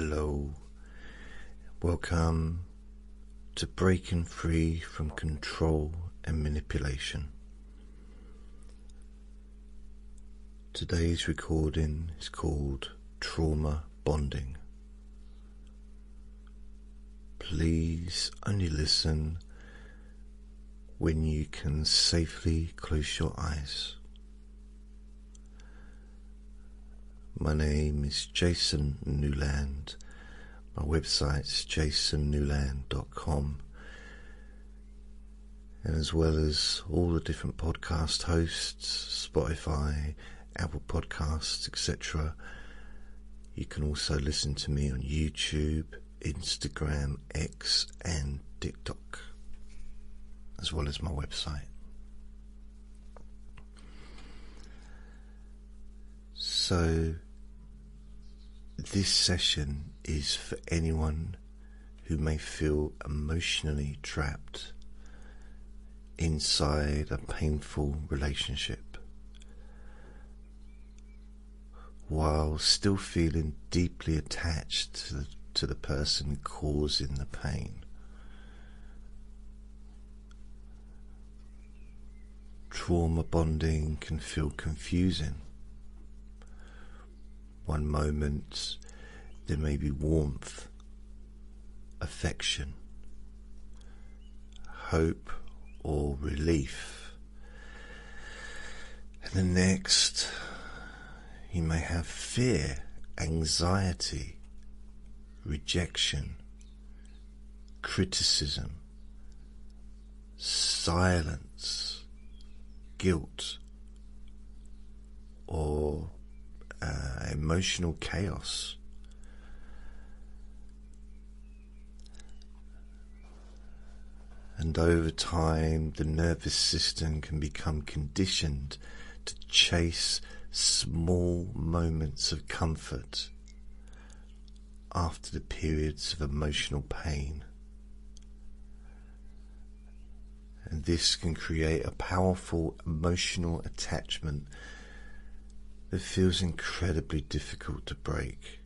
Hello, welcome to breaking free from control and manipulation. Today's recording is called Trauma Bonding. Please only listen when you can safely close your eyes. My name is Jason Newland. My website's jasonnewland.com, and as well as all the different podcast hosts, Spotify, Apple Podcasts, etc., you can also listen to me on YouTube, Instagram, X and TikTok, as well as my website. So this session is for anyone who may feel emotionally trapped inside a painful relationship while still feeling deeply attached to the person causing the pain. Trauma bonding can feel confusing. One moment there may be warmth, affection, hope or relief, and the next you may have fear, anxiety, rejection, criticism, silence, guilt, or emotional chaos. And over time, the nervous system can become conditioned to chase small moments of comfort after the periods of emotional pain. And this can create a powerful emotional attachment that feels incredibly difficult to break,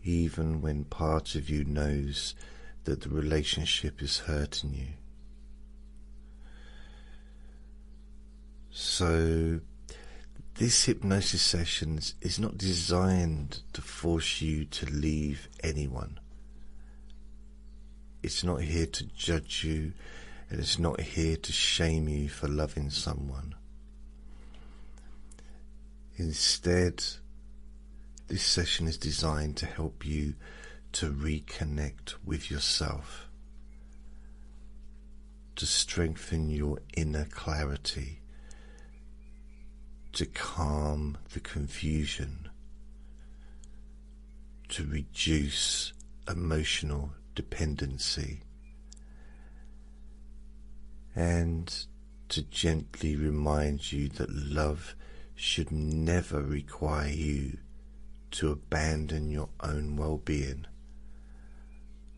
even when part of you knows that the relationship is hurting you. So this hypnosis session is not designed to force you to leave anyone. It's not here to judge you, and it's not here to shame you for loving someone. Instead, this session is designed to help you to reconnect with yourself, to strengthen your inner clarity, to calm the confusion, to reduce emotional dependency, and to gently remind you that love should never require you to abandon your own well-being,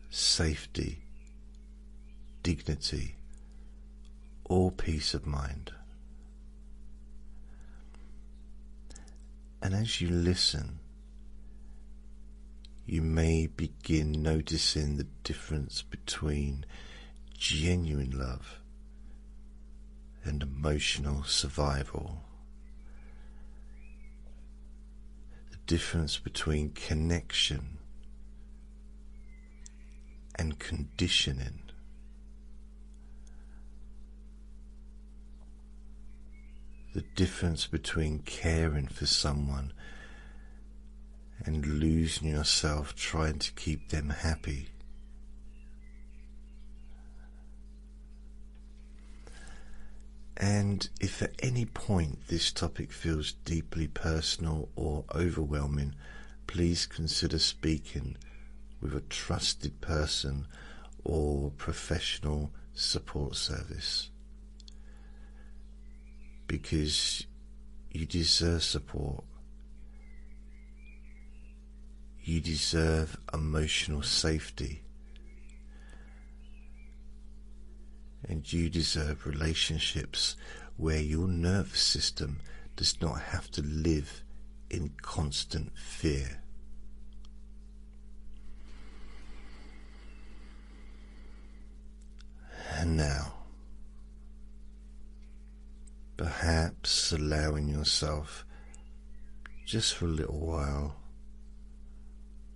safety, dignity, or peace of mind. And as you listen, you may begin noticing the difference between genuine love and emotional survival. Difference between connection and conditioning. The difference between caring for someone and losing yourself trying to keep them happy. And if at any point this topic feels deeply personal or overwhelming, please consider speaking with a trusted person or professional support service, because you deserve support. You deserve emotional safety. And you deserve relationships where your nervous system does not have to live in constant fear. And now, perhaps allowing yourself just for a little while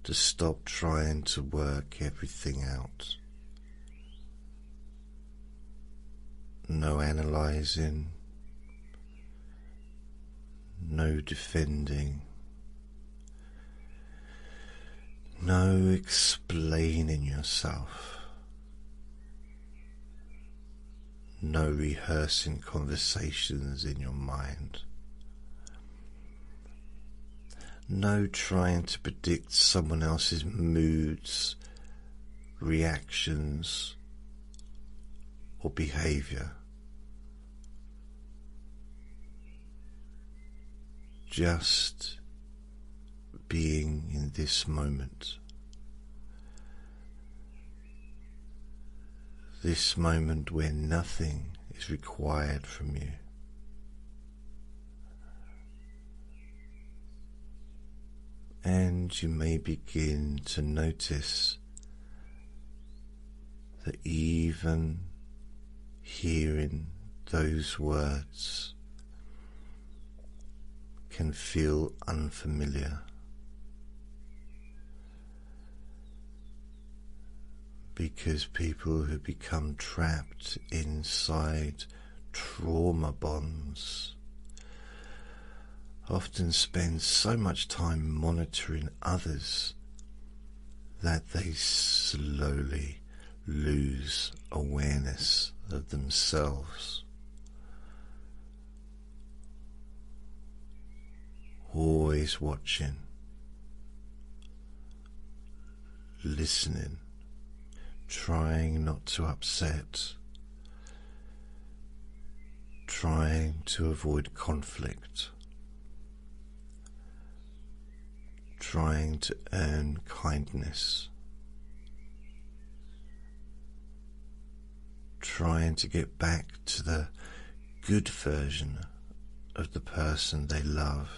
to stop trying to work everything out. No analysing, no defending, no explaining yourself, no rehearsing conversations in your mind, no trying to predict someone else's moods, reactions, or behaviour. Just being in this moment. This moment where nothing is required from you. And you may begin to notice that even hearing those words can feel unfamiliar, because people who become trapped inside trauma bonds often spend so much time monitoring others that they slowly lose awareness of themselves. Always watching, listening, trying not to upset, trying to avoid conflict, trying to earn kindness, trying to get back to the good version of the person they love.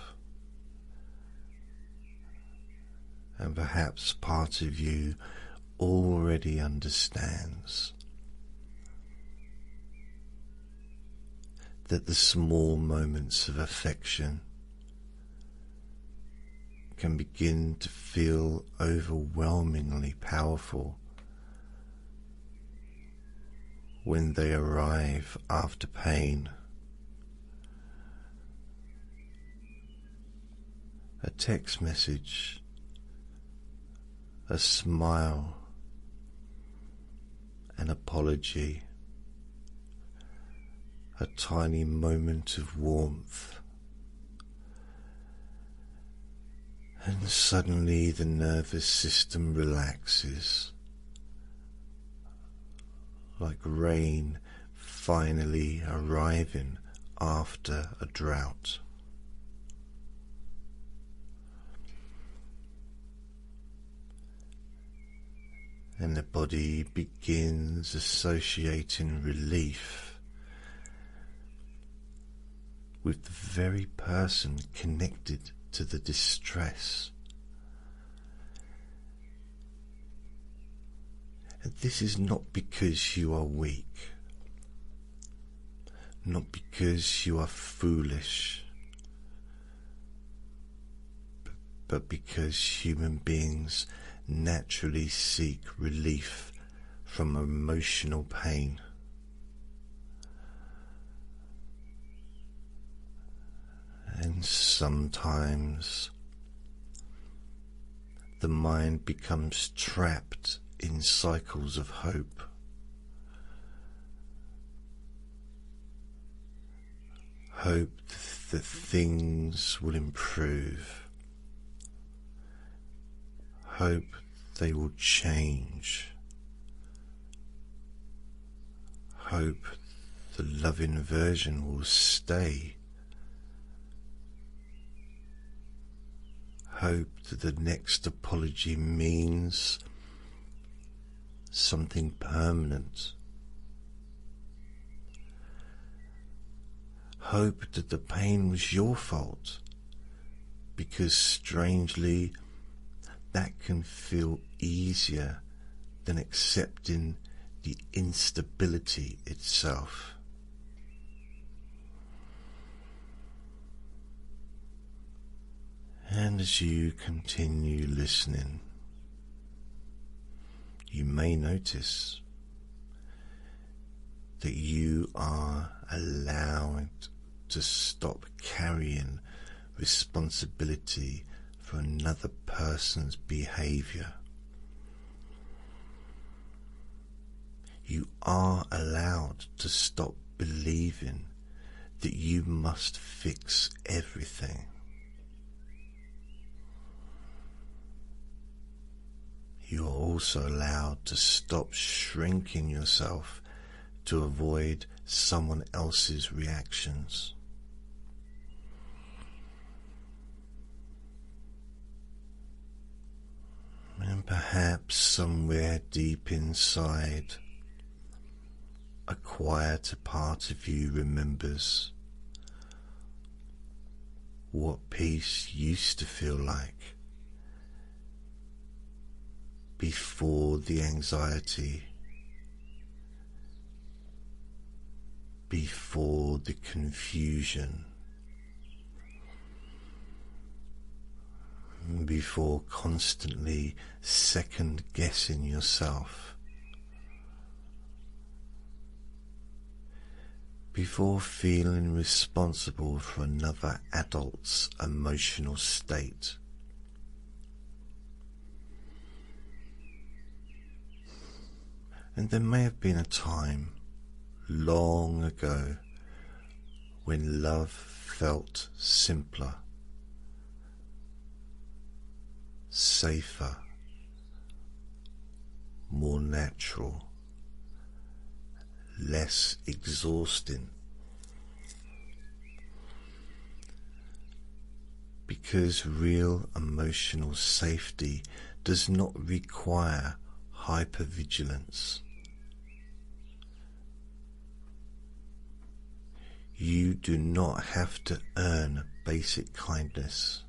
And perhaps part of you already understands that the small moments of affection can begin to feel overwhelmingly powerful when they arrive after pain. A text message, a smile, an apology, a tiny moment of warmth, and suddenly the nervous system relaxes, like rain finally arriving after a drought. And the body begins associating relief with the very person connected to the distress. And this is not because you are weak, not because you are foolish, but because human beings naturally seek relief from emotional pain. And sometimes the mind becomes trapped in cycles of hope. Hope that things will improve. Hope they will change. Hope the loving version will stay. Hope that the next apology means something permanent. Hope that the pain was your fault, because strangely that can feel easier than accepting the instability itself. And as you continue listening, you may notice that you are allowed to stop carrying responsibility for another person's behavior. You are allowed to stop believing that you must fix everything. You are also allowed to stop shrinking yourself to avoid someone else's reactions. And perhaps somewhere deep inside, a quieter part of you remembers what peace used to feel like before the anxiety, before the confusion, before constantly second guessing yourself, before feeling responsible for another adult's emotional state. And there may have been a time long ago when love felt simpler, safer, more natural, less exhausting. Because real emotional safety does not require hypervigilance. You do not have to earn basic kindness,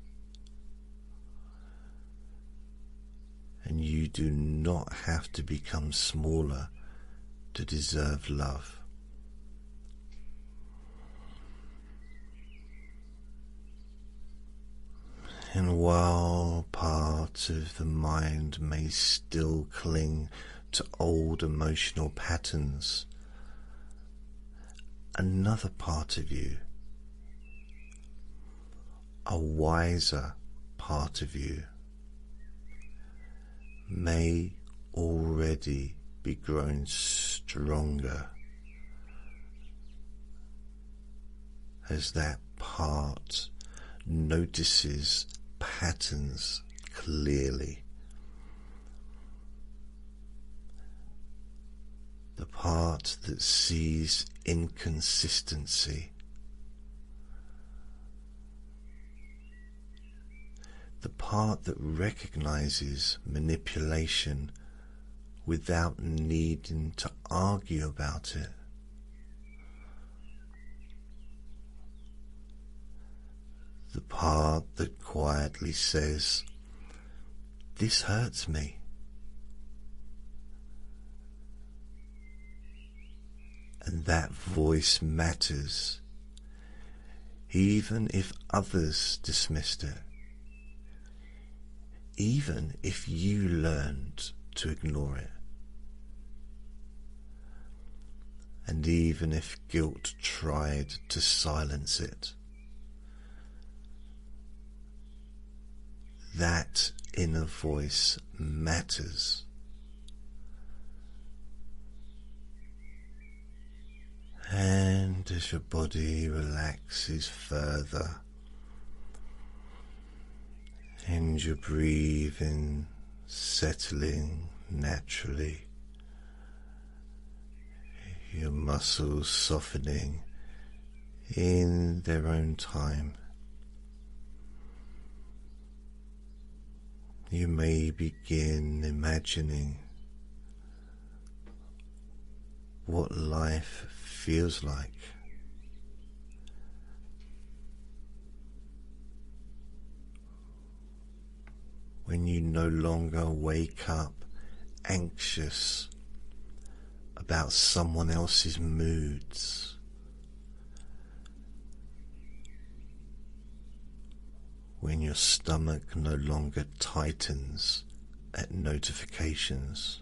and you do not have to become smaller to deserve love. And while part of the mind may still cling to old emotional patterns, another part of you, a wiser part of you, may already be growing stronger as that part notices patterns clearly. The part that sees inconsistency, the part that recognizes manipulation without needing to argue about it, the part that quietly says, "This hurts me." And that voice matters, even if others dismissed it, even if you learned to ignore it, and even if guilt tried to silence it. That inner voice matters. And as your body relaxes further and your breathing settling naturally, your muscles softening in their own time, you may begin imagining what life feels like when you no longer wake up anxious about someone else's moods. When your stomach no longer tightens at notifications.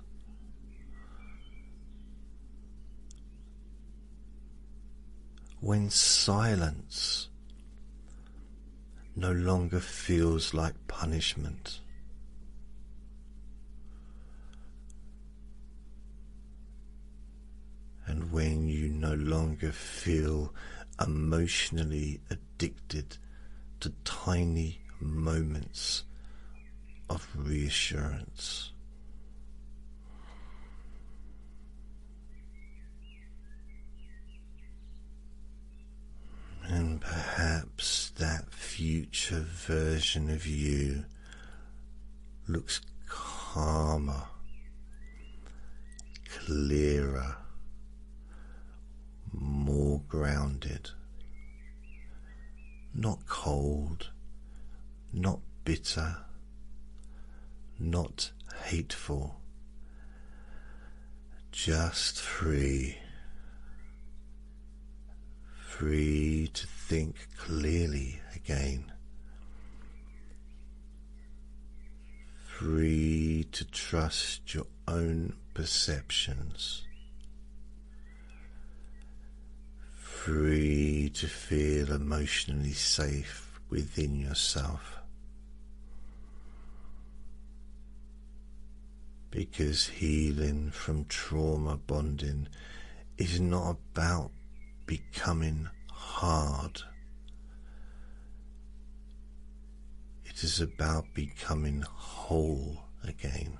When silence no longer feels like punishment. And when you no longer feel emotionally addicted to tiny moments of reassurance. And perhaps that future version of you looks calmer, clearer, more grounded, not cold, not bitter, not hateful, just free. Free to think clearly again. Free to trust your own perceptions. Free to feel emotionally safe within yourself. Because healing from trauma bonding is not about becoming hard. It is about becoming whole again.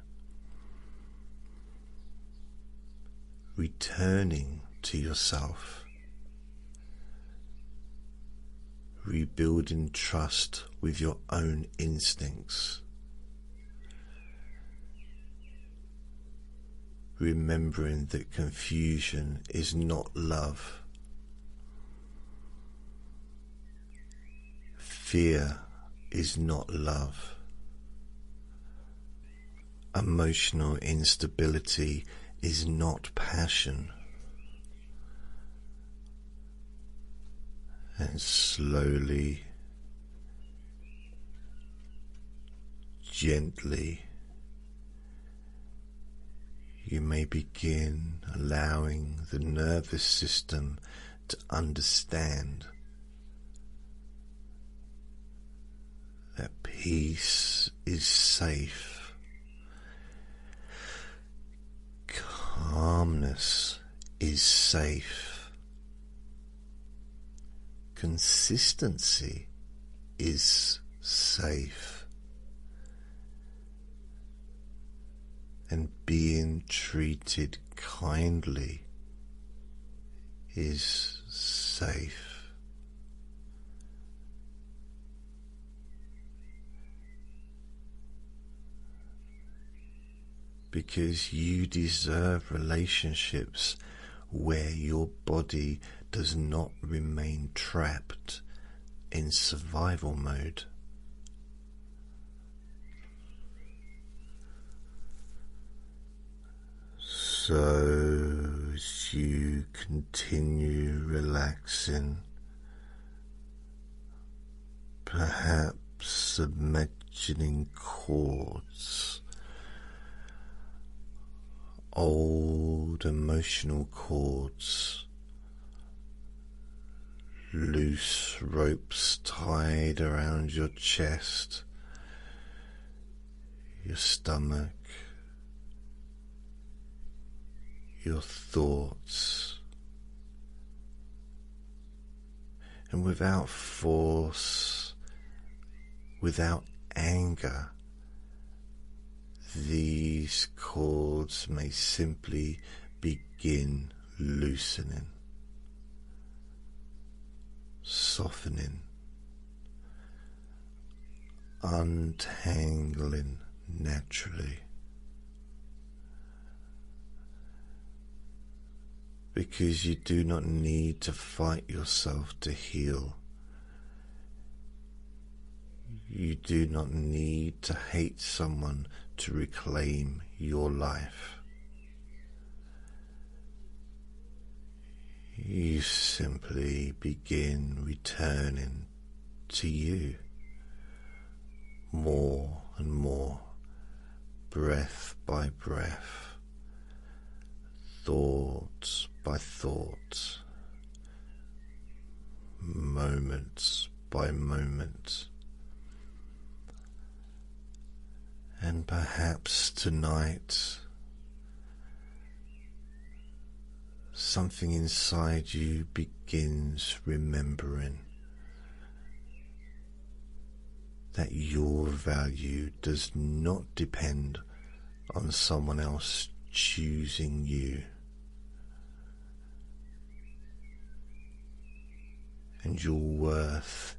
Returning to yourself. Rebuilding trust with your own instincts. Remembering that confusion is not love. Fear is not love. Emotional instability is not passion. And slowly, gently, you may begin allowing the nervous system to understand that peace is safe, calmness is safe, consistency is safe, and being treated kindly is safe. Because you deserve relationships where your body does not remain trapped in survival mode. So as you continue relaxing, perhaps imagining chords, old emotional cords, loose ropes tied around your chest, your stomach, your thoughts, and without force, without anger, these cords may simply begin loosening, softening, untangling naturally. Because you do not need to fight yourself to heal. You do not need to hate someone to reclaim your life. you simply begin returning to you more and more, breath by breath, thought by thought, moment by moment. And perhaps tonight something inside you begins remembering that your value does not depend on someone else choosing you. And your worth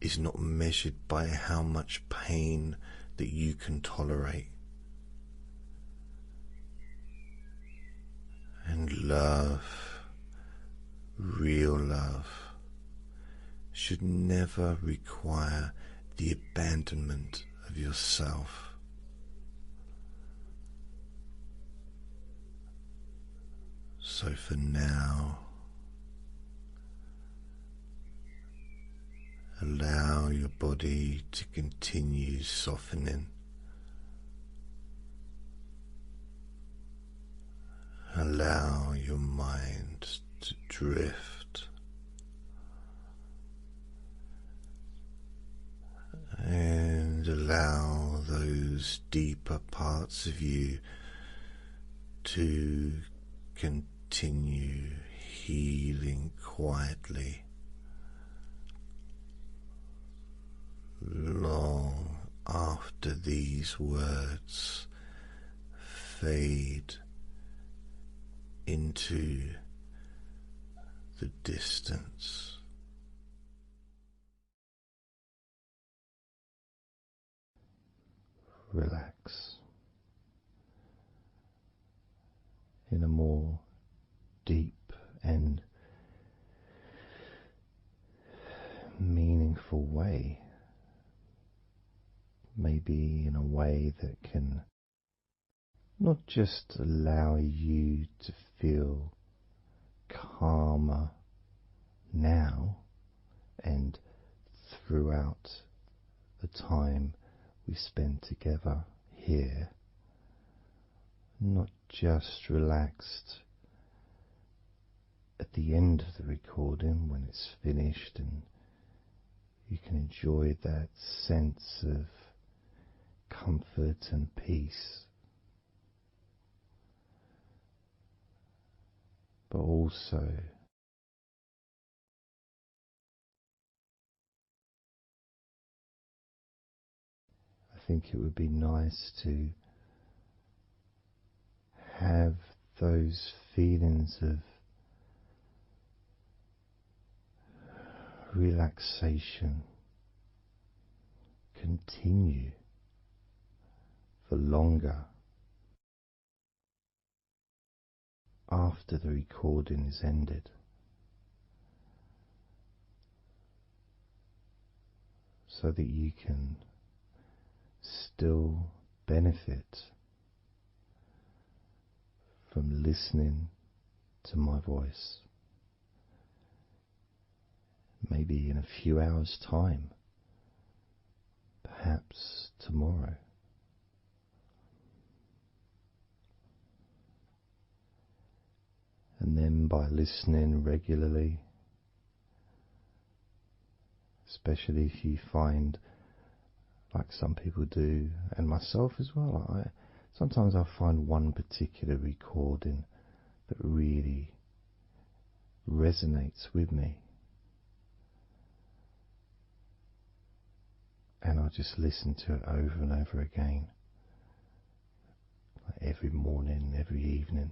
is not measured by how much pain that you can tolerate. And love, real love, should never require the abandonment of yourself. So for now, allow your body to continue softening. Allow your mind to drift, and allow those deeper parts of you to continue healing quietly, long after these words fade into the distance. Relax in a more deep and meaningful way, maybe in a way that can not just allow you to feel calmer now and throughout the time we spend together here, not just relaxed at the end of the recording when it's finished and you can enjoy that sense of comfort and peace, but also I think it would be nice to have those feelings of relaxation continue for longer after the recording is ended, so that you can still benefit from listening to my voice, maybe in a few hours' time, perhaps tomorrow. And then by listening regularly, especially if you find, like some people do, and myself as well, sometimes I find one particular recording that really resonates with me, and I just listen to it over and over again, like every morning, every evening.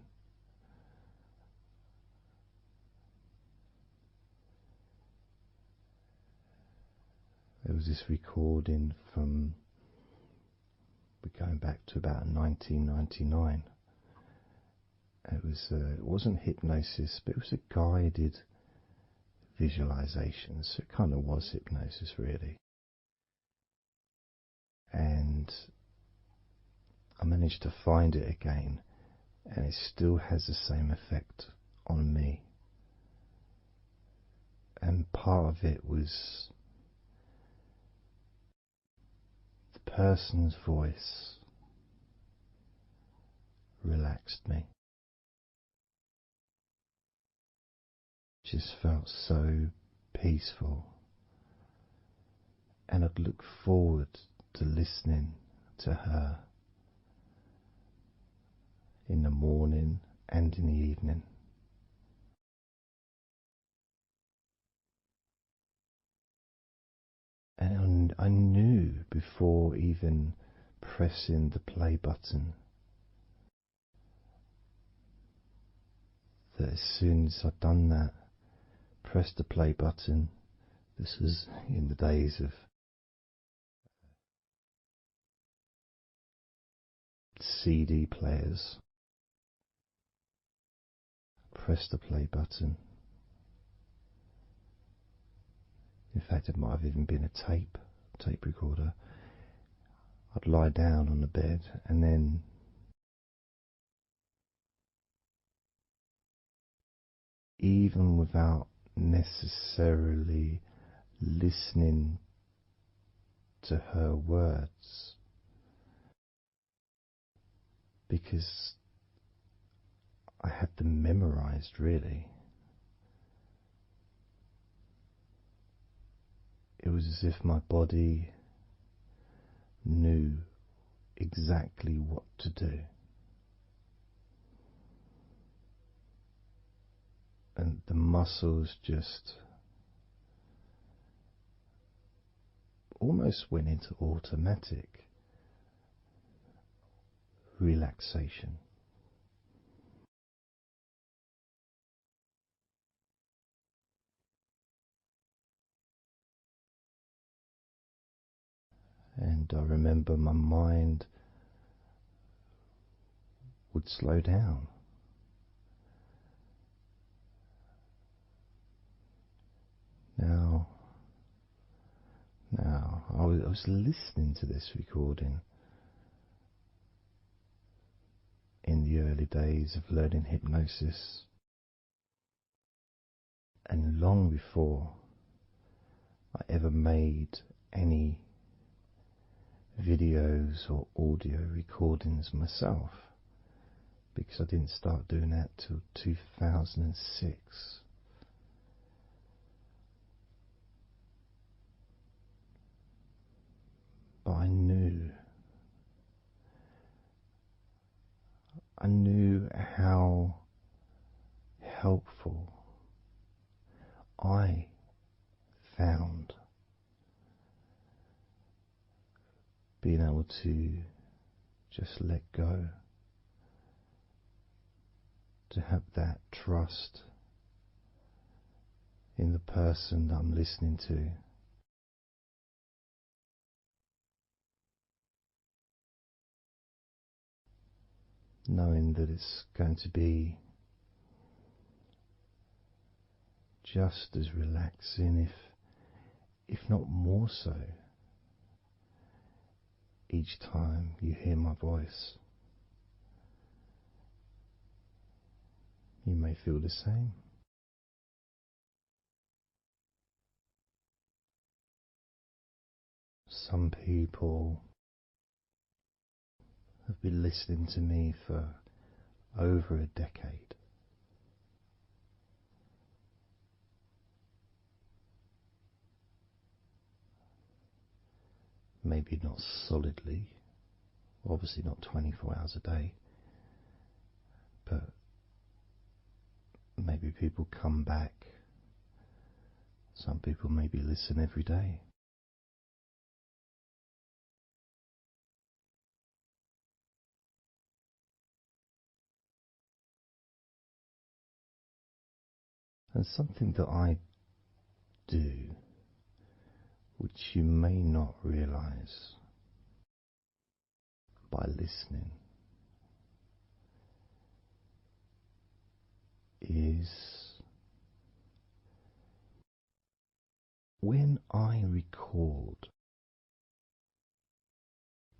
There was this recording from, we're going back to about 1999. It wasn't hypnosis, but it was a guided visualization, so it kind of was hypnosis really. And I managed to find it again, and it still has the same effect on me. and part of it was the person's voice relaxed me. Just felt so peaceful, and I'd look forward to listening to her in the morning and in the evening. And I knew before even pressing the play button that as soon as I'd done that, pressed the play button, this was in the days of CD players, press the play button. In fact, it might have even been a tape recorder. I'd lie down on the bed, and then even without necessarily listening to her words, because I had them memorized really. It was as if my body knew exactly what to do. And the muscles just almost went into automatic relaxation. And I remember my mind would slow down. Now, I was listening to this recording in the early days of learning hypnosis, and long before I ever made any videos or audio recordings myself, because I didn't start doing that till 2006. But I knew how helpful I found being able to just let go, to have that trust in the person that I'm listening to. Knowing that it's going to be just as relaxing, if not more so, each time you hear my voice. You may feel the same. Some people have been listening to me for over a decade. Maybe not solidly, obviously not 24 hours a day, but maybe people come back. Some people maybe listen every day. And something that I do, which you may not realize by listening, is when I record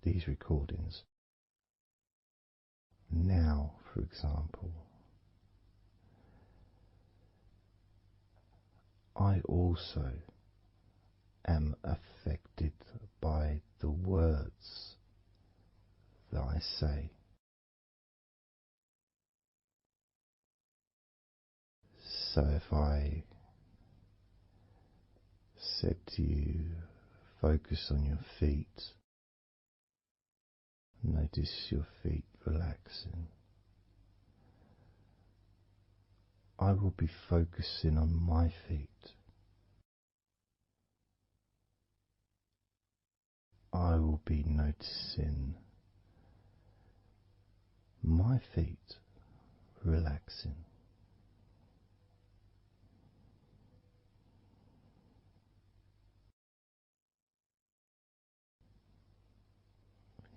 these recordings, now for example, I also am affected by the words that I say. So if I said to you, focus on your feet, notice your feet relaxing, I will be focusing on my feet. I will be noticing my feet relaxing.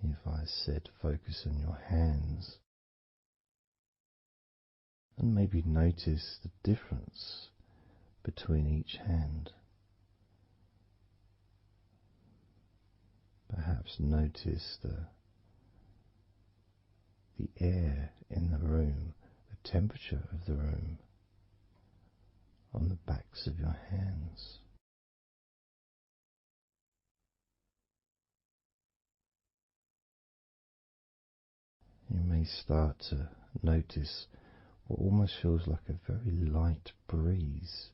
If I said focus on your hands, and maybe notice the difference between each hand. Perhaps notice the air in the room, the temperature of the room on the backs of your hands. You may start to notice what almost feels like a very light breeze,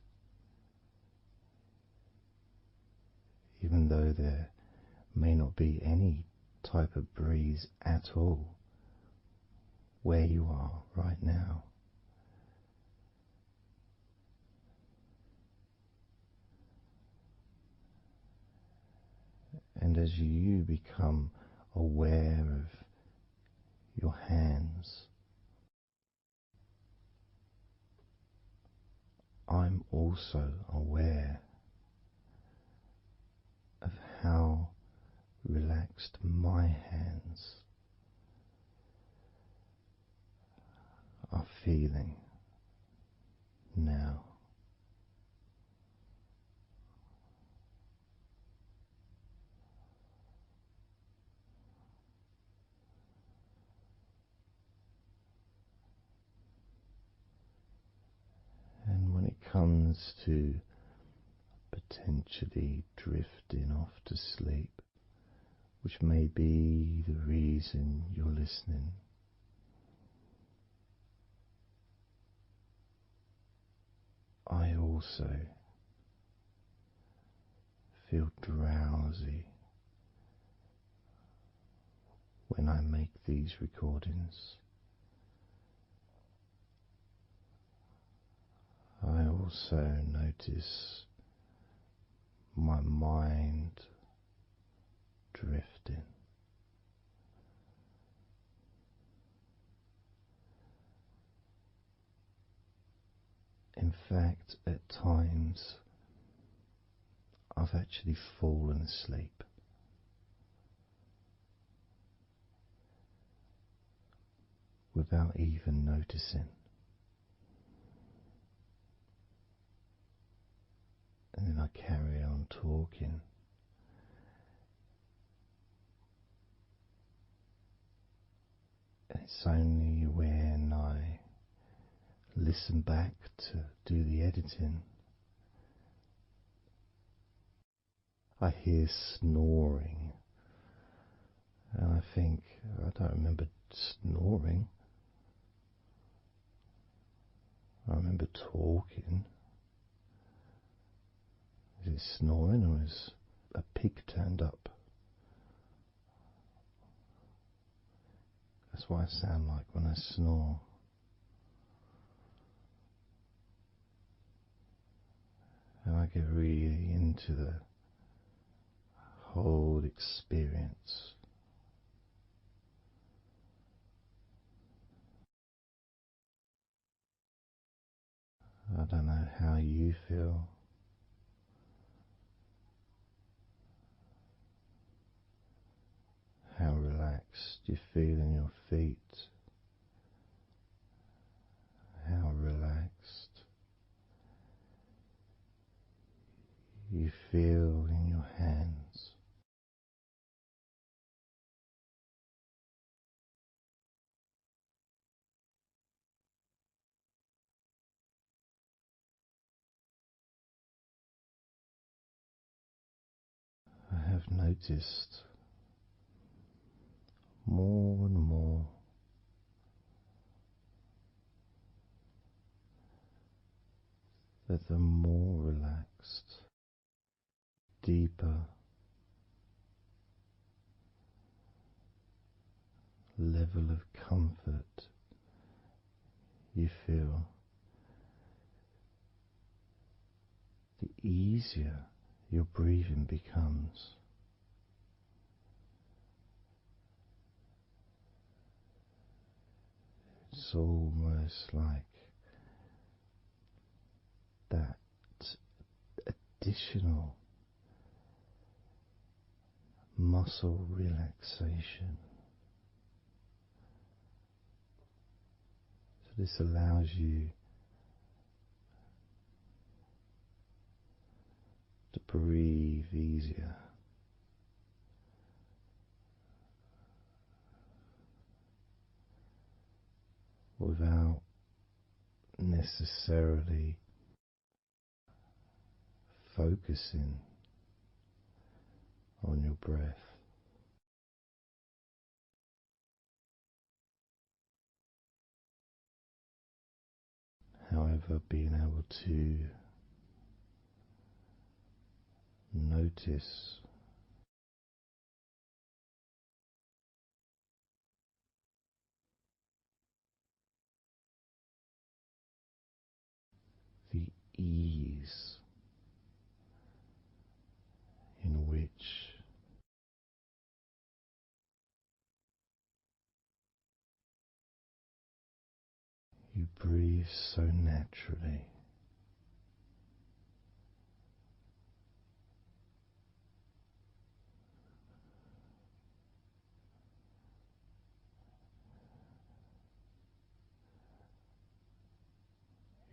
even though there may not be any type of breeze at all where you are right now. And as you become aware of your hands, I'm also aware of how relaxed my hands are feeling now. And when it comes to potentially drifting off to sleep, which may be the reason you're listening, I also feel drowsy when I make these recordings. I also notice my mind drifting. In fact, at times I've actually fallen asleep without even noticing. And then I carry on talking. And it's only when I listen back to do the editing, I hear snoring. And I think, I don't remember snoring. I remember talking. Is it snoring or is a pig turned up? That's what I sound like when I snore. And I get really into the whole experience. I don't know how you feel. How relaxed you feel in your feet. How relaxed you feel in your hands. noticed more and more that the more relaxed, deeper level of comfort you feel, the easier your breathing becomes. It's almost like that additional muscle relaxation. So this allows you to breathe easier, without necessarily focusing on your breath. However, being able to notice the ease in which you breathe so naturally.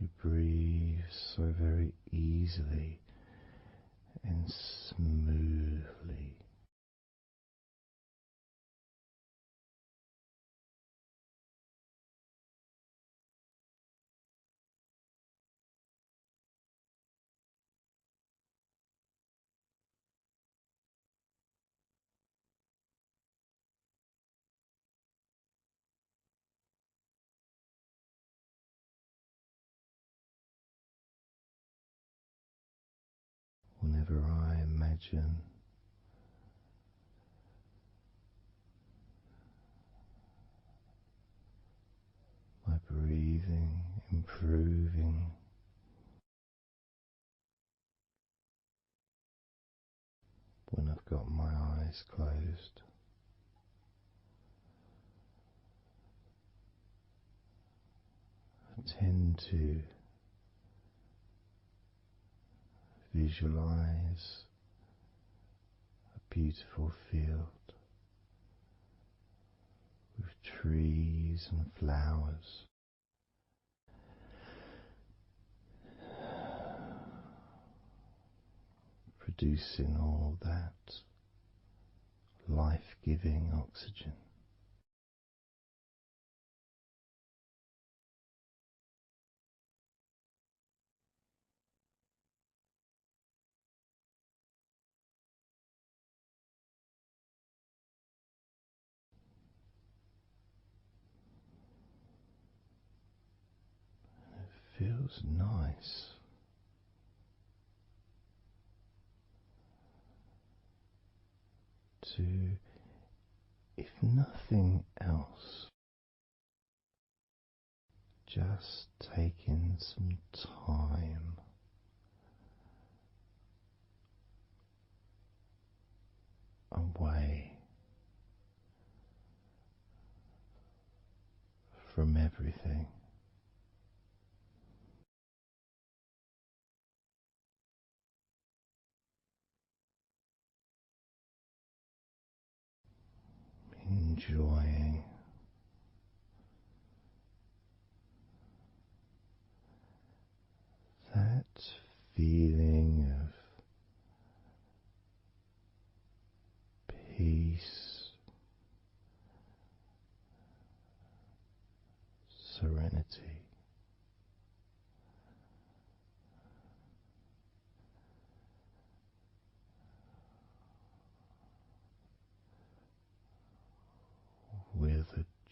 You breathe so very easily and smoothly. Whenever I imagine my breathing improving, when I've got my eyes closed, I tend to visualize a beautiful field with trees and flowers, producing all that life-giving oxygen. It feels nice to, if nothing else, just taking some time away from everything. Enjoying that feeling of peace, serenity,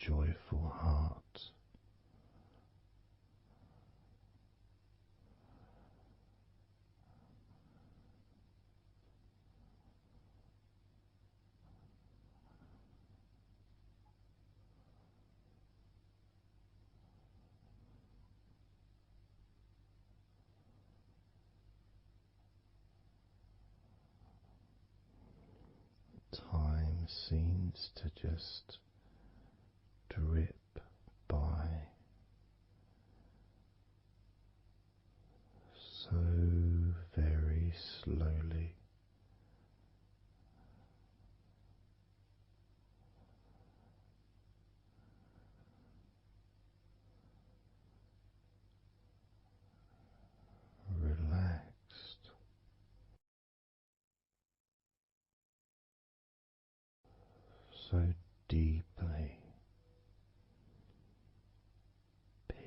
joyful heart. Time seems to just drip by so very slowly. Relaxed, so deeply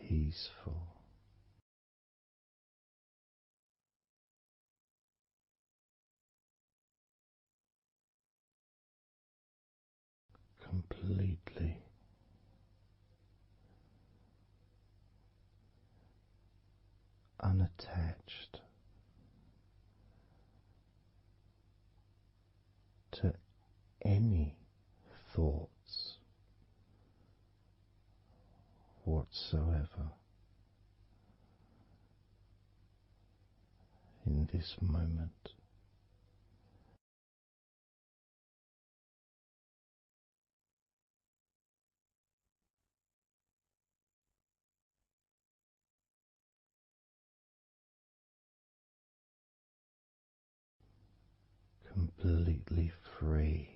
peaceful, completely unattached to any thoughts whatsoever in this moment. Completely free.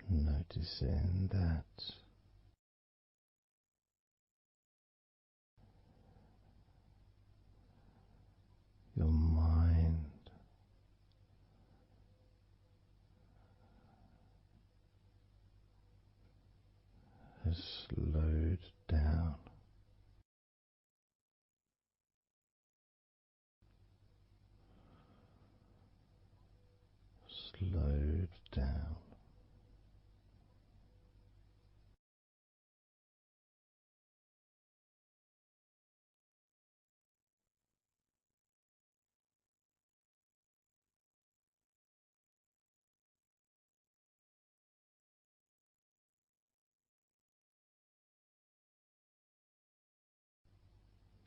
Noticing that your mind has slowed down, slowed down,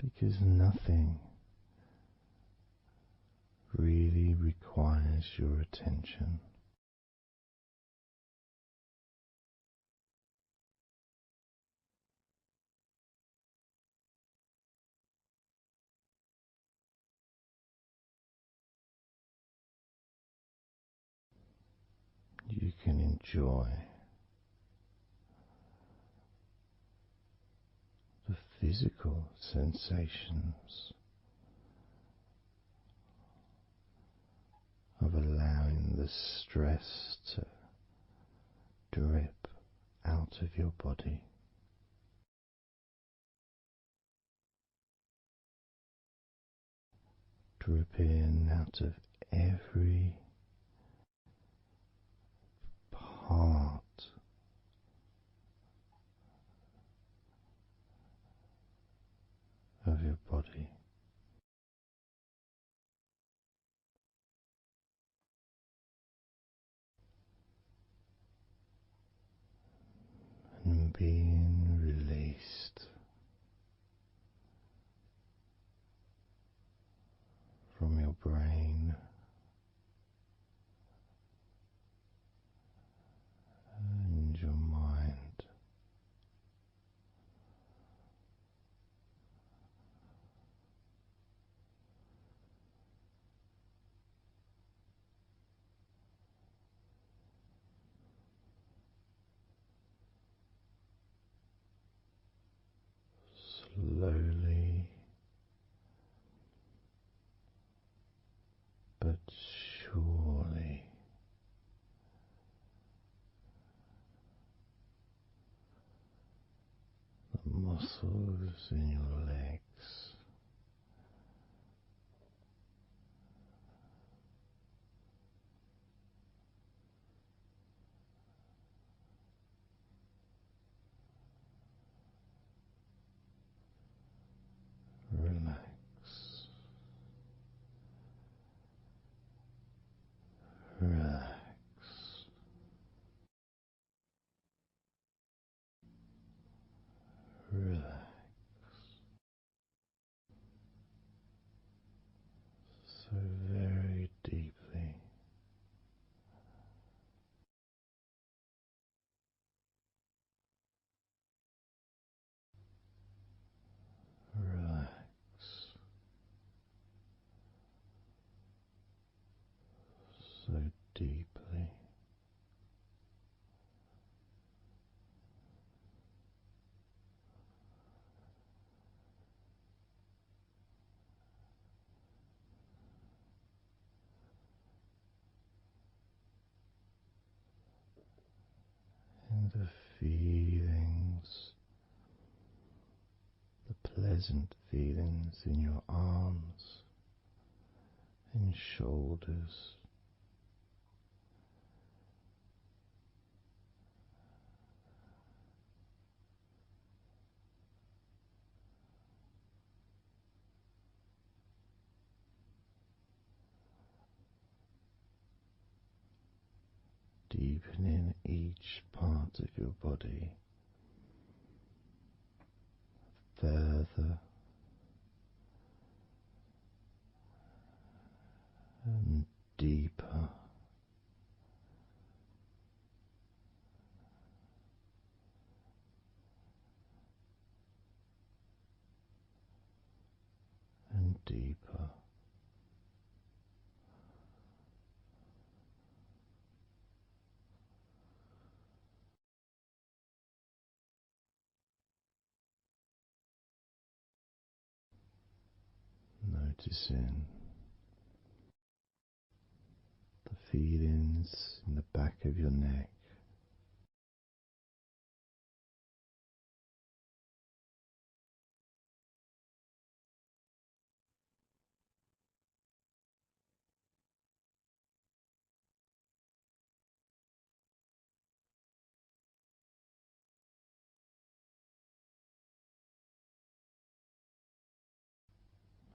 because nothing really requires your attention. You can enjoy the physical sensations of allowing the stress to drip out of your body, dripping out of every part of your body. And being released from your brain and your mind. Slowly muscles in your legs. Relax, relax, relax, so very deeply. Relax so deeply. And the feelings, the pleasant feelings in your arms and shoulders, deepening each part of your body further and deeper and deeper. Noticing the feelings in the back of your neck,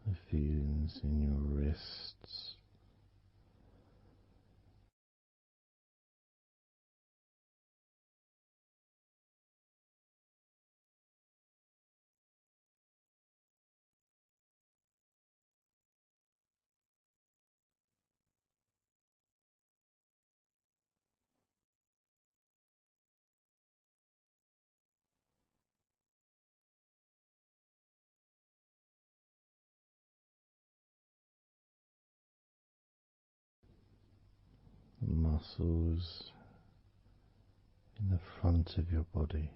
the feelings in your wrists, the muscles in the front of your body,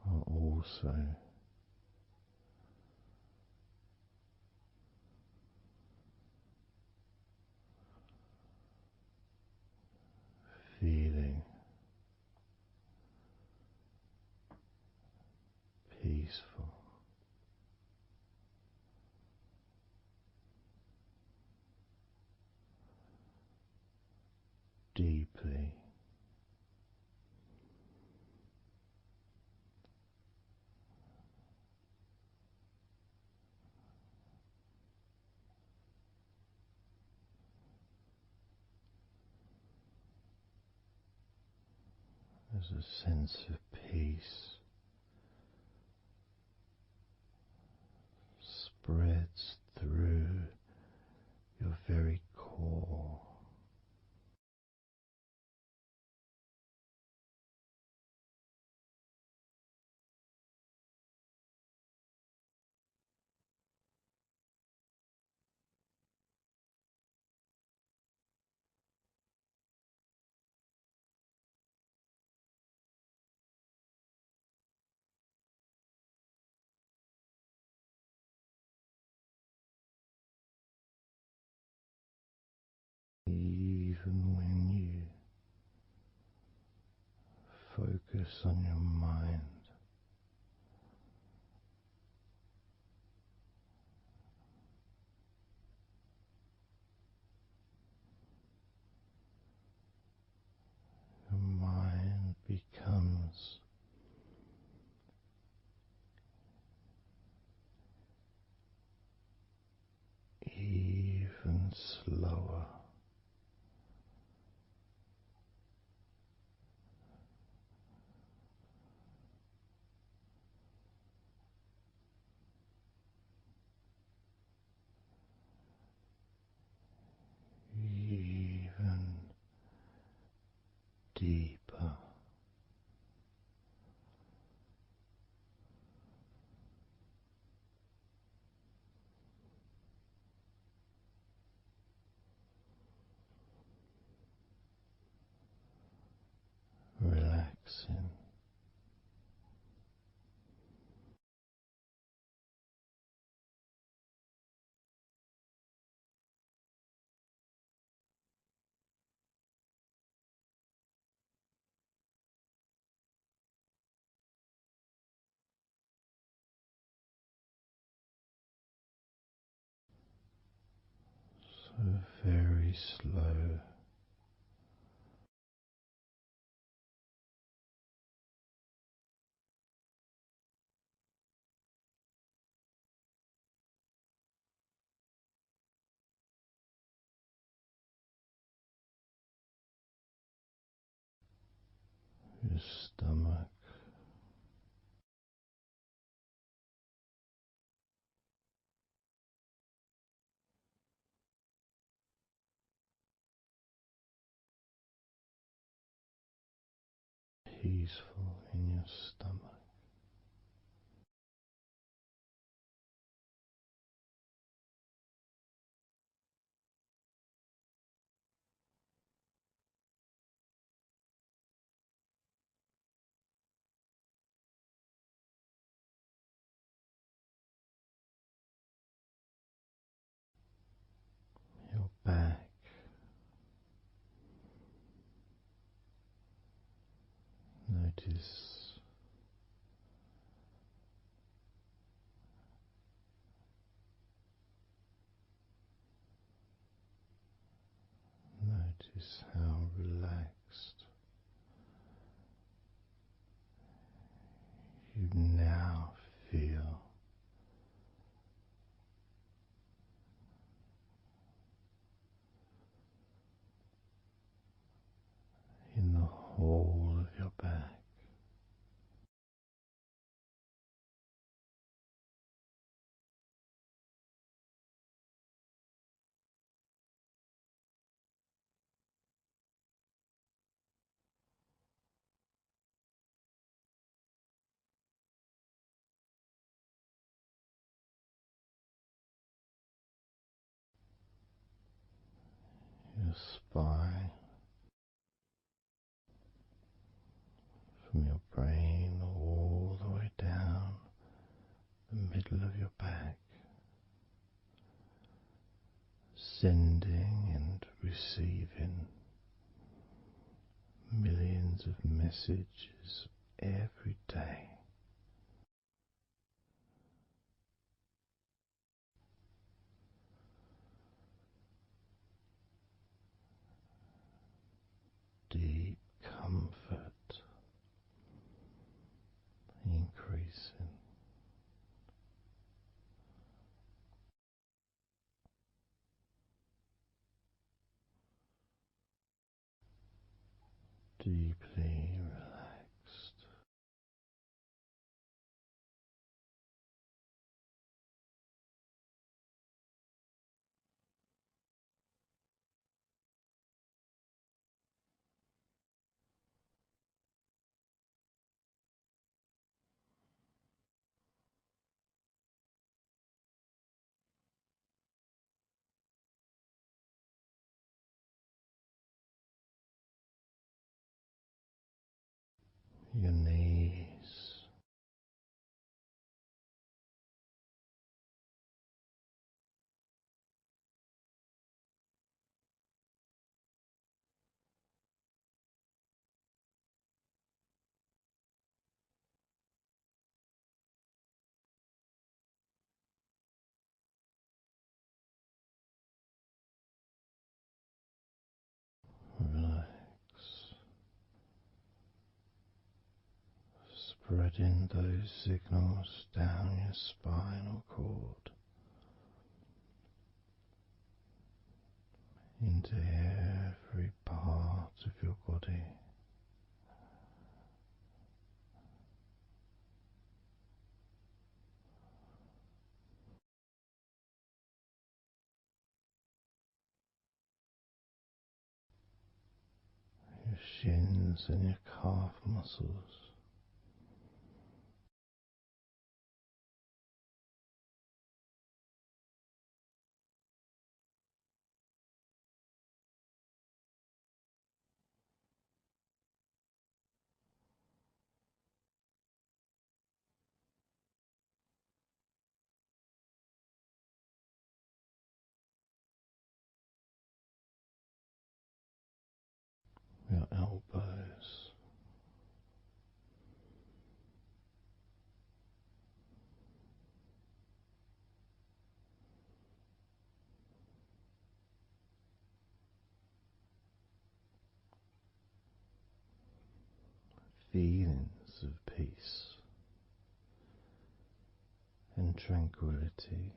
are also feeling peaceful, deeply as a sense of peace spreads through your very core. focus on your mind. Your mind becomes even slower. Even deeper. Relaxing. So very slow. Your stomach. Peaceful in your stomach. Your back. Notice Notice how relaxed you now feel in the whole of your back. Your spine, from your brain all the way down the middle of your back, sending and receiving millions of messages every day. Deep comfort increasing. Deeply relaxed. spreading those signals down your spinal cord into every part of your body. Your shins and your calf muscles, your elbows, feelings of peace and tranquility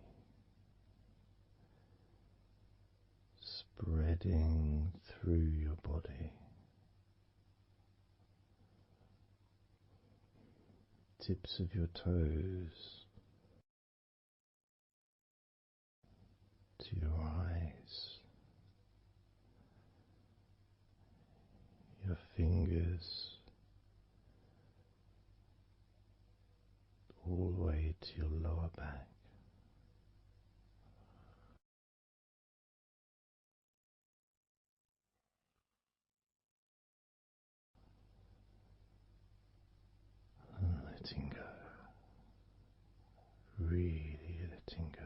spreading through your body, tips of your toes to your eyes, your fingers all the way to your lower back. And letting go, really letting go.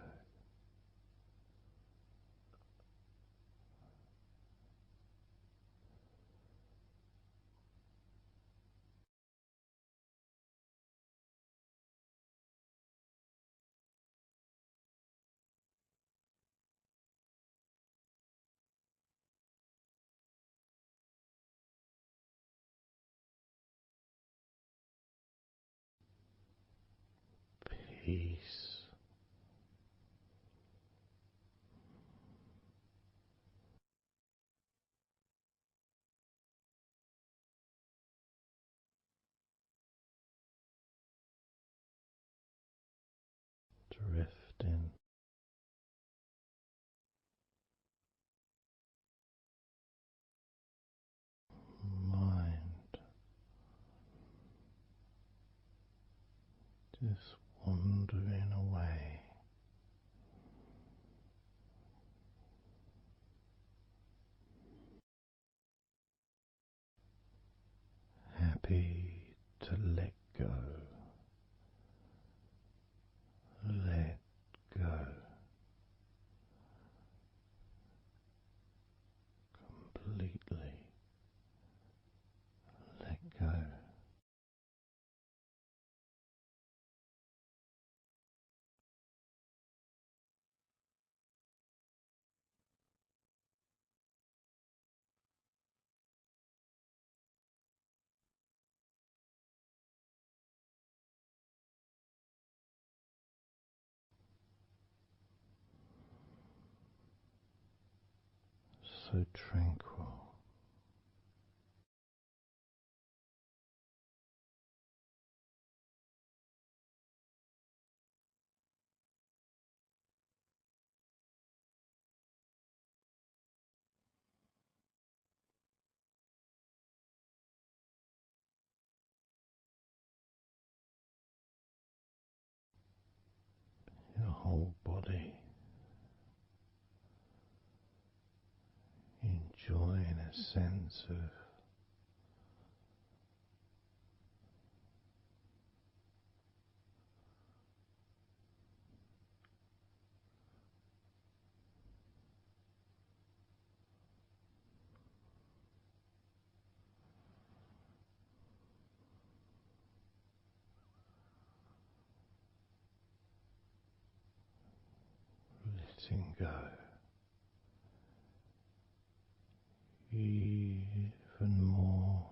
Peace. Drifting, mind just wandering away, happy to let go, let go, completely let go. So tranquil, your whole body enjoying a sense of letting go, even more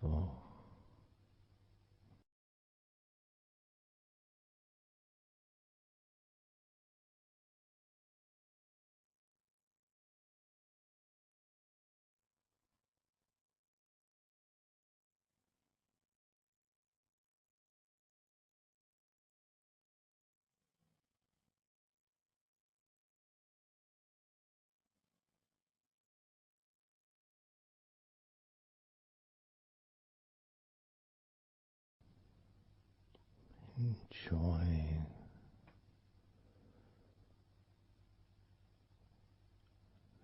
peaceful. Enjoying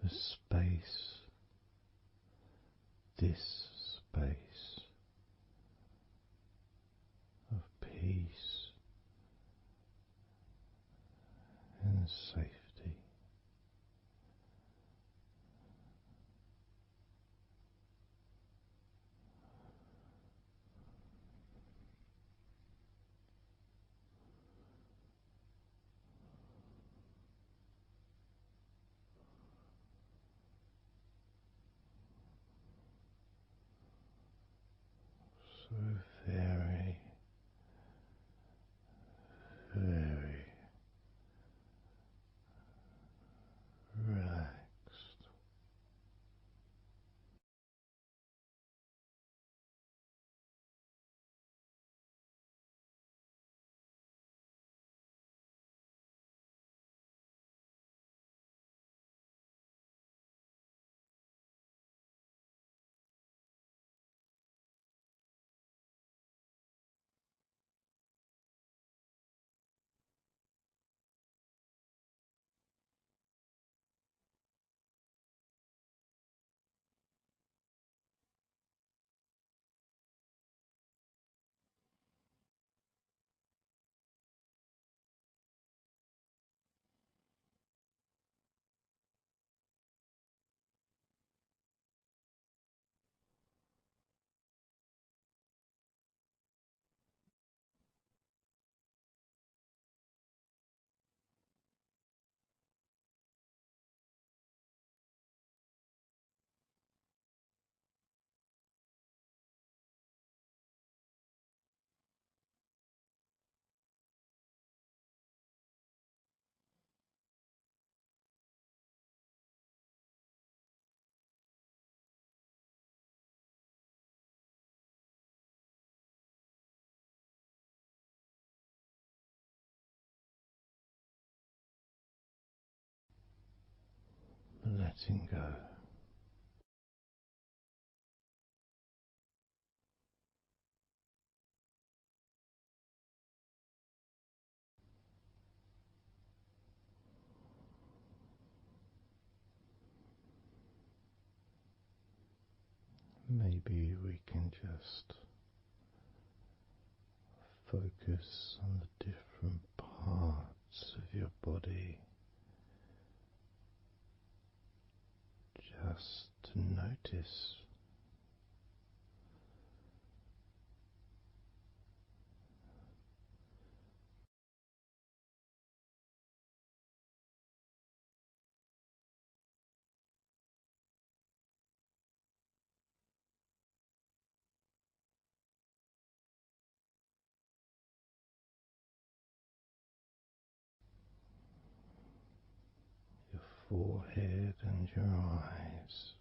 the space, this space of peace and safety. So very, very relaxed. Letting go. Maybe we can just focus on the different parts of your body, just to notice your forehead and your eyes.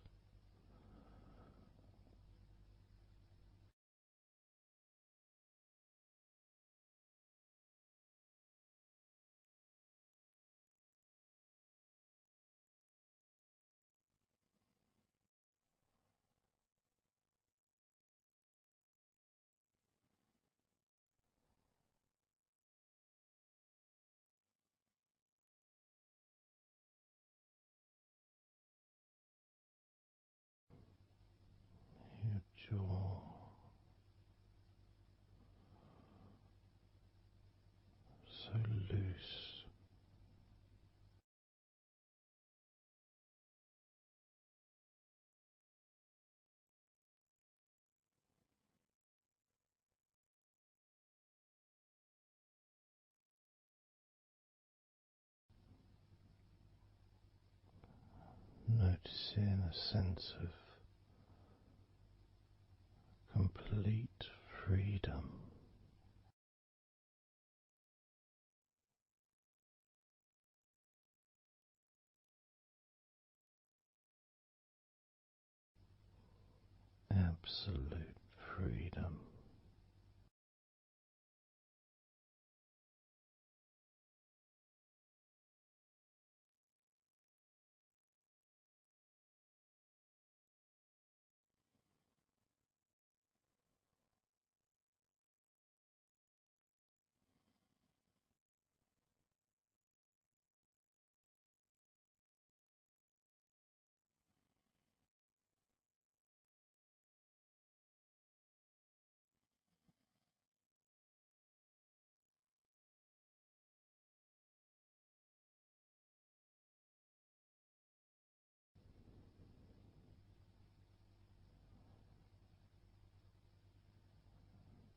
Your jaw, so loose. Noticing a sense of complete freedom. Absolute freedom.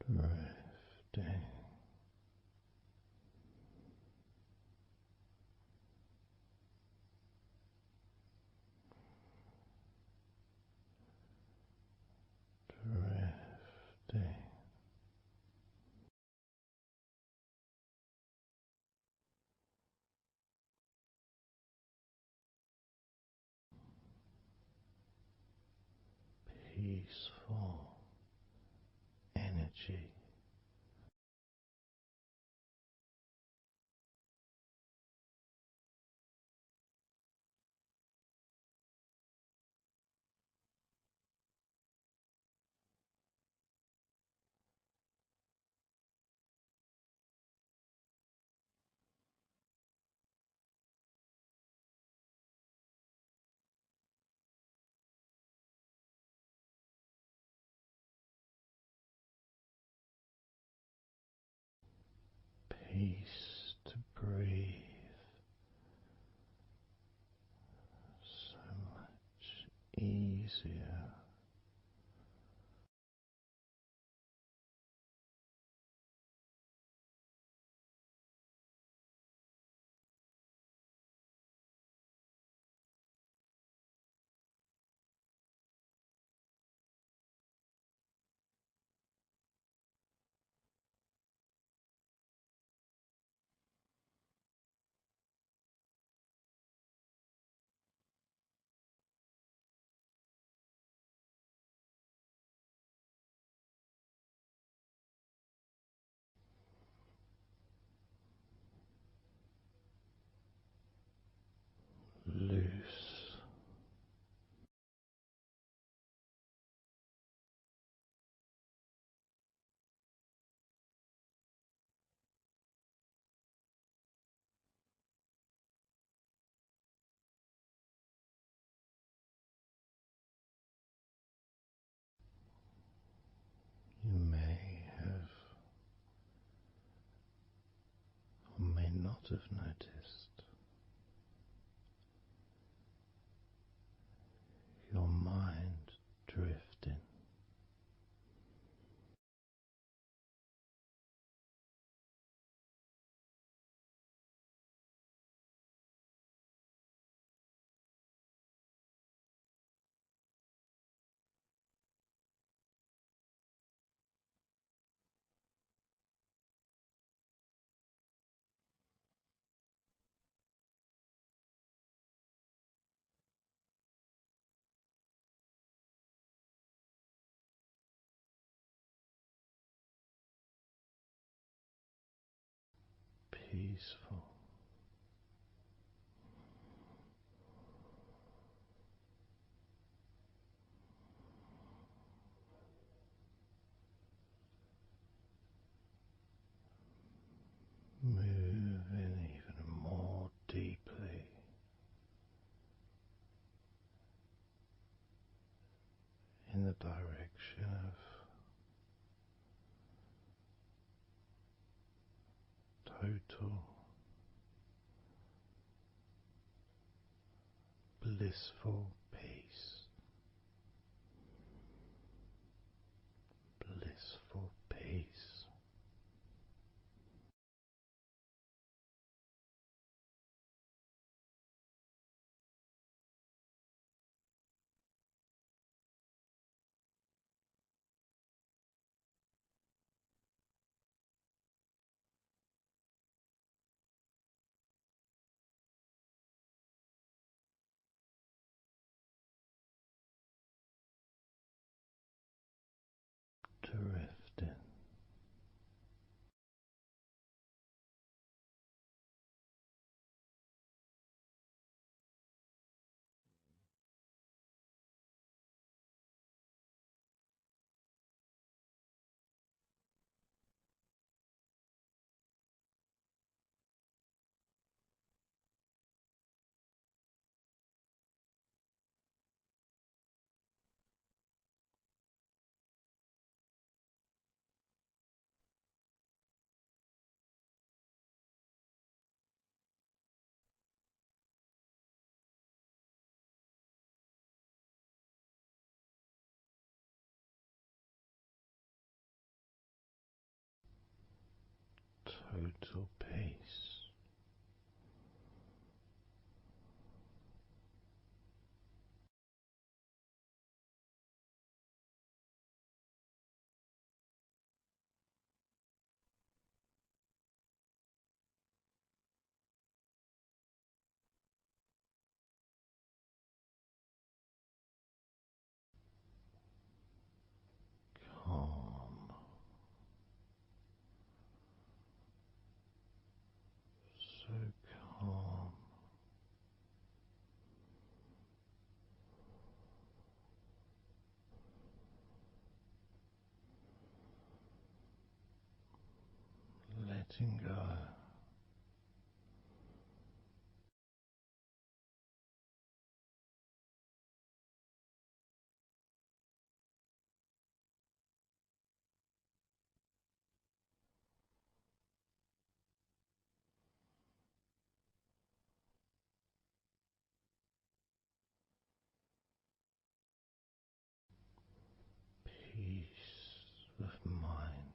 Drifting drifting peaceful energy. Peace to breathe so much easier. Loose. You may have or may not have noticed your mind drifting. Peaceful. Moving even more deeply in the direction of total blissful peace. Blissful peace. drifting. Total peace. Calm. So calm. Letting go. Peace of mind.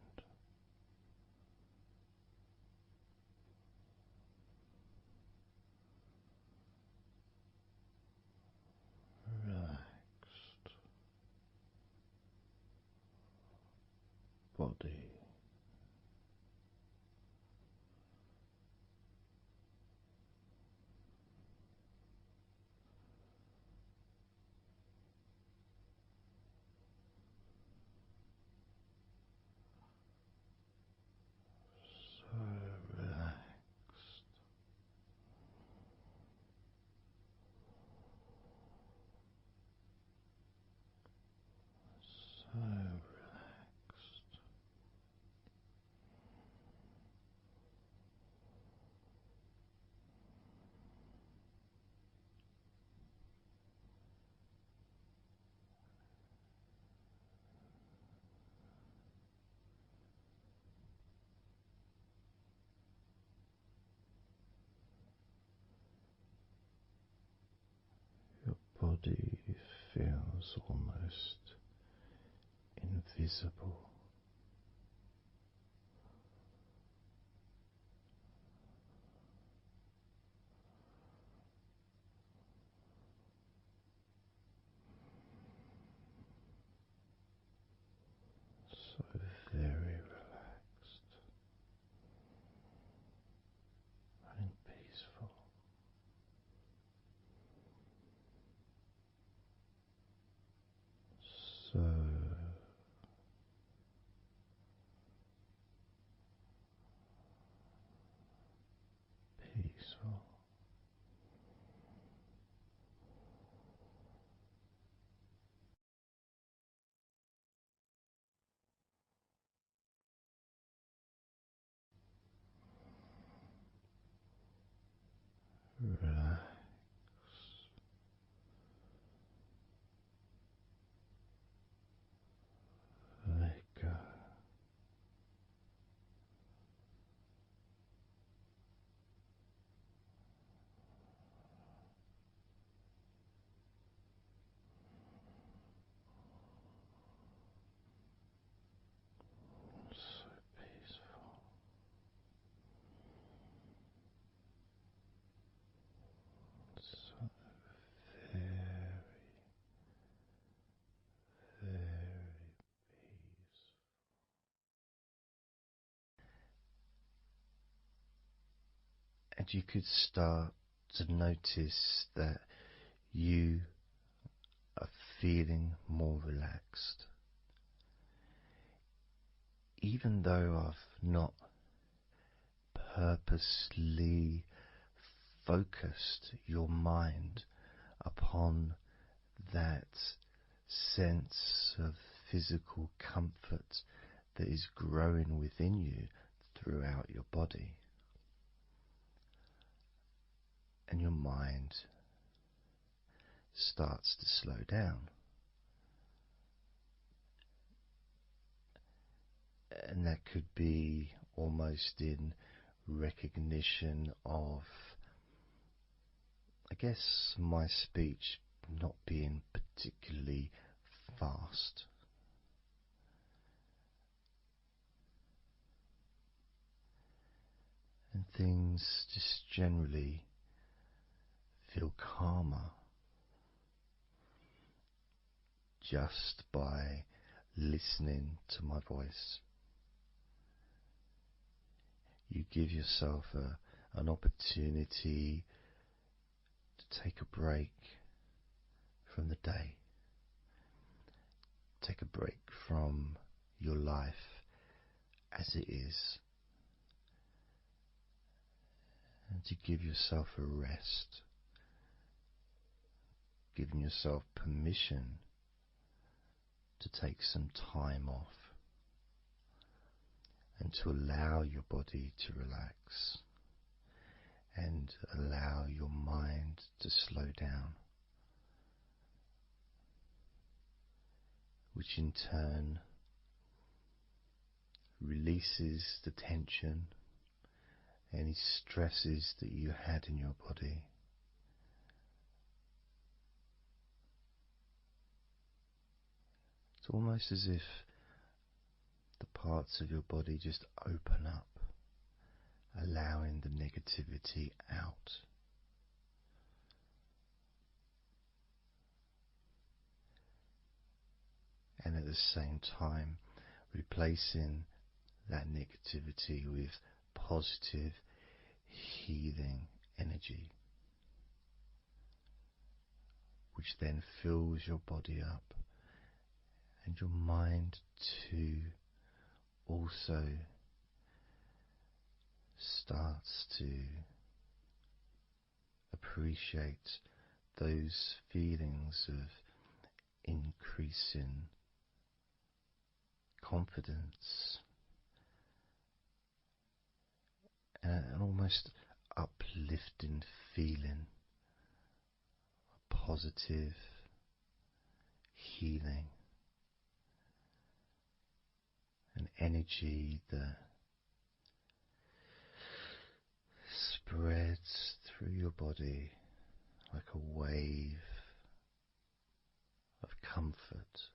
Relaxed body. So relaxed. So relaxed. Your body feels almost invisible. So very relaxed and peaceful. So peaceful. Relax. Let go. So peaceful. So very, very peaceful. And you could start to notice that you are feeling more relaxed even though I've not purposely focused your mind upon that sense of physical comfort that is growing within you throughout your body, and your mind starts to slow down. And that could be almost in recognition of, I guess, my speech not being particularly fast. And things just generally feel calmer just by listening to my voice. You give yourself an opportunity to take a break from the day. Take a break from your life as it is. And to give yourself a rest. Giving yourself permission to take some time off. And to allow your body to relax. And allow your mind to slow down. Which in turn releases the tension, any stresses that you had in your body. It's almost as if the parts of your body just open up, allowing the negativity out. And at the same time, replacing that negativity with positive, healing energy, which then fills your body up, and your mind too also starts to appreciate those feelings of increasing confidence and an almost uplifting feeling, a positive healing, an energy that spreads through your body like a wave of comfort.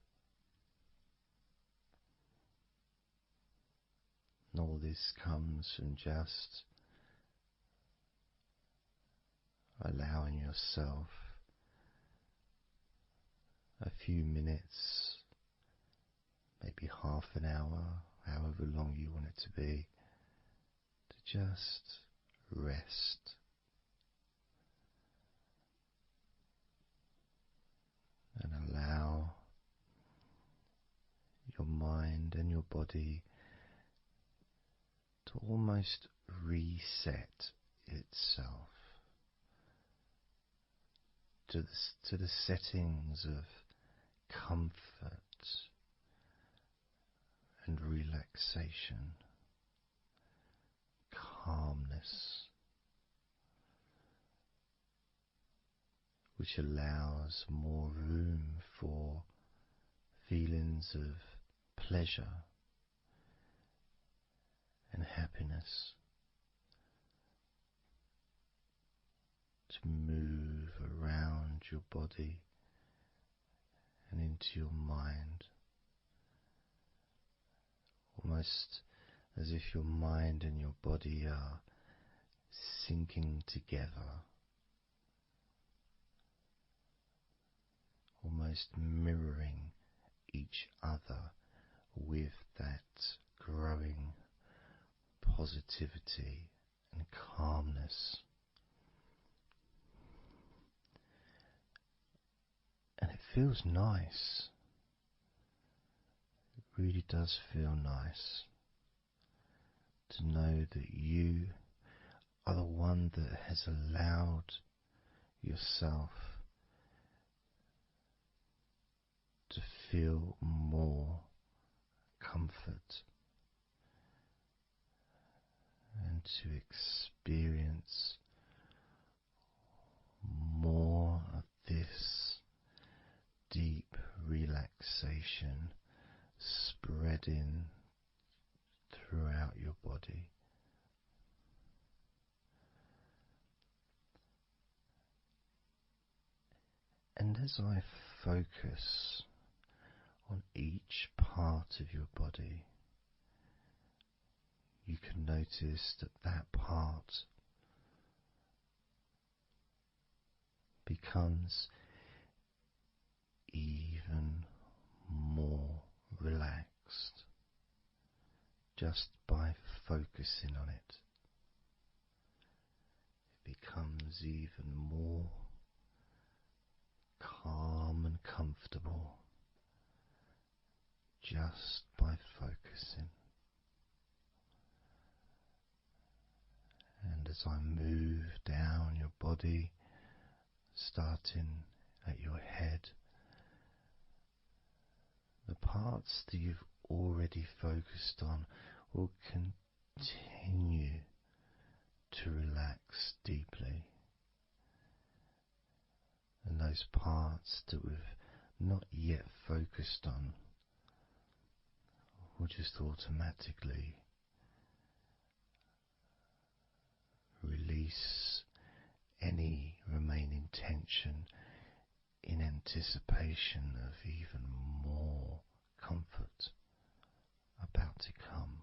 And all this comes from just allowing yourself a few minutes, maybe half an hour, however long you want it to be, to just rest. And allow your mind and your body to almost reset itself to the settings of comfort and relaxation, calmness, which allows more room for feelings of pleasure and happiness to move around your body and into your mind, almost as if your mind and your body are sinking together, almost mirroring each other with that growing positivity and calmness. And it feels nice. It really does feel nice. to know that you are the one that has allowed yourself to feel more comfort and to experience more of this deep relaxation spreading throughout your body. And as I focus on each part of your body, you can notice that that part becomes even more relaxed just by focusing on it. It becomes even more calm and comfortable just by focusing. And as I move down your body, starting at your head, the parts that you've already focused on will continue to relax deeply. And those parts that we've not yet focused on will just automatically release any remaining tension in anticipation of even more comfort about to come.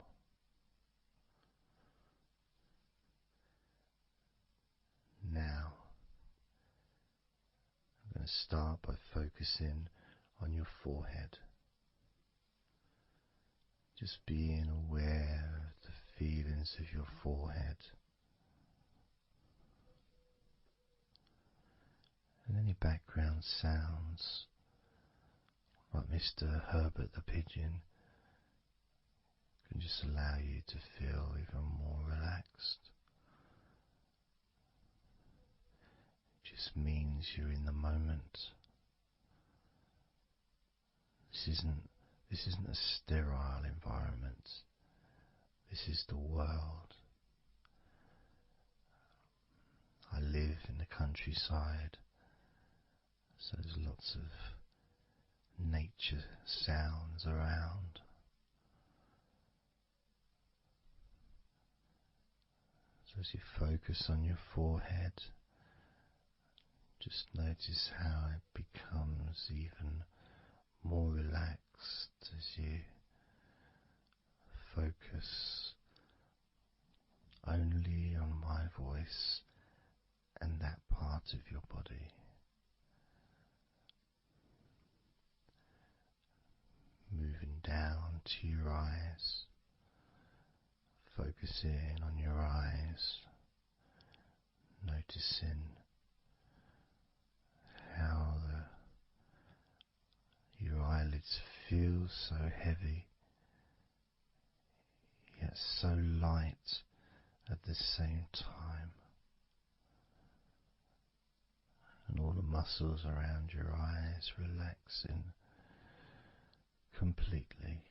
Now, I'm going to start by focusing on your forehead. Just being aware of the feelings of your forehead. And any background sounds, like Mr. Herbert the pigeon, can just allow you to feel even more relaxed. It just means you're in the moment. This isn't a sterile environment. This is the world. I live in the countryside, so there's lots of nature sounds around. So as you focus on your forehead, just notice how it becomes even more relaxed as you focus only on my voice and that part of your body. Moving down to your eyes, focusing on your eyes, noticing how your eyelids feel so heavy, yet so light at the same time, and all the muscles around your eyes relaxing completely.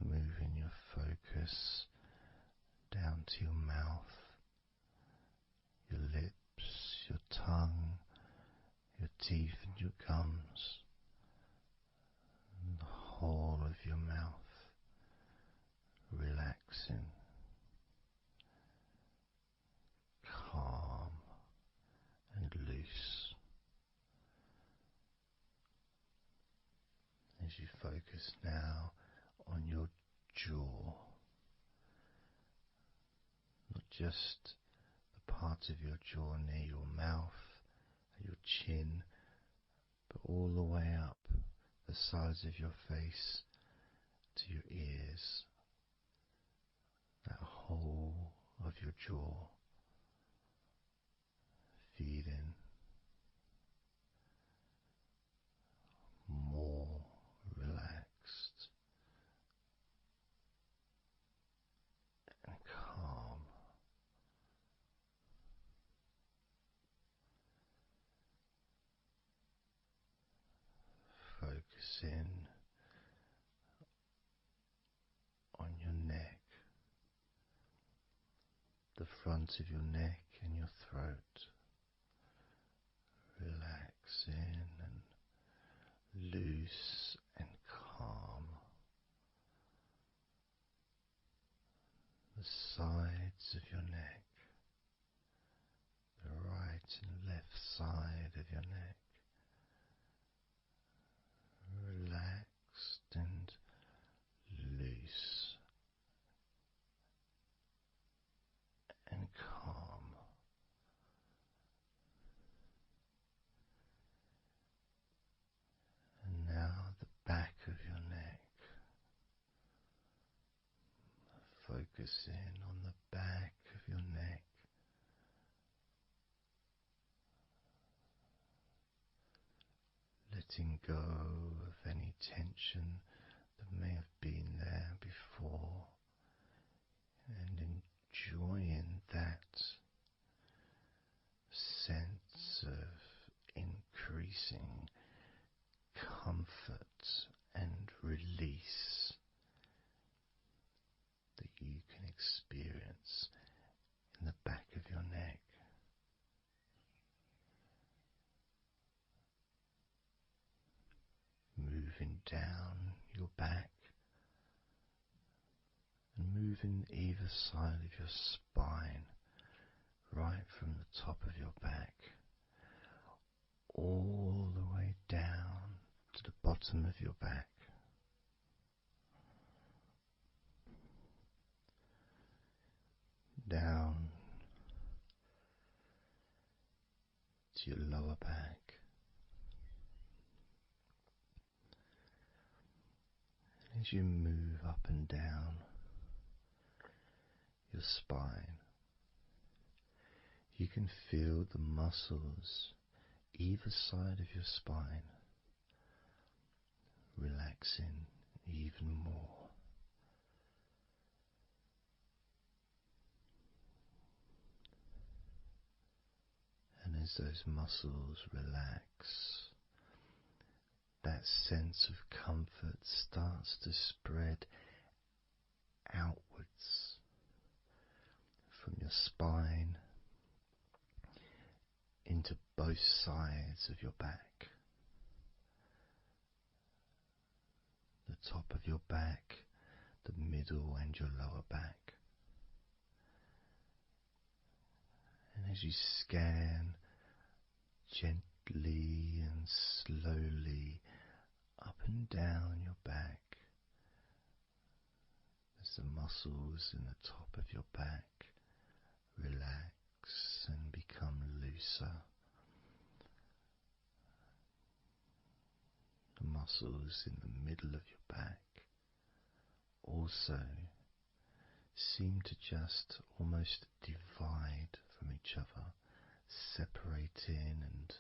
Moving your focus down to your mouth, your lips, your tongue, your teeth and your gums, and the whole of your mouth relaxing, calm and loose. As you focus now on your jaw, not just the part of your jaw near your mouth and your chin, but all the way up the sides of your face to your ears, that whole of your jaw feeling more relaxed the front of your neck and your throat, relaxing and loose and calm. The sides of your neck, the right and left side of your neck, relaxed and loose and calm. And now the back of your neck, focusing on the back of your neck, letting go of any tension that may have been there before and enjoying that sense of increasing comfort and release that you can experience in the back of your neck. Moving down your back and moving either side of your spine, right from the top of your back all the way down to the bottom of your back. Down to your lower back. As you move up and down your spine, you can feel the muscles either side of your spine relaxing even more. And as those muscles relax, that sense of comfort starts to spread outwards from your spine into both sides of your back. The top of your back, the middle and your lower back. And as you scan gently and slowly up and down your back, as the muscles in the top of your back relax and become looser, the muscles in the middle of your back also seem to just almost divide from each other, separating and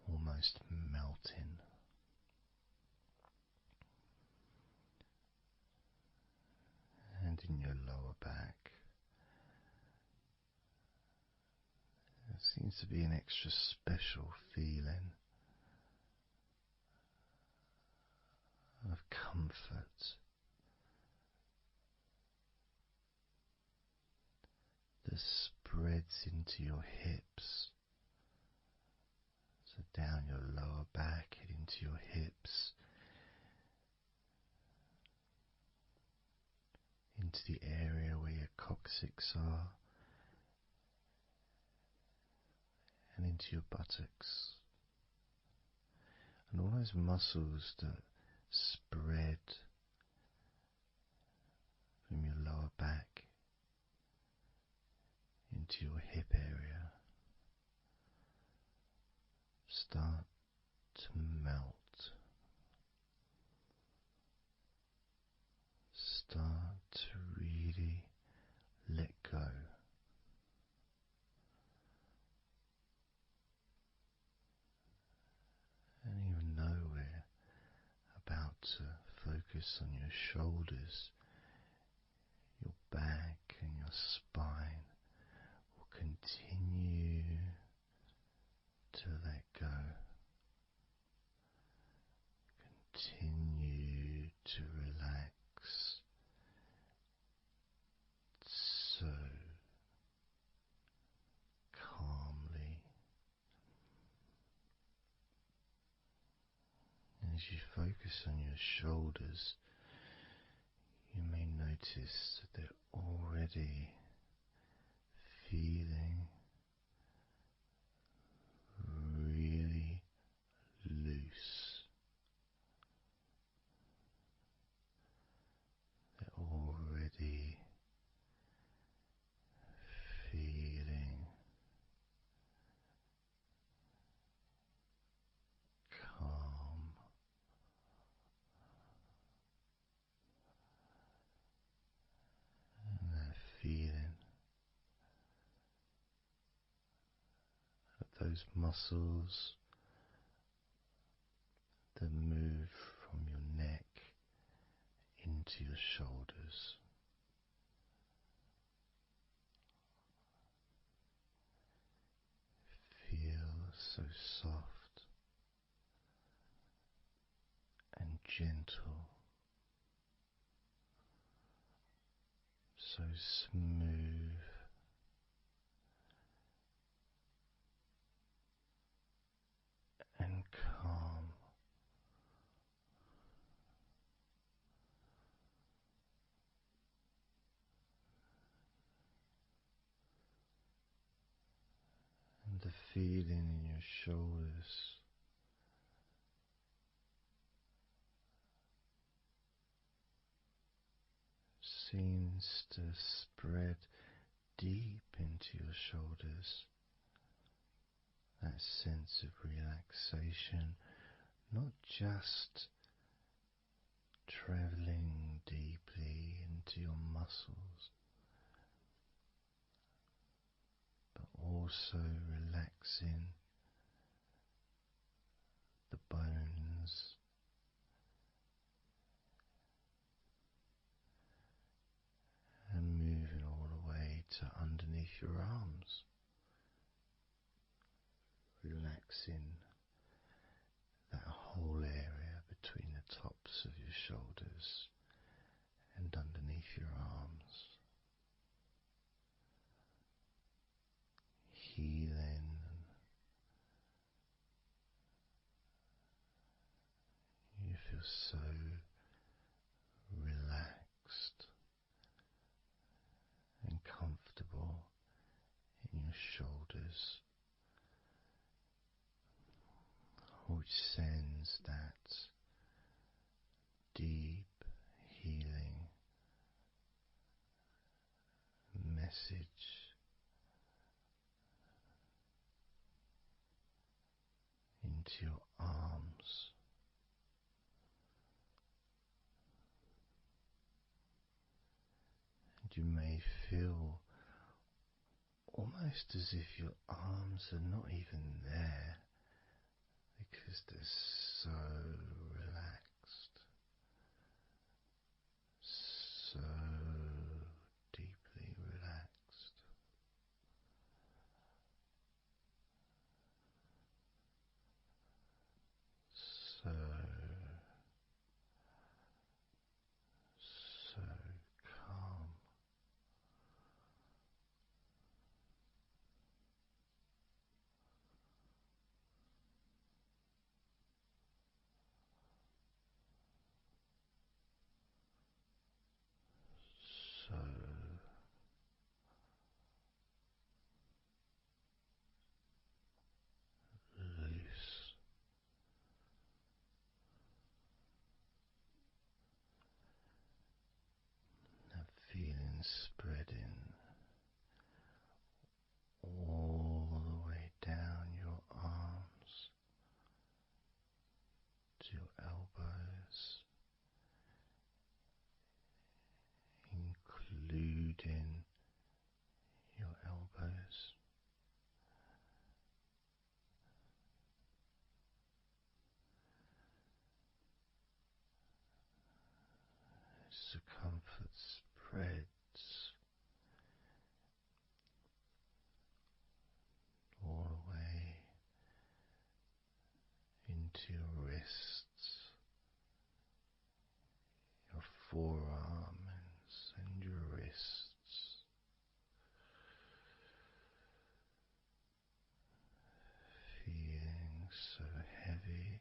almost melting. And in your lower back, there seems to be an extra special feeling of comfort that spreads into your hips. So down your lower back and into your hips, into the area where your coccyx are, and into your buttocks. And all those muscles that spread from your lower back into your hip area start to melt, start to really let go. And even though we're about to focus on your shoulders, your back and your spine will continue to let go. Continue to relax as you focus on your shoulders, you may notice that they're already feeling really loose. They're already feeling calm and that feeling of those muscles that move from your neck into your shoulders. Feel so soft and gentle, so smooth and calm. And the feeling in your shoulders seems to spread deep into your shoulders. That sense of relaxation, not just traveling deeply into your muscles, but also relaxing the bones and moving all the way to underneath your arms, relaxing that whole area between the tops of your shoulders and underneath your arms, healing. You feel so relaxed and comfortable in your shoulders, which sends that deep healing message into your arms. And you may feel almost as if your arms are not even there because they're so relaxed, so deeply relaxed. So, so calm. So loose. That feeling spreading all the way down your arms to your elbows, including your elbows. As the comfort spreads all the way into your wrists, your forearms and your wrists, feeling so heavy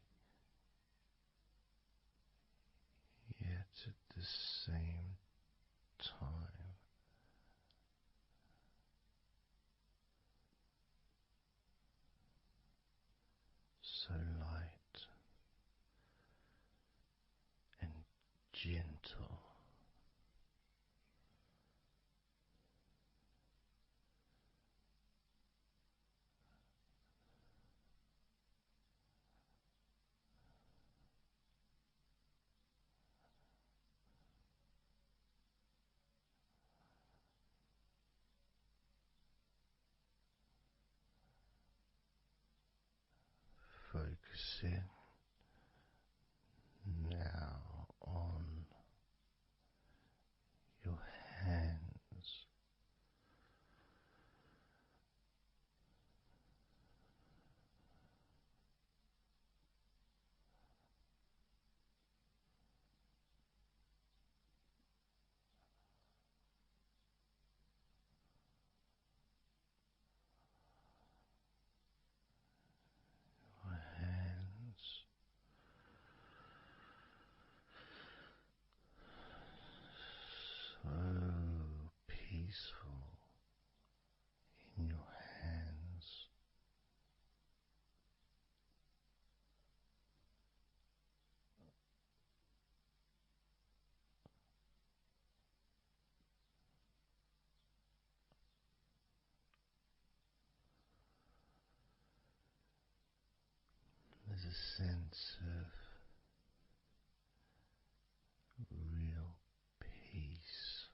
focusing now on your hands. Your hands so peaceful in your hands. There's a sense of real peace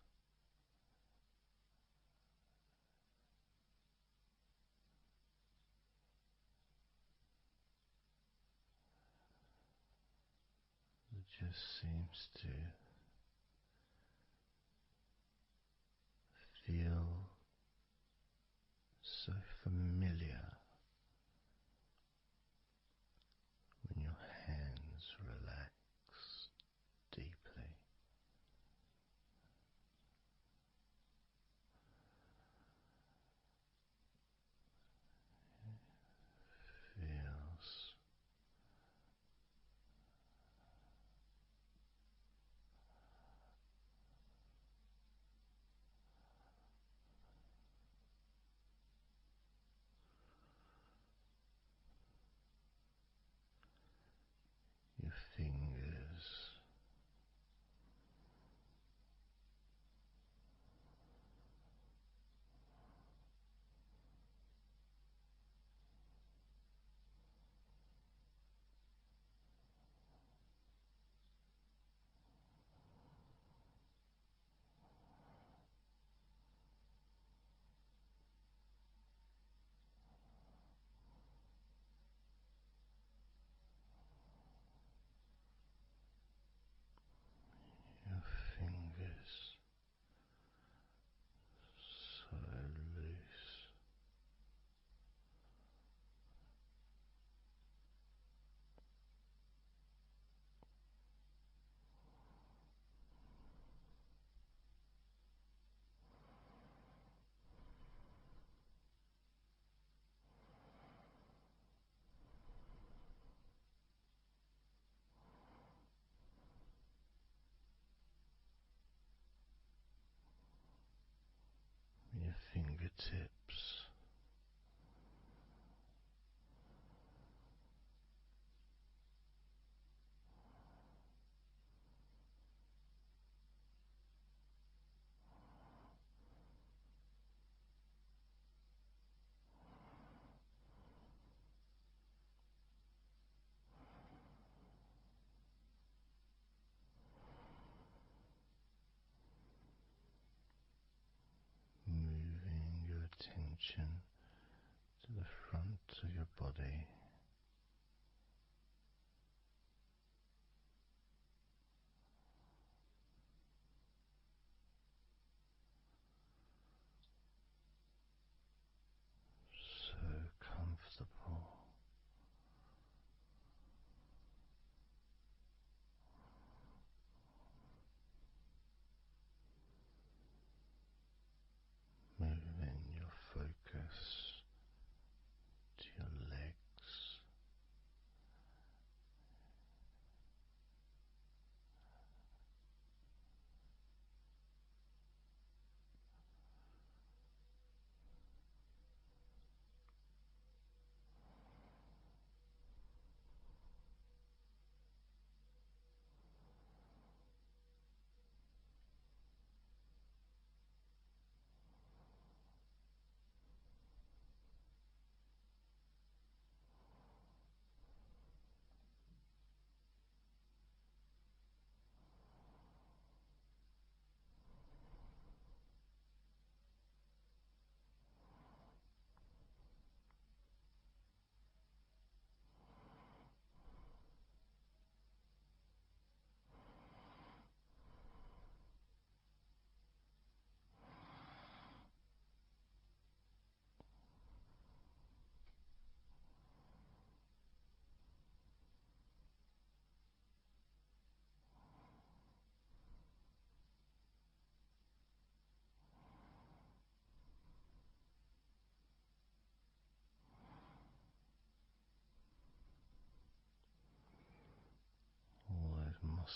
that just seems to feel so familiar when your hands relax deeply. Feels your fingers your fingers so loose, your fingertips moving your attention to the front of your body, so comfortable. Moving your focus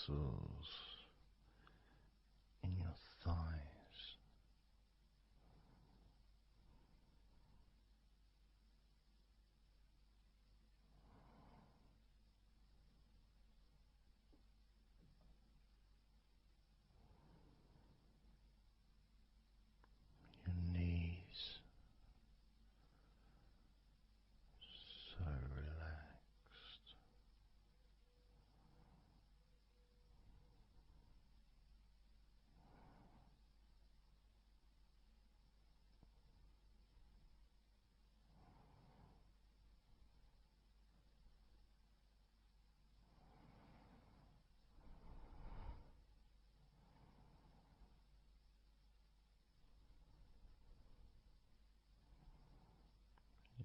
muscles in your thighs. Your knees, so relaxed.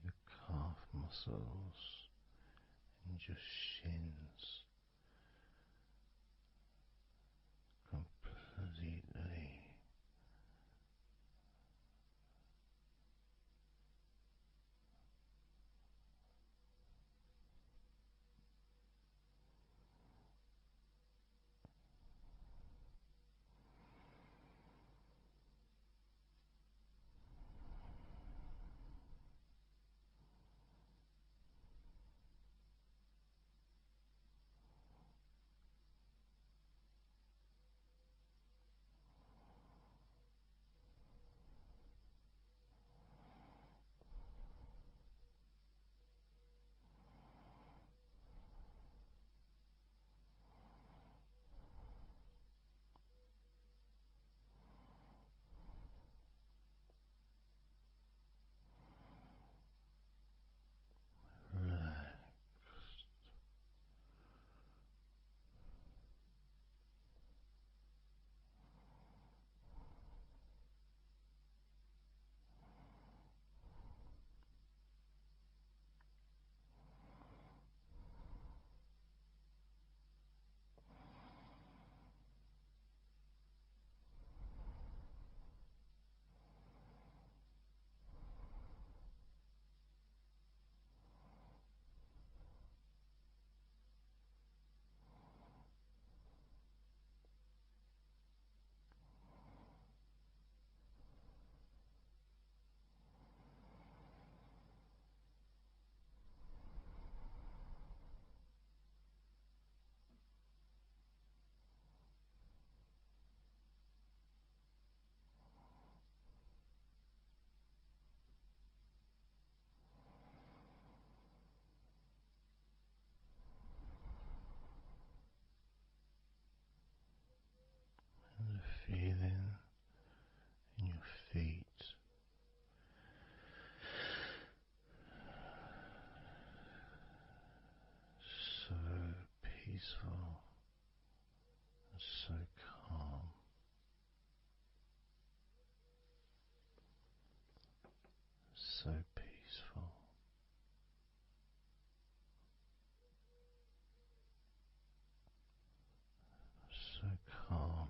Your calf muscles and your shins completely relaxed. And the feeling in your feet, so peaceful and so calm, so peaceful, so calm.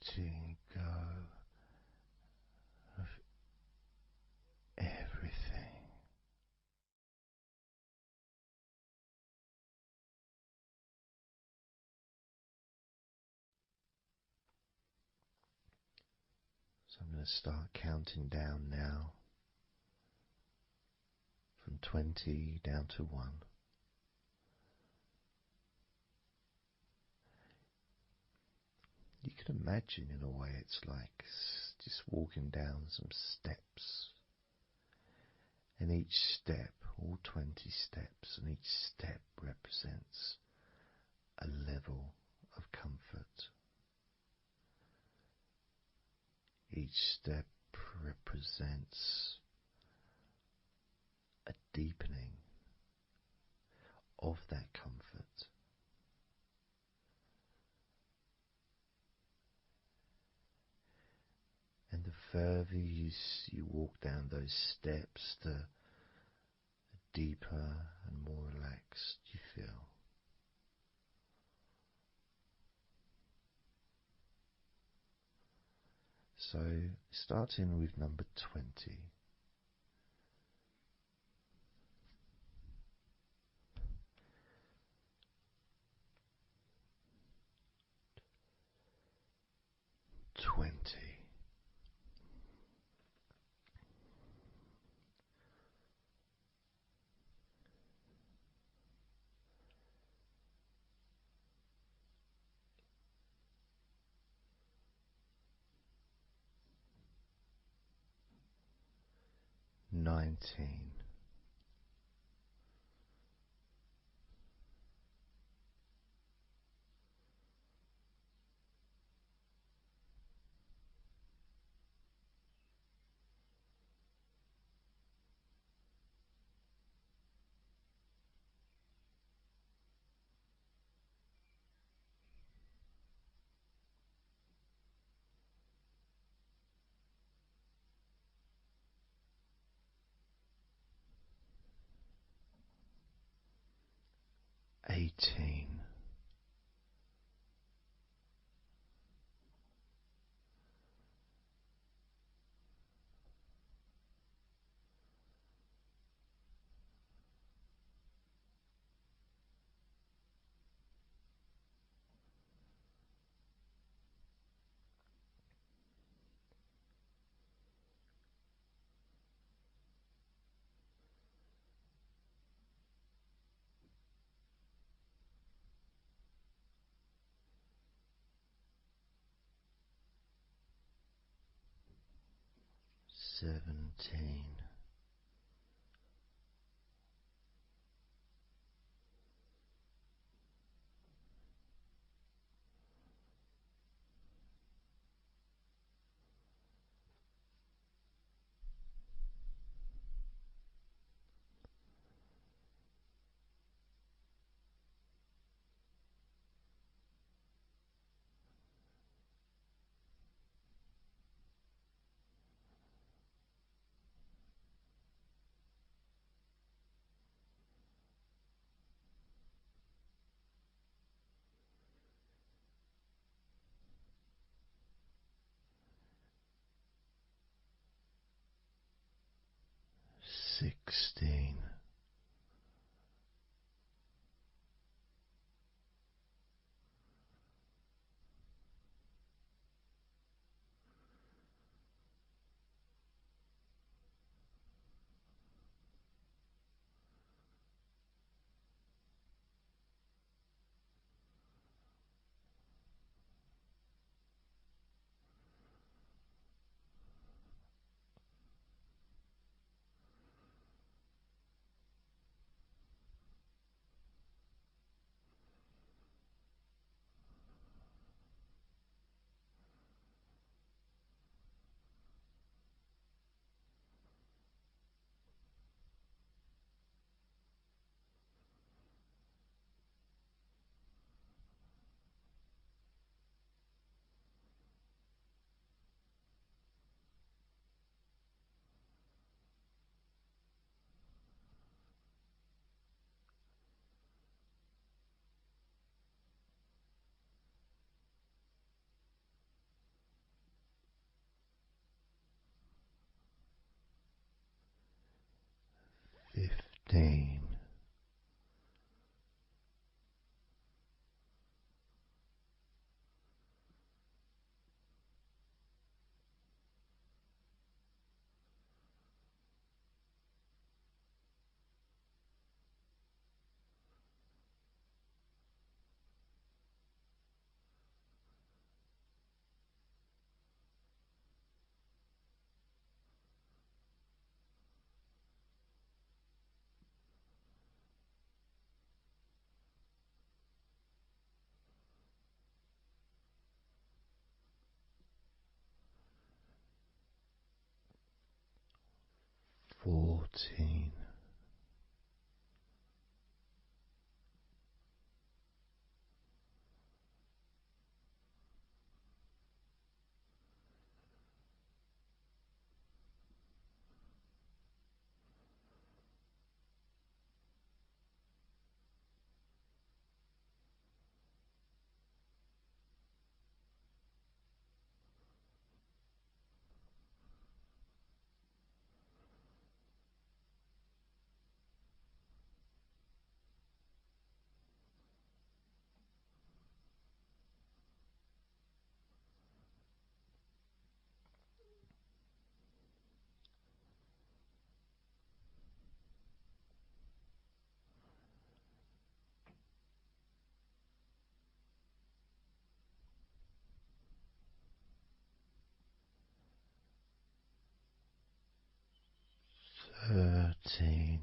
letting go of everything. So I'm going to start counting down now from 20 down to 1. You can imagine, in a way, it's like just walking down some steps, and each step, all 20 steps, and each step represents a level of comfort. Each step represents a deepening of that comfort. And the further you walk down those steps, the deeper and more relaxed you feel. So, starting with number 20. $19. $18. $17. $16. 15. 14. 13.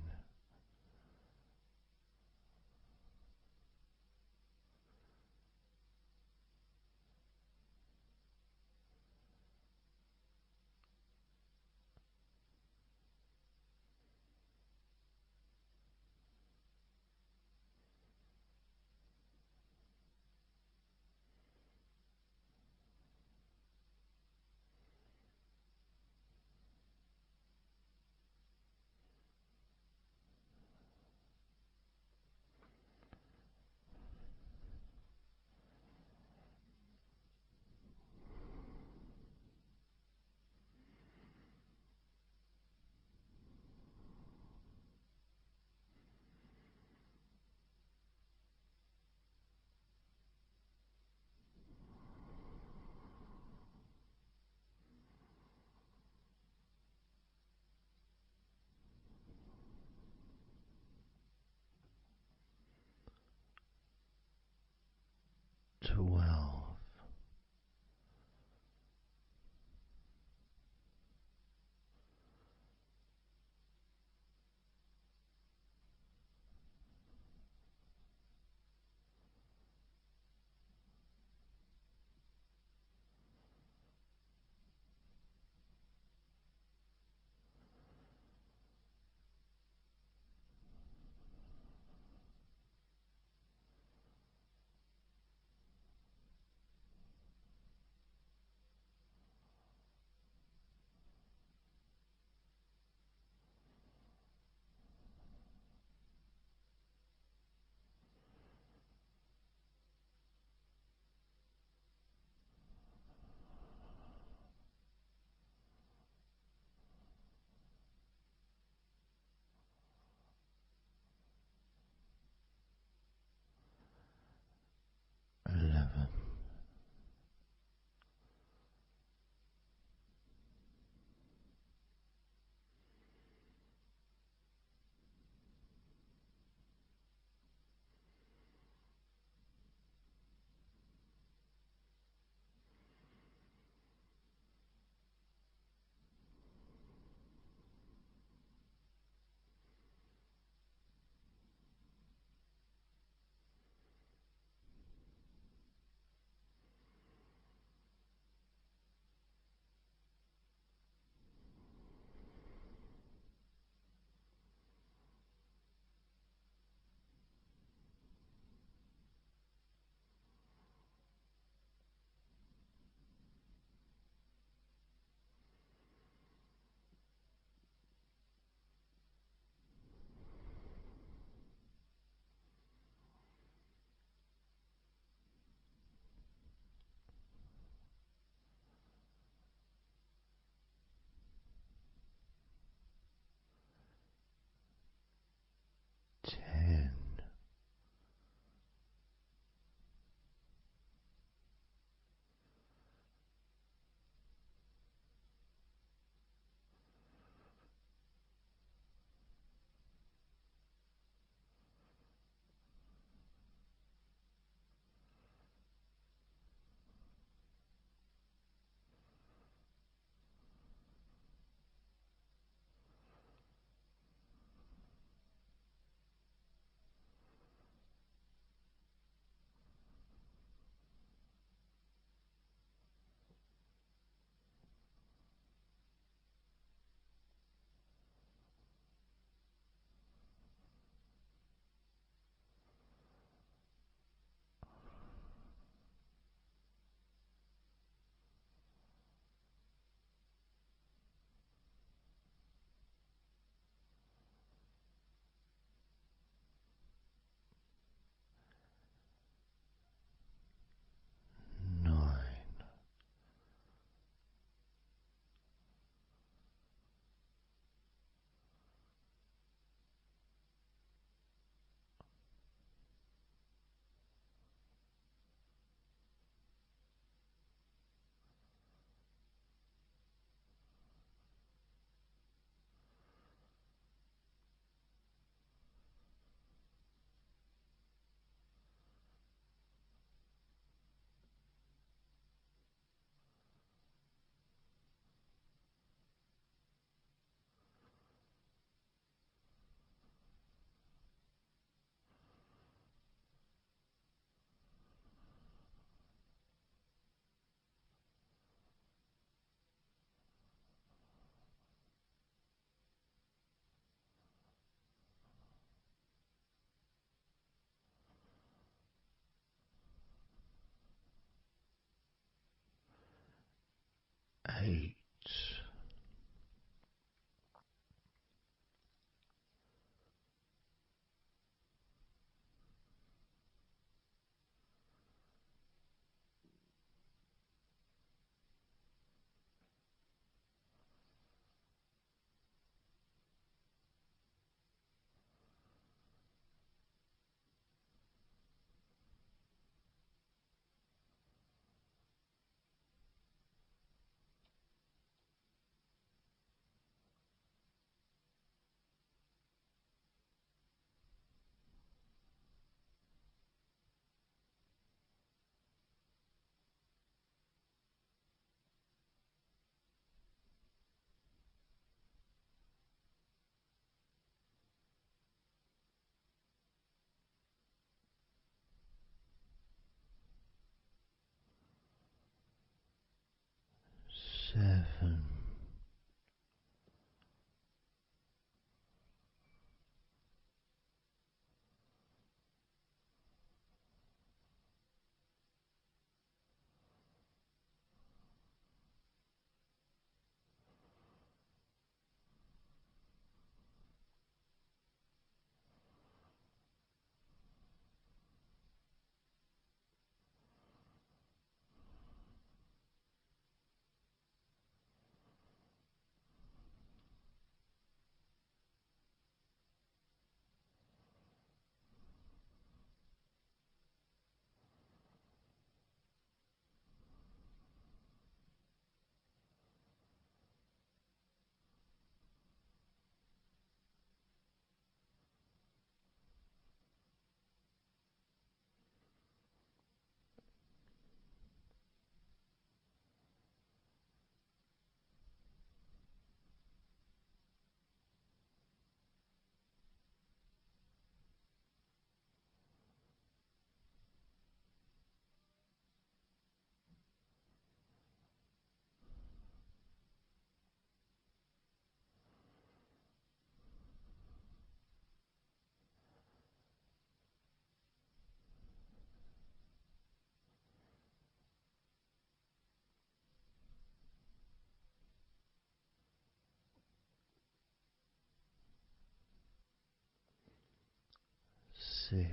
12. 11. 8. 7. 6.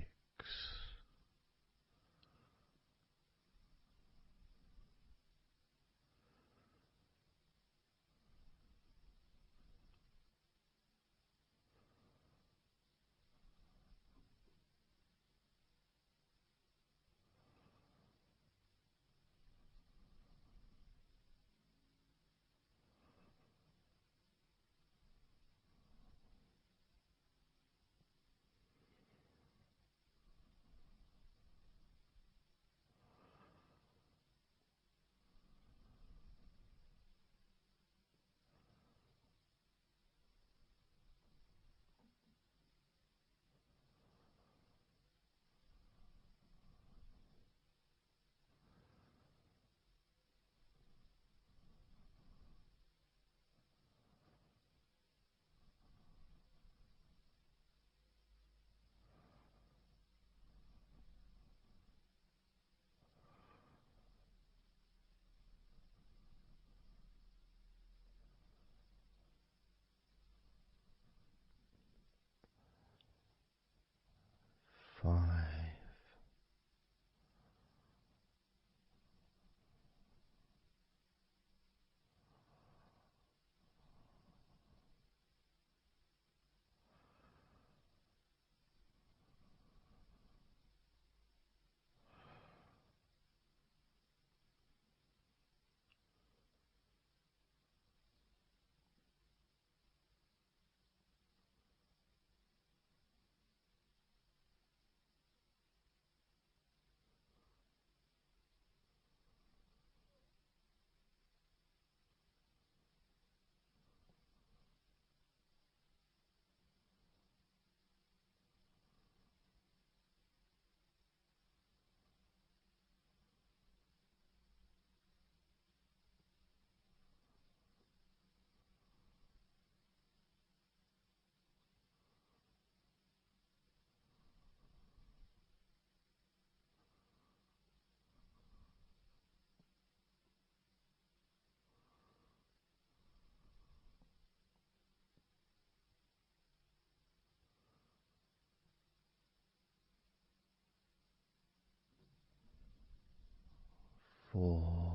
4,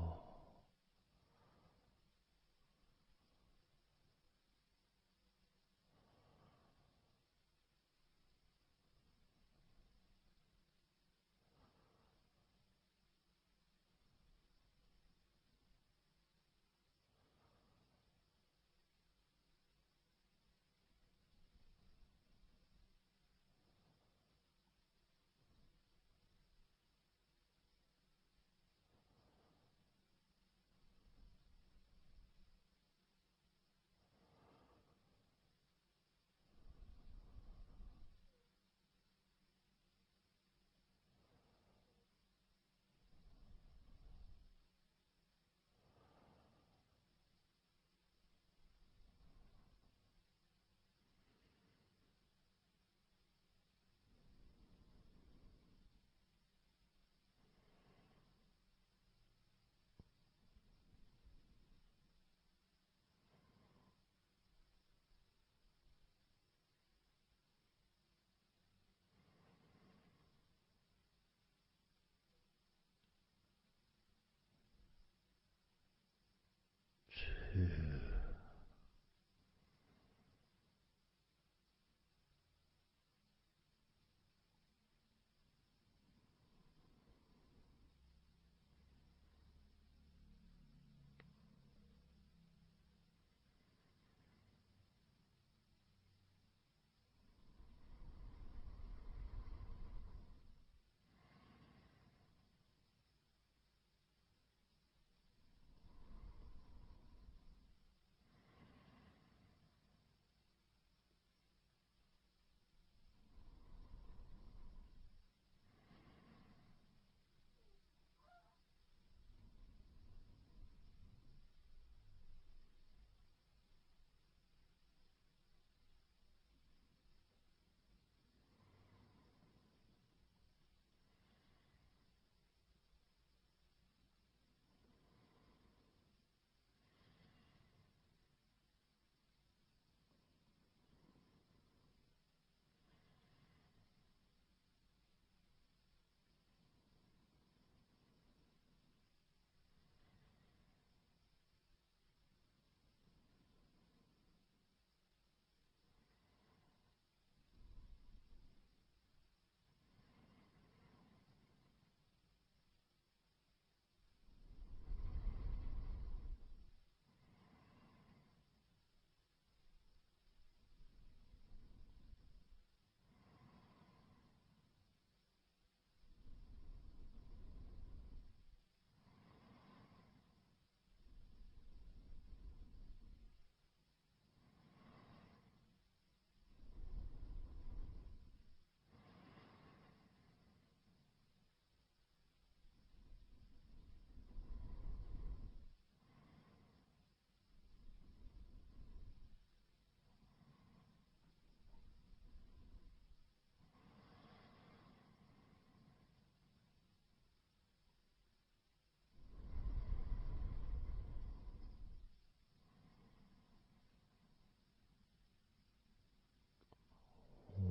2.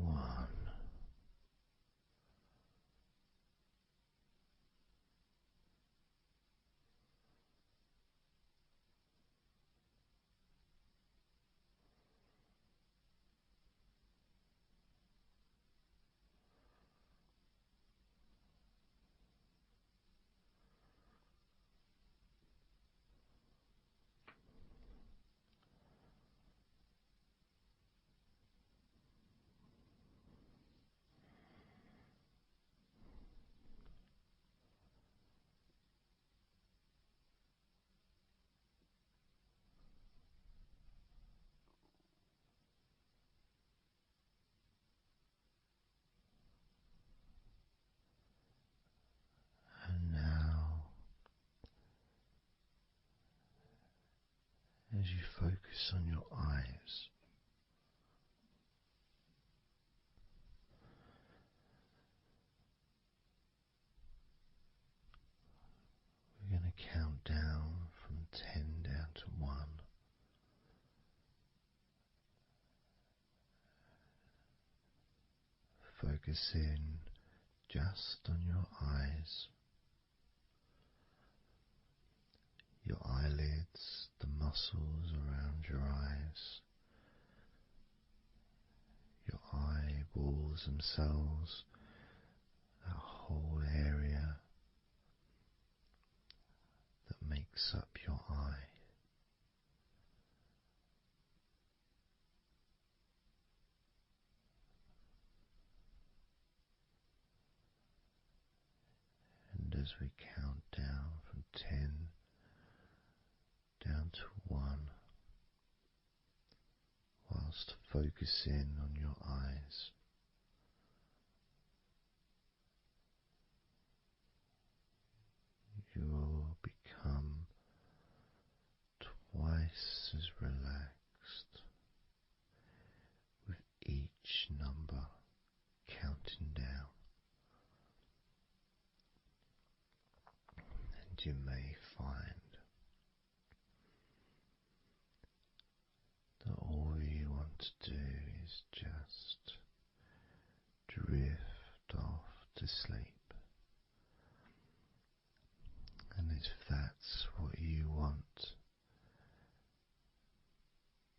1. And now, as you focus on your eyes, we're going to count down from 10 down to 1. Focus in just on your eyes. muscles around your eyes, your eyeballs themselves, that whole area that makes up your eye. And as we count down from 10 down to 1, whilst focusing on your eyes, you will become twice as relaxed with each number counting down. And you may find that all you want to do is just drift off to sleep. And if that's what you want,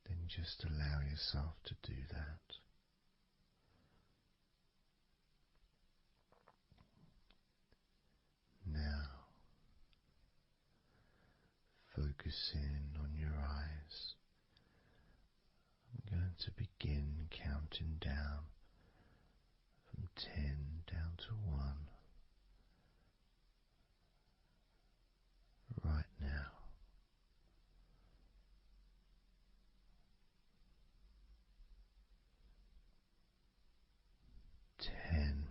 then just allow yourself to do that. Now, focusing on your eyes, I'm going to begin counting down from 10 down to 1 right now. 10. 9.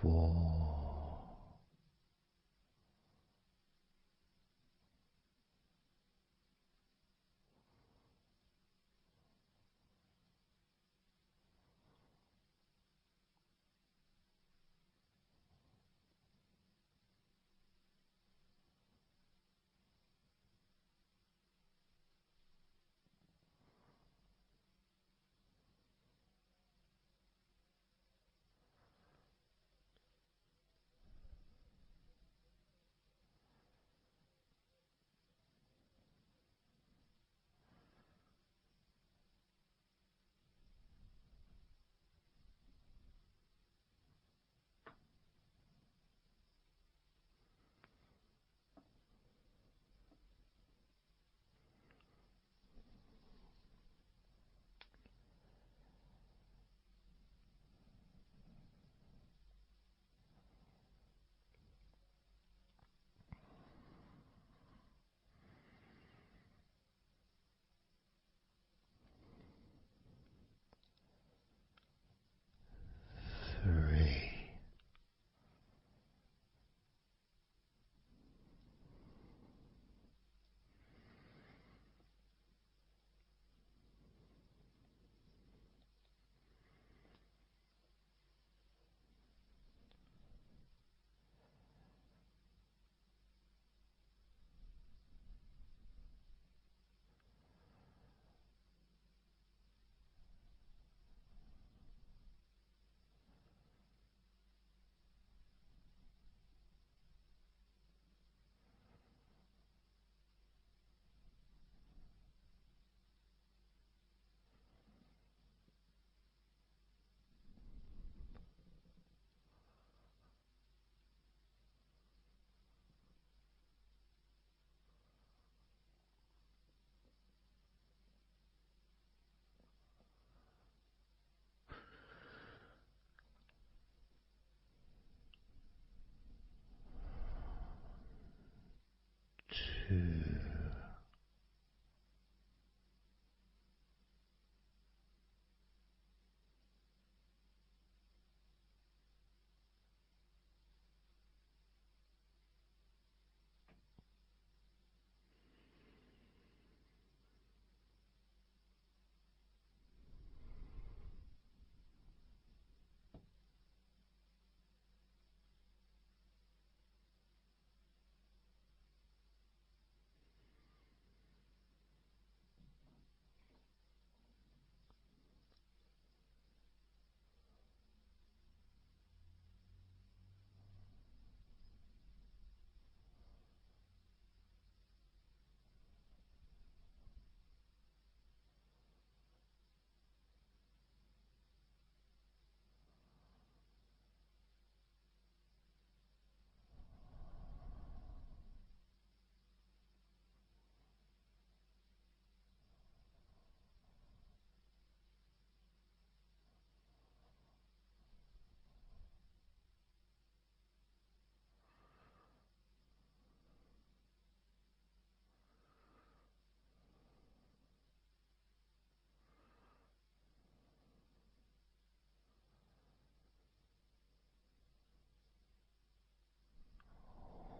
4.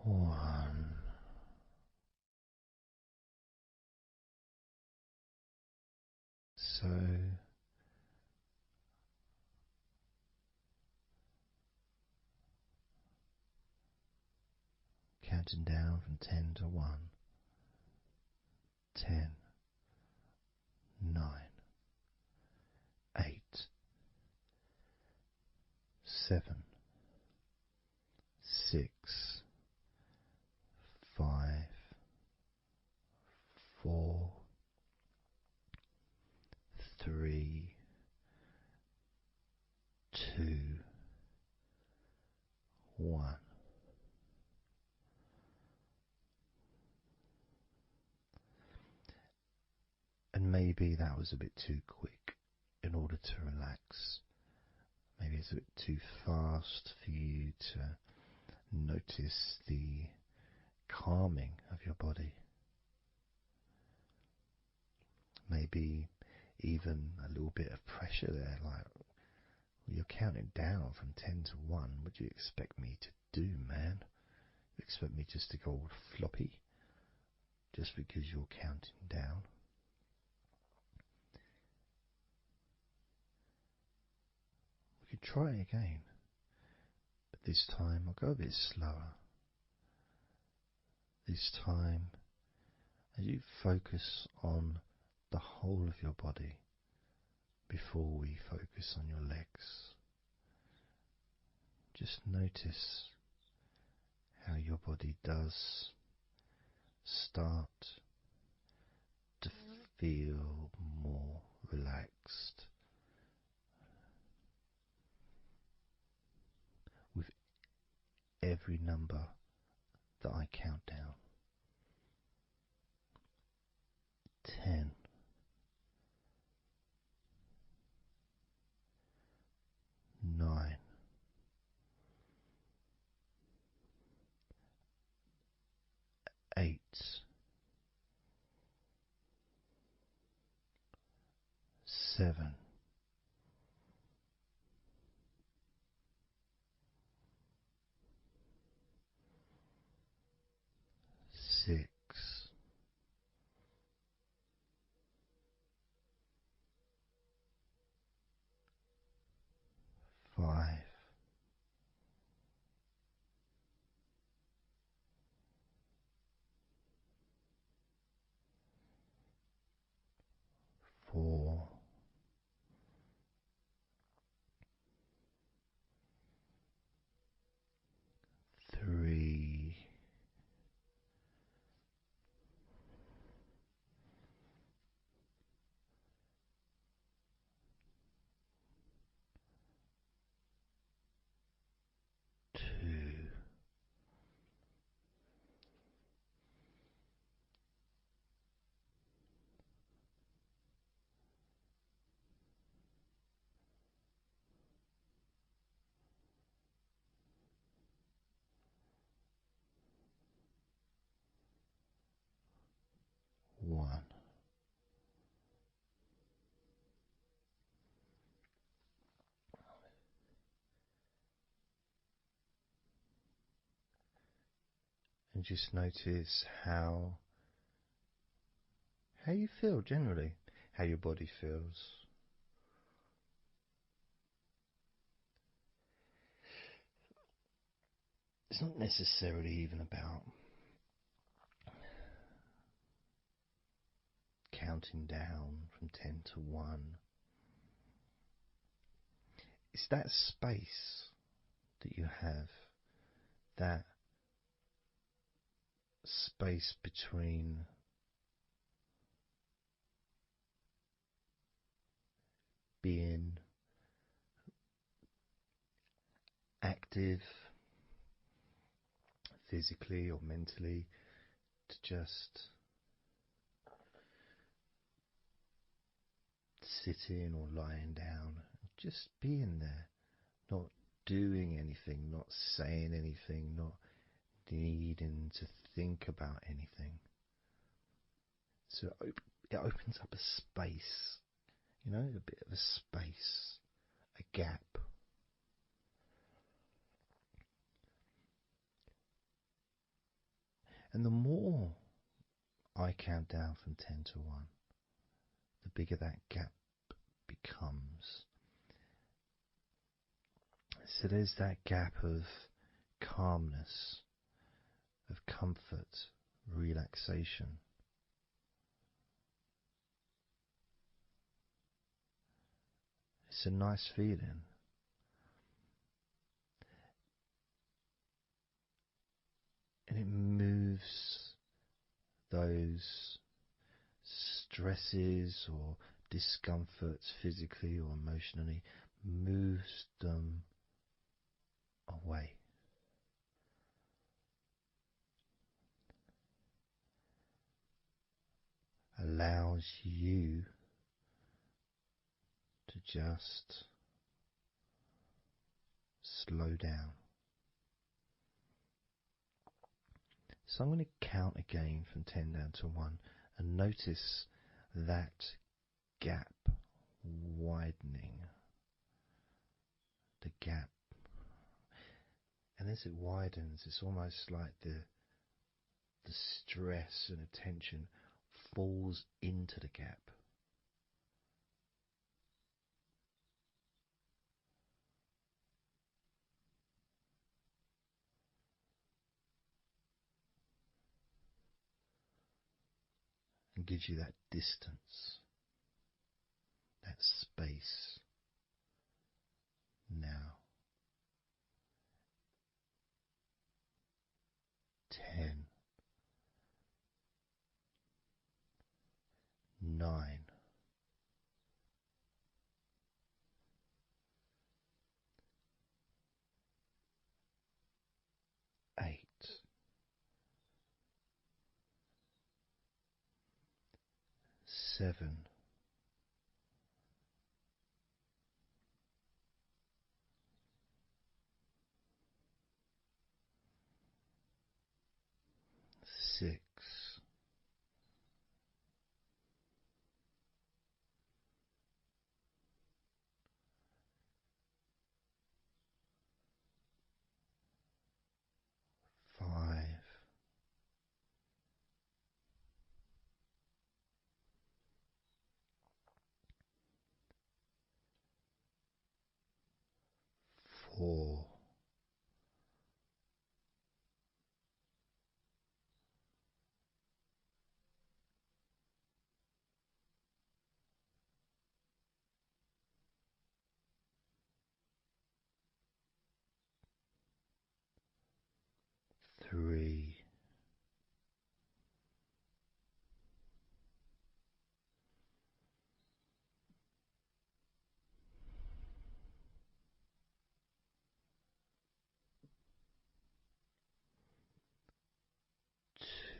One. So counting down from 10 to 1. 10, 9, 8, 7, 6, 5, 4, 3, 2, 1. And maybe that was a bit too quick in order to relax. Maybe it's a bit too fast for you to notice the calming of your body. Maybe even a little bit of pressure there, like You're counting down from 10 to 1. What do you expect me to do, man? You expect me just to go all floppy just because you're counting down? We could try again, but this time I'll go a bit slower. This time, as you focus on the whole of your body before we focus on your legs, just notice how your body does start to feel more relaxed with every number that I count down. 10, 9, 8, 7, 6, 5, 4, 3, 2, 1. And just notice how you feel generally, how your body feels. It's not necessarily even about counting down from 10 to 1. It's that space that you have, that space between being active physically or mentally to just sitting or lying down, just being there, not doing anything, not saying anything, not needing to think about anything. So it opens up a space, a bit of a space, a gap. And the more I count down from 10 to 1, the bigger that gap becomes. So there's that gap of calmness, of comfort, relaxation. It's a nice feeling. And it moves those stresses or discomforts physically or emotionally, moves them away. Allows you to just slow down. So I'm going to count again from 10 down to 1 and notice that gap widening. the gap. And as it widens, it's almost like the stress and attention falls into the gap. And gives you that distance, that space. Now, 10, 9, 8, 7, 6, 5, 4, 3,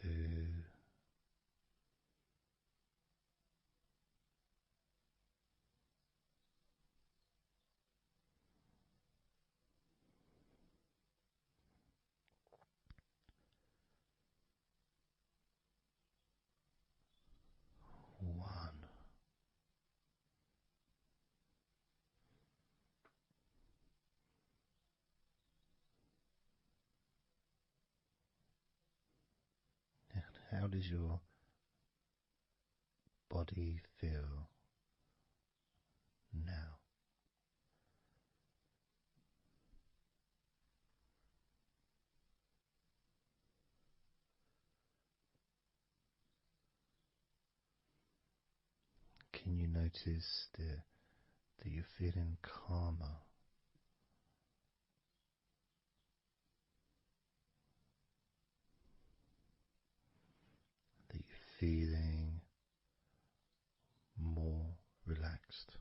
2, 1. How does your body feel now? Can you notice that you're feeling calmer? That you're feeling more relaxed?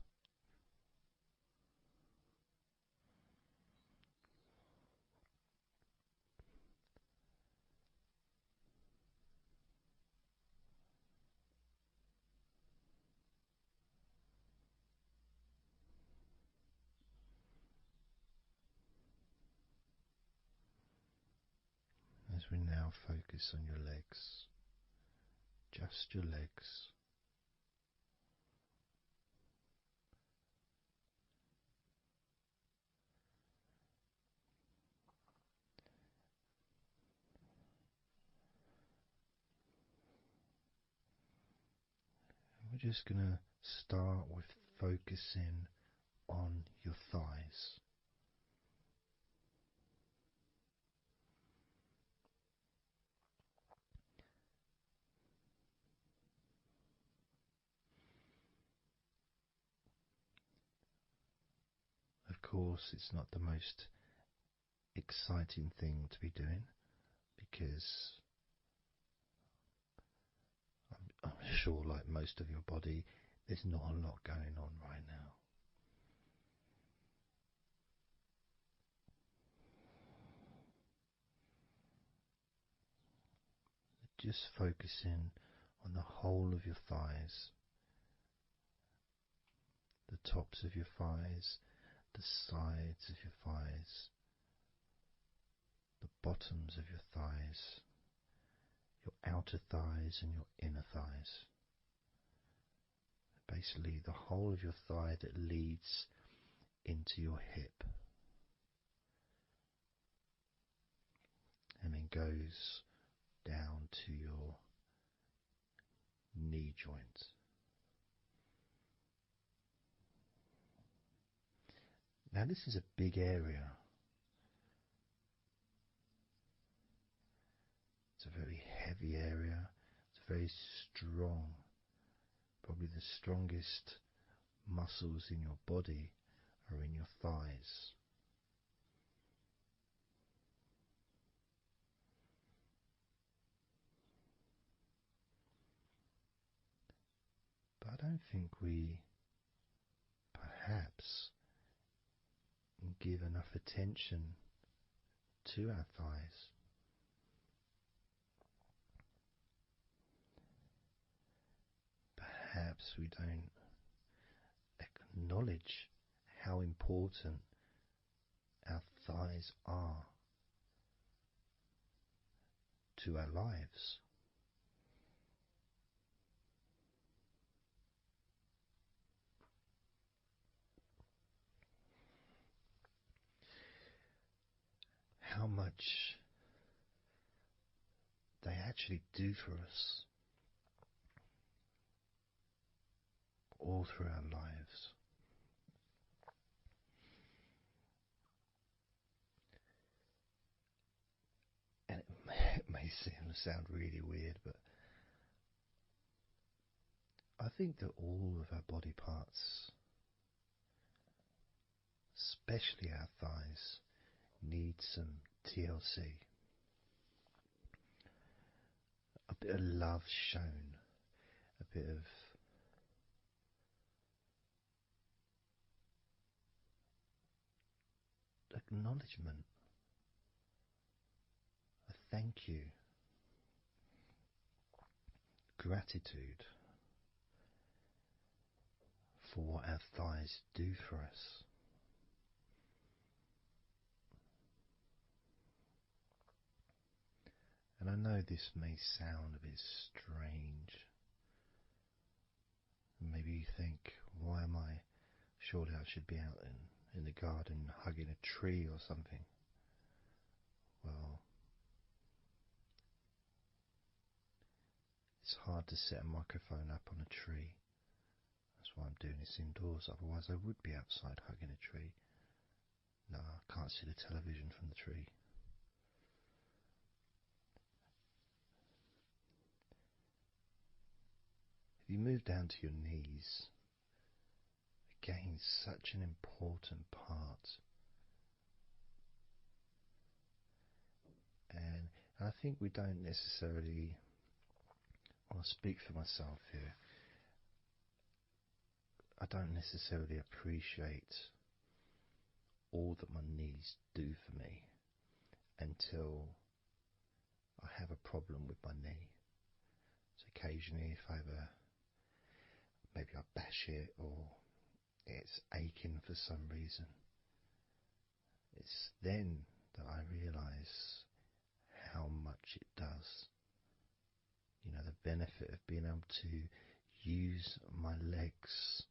As we now focus on your legs, just your legs. We're just going to start with focusing on your thighs. Of course, it's not the most exciting thing to be doing because I'm sure, like most of your body, there's not a lot going on right now. Just focusing on the whole of your thighs, the tops of your thighs, the sides of your thighs, the bottoms of your thighs, your outer thighs and your inner thighs. Basically, the whole of your thigh that leads into your hip. and then goes down to your knee joint. Now this is a big area. It's a very heavy area. It's very strong. Probably the strongest muscles in your body are in your thighs. But I don't think we perhaps give enough attention to our thighs. Perhaps we don't acknowledge how important our thighs are to our lives. How much they actually do for us all through our lives. And it may sound really weird, but I think that all of our body parts, especially our thighs, need some TLC. A bit of love shown, a bit of acknowledgement, a thank you, gratitude for what our thighs do for us. And I know this may sound a bit strange. Maybe you think, why am I? Surely I should be out in the garden hugging a tree or something. Well, it's hard to set a microphone up on a tree. That's why I'm doing this indoors. Otherwise I would be outside hugging a tree. No, I can't see the television from the tree. If you move down to your knees, again, such an important part. And I think we don't necessarily, I'll speak for myself here, I don't necessarily appreciate all that my knees do for me until I have a problem with my knee. So occasionally if I maybe I bash it or it's aching for some reason, it's then that I realise how much it does. You know, the benefit of being able to use my legs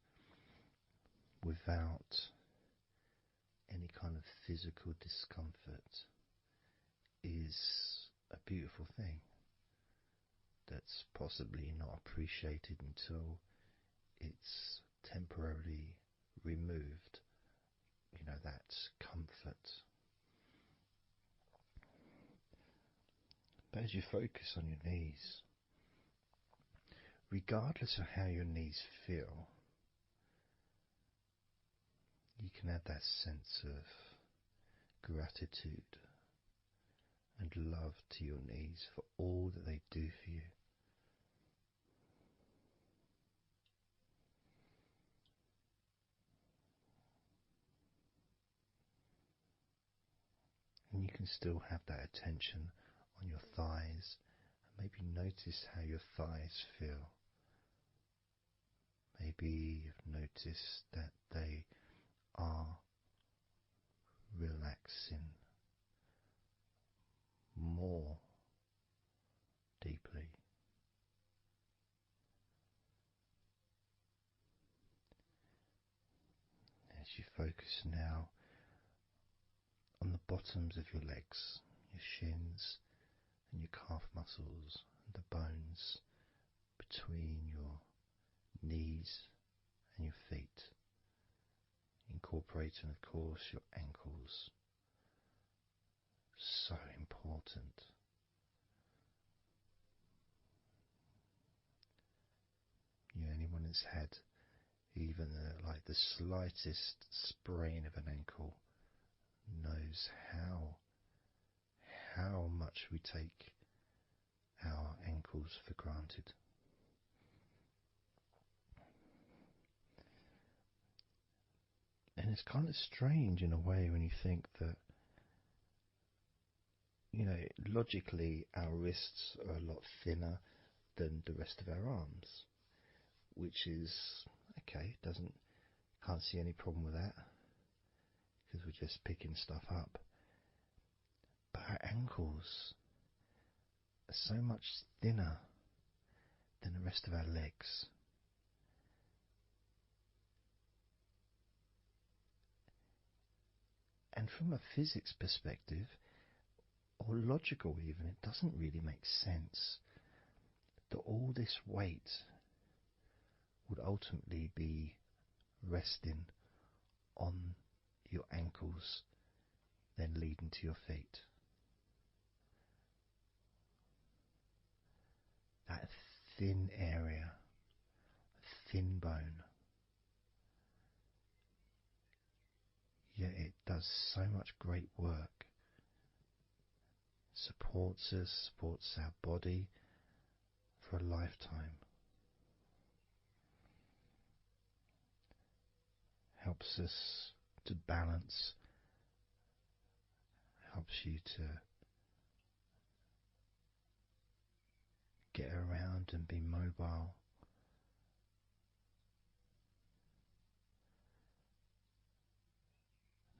without any kind of physical discomfort is a beautiful thing that's possibly not appreciated until it's temporarily removed, you know, that comfort. But as you focus on your knees, regardless of how your knees feel, you can add that sense of gratitude and love to your knees for all that they do for you. And you can still have that attention on your thighs and maybe notice how your thighs feel. Maybe you've noticed that they are relaxing more deeply. As you focus now on the bottoms of your legs, your shins, and your calf muscles, and the bones between your knees and your feet, incorporating, of course, your ankles. So important. Anyone that's had even like the slightest sprain of an ankle knows how much we take our ankles for granted. And it's kind of strange in a way when you think that, logically our wrists are a lot thinner than the rest of our arms, which is okay, can't see any problem with that because we're just picking stuff up. But our ankles are so much thinner than the rest of our legs. And from a physics perspective, or logical even, it doesn't really make sense that all this weight would ultimately be resting on your ankles, then leading to your feet. That thin area, thin bone, yet it does so much great work. Supports us, supports our body for a lifetime. Helps us to balance, helps you to get around and be mobile.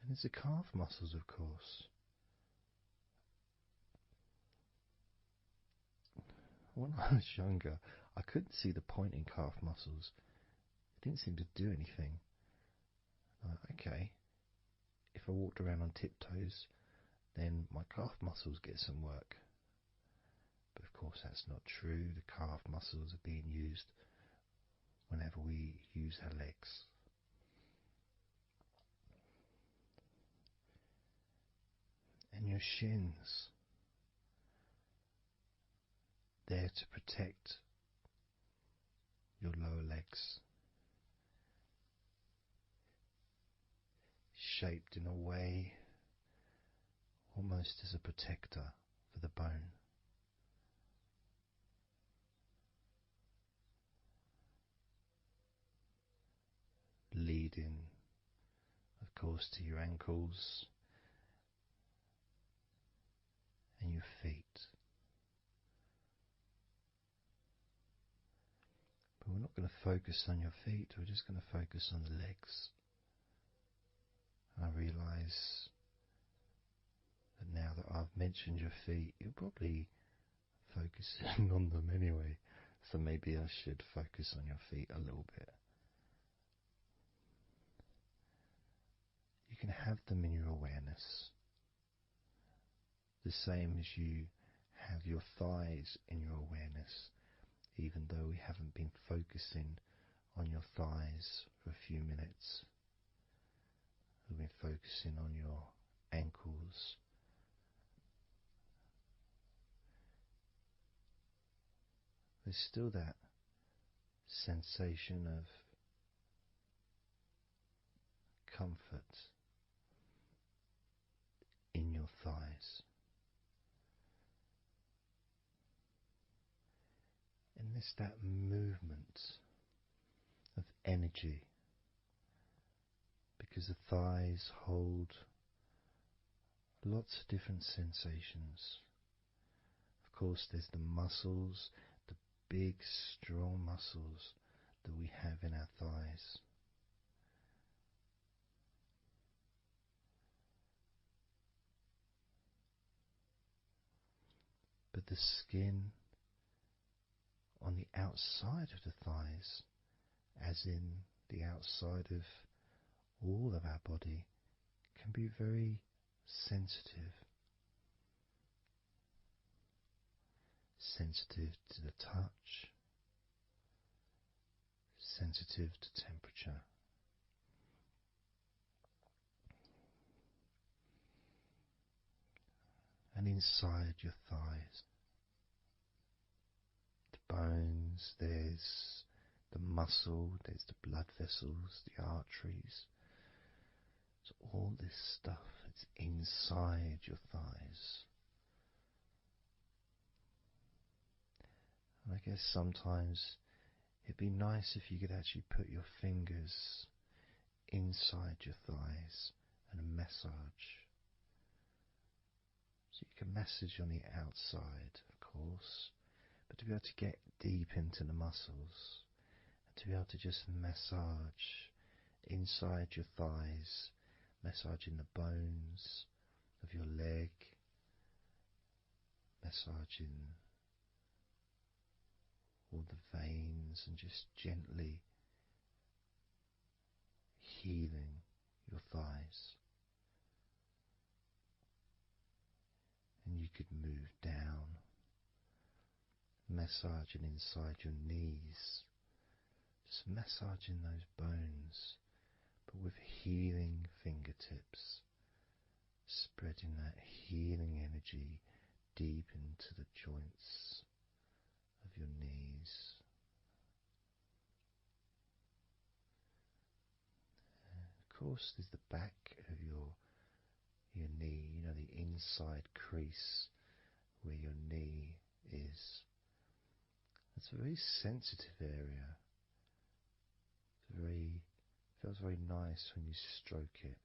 And there's the calf muscles, of course. When I was younger, I couldn't see the point in calf muscles. It didn't seem to do anything. Okay, if I walked around on tiptoes, then my calf muscles get some work. But of course that's not true. The calf muscles are being used whenever we use our legs. And your shins, there to protect your lower legs, shaped in a way almost as a protector for the bone. Leading, of course, to your ankles and your feet. But we're not going to focus on your feet, we're just going to focus on the legs. I realise that now that I've mentioned your feet, you're probably focusing on them anyway, so maybe I should focus on your feet a little bit. You can have them in your awareness, the same as you have your thighs in your awareness, even though we haven't been focusing on your thighs for a few minutes. We've been focusing on your ankles, there's still that sensation of comfort in your thighs. And there's that movement of energy, because the thighs hold lots of different sensations. Of course, there's the muscles, the big, strong muscles that we have in our thighs. But the skin on the outside of the thighs, as in the outside of all of our body, can be very sensitive. sensitive to the touch, sensitive to temperature. And inside your thighs, the bones, there's the muscle, there's the blood vessels, the arteries. So all this stuff is inside your thighs. And I guess sometimes it'd be nice if you could actually put your fingers inside your thighs and massage. So you can massage on the outside, of course, but to be able to get deep into the muscles and to be able to just massage inside your thighs, massaging the bones of your leg, massaging all the veins and just gently healing your thighs. And you could move down, massaging inside your knees, just massaging those bones, but with healing fingertips, spreading that healing energy deep into the joints of your knees. Of course, there's the back of your knee, the inside crease where your knee is. It's a very sensitive area. Feels very nice when you stroke it.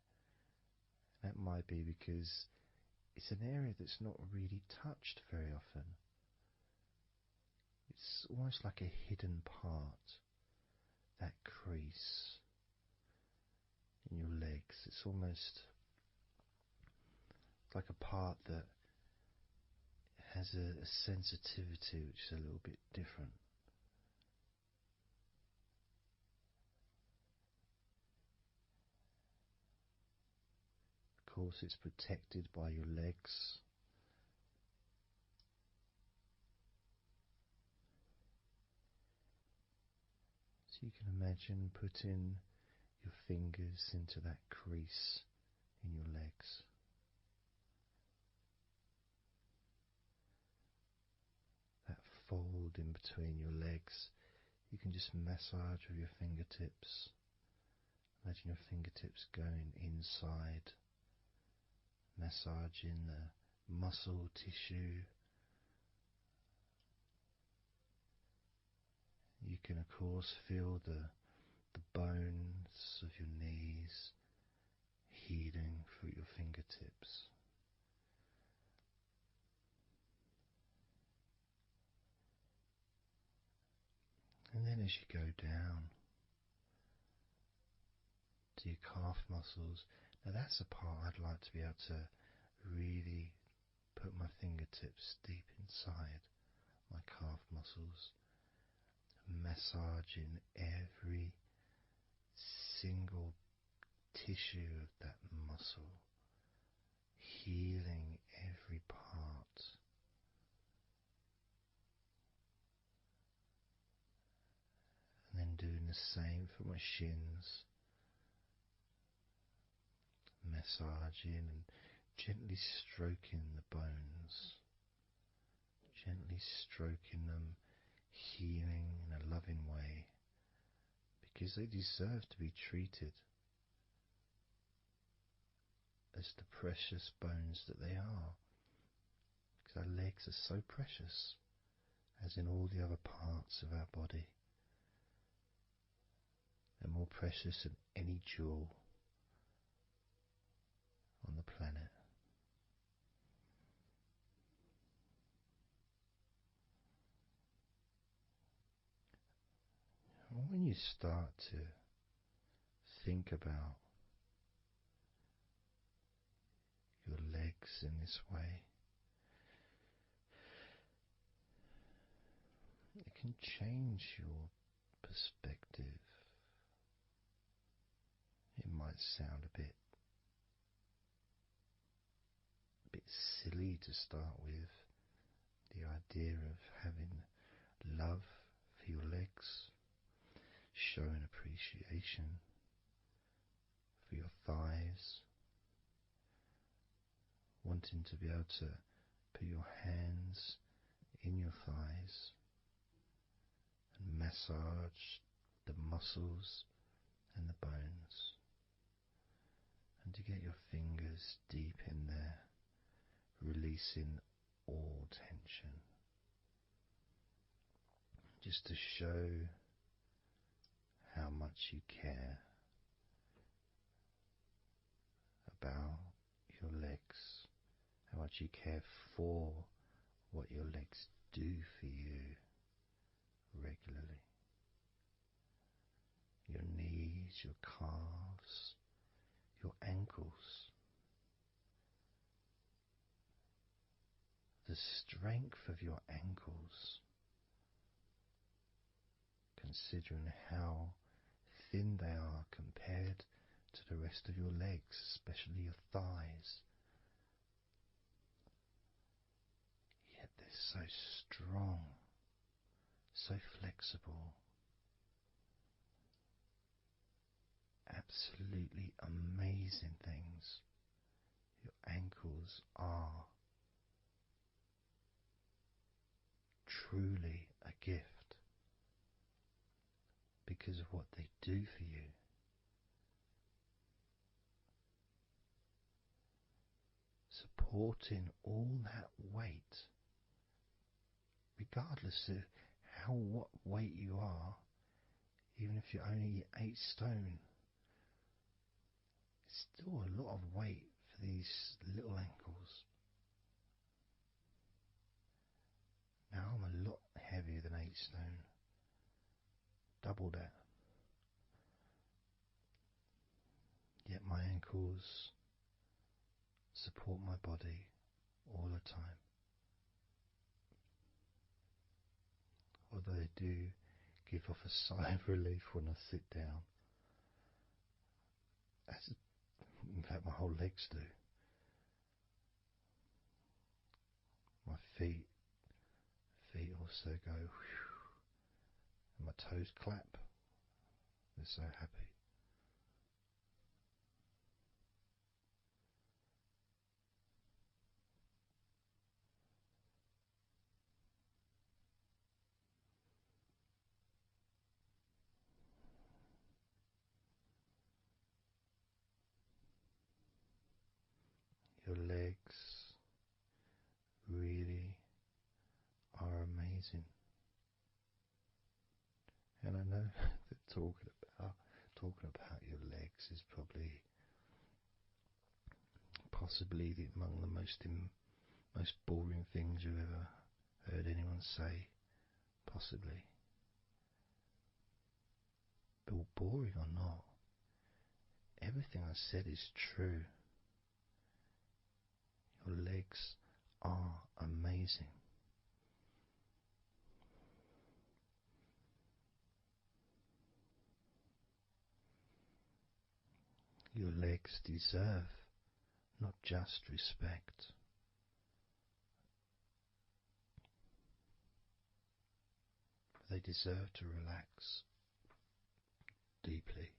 That might be because it's an area that's not really touched very often. It's almost like a hidden part, that crease in your legs. It's almost like a part that has a sensitivity which is a little bit different. Of course, it's protected by your legs. So you can imagine putting your fingers into that crease in your legs. That fold in between your legs, you can just massage with your fingertips. Imagine your fingertips going inside, massaging the muscle tissue. You can of course feel the bones of your knees healing through your fingertips. And then as you go down to your calf muscles, now that's a part I'd like to be able to really put my fingertips deep inside my calf muscles, massaging every single tissue of that muscle, healing every part. And then doing the same for my shins, massaging and gently stroking the bones, gently stroking them, healing in a loving way, because they deserve to be treated as the precious bones that they are, because our legs are so precious, as in all the other parts of our body. They're more precious than any jewel on the planet. And when you start to think about your legs in this way, it can change your perspective. It might sound a bit silly to start with, the idea of having love for your legs, showing appreciation for your thighs, wanting to be able to put your hands in your thighs and massage the muscles and the bones, and to get your fingers deep in there, releasing all tension, just to show how much you care about your legs, how much you care for what your legs do for you regularly. Your knees, your calves, your ankles, the strength of your ankles, considering how thin they are compared to the rest of your legs, especially your thighs. Yet they're so strong, so flexible. Absolutely amazing things your ankles are. Truly a gift because of what they do for you. Supporting all that weight, regardless of what weight you are, even if you're only 8 stone, it's still a lot of weight for these little ankles. Now I'm a lot heavier than 8 stone, double that. Yet my ankles support my body all the time. Although they do give off a sigh of relief when I sit down. In fact, my whole legs do. My feet also go whew, and my toes clap. They're so happy. Your legs really are amazing. And I know that talking about your legs is possibly among the most boring things you've ever heard anyone say, possibly. But boring or not, everything I said is true. Your legs are amazing. Your legs deserve not just respect, but they deserve to relax deeply.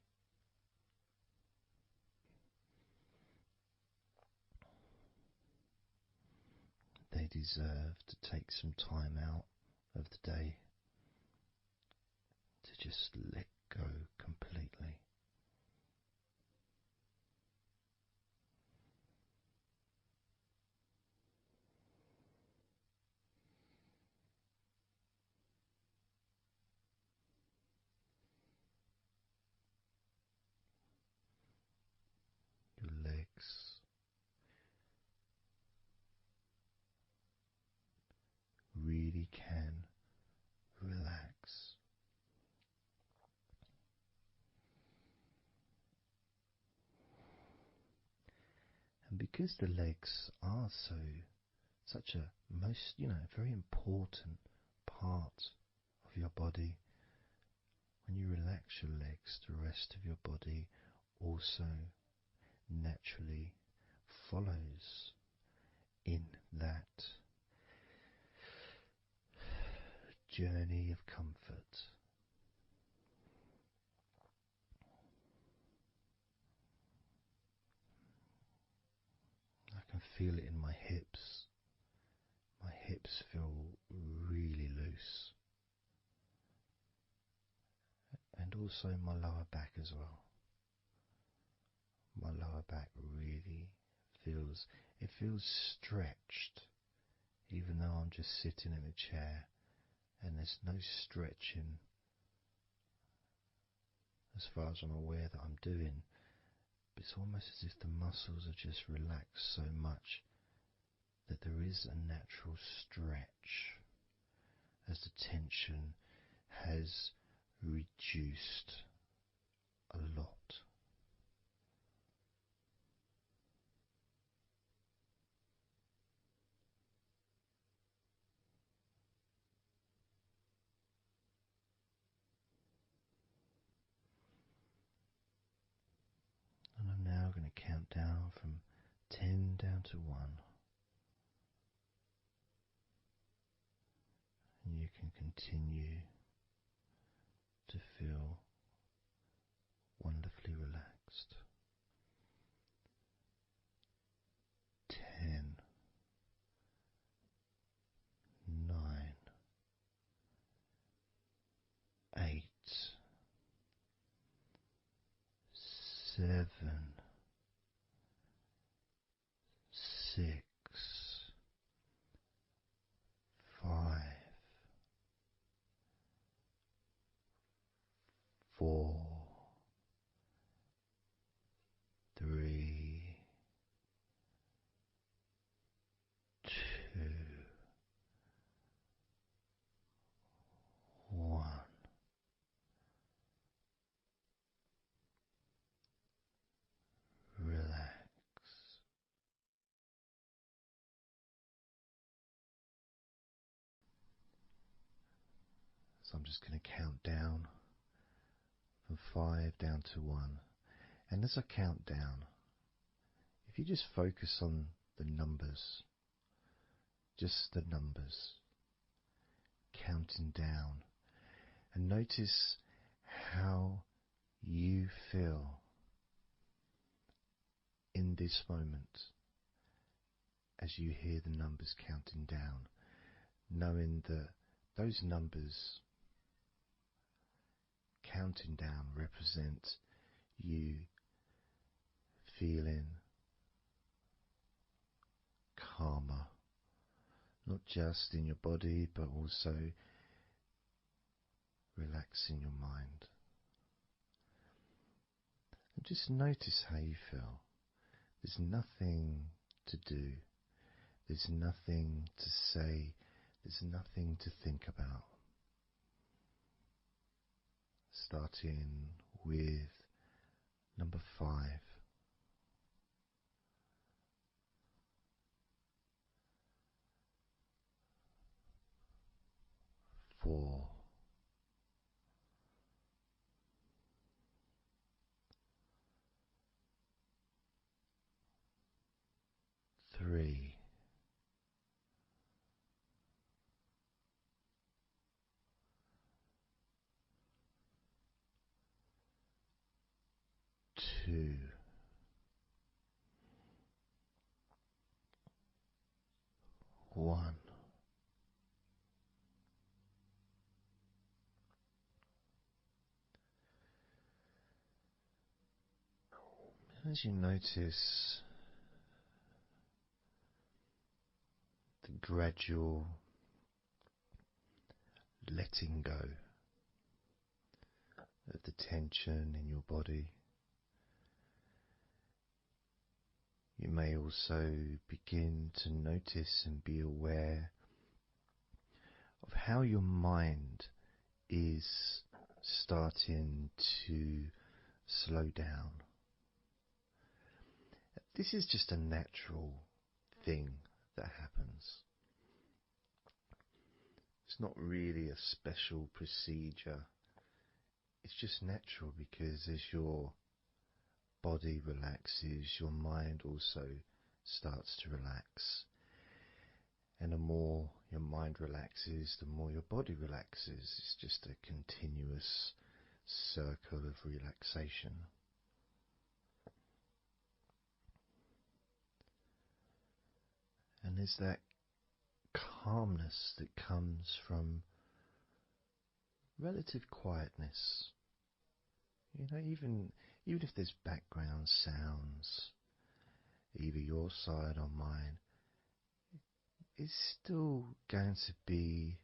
They deserve to take some time out of the day to just let go completely. Your legs really can relax. And because the legs are such a very important part of your body, when you relax your legs, the rest of your body also naturally follows in that journey of comfort. I can feel it in my hips. My hips feel really loose. And also my lower back as well. My lower back really feels stretched, even though I'm just sitting in a chair and there's no stretching as far as I'm aware that I'm doing. But it's almost as if the muscles are just relaxed so much that there is a natural stretch as the tension has reduced a lot. And I'm now going to count down from 10 down to 1. And you can continue to feel wonderfully relaxed. 10, 9, 8, 7, 6, 5, 4, 3, 2, 1. Relax. So I'm just going to count down from 5 down to 1. And as I count down, if you just focus on the numbers, just the numbers, counting down, and notice how you feel in this moment as you hear the numbers counting down, knowing that those numbers counting down represent you feeling calmer, not just in your body but also relaxing your mind. And just notice how you feel. There's nothing to do, there's nothing to say, there's nothing to think about. Starting with number 5. 4. 3. 2. 1. As you notice the gradual letting go of the tension in your body, you may also begin to notice and be aware of how your mind is starting to slow down. This is just a natural thing that happens. It's not really a special procedure. It's just natural because as your body relaxes, your mind also starts to relax. And the more your mind relaxes, the more your body relaxes. It's just a continuous circle of relaxation. And there's that calmness that comes from relative quietness. You know, even if there's background sounds, either your side or mine, it's still going to be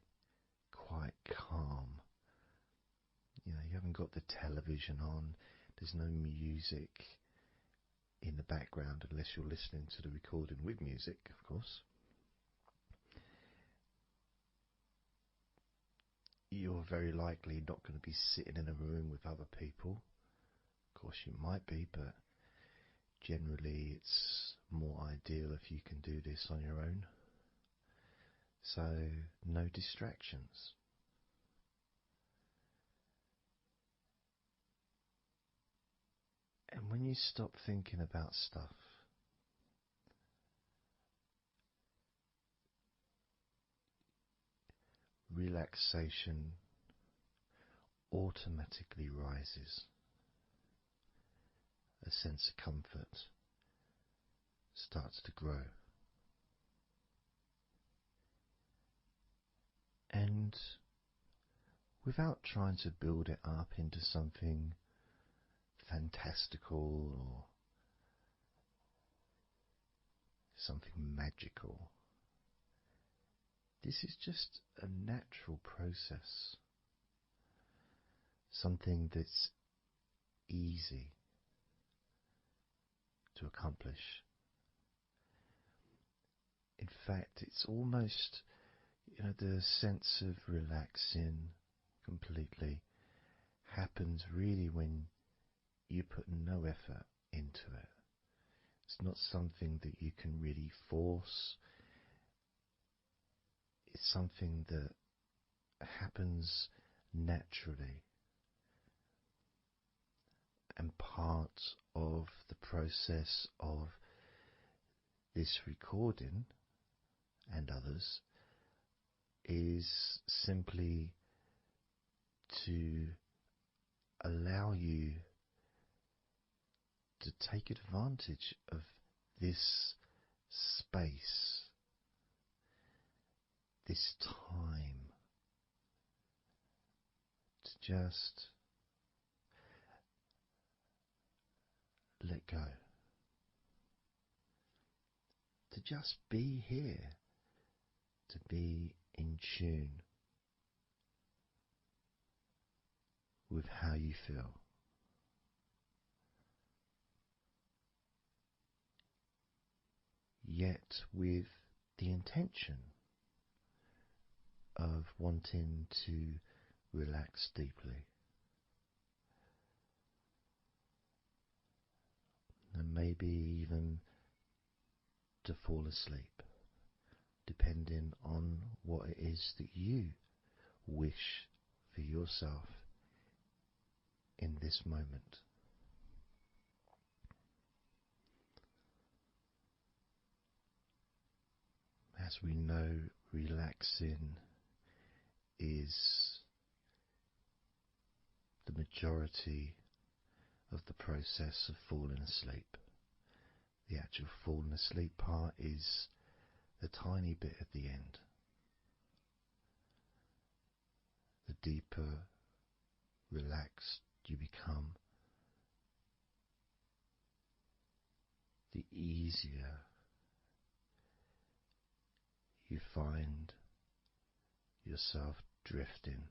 quite calm. You know, you haven't got the television on, there's no music in the background unless you're listening to the recording with music, of course. You're very likely not going to be sitting in a room with other people. Of course you might be, but generally it's more ideal if you can do this on your own. So no distractions. And when you stop thinking about stuff, relaxation automatically rises. A sense of comfort starts to grow. And without trying to build it up into something fantastical or something magical, this is just a natural process. Something that's easy to accomplish. In fact, it's almost, the sense of relaxing completely happens really when you put no effort into it. It's not something that you can really force. It's something that happens naturally. And part of the process of this recording and others is simply to allow you to take advantage of this space, this time, to just let go, to just be here, to be in tune with how you feel. Yet with the intention of wanting to relax deeply. And maybe even to fall asleep, depending on what it is that you wish for yourself in this moment. As we know, relaxing is the majority of the process of falling asleep. The actual falling asleep part is the tiny bit at the end. The deeper relaxed you become, the easier you find yourself drifting.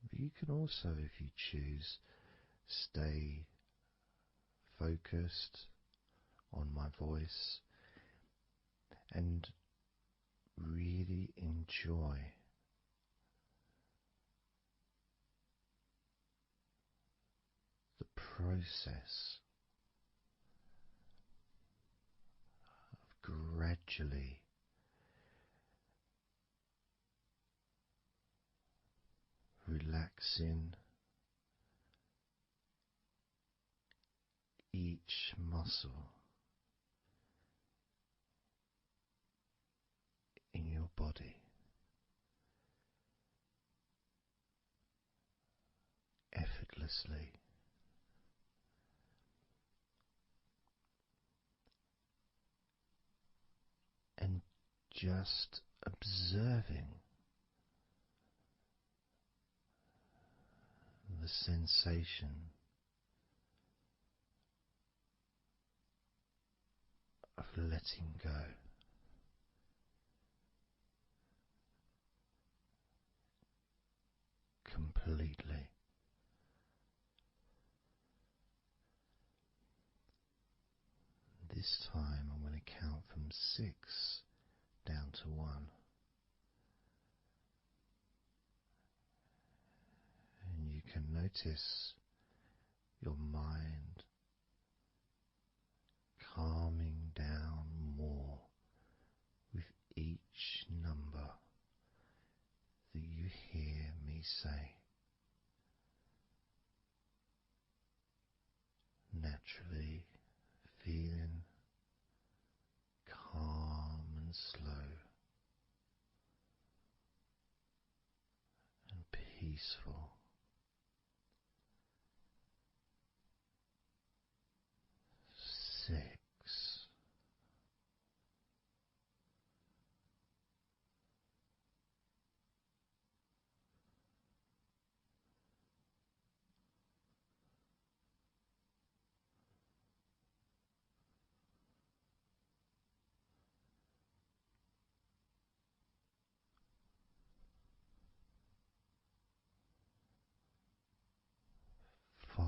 But you can also, if you choose, stay focused on my voice and really enjoy the process of gradually relaxing each muscle in your body effortlessly, and just observing the sensation of letting go. Completely. This time I'm going to count from 6 down to 1. And you can notice your mind calming down more with each number that you hear me say. Naturally feeling calm and slow and peaceful. 6. 5.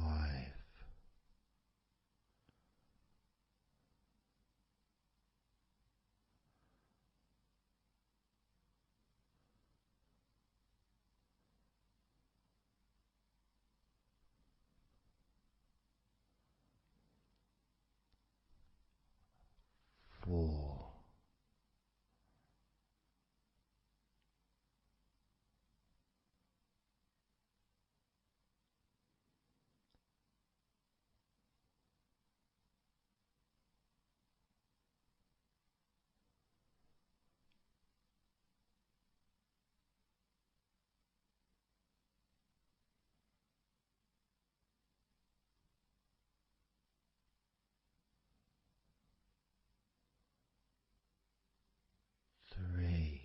4. 3.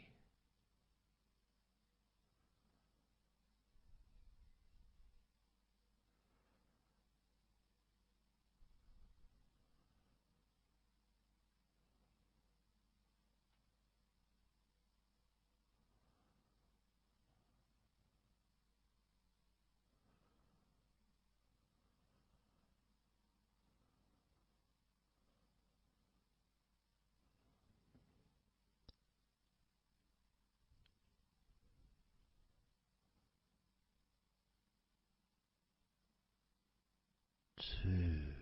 Two.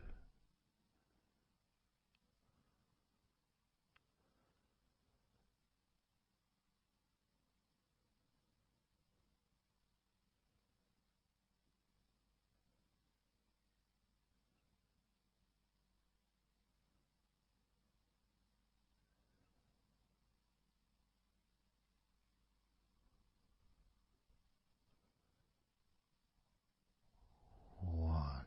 One.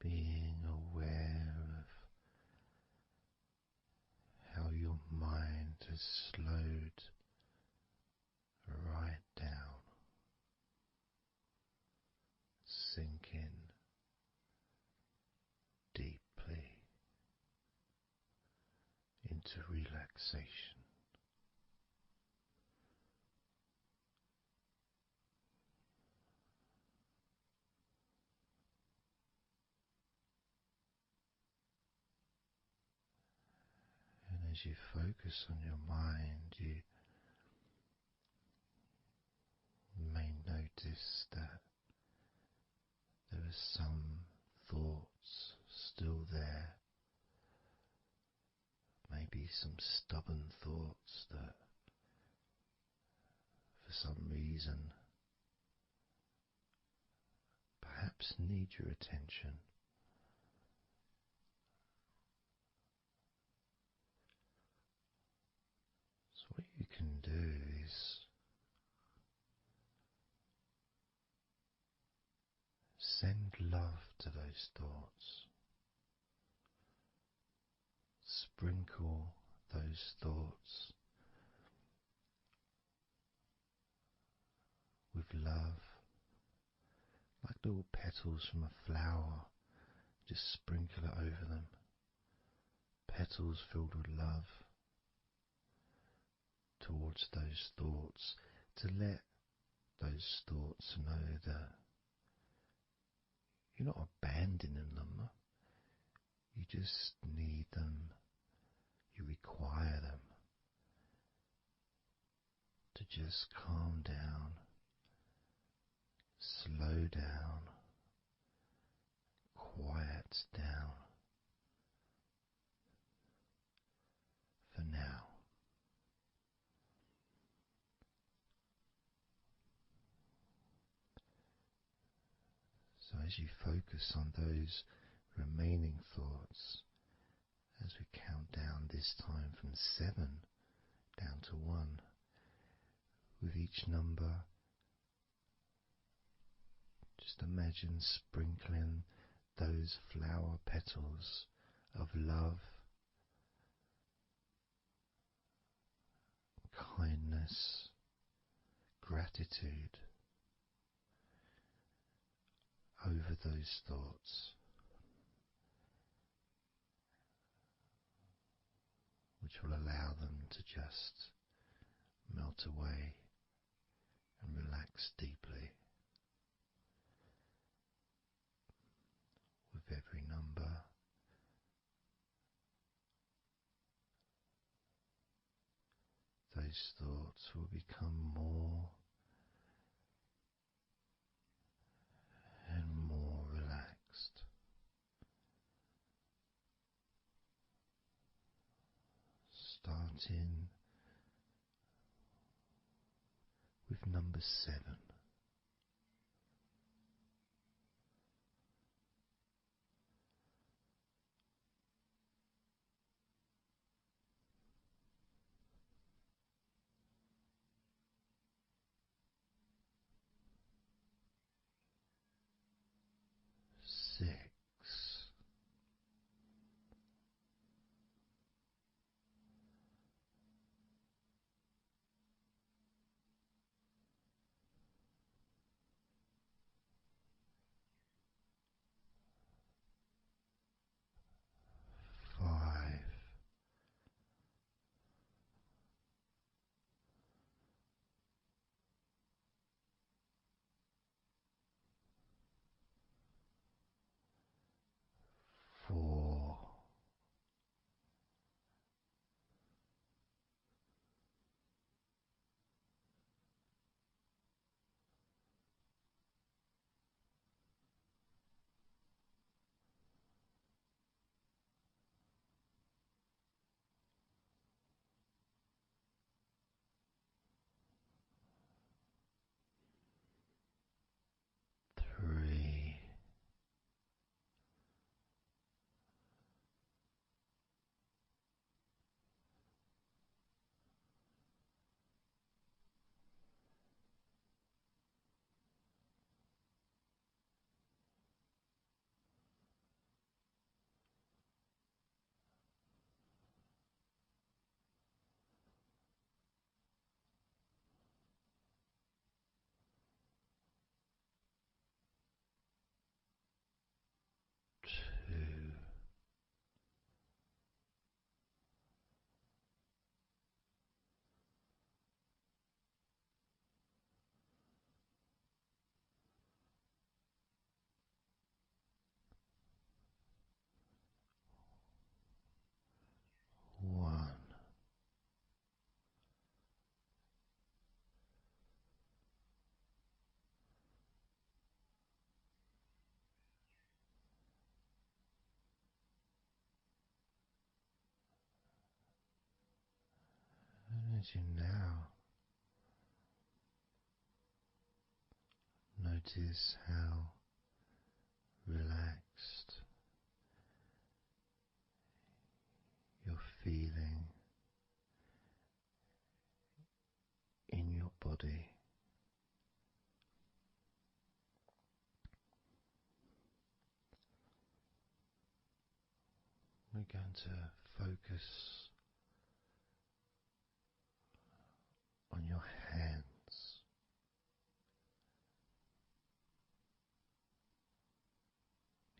Being aware of how your mind has slowed right down, sinking deeply into relaxation. And as you focus on your mind, you may notice notice that there are some thoughts still there, maybe some stubborn thoughts that for some reason perhaps need your attention. So what you can do is send love to those thoughts. Sprinkle those thoughts with love, like little petals from a flower. Just sprinkle it over them. Petals filled with love towards those thoughts, to let those thoughts know that you're not abandoning them. You just need them. You require them to just calm down, slow down, quiet down for now. So as you focus on those remaining thoughts, as we count down this time from 7 down to 1, with each number, just imagine sprinkling those flower petals of love, kindness, gratitude over those thoughts, which will allow them to just melt away and relax deeply with every number. Those thoughts will become more and more relaxed. Starting with number 7. 6. 5. as you now notice how relaxed you're feeling in your body. We're going to focus on your hands.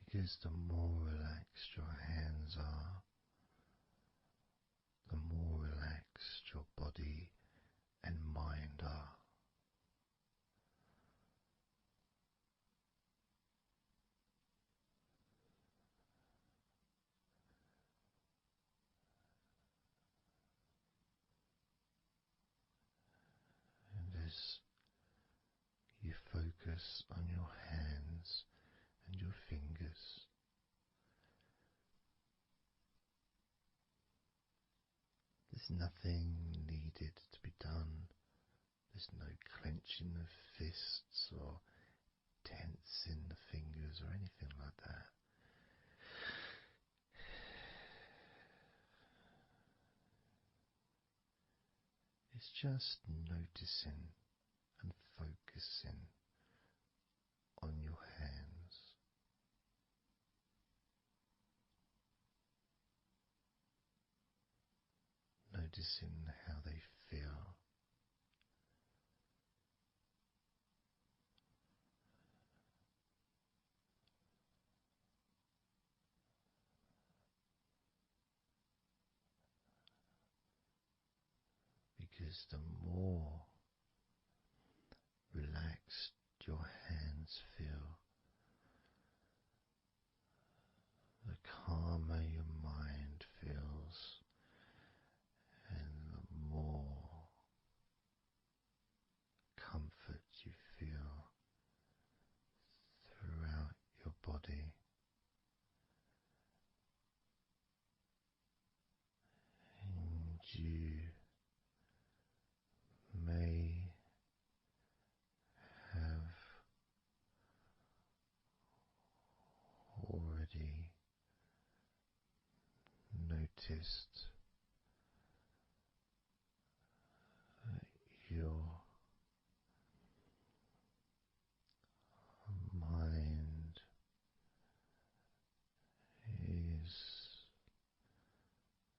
Because the more relaxed your hands are, the more relaxed your body and mind are. And as you focus on your hands and your fingers, there's nothing needed to be done. There's no clenching of fists or tensing the fingers or anything like that. It's just noticing and focusing on your hands. Noticing how they feel. Because the more relaxed your hands feel, the calmer your mind feels, and the more comfort you feel throughout your body. And you may have already noticed that your mind is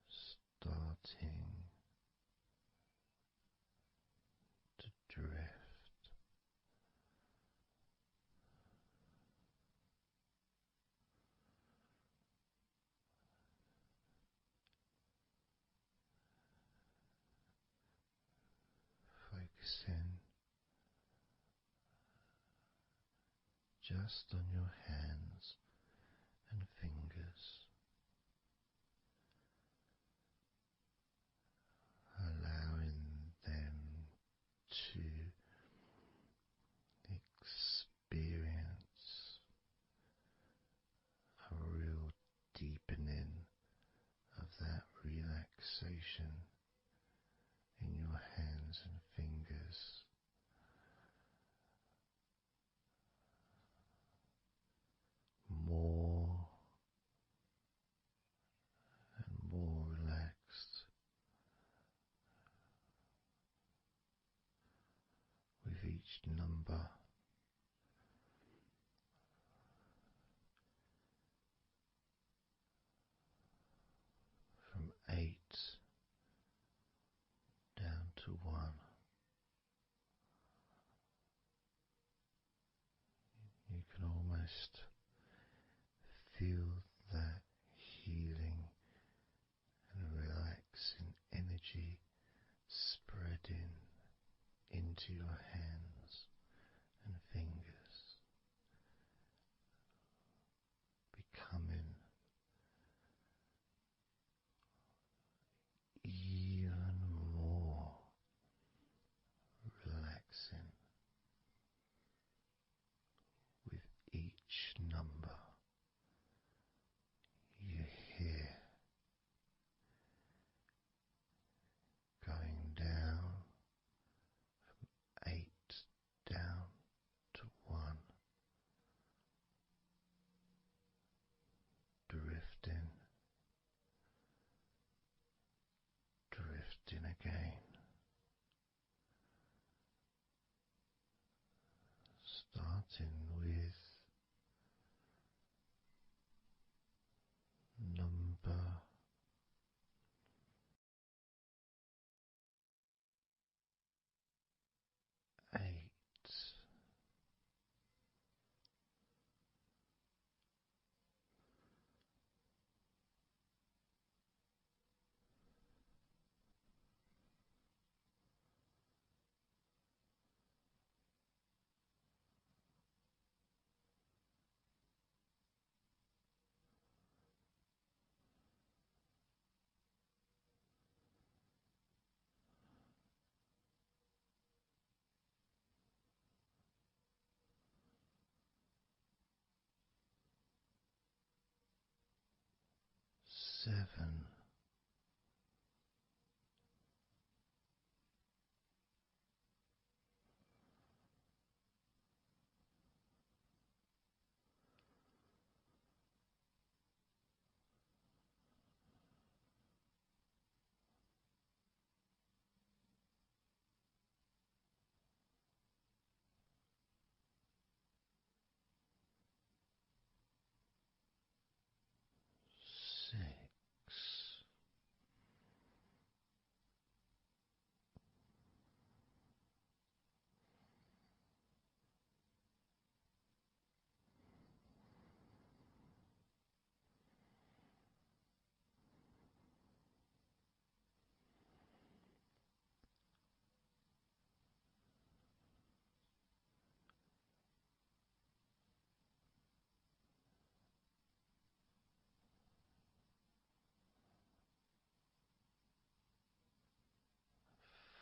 starting to drift. Focusing just on your hands and fingers, allowing them to experience a real deepening of that relaxation in your hands and fingers. More and more relaxed with each number. From 8 down to 1. You can almost feel that healing and relaxing energy spreading into your hands and fingers, becoming even more relaxing with each number. starting with number 8. 7. 6.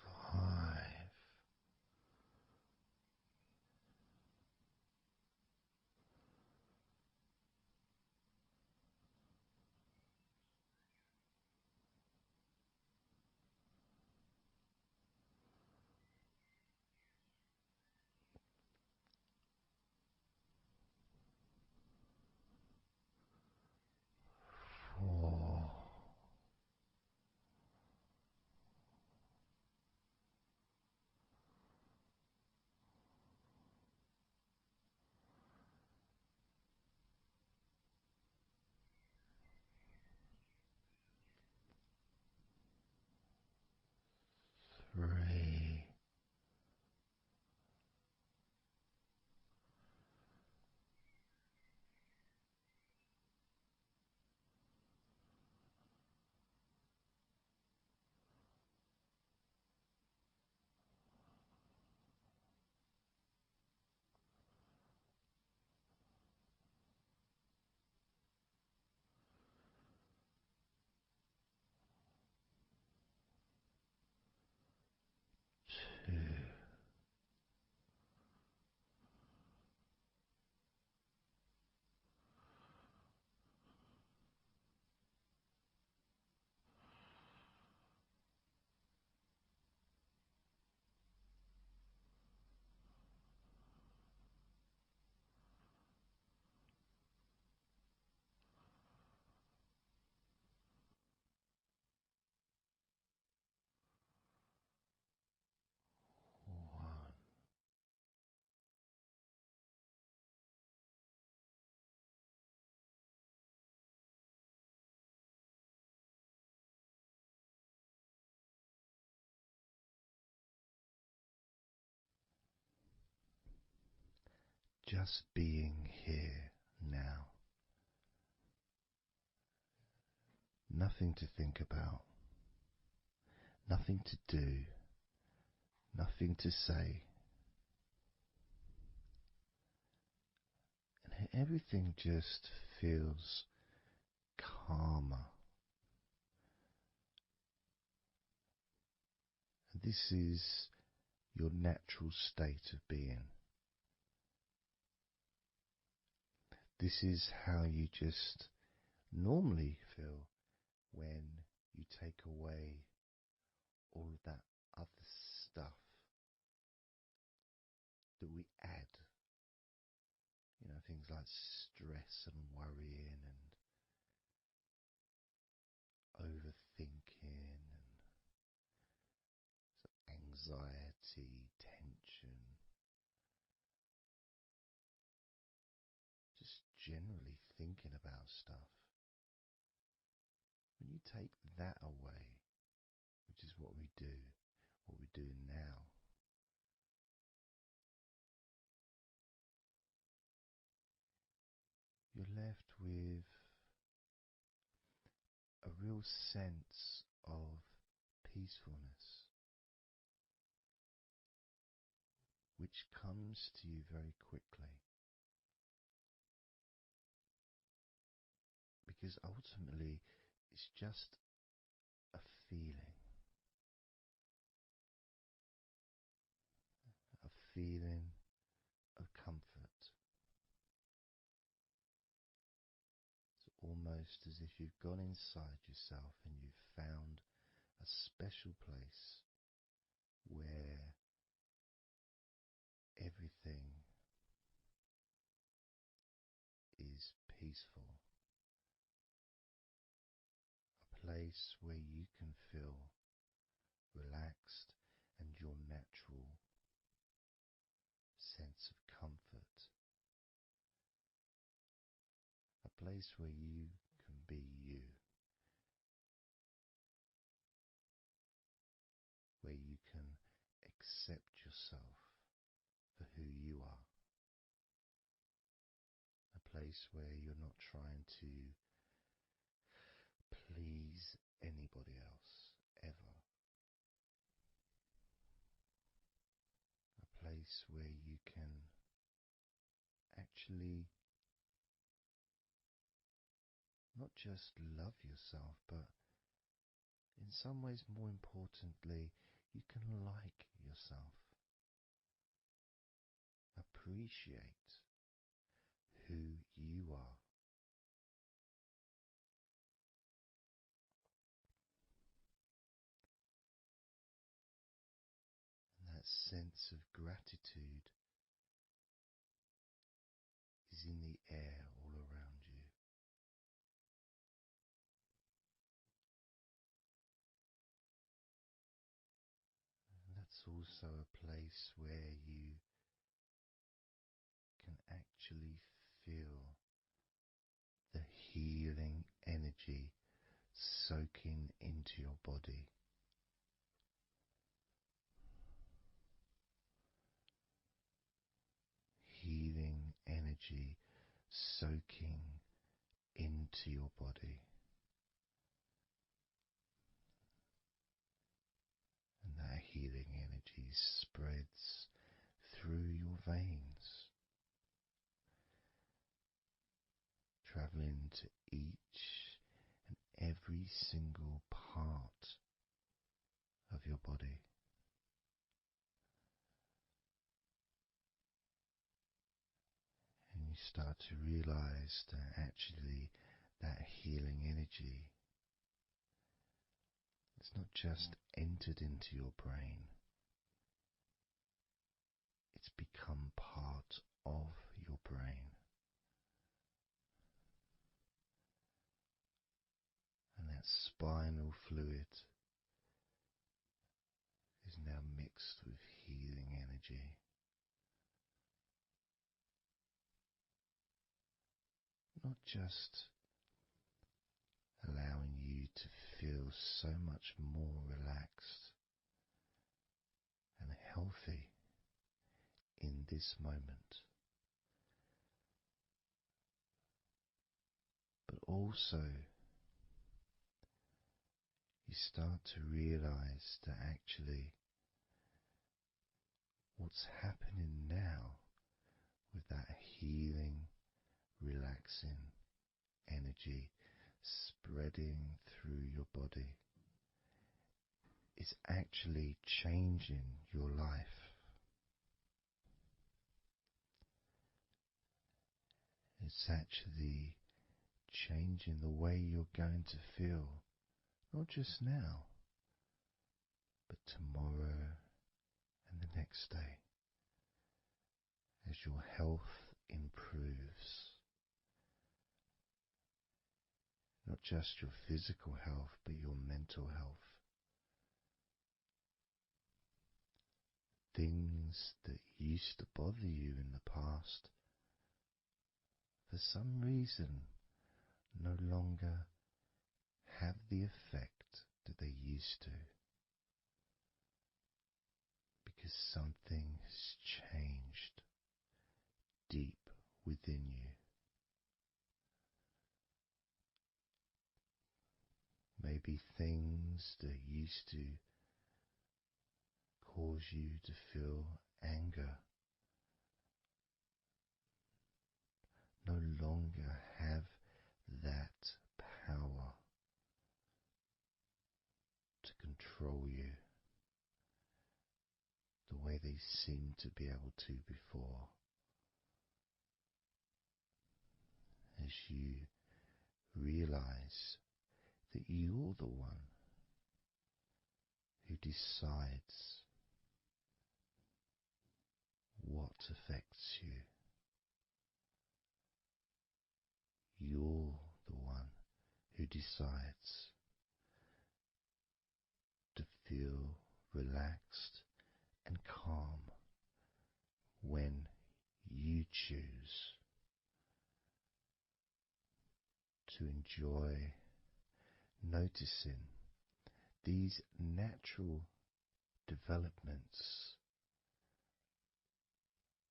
5. 4. 3. 2. 1. Just being here now. Nothing to think about, nothing to do, nothing to say, and everything just feels calmer. And this is your natural state of being. This is how you just normally feel when you take away all of that other stuff that we add. Things like stress and worrying and overthinking and anxiety, tension. take that away, which is what we're doing now, you're left with a real sense of peacefulness, which comes to you very quickly. Because ultimately, it's just a feeling. A feeling of comfort. It's almost as if you've gone inside yourself and you've found a special place where everything is peaceful. A place where you can feel relaxed and your natural sense of comfort. A place where you can be you. Where you can accept yourself for who you are. A place where you're not trying to please anybody else, ever. A place where you can actually not just love yourself, but in some ways, more importantly, you can like yourself. Appreciate who you are. And that sense of gratitude is in the air all around you. And that's also a place where you can actually feel the healing energy soaking into your body. Healing energy soaking into your body. And that healing energy spreads through your veins, traveling to each and every single part of your body. And you start to realize that actually that healing energy has not just entered into your brain, it's become part of your brain. And that spinal fluid is now mixed with healing energy. Not just allowing you to feel so much more relaxed and healthy in this moment, but also you start to realize that actually what's happening now with that healing, relaxing energy spreading through your body is actually changing your life. It's actually changing the way you're going to feel, not just now, but tomorrow and the next day, as your health improves. Not just your physical health, but your mental health. Things that used to bother you in the past, for some reason, no longer have the effect that they used to, because something has changed deep within you. Maybe things that used to cause you to feel anger no longer have that power to control you the way they seemed to be able to before. As you realize that you're the one who decides what affects you. You're the one who decides to feel relaxed and calm when you choose to enjoy noticing these natural developments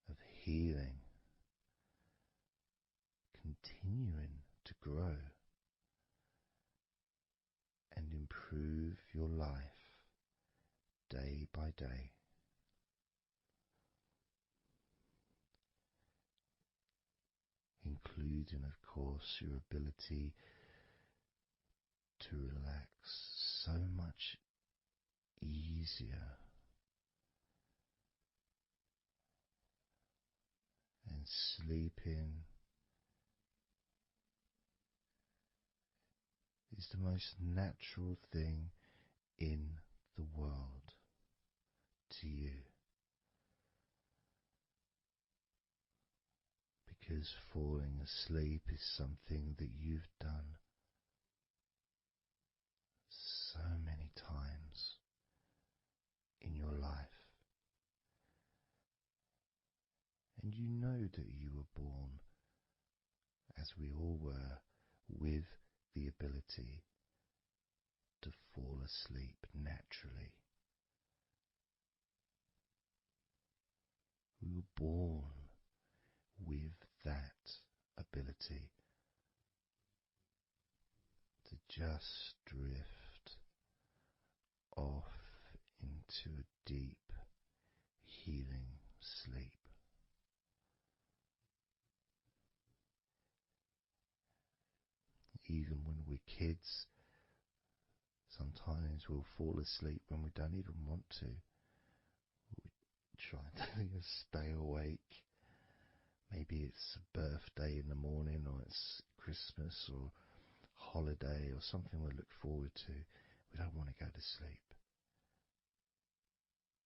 of healing continuing to grow and improve your life day by day. Including, of course, your ability to relax so much easier and sleeping is the most natural thing in the world to you, because falling asleep is something that you've done so many times in your life, and you know that you were born, as we all were, with the ability to fall asleep naturally. We were born with that ability to just drift off into a deep, healing sleep. Even when we're kids, sometimes we'll fall asleep when we don't even want to. We try to stay awake. Maybe it's a birthday in the morning, or it's Christmas or holiday or something we look forward to. We don't want to go to sleep.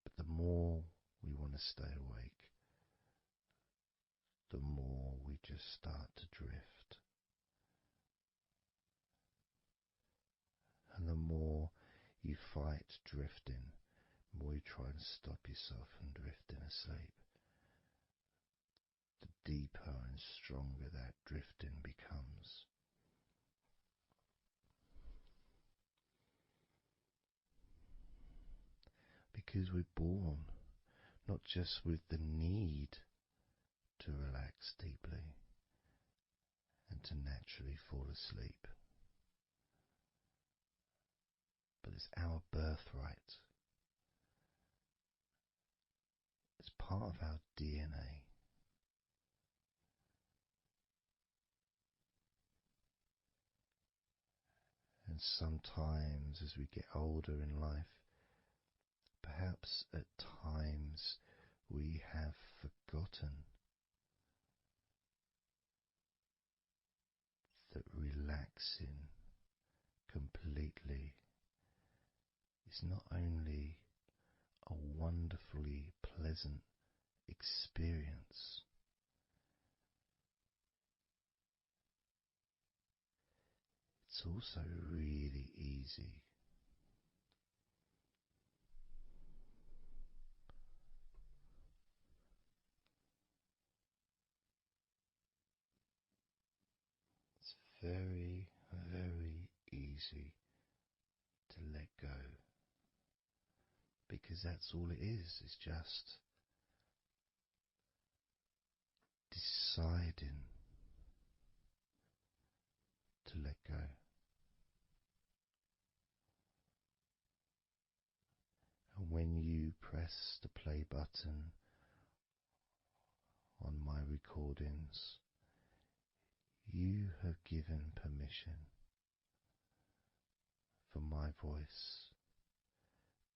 But the more we want to stay awake, the more we just start to drift. And the more you fight drifting, the more you try and stop yourself from drifting asleep, the deeper and stronger that drifting becomes. Because we're born not just with the need to relax deeply and to naturally fall asleep, but it's our birthright. It's part of our DNA. And sometimes as we get older in life, perhaps at times we have forgotten that relaxing completely is not only a wonderfully pleasant experience, it's also really easy. It's very, very easy easy to let go, because that's all it is. It's just deciding to let go. And when you press the play button on my recordings, you have given permission for my voice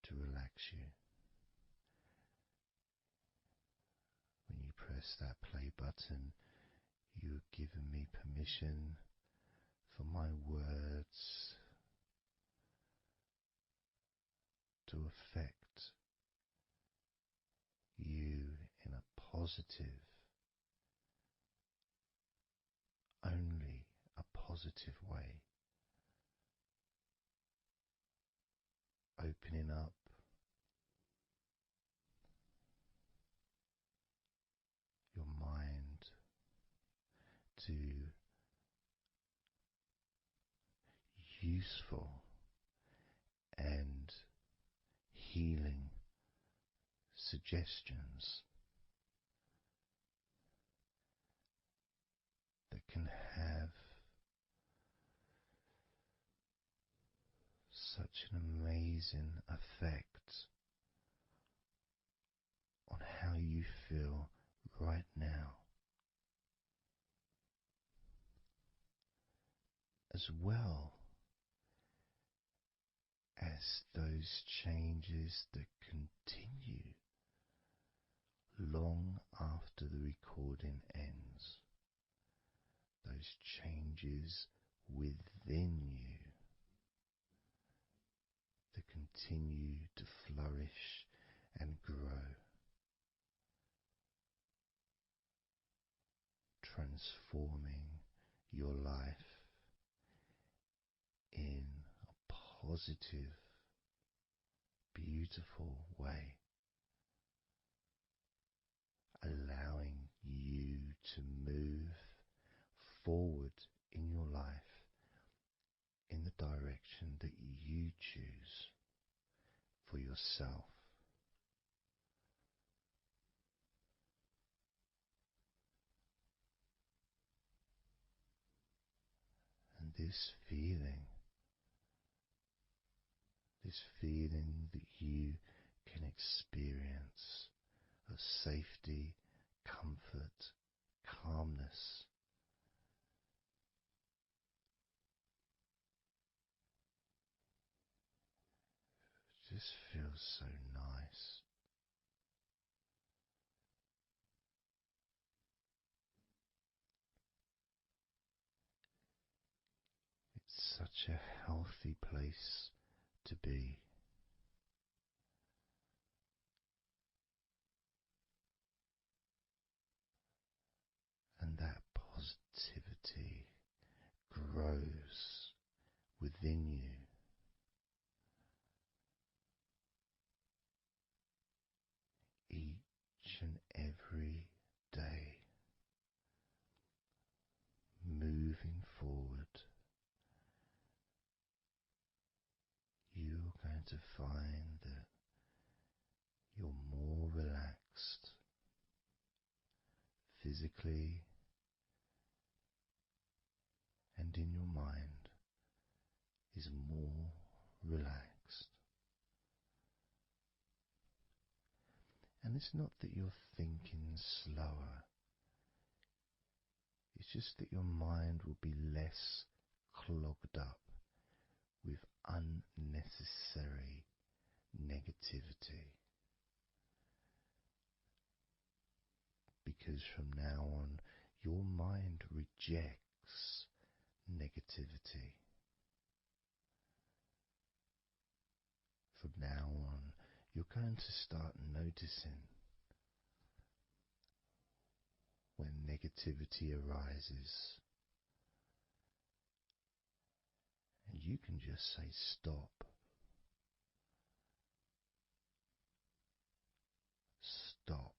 to relax you. When you press that play button, you have given me permission for my words to affect you in a positive, only a positive way, opening up your mind to useful and healing suggestions that can have such an amazing effect on how you feel right now, as well as those changes that continue long after the recording ends, those changes within you that continue to flourish and grow, transforming your life in a positive, beautiful way, allowing you to move forward in your life in the direction that you choose for yourself. And this feeling that you can experience of safety, comfort, calmness, just feels so nice. It's such a healthy place to be. And that positivity grows within you. Each and every day, moving forward, you're going to find that you're more relaxed physically and in your mind is more relaxed. And it's not that you're thinking slower, it's just that your mind will be less clogged up with unnecessary negativity. Because from now on, your mind rejects negativity. From now on, you're going to start noticing when negativity arises, and you can just say stop. Stop.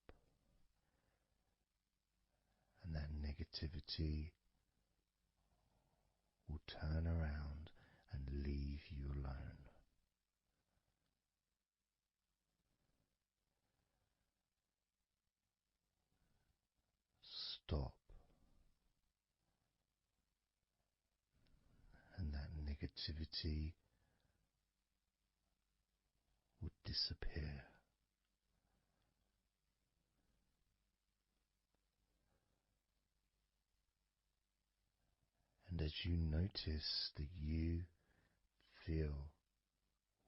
And that negativity will turn around and stop, and that negativity would disappear. And as you notice that you feel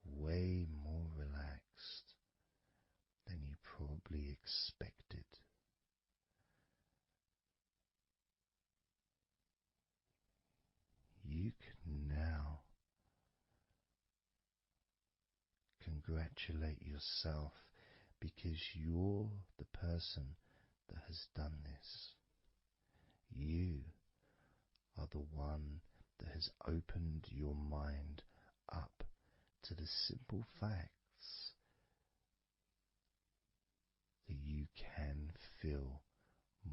way more relaxed than you probably expected, you can now congratulate yourself because you're the person that has done this. You are the one that has opened your mind up to the simple facts that you can feel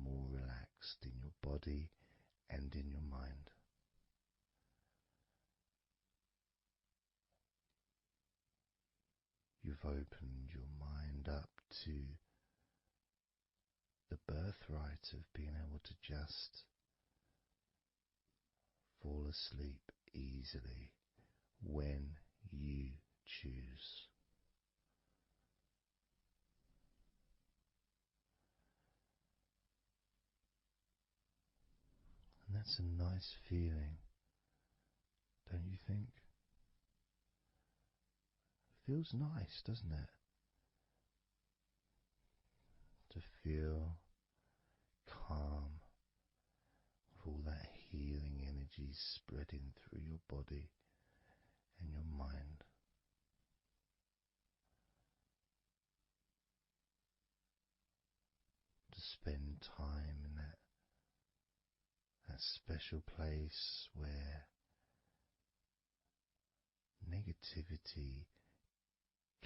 more relaxed in your body and in your mind. You've opened your mind up to the birthright of being able to just fall asleep easily when you choose. And that's a nice feeling, don't you think? It feels nice, doesn't it? To feel calm, with all that healing energy spreading through your body and your mind. To spend time in that special place where negativity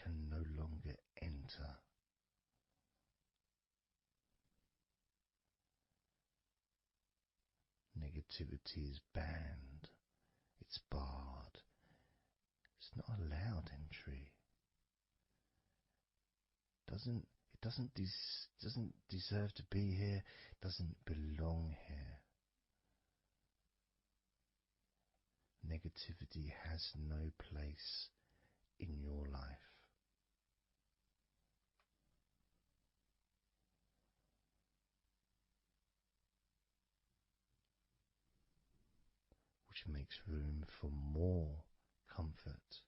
can no longer enter. Negativity is banned, it's barred, it's not allowed entry. It doesn't deserve to be here, it doesn't belong here. Negativity has no place in your life. Which makes room for more comfort,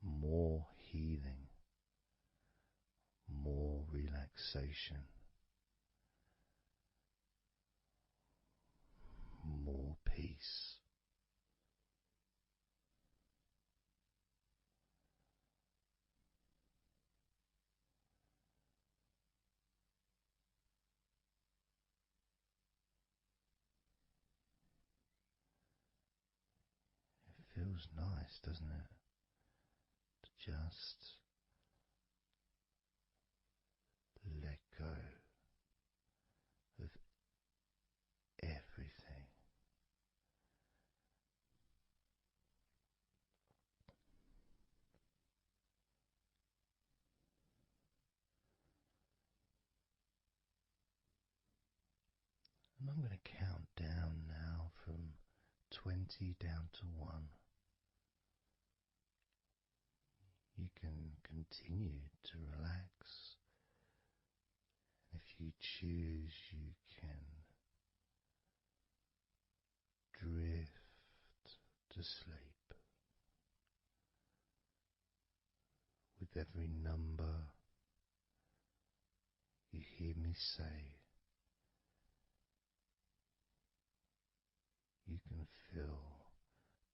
more healing, more relaxation, more peace. It feels nice, doesn't it? To just let go of everything. And I'm going to count down now from 20 down to 1. You can continue to relax. If you choose, you can drift to sleep. With every number you hear me say, you can feel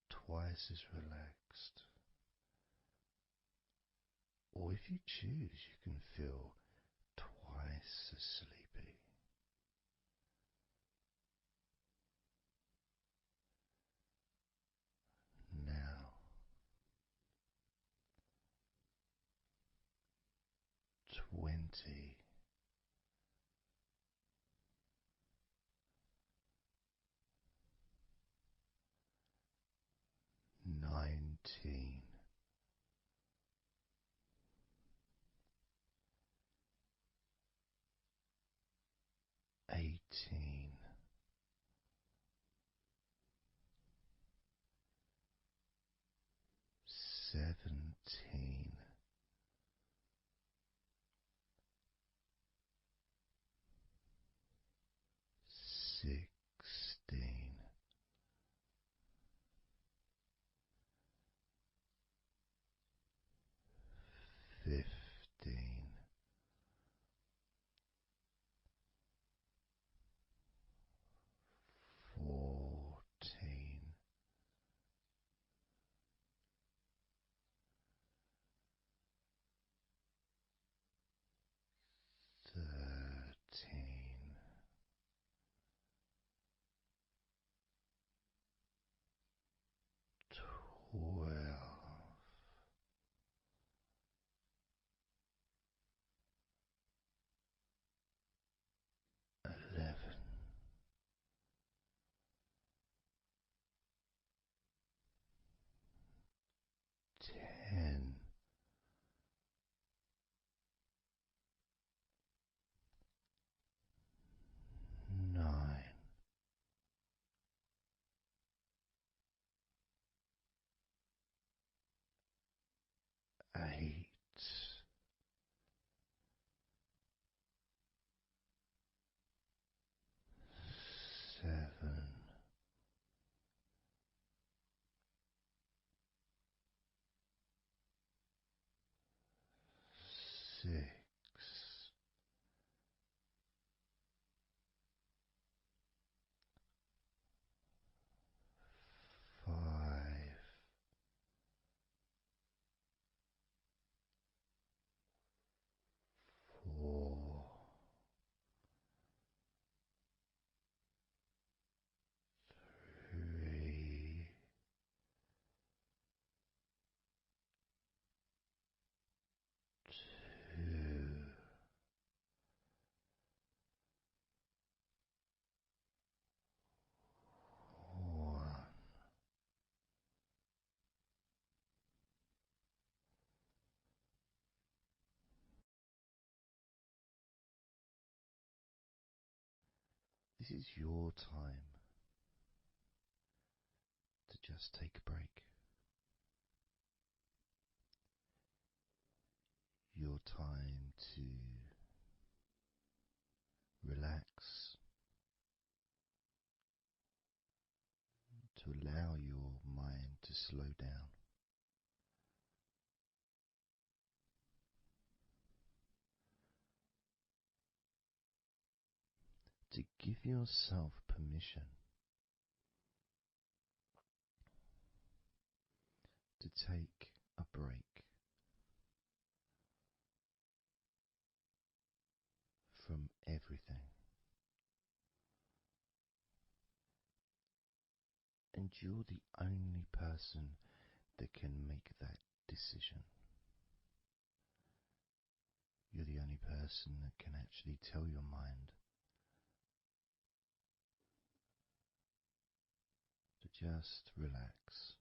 twice as relaxed. Or if you choose, you can feel twice as sleepy. Now, 20. 19. 18. 17, 16, 15, 14, 13, 12, 11, 10, 9, 8, 7, 6, 5, 4, 3, 2, 1. This is your time to just take a break. Your time to relax, to allow your mind to slow down, to give yourself permission to take a break from everything. And you're the only person that can make that decision. You're the only person that can actually tell your mind to just relax.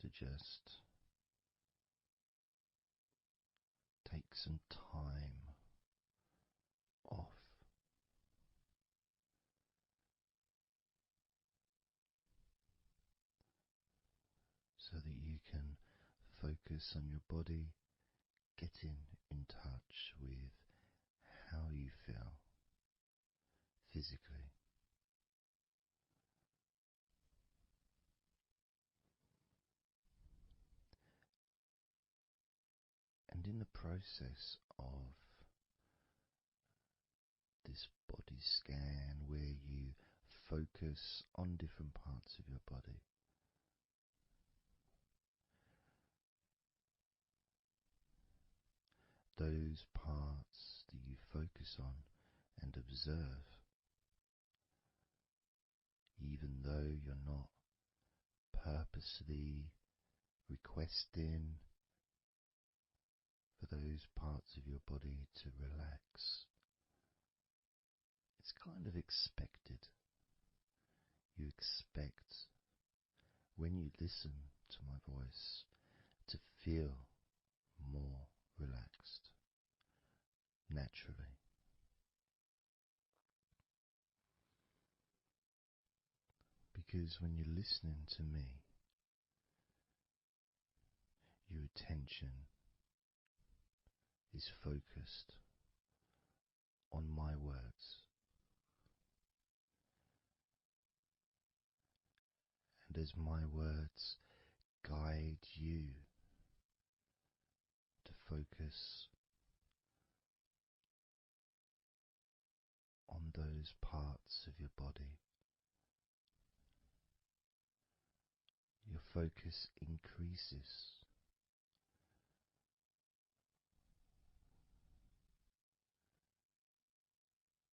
To just take some time off. So that you can focus on your body, getting in touch with how you feel physically. And in the process of this body scan, where you focus on different parts of your body, those parts that you focus on and observe, even though you're not purposely requesting for those parts of your body to relax, it's kind of expected. You expect, when you listen to my voice, to feel more relaxed naturally. Because when you're listening to me, your attention is focused on my words, and as my words guide you to focus on those parts of your body, your focus increases,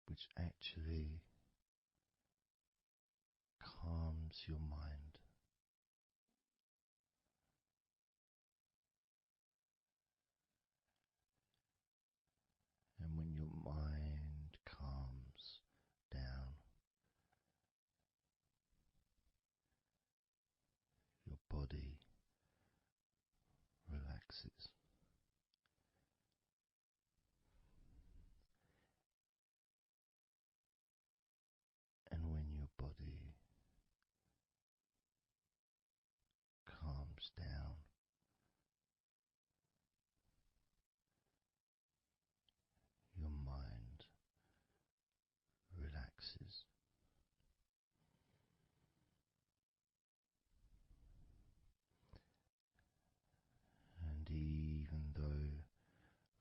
which actually calms your mind. And when your mind calms down, your body relaxes. And when your body calms down, your mind relaxes. And even though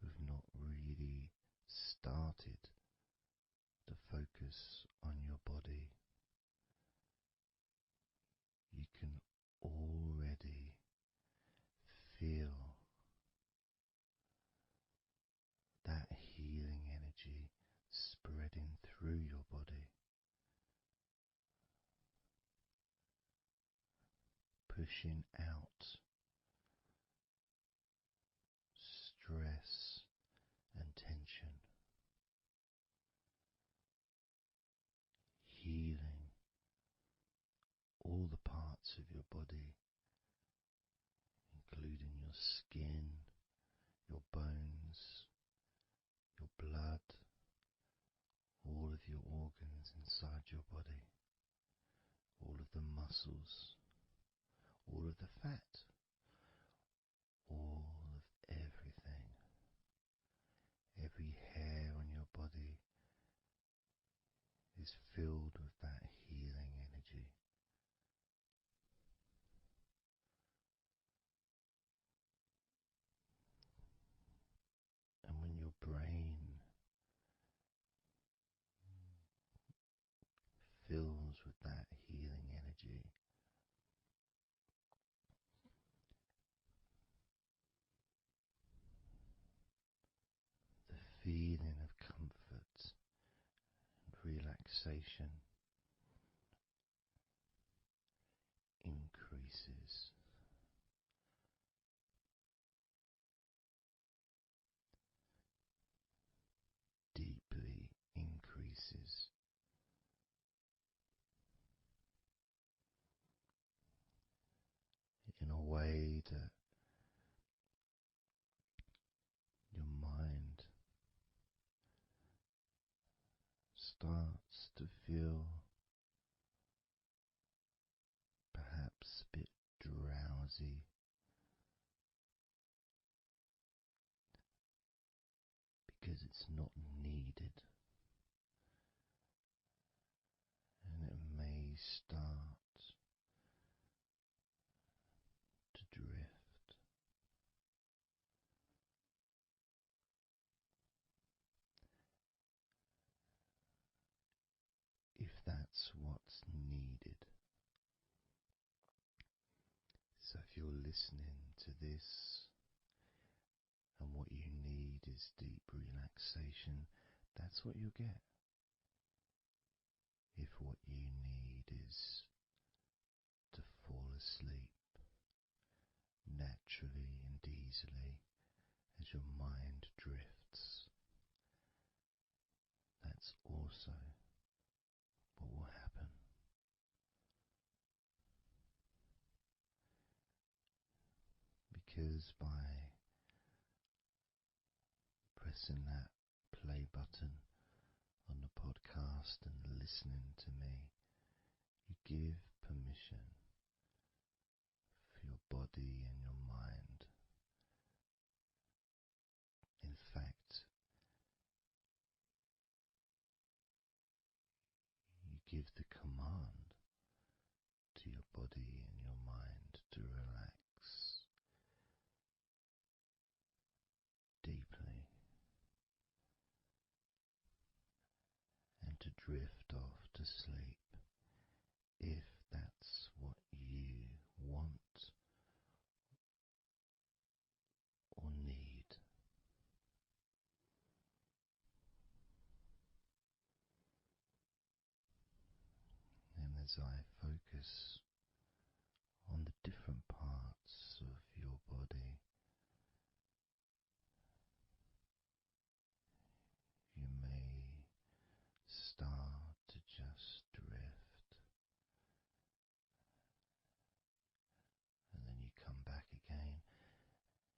we've not really started to focus on your body, you can already feel that healing energy spreading through your body, pushing out stress and tension, healing all the parts of your body, including your skin, your bones, your blood, all of your organs inside your body, all of the muscles, all of the fat, all of everything, every hair on your body is filled with that healing energy. And when your brain fills with that healing energy, the feeling of comfort and relaxation increases. Deeply increases. In a way that your mind starts to feel perhaps a bit drowsy, because it's not needed, and it may start to drift. If that's what's needed. So if you're listening to this and what you need is deep relaxation, that's what you'll get. If what you need is to fall asleep naturally and easily as your mind drifts, that's also what will happen. Because by pressing that play button on the podcast and listening to me, you give permission for your body and your mind. In fact, you give the command to your body and your mind to relax deeply and to drift off to sleep if that's what you want or need. And as I focus on the different parts of your body, you may start to just drift, and then you come back again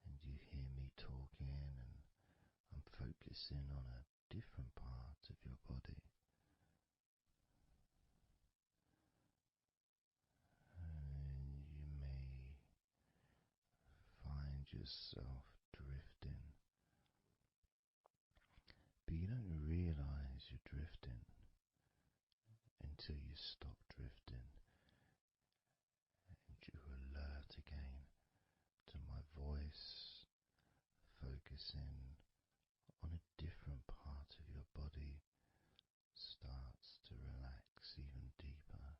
and you hear me talking, and I'm focusing on a different part of your body. And you may find yourself drifting, but you don't realize you're drifting until you stop drifting and you're alert again to my voice, focusing on a different part of your body starts to relax even deeper.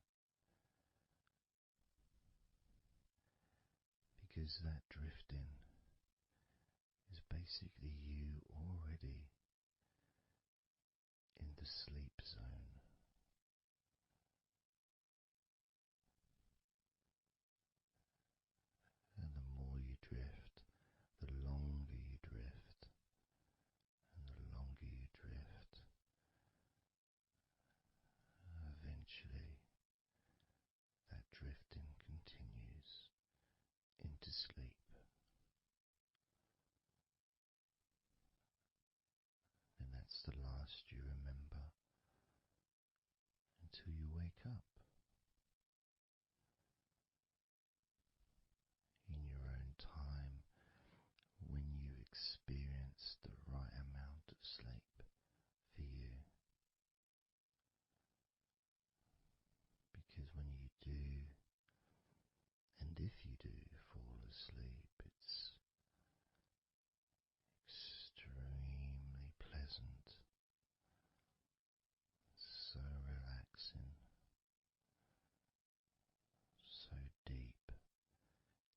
Because that drifting is basically you already in the sleep zone. And the more you drift, the longer you drift, and the longer you drift, eventually that drifting continues into sleep. And that's the last you remember until you wake up in your own time, when you experience the right amount of sleep for you. Because when you do, and if you do fall asleep, it's extremely pleasant, so relaxing, so deep,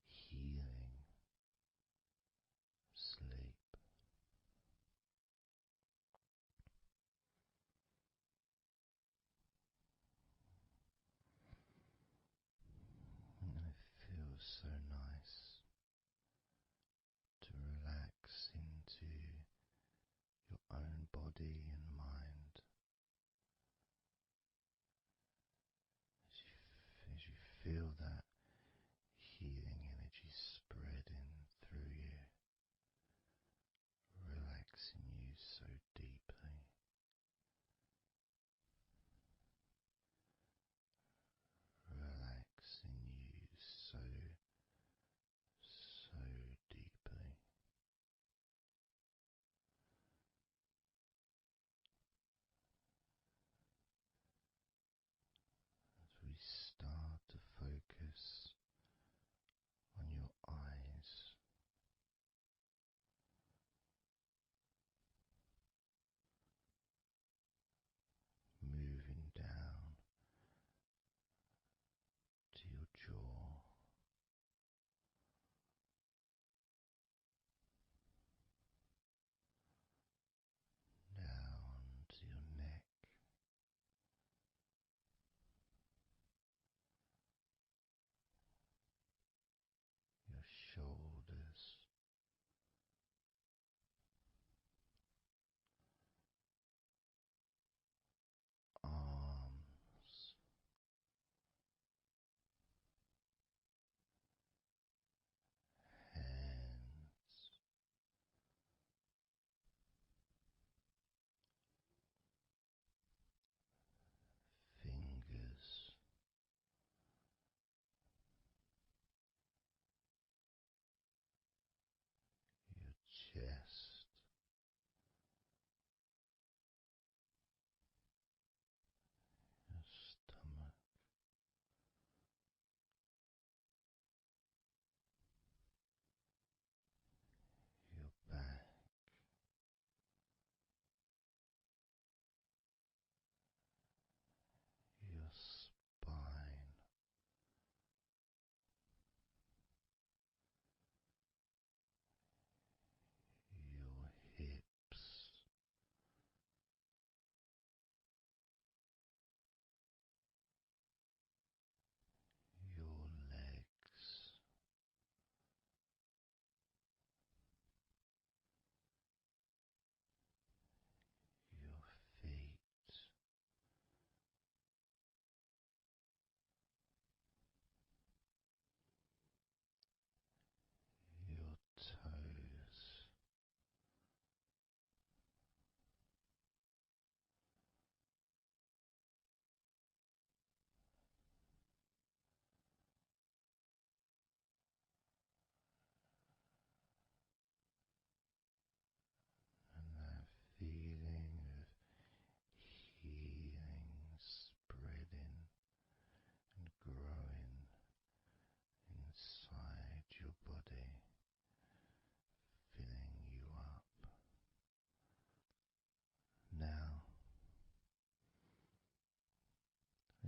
healing sleep. And it feels so nice to relax into your own body and mind as you feel that healing energy spreading through you, relaxing you so deeply, relaxing you so deeply.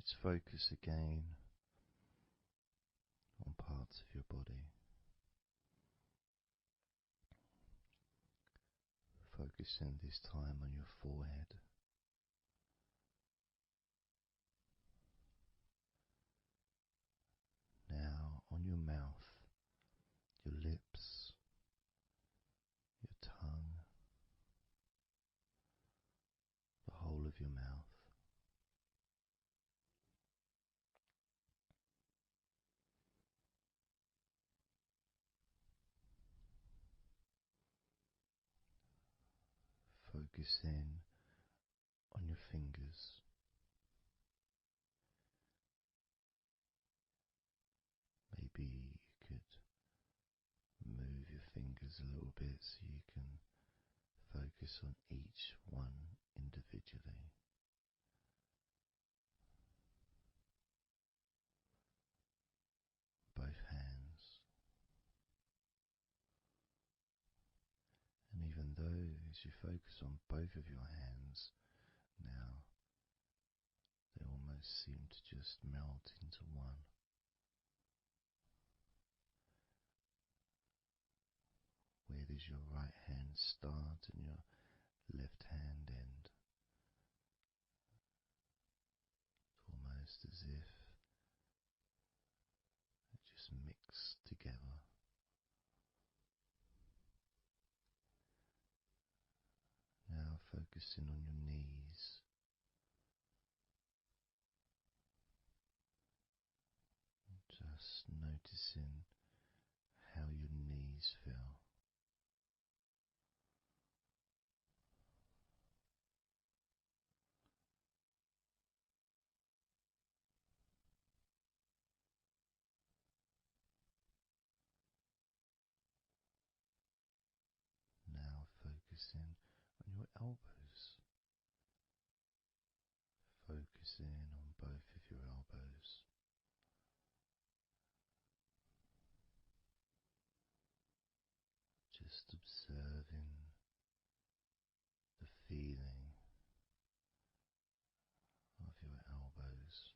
let's focus again on parts of your body. Focusing this time on your forehead. Now on your mouth, your lips, your tongue, the whole of your mouth. Focusing on your fingers. Maybe you could move your fingers a little bit so you can focus on each one individually. Both hands. And even though as you focus on both of your hands now, they almost seem to just melt into one. Where does your right hand start and your left hand end? It's almost as if it just mixed together. Now focusing on your knees. Just noticing how your knees feel. Now focusing on your elbows. Focusing on both of your elbows. Just observing the feeling of your elbows.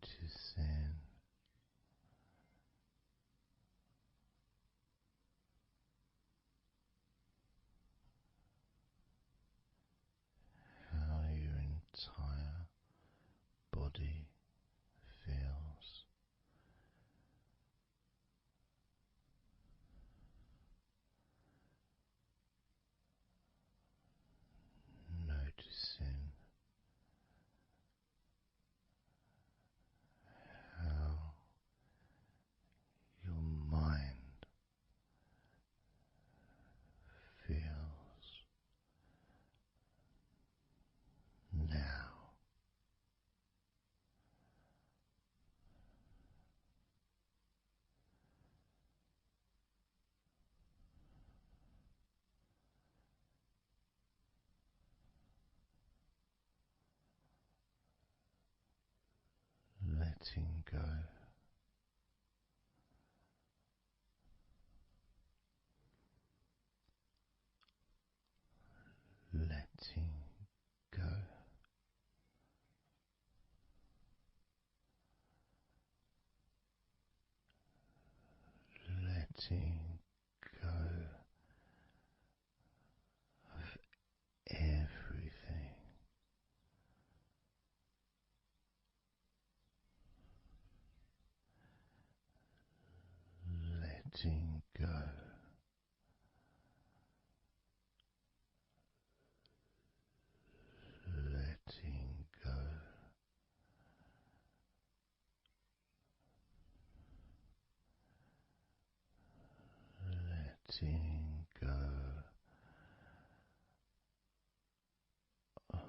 Noticing how your entire body feels. Noticing how your mind feels now. Letting go. Letting go. Letting go of everything. Letting go. Letting go. Letting go of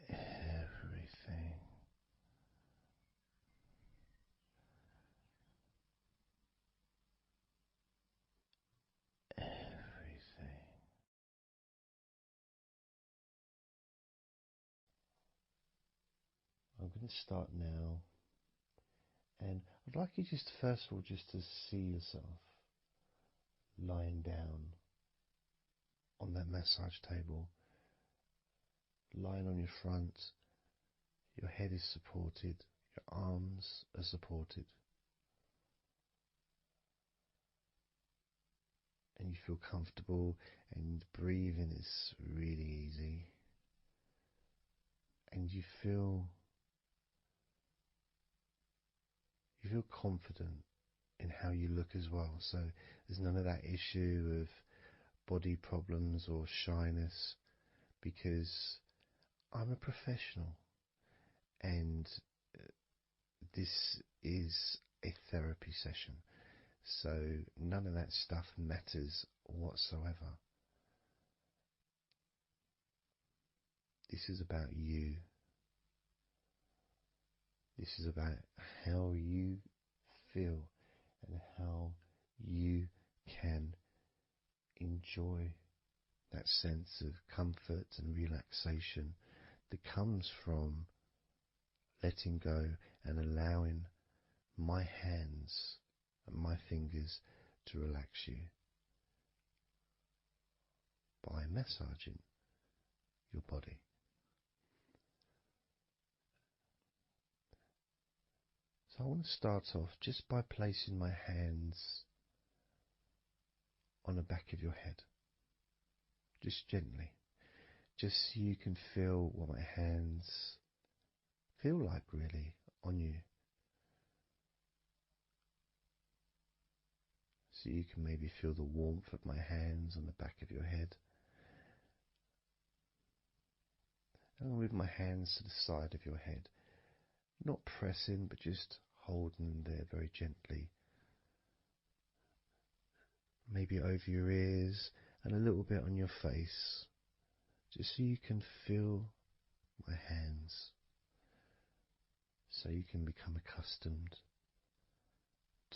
everything. Everything. I'm going to start now, and I'd like you just first of all just to see yourself lying down on that massage table, lying on your front, your head is supported, your arms are supported, and you feel comfortable, and breathing is really easy, and you feel confident in how you look as well. So there's none of that issue of body problems or shyness, because I'm a professional, and this is a therapy session. So none of that stuff matters whatsoever. This is about you. This is about how you feel and how you can enjoy that sense of comfort and relaxation that comes from letting go and allowing my hands and my fingers to relax you by massaging your body. So I want to start off just by placing my hands on the back of your head, just gently, just so you can feel what my hands feel like really on you. So you can maybe feel the warmth of my hands on the back of your head. And I'll move my hands to the side of your head, not pressing, but just holding them there very gently. Maybe over your ears and a little bit on your face, just so you can feel my hands, so you can become accustomed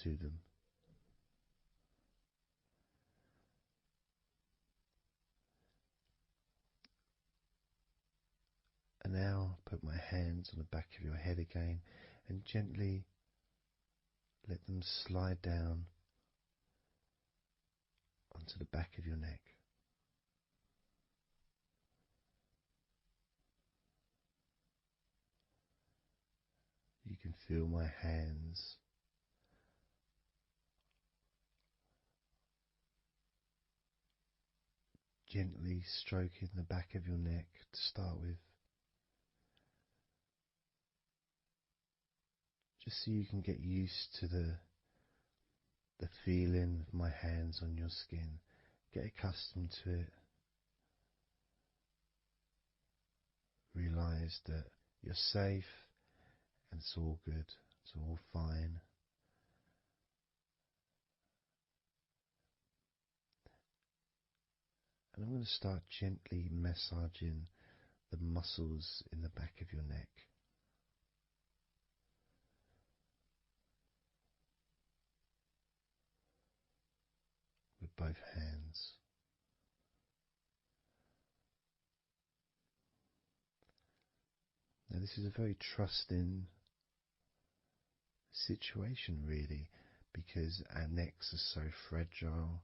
to them. And now put my hands on the back of your head again and gently let them slide down onto the back of your neck. can feel my hands gently stroking the back of your neck to start with, just so you can get used to the feeling of my hands on your skin. Get accustomed to it. Realize that you're safe and it's all good, it's all fine. And I'm going to start gently massaging the muscles in the back of your neck. With both hands. Now this is a very trusting situation really, because our necks are so fragile,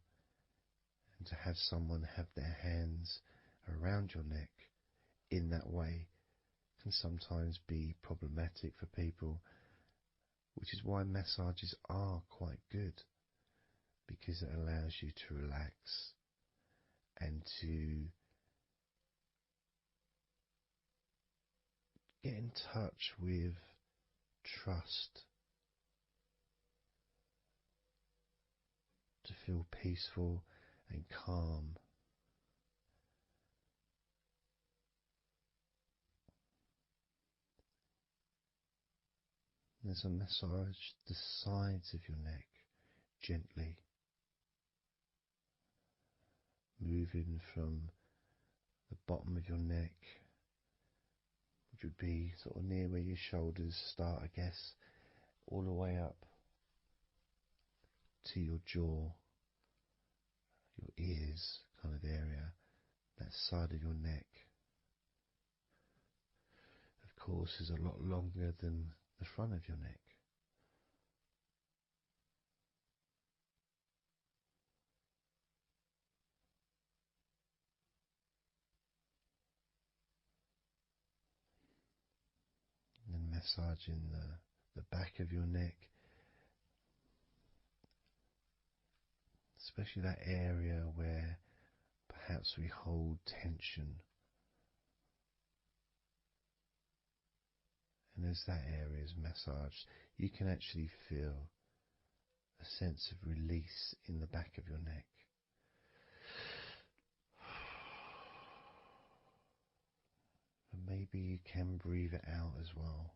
and to have someone have their hands around your neck in that way can sometimes be problematic for people, which is why massages are quite good, because it allows you to relax and to get in touch with trust, to feel peaceful and calm. As I massage the sides of your neck gently, moving from the bottom of your neck, which would be sort of near where your shoulders start, I guess, all the way up to your jaw, your ears kind of area, that side of your neck, of course, is a lot longer than the front of your neck. And then massaging the back of your neck, especially that area where perhaps we hold tension. And as that area is massaged, you can actually feel a sense of release in the back of your neck. And maybe you can breathe it out as well.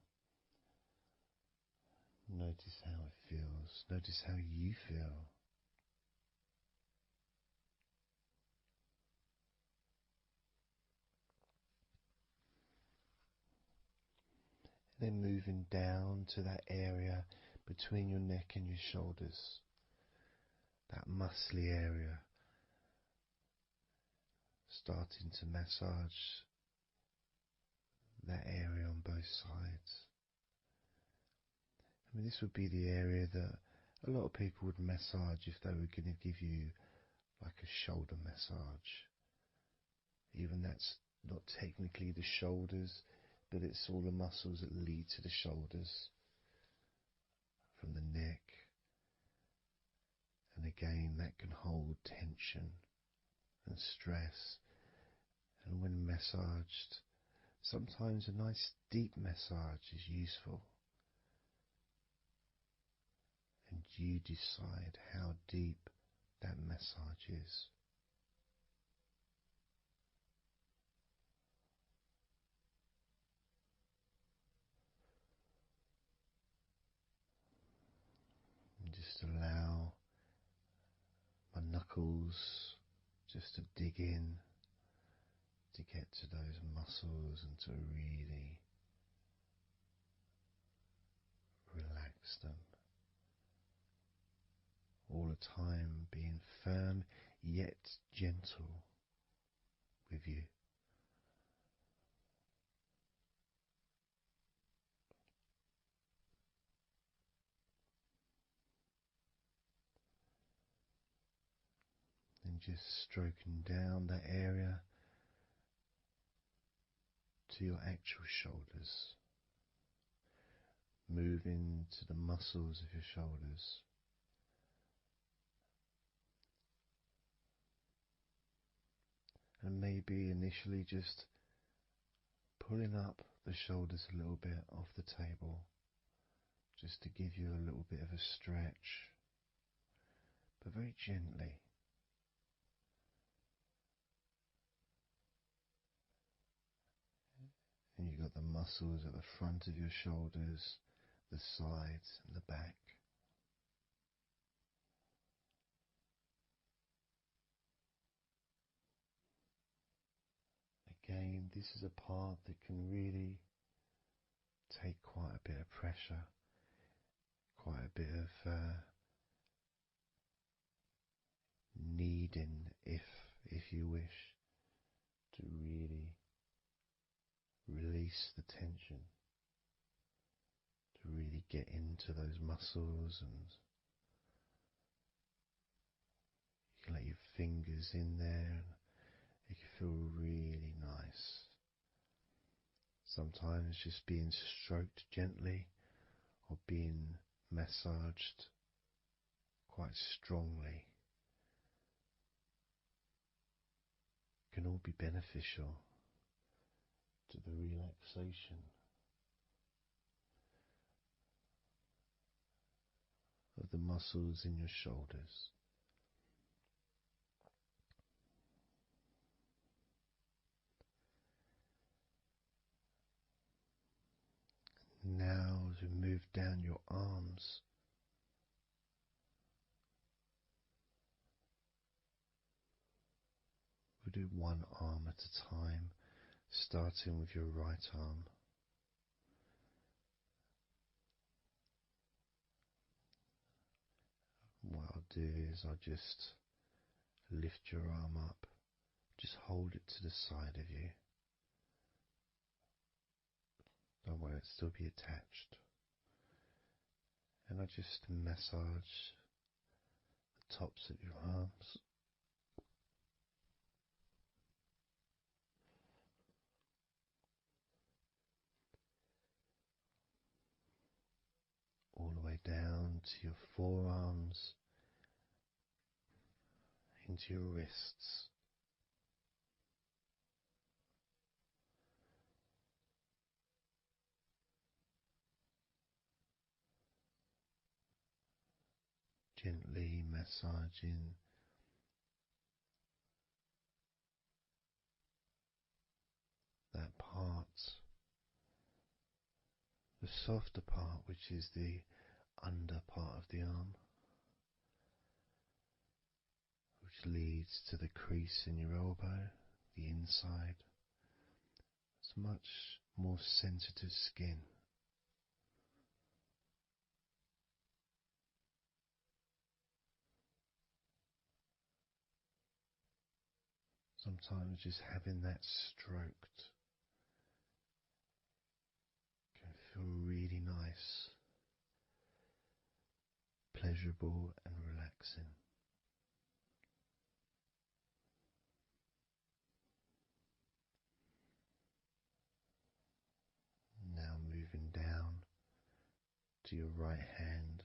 Notice how it feels. Notice how you feel. Then moving down to that area between your neck and your shoulders, that muscly area, starting to massage that area on both sides. I mean, this would be the area that a lot of people would massage if they were going to give you like a shoulder massage. Even that's not technically the shoulders, but it's all the muscles that lead to the shoulders, from the neck. And again, that can hold tension and stress. And when massaged, sometimes a nice deep massage is useful. And you decide how deep that massage is. And just allow my knuckles just to dig in, to get to those muscles and to really relax them. All the time being firm yet gentle with you. And just stroking down that area to your actual shoulders. moving to the muscles of your shoulders. And maybe initially just pulling up the shoulders a little bit off the table, just to give you a little bit of a stretch, but very gently. And you've got the muscles at the front of your shoulders, the sides and the back. Again, this is a part that can really take quite a bit of pressure, quite a bit of needing, if you wish, to really release the tension, to really get into those muscles, and you can let your fingers in there and it can feel really nice. Sometimes just being stroked gently or being massaged quite strongly can all be beneficial to the relaxation of the muscles in your shoulders. Now, as we move down your arms, we'll do one arm at a time, starting with your right arm. What I'll do is I'll just lift your arm up, just hold it to the side of you. Don't worry, it'll still be attached. And I just massage the tops of your arms. All the way down to your forearms, into your wrists. Gently massaging that part, the softer part, which is the under part of the arm, which leads to the crease in your elbow, the inside. It's much more sensitive skin. Sometimes just having that stroked can feel really nice, pleasurable and relaxing. Now moving down to your right hand.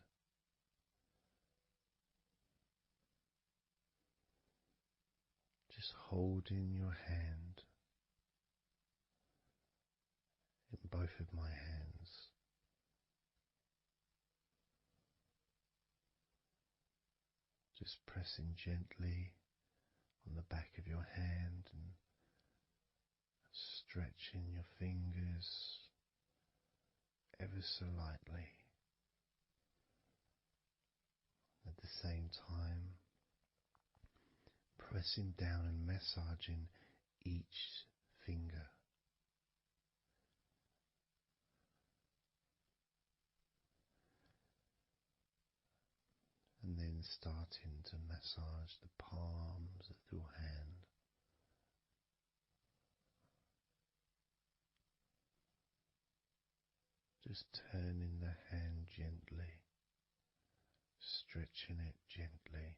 Just holding your hand in both of my hands. Just pressing gently on the back of your hand and stretching your fingers ever so lightly. At the same time, pressing down and massaging each finger. And then starting to massage the palms of your hand. Just turning the hand gently, stretching it gently.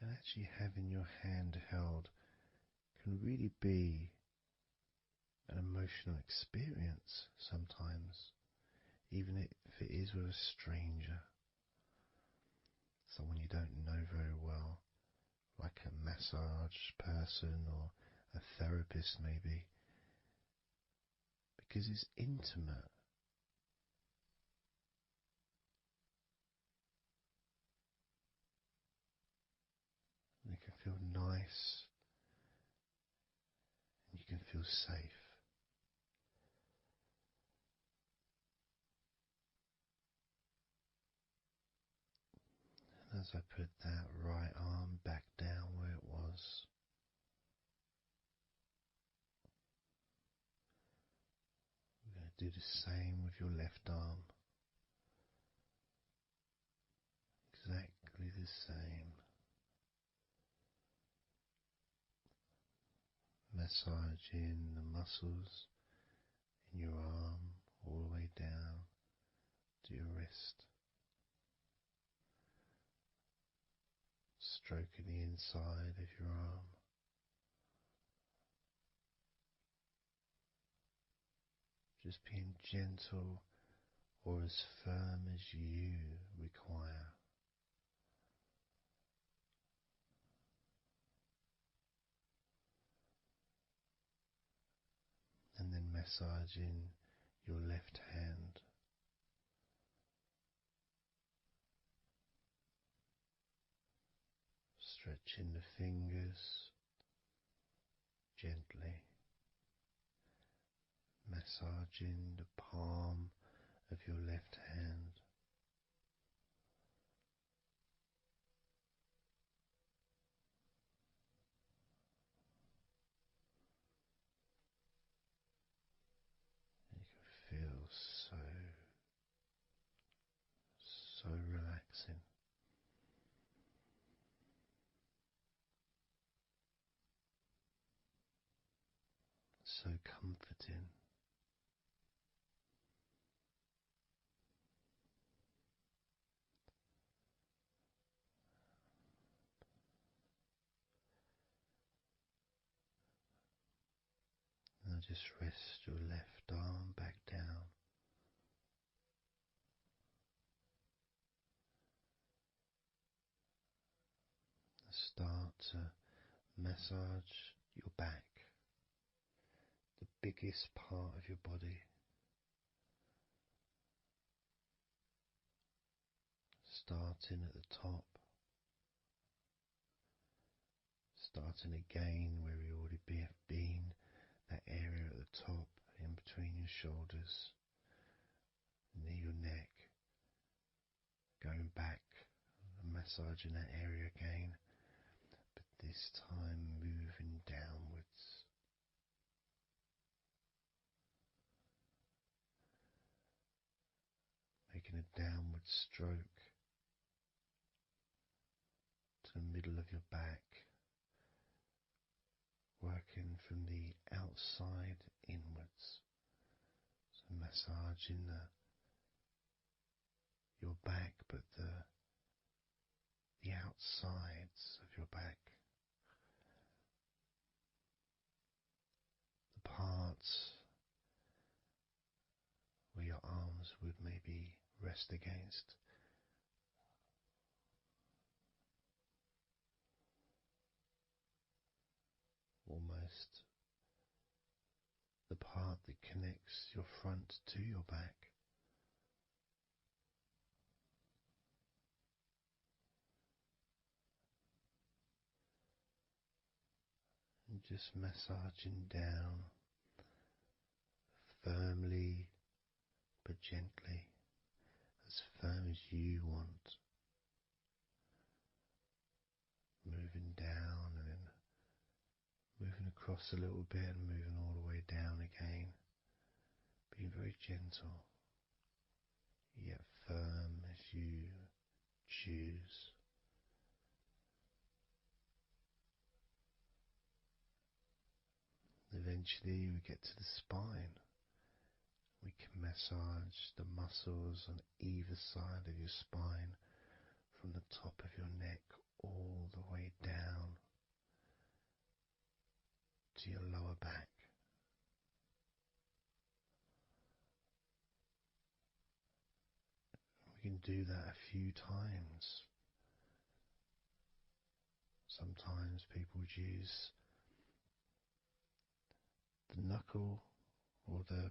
And actually having your hand held can really be emotional experience sometimes, even if it is with a stranger, someone you don't know very well, like a massage person or a therapist maybe, because it's intimate. And it can feel nice and you can feel safe. And as I put that right arm back down where it was, we're going to do the same with your left arm. Exactly the same. Massaging the muscles in your arm all the way down to your wrist. Stroking the inside of your arm. Just being gentle or as firm as you require. And then massaging your left hand. Stretching the fingers gently. Massaging the palm of your left hand. You can feel so relaxing. So comforting. Now just rest your left arm back down. Start to massage your back, the biggest part of your body. Starting at the top, starting again where we already have been, that area at the top, in between your shoulders, near your neck, going back and massaging that area again, but this time moving downwards. Making a downward stroke to the middle of your back, working from the outside inwards. So massaging your back, but the outsides of your back. The parts where your arms would maybe rest against. Almost the part that connects your front to your back. And just massaging down firmly but gently, as firm as you want. Moving down and then moving across a little bit and moving all the way down again. Being very gentle, yet firm as you choose. Eventually we get to the spine. We can massage the muscles on either side of your spine, from the top of your neck all the way down to your lower back. do that a few times. Sometimes people would use the knuckle or the,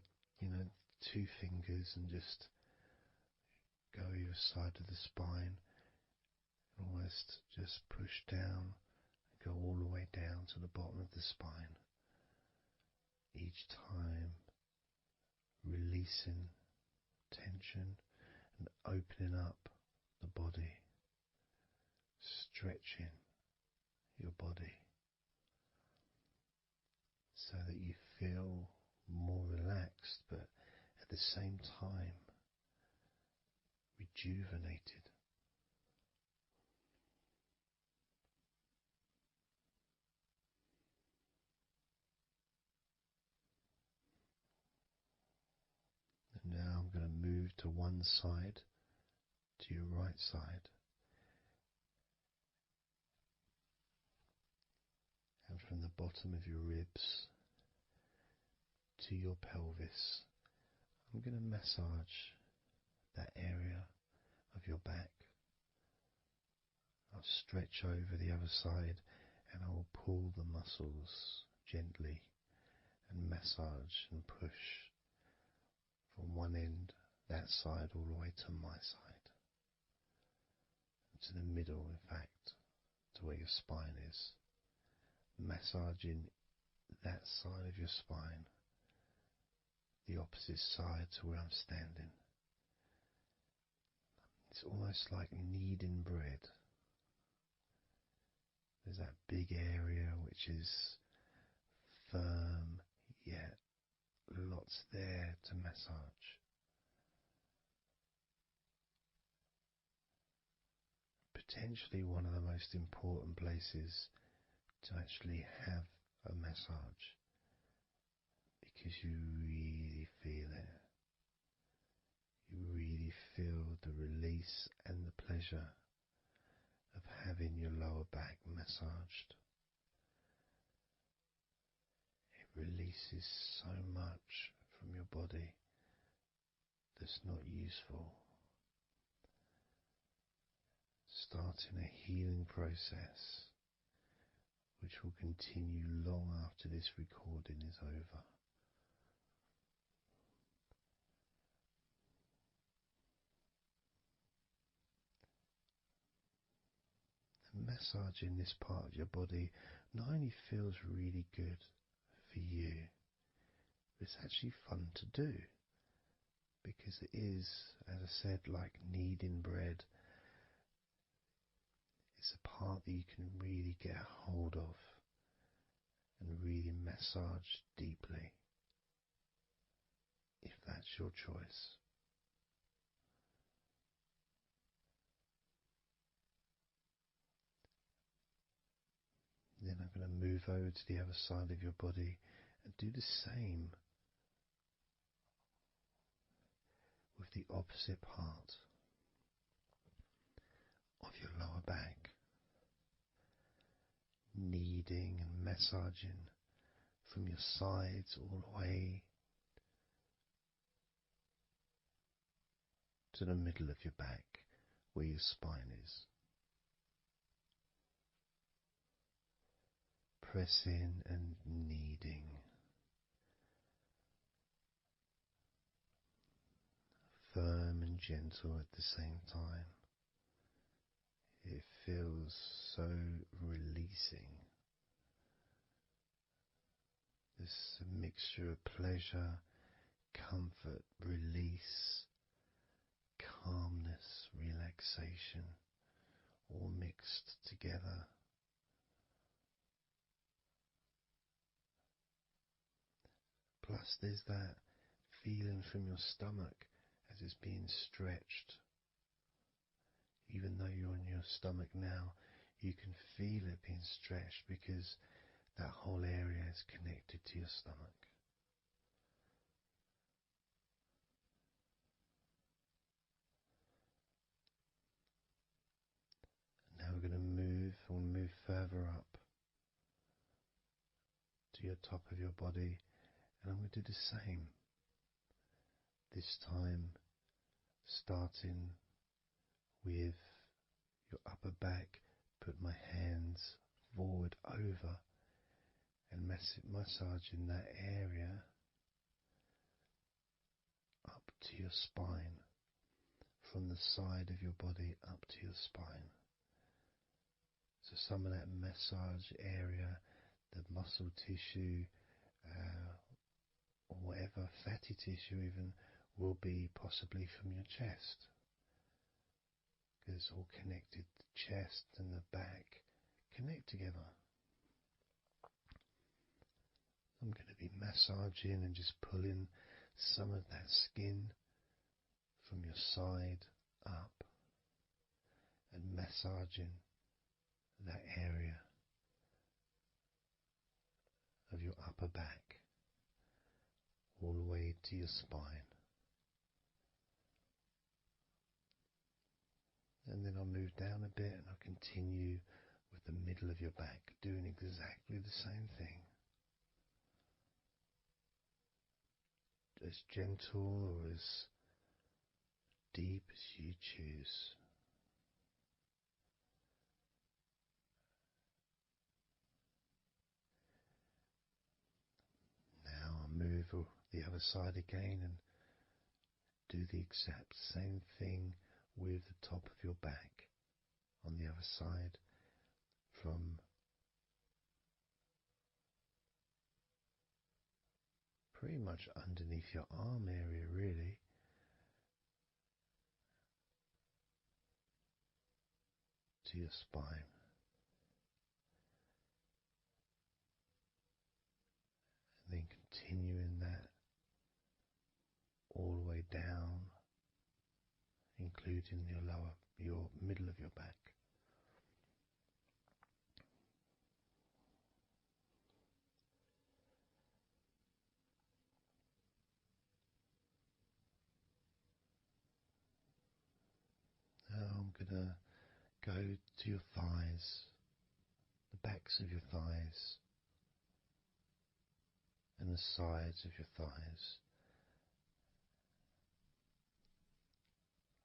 two fingers and just go either side of the spine, and almost just push down and go all the way down to the bottom of the spine. Each time releasing tension and opening up the body, stretching your body so that you feel more relaxed, but at the same time rejuvenated. And now I'm going to move to one side, to your right side, and from the bottom of your ribs to your pelvis, I'm going to massage that area of your back. I'll stretch over the other side and I will pull the muscles gently and massage and push from one end, that side, all the way to my side, to the middle, in fact, to where your spine is, massaging that side of your spine, the opposite side to where I'm standing. It's almost like kneading bread. There's that big area which is firm, yet lots there to massage. Potentially one of the most important places to actually have a massage, because you really feel it. You really feel the release and the pleasure of having your lower back massaged. It releases so much from your body that's not useful, starting a healing process which will continue long after this recording is over. Massaging this part of your body not only feels really good for you, but it's actually fun to do, because it is, as I said, like kneading bread. It's a part that you can really get a hold of and really massage deeply, if that's your choice. Then I'm going to move over to the other side of your body and do the same with the opposite part of your lower back, kneading and massaging from your sides all the way to the middle of your back where your spine is. Pressing and kneading, firm and gentle at the same time. It feels so releasing. This mixture of pleasure, comfort, release, calmness, relaxation, all mixed together. Plus there's that feeling from your stomach as it's being stretched. Even though you're on your stomach now, you can feel it being stretched because that whole area is connected to your stomach. Now we're going to move further up to your top of your body, and I'm going to do the same. This time starting with your upper back, put my hands forward over and massaging that area up to your spine, from the side of your body up to your spine. So some of that massage area, the muscle tissue, or whatever, fatty tissue even, will be possibly from your chest. Because it's all connected, the chest and the back connect together. I'm going to be massaging and just pulling some of that skin from your side up and massaging that area of your upper back all the way to your spine. And then I'll move down a bit and I'll continue with the middle of your back, doing exactly the same thing. As gentle or as deep as you choose. Now I'll move the other side again and do the exact same thing with the top of your back on the other side, from pretty much underneath your arm area really, to your spine. And then continuing that all the way down, including your middle of your back. Now I'm going to go to your thighs, the backs of your thighs, and the sides of your thighs.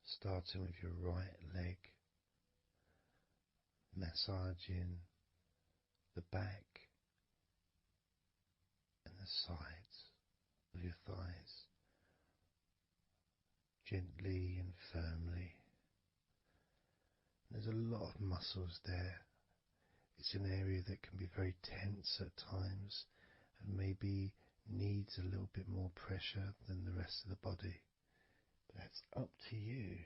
Starting with your right leg, massaging the back and the sides of your thighs, gently and firmly. There's a lot of muscles there. It's an area that can be very tense at times and maybe needs a little bit more pressure than the rest of the body. But that's up to you.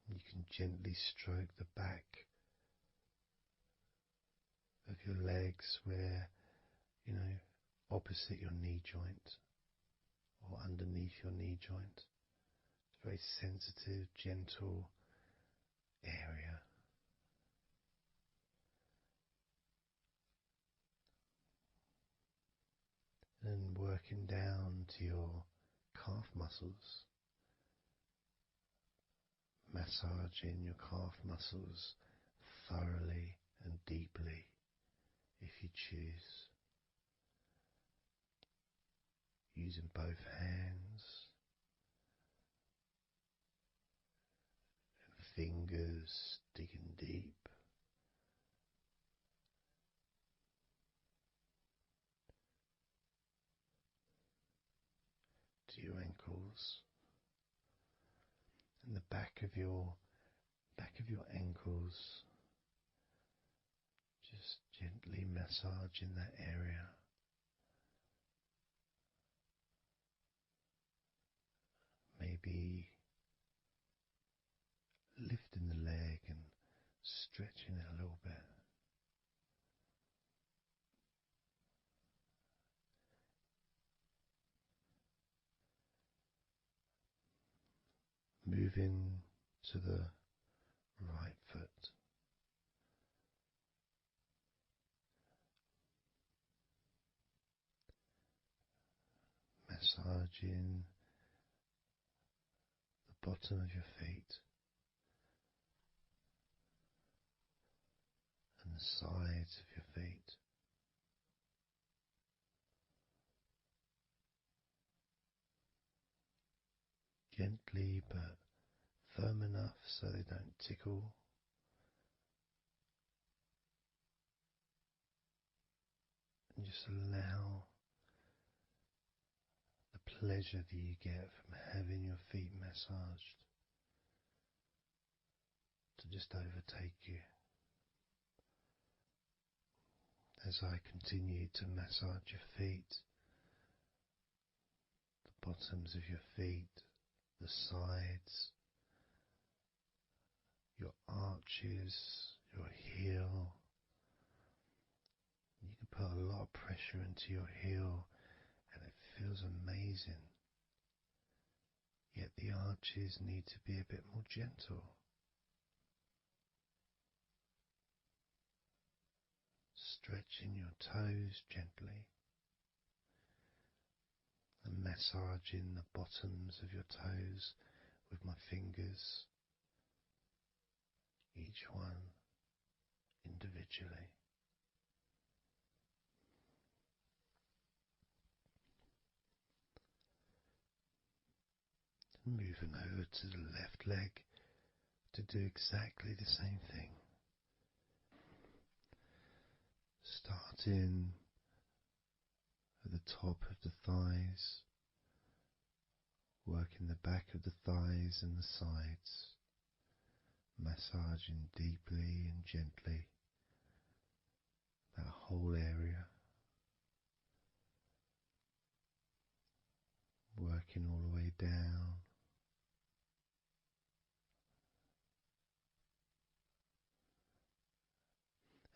You can gently stroke the back of your legs where, opposite your knee joint or underneath your knee joint. It's a very sensitive, gentle area. And working down to your calf muscles, massaging your calf muscles thoroughly and deeply if you choose, using both hands and fingers, digging deep. To your ankles and the back of your ankles, just gently massaging that area. Maybe lifting the leg and stretching it a little bit. Moving to the right foot. Massaging the bottom of your feet and the sides of your feet. gently but firm enough so they don't tickle. And just allow the pleasure that you get from having your feet massaged to just overtake you. As I continue to massage your feet, the bottoms of your feet, the sides, your arches, your heel. You can put a lot of pressure into your heel and it feels amazing. Yet the arches need to be a bit more gentle. Stretching your toes gently and massaging the bottoms of your toes with my fingers, each one individually. Moving over to the left leg to do exactly the same thing. Starting at the top of the thighs, working the back of the thighs and the sides, massaging deeply and gently that whole area, working all the way down.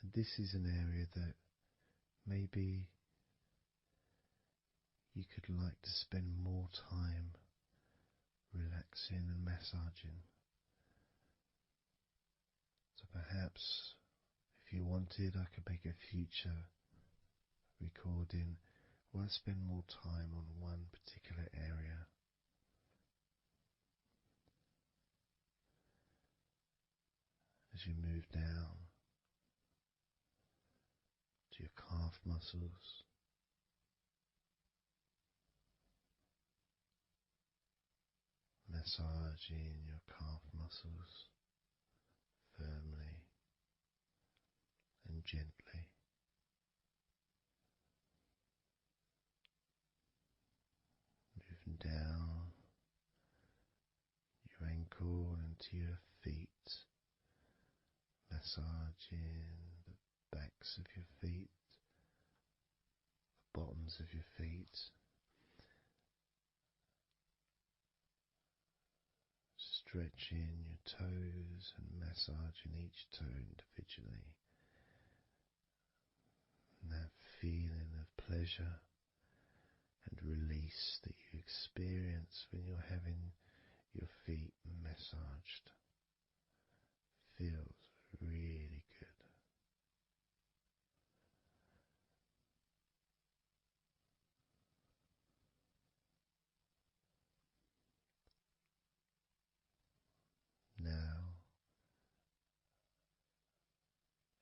And this is an area that maybe you could like to spend more time relaxing and massaging. So perhaps if you wanted, I could make a future recording where I spend more time on one particular area. As you move down to your calf muscles, massaging your calf muscles firmly and gently. Moving down your ankle into your feet, massaging the backs of your feet, the bottoms of your feet, stretching your toes and massaging each toe individually. And that feeling of pleasure and release that you experience when you're having your feet massaged feels really good. Now,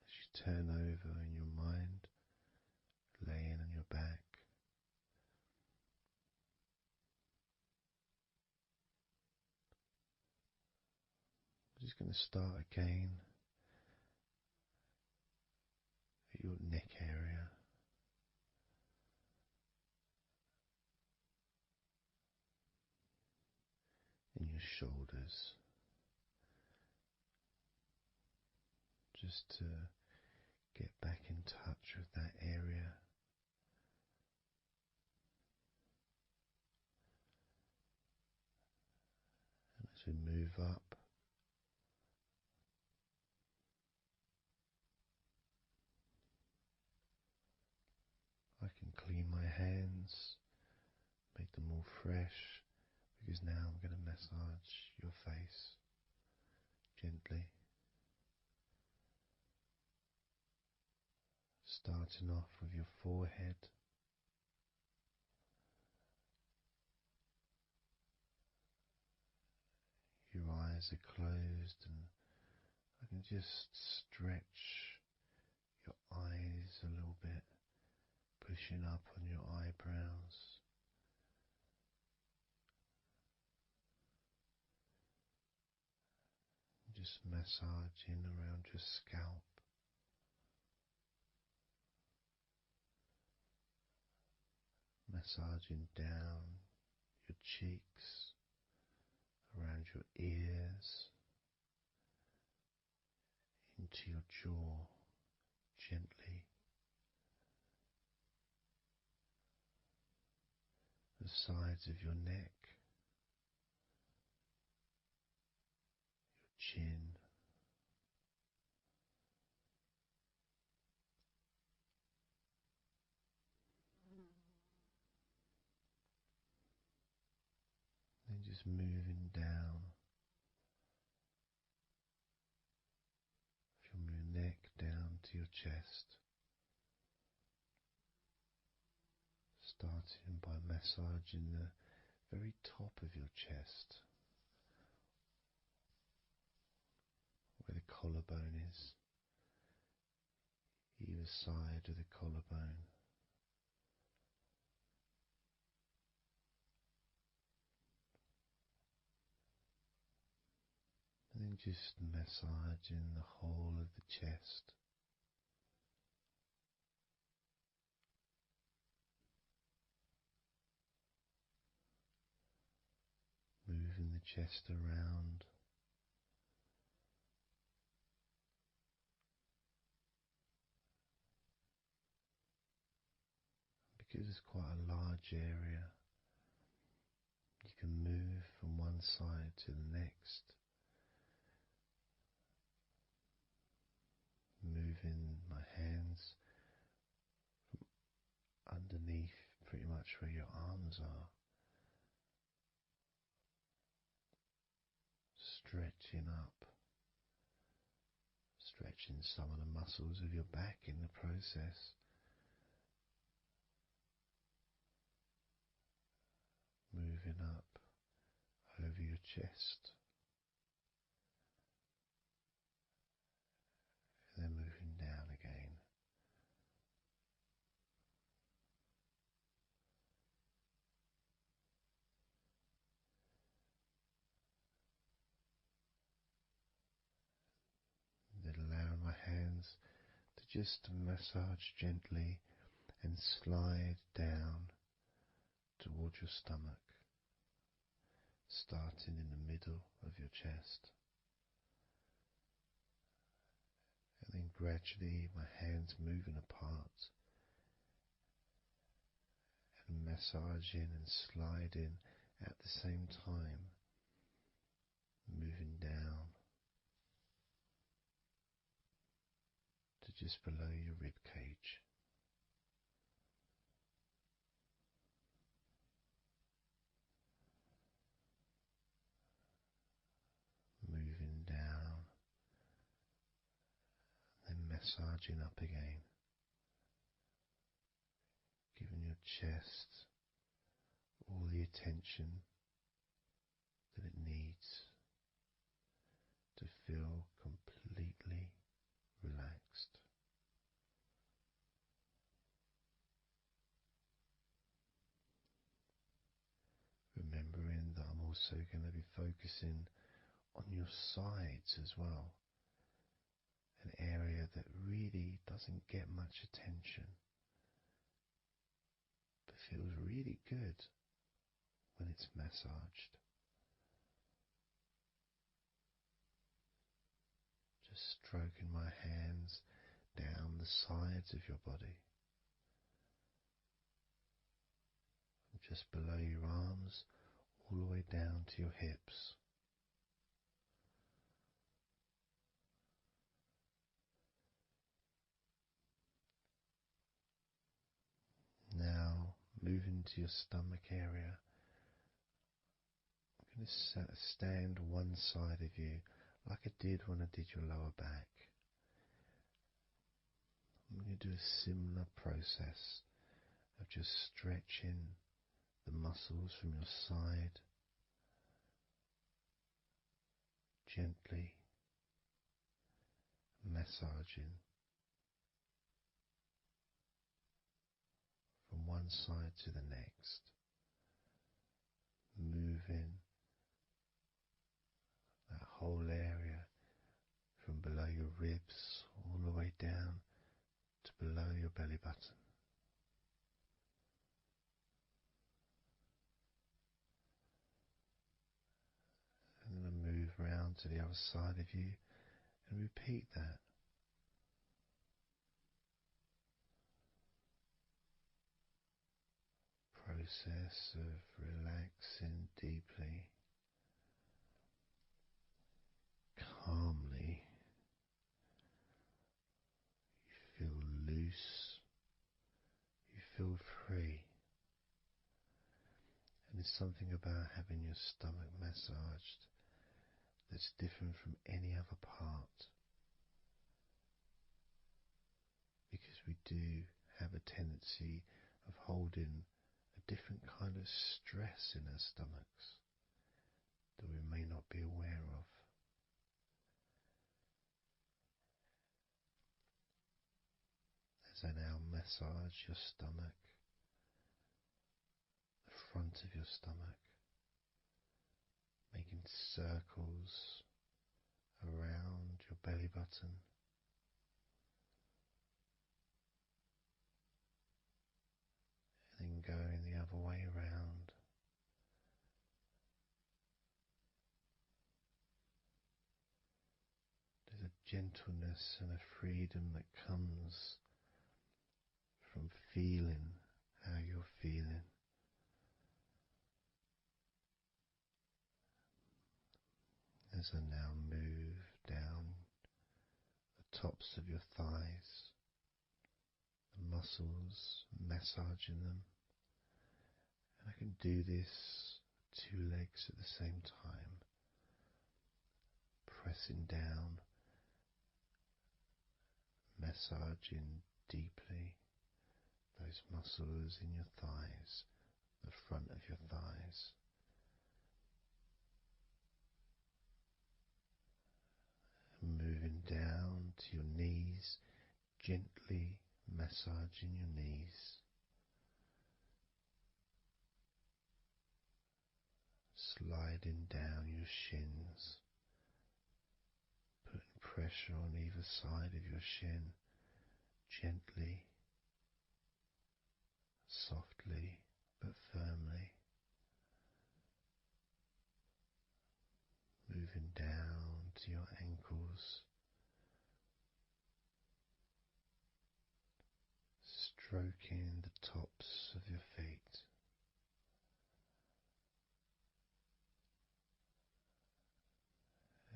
as you turn over in your mind, laying on your back, I'm just going to start again at your neck area. In your shoulders, just to get back in touch with that area. And as we move up, I can clean my hands, make them all fresh, because now I'm going to massage your face gently. Starting off with your forehead, your eyes are closed and I can just stretch your eyes a little bit, pushing up on your eyebrows. just massaging around your scalp. Massaging down your cheeks, around your ears, into your jaw, gently. The sides of your neck, your chin, then just moving down from your neck down to your chest, starting by massaging the very top of your chest, where the collarbone is, either side of the collarbone. And then just massaging the whole of the chest. Moving the chest around. Because it's quite a large area, you can move from one side to the next. Moving my hands from underneath pretty much where your arms are. Stretching up. Stretching some of the muscles of your back in the process. Moving up over your chest. And then moving down again. Then allowing my hands to just massage gently and slide down towards your stomach, starting in the middle of your chest. And then gradually my hands moving apart and massaging and sliding at the same time, moving down to just below your rib cage. Moving down, then massaging up again, giving your chest all the attention that it needs to feel completely relaxed. Remembering that I'm also going to be focusing on your sides as well, an area that really doesn't get much attention, but feels really good when it's massaged. Just stroking my hands down the sides of your body, and just below your arms, all the way down to your hips. Now, moving to your stomach area, I'm going to stand one side of you like I did when I did your lower back. I'm going to do a similar process of just stretching the muscles from your side gently, massaging from one side to the next, moving that whole area down to below your belly button. And then move round to the other side of you and repeat that. Process of relaxing deeply, calmly. You feel loose, you feel free. And there's something about having your stomach massaged that's different from any other part, because we do have a tendency of holding a different kind of stress in our stomachs that we may not be aware of. As I now massage your stomach, the front of your stomach, making circles around your belly button, and then going the other way around. There's a gentleness and a freedom that comes from feeling how you're feeling. As I now move down the tops of your thighs, the muscles, massaging them. And I can do this with 2 legs at the same time, pressing down, massaging deeply those muscles in your thighs, the front of your thighs. And moving down to your knees, gently massaging your knees. Sliding down your shins, putting pressure on either side of your shin, gently, softly but firmly. Moving down to your ankles, stroking the tops of your feet.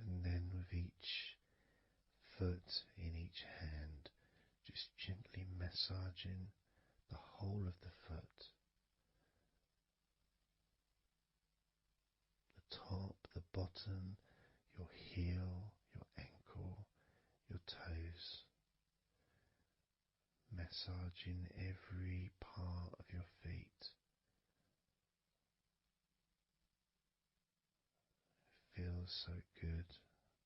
And then with each foot in each hand, just gently massaging the whole of the foot. The top, the bottom, your heel, your ankle, your toes. Massaging every part of your feet. It feels so good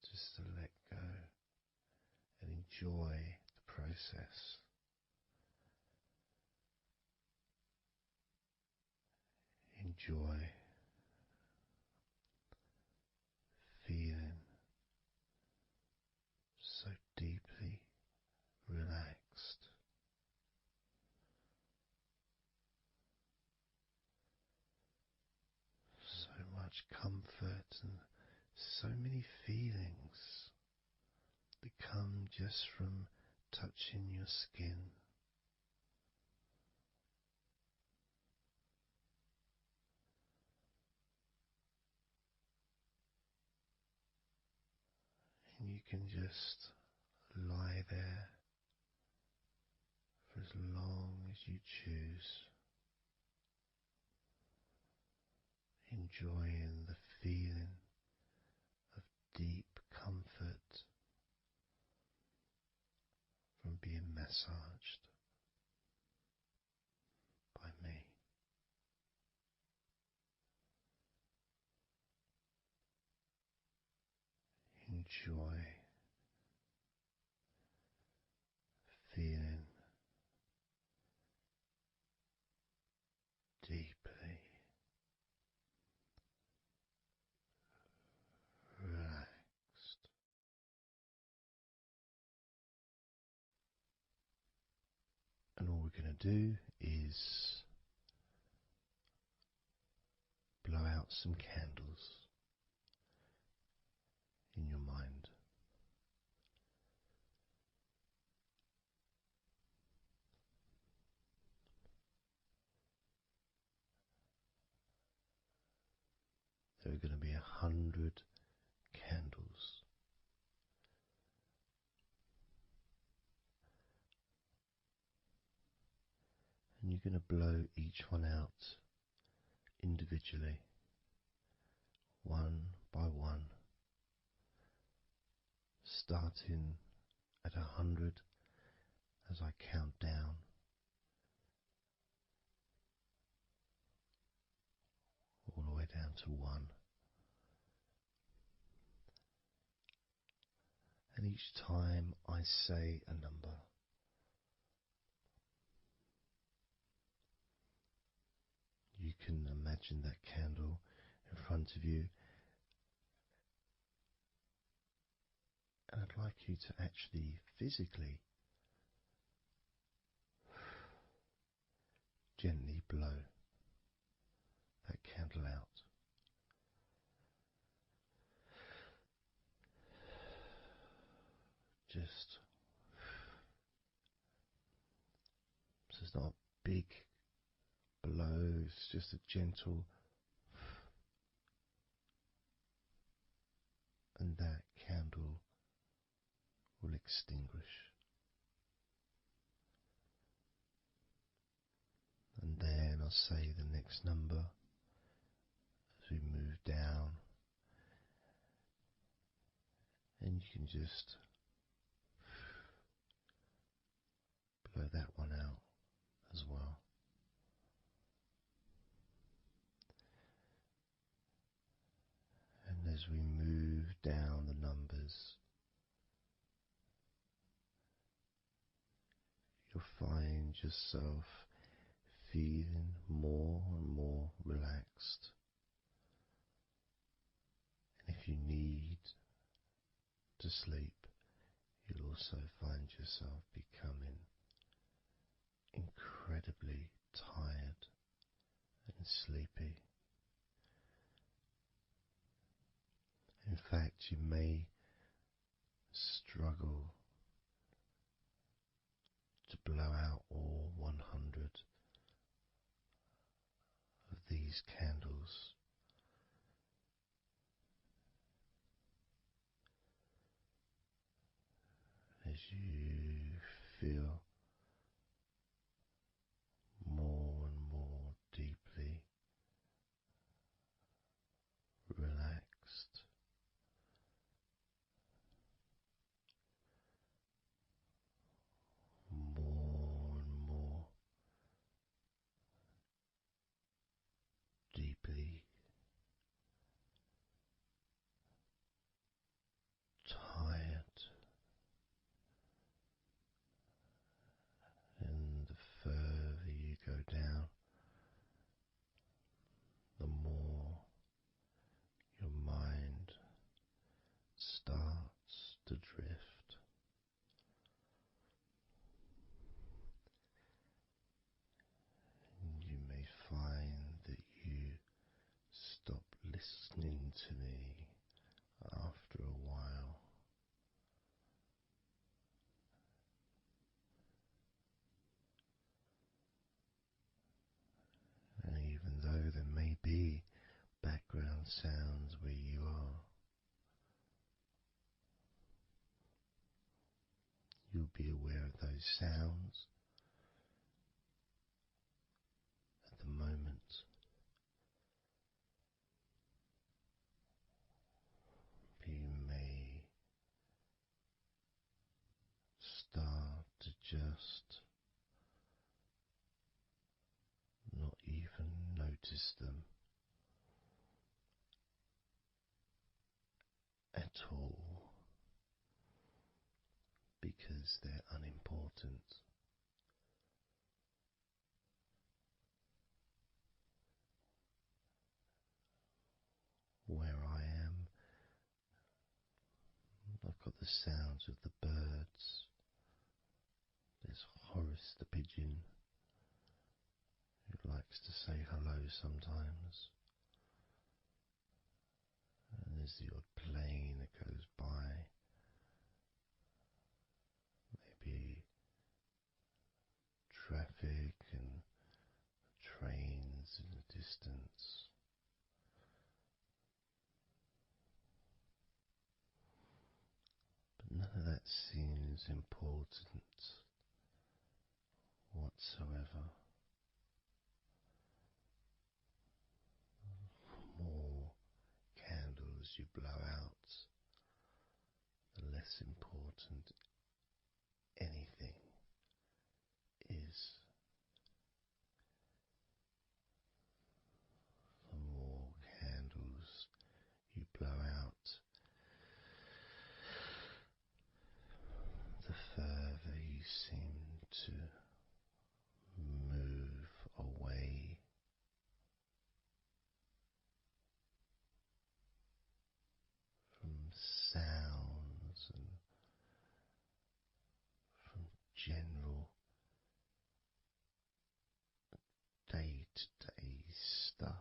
just to let go and enjoy the process. Enjoy feeling so deeply relaxed. So much comfort and so many feelings that come just from touching your skin. And you can just lie there for as long as you choose, enjoying the feeling of deep comfort from being massaged by me. Enjoy feeling deeply relaxed. to do is blow out some candles in your mind. There are going to be 100 candles. And you're going to blow each one out individually, one by one, starting at 100 as I count down, all the way down to 1. And each time I say a number, you can imagine that candle in front of you, and I'd like you to actually physically gently blow that candle out. Just, so it's not a big blow, it's just a gentle, and that candle will extinguish. And then I'll say the next number as we move down, and you can just blow that one out as well. And as we move down the numbers, you'll find yourself feeling more and more relaxed. And if you need to sleep, you'll also find yourself becoming incredibly tired and sleepy. In fact, you may struggle to blow out all 100 of these candles. As you feel more and more deeply relaxed, more and more deeply tired, and the further you go down, the more your mind starts to drift. And you may find that you stop listening to me after a while. And even though there may be background sounds where you are, you'll be aware of those sounds at the moment. You may start to just not even notice them at all, because they're unimportant. Where I am, I've got the sounds of the birds. There's Horace the pigeon likes to say hello sometimes, and there's the odd plane that goes by, maybe traffic and trains in the distance. But none of that seems important whatsoever. The more candles you blow out, the less important anything is. The more candles you blow out, the further you seem to move away from sounds and from general day-to-day stuff.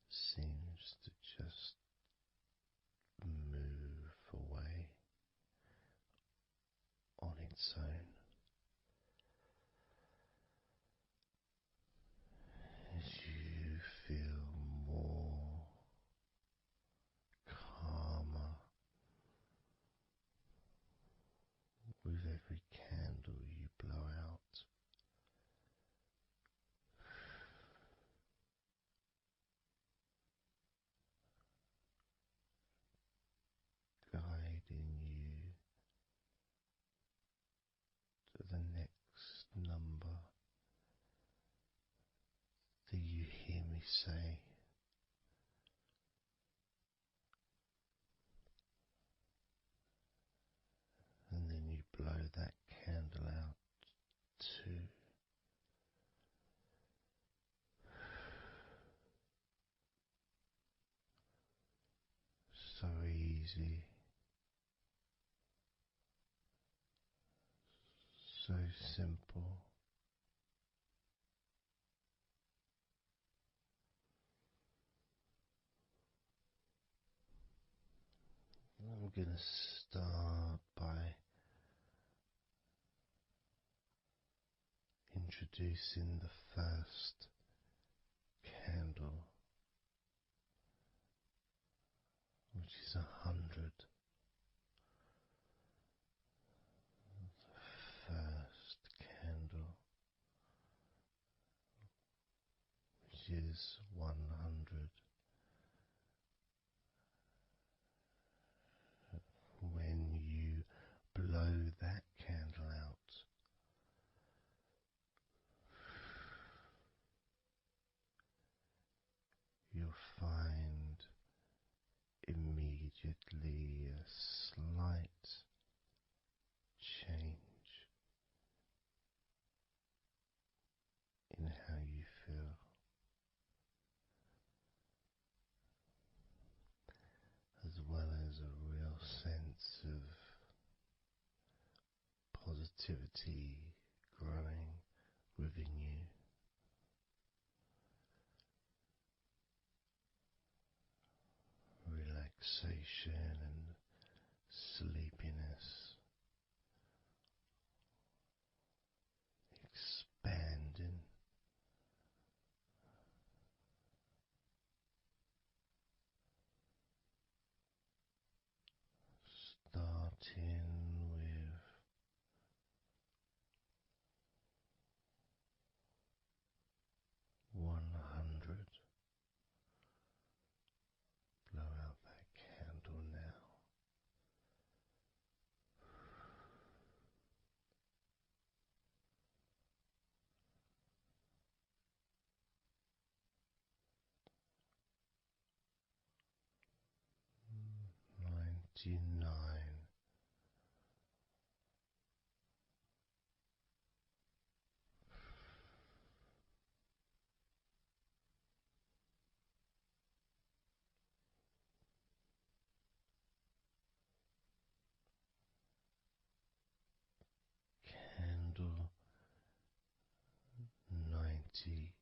Seems to just move away on its own as you feel more calmer with every candle you blow out. Guiding you to the next number that you hear me say, and then you blow that candle out too. So easy, so simple. I'm going to start by introducing the first candle, which is 100. The first candle, which is 100. When you blow that candle out, you'll find immediately a slight change in how you feel, as well as a real sense of positivity growing within you. Relaxation and sleepiness expanding, starting with 100. Blow out that candle now. 99. Candle 90.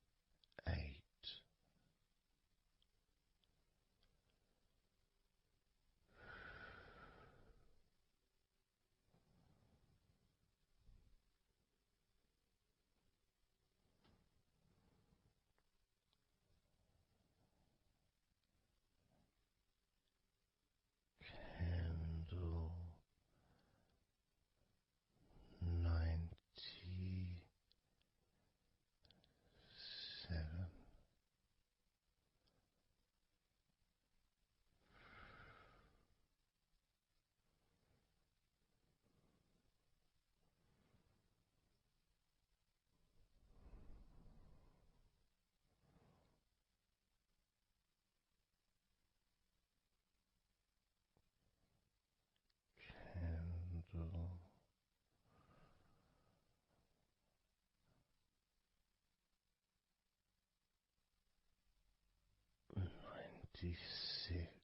86.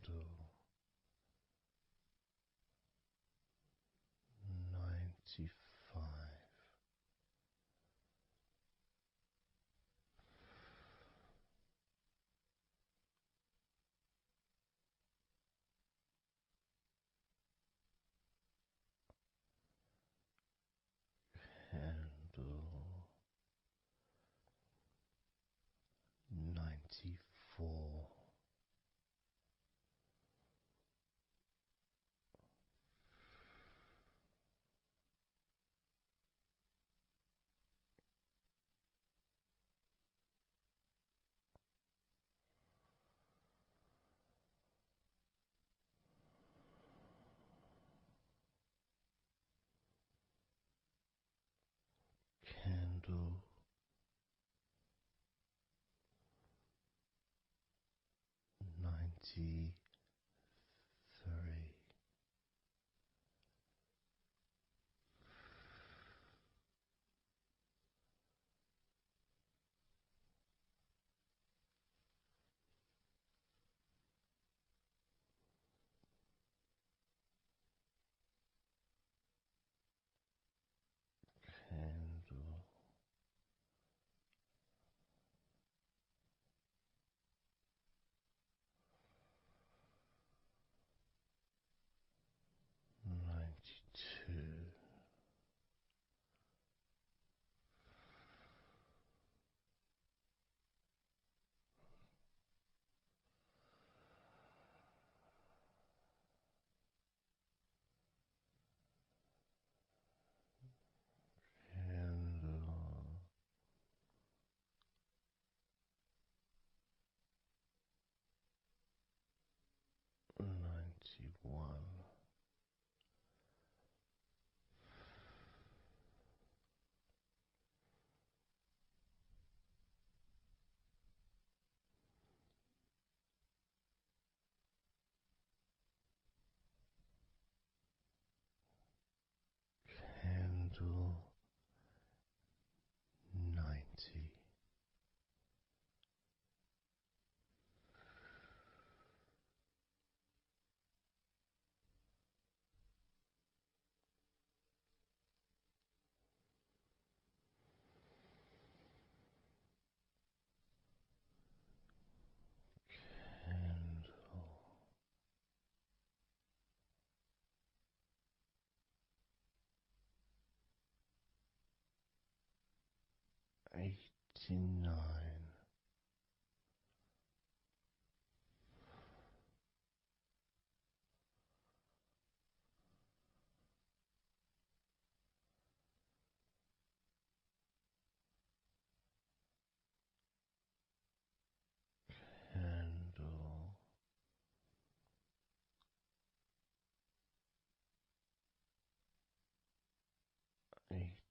Candle 95. Candle 94. Candle 93. Candle 92. Candle 91. Candle 90. Candle 89. Candle 88.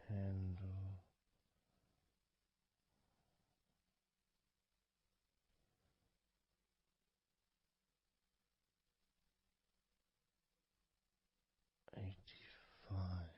Candle 85.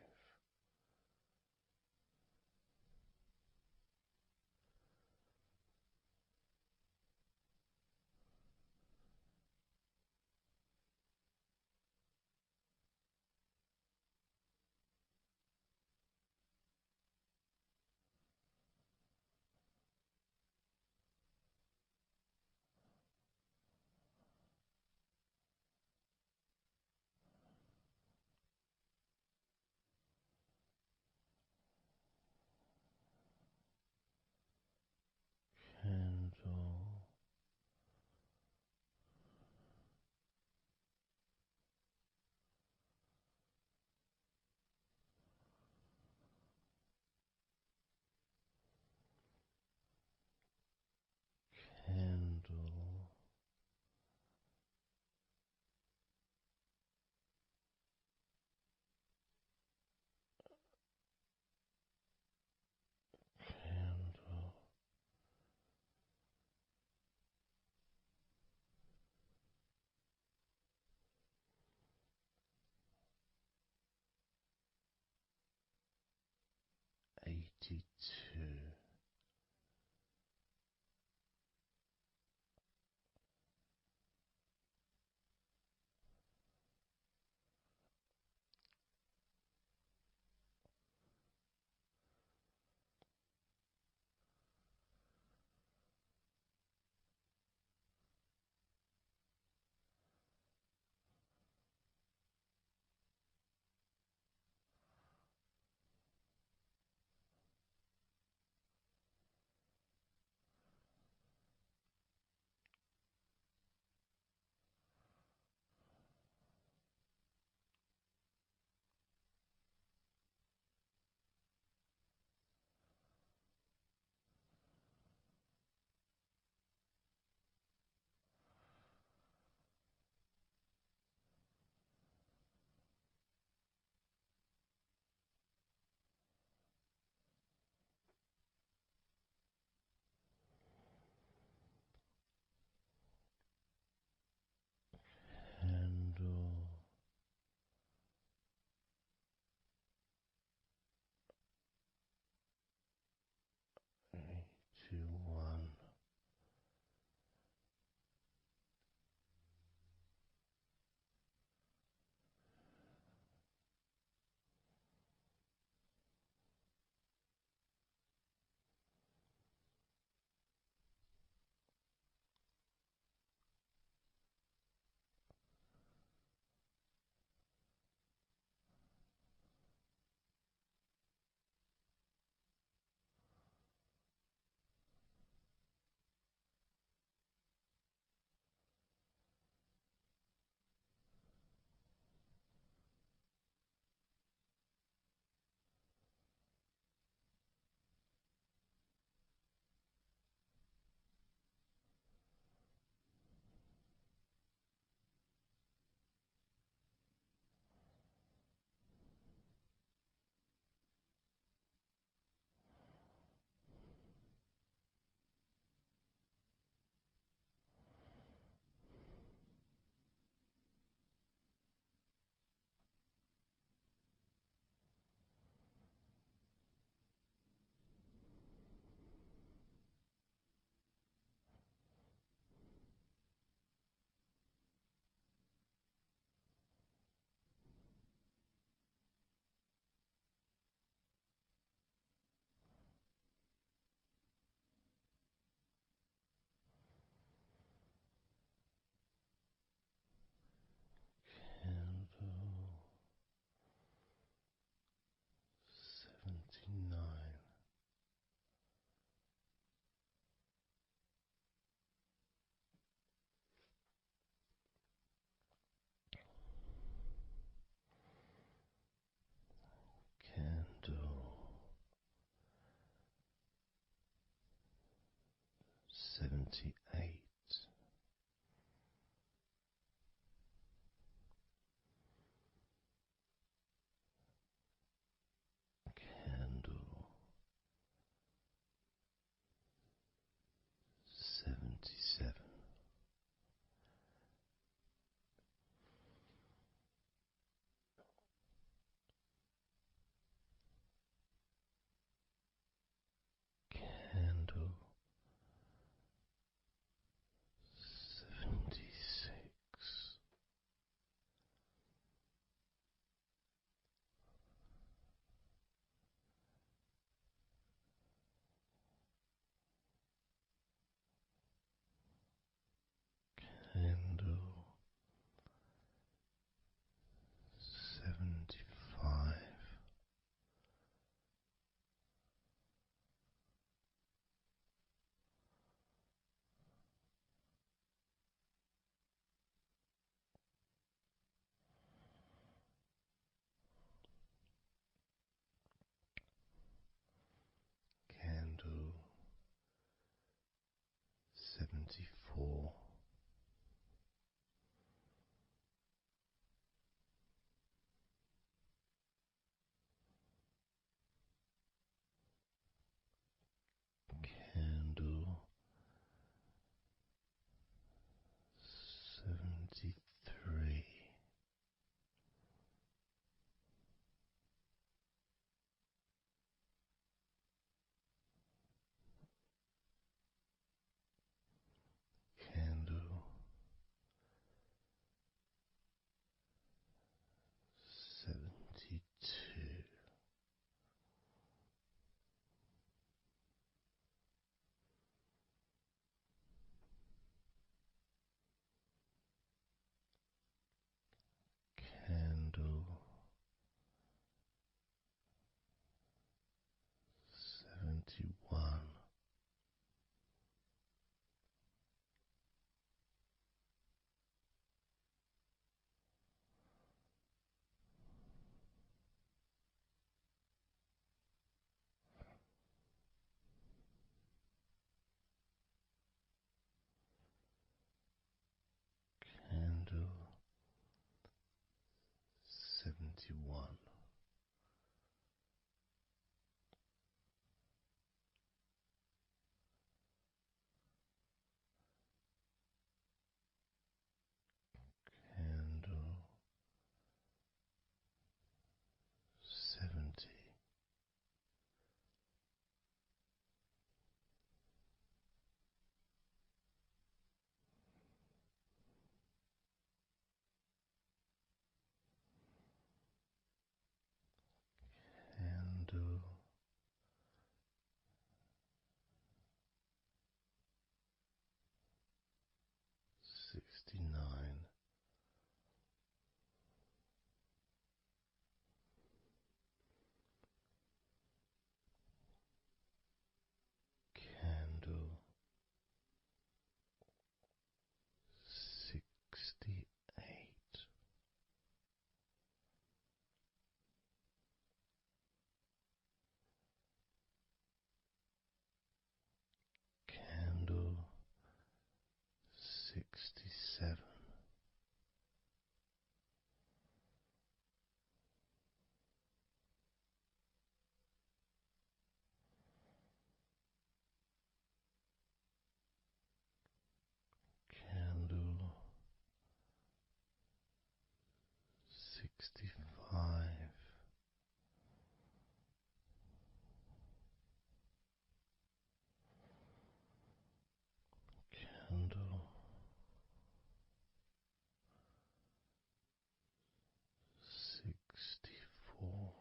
78. Candle 77. Candle 76. Candle 75. Candle 74. Candle 73. Candle 72. Candle 71. Candle 71. Candle 70. Candle 69. Candle 68. Candle 67. Candle 65. Candle 64.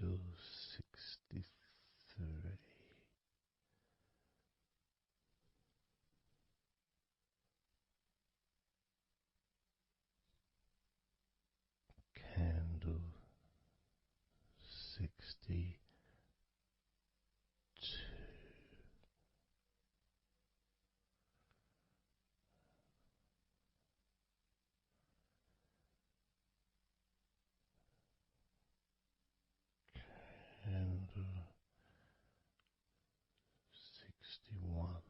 candle 63, candle 62, candle 61,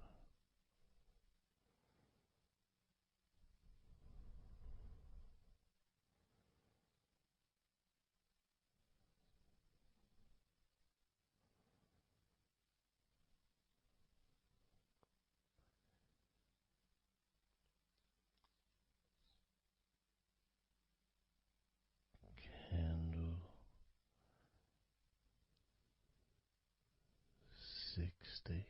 candle 60,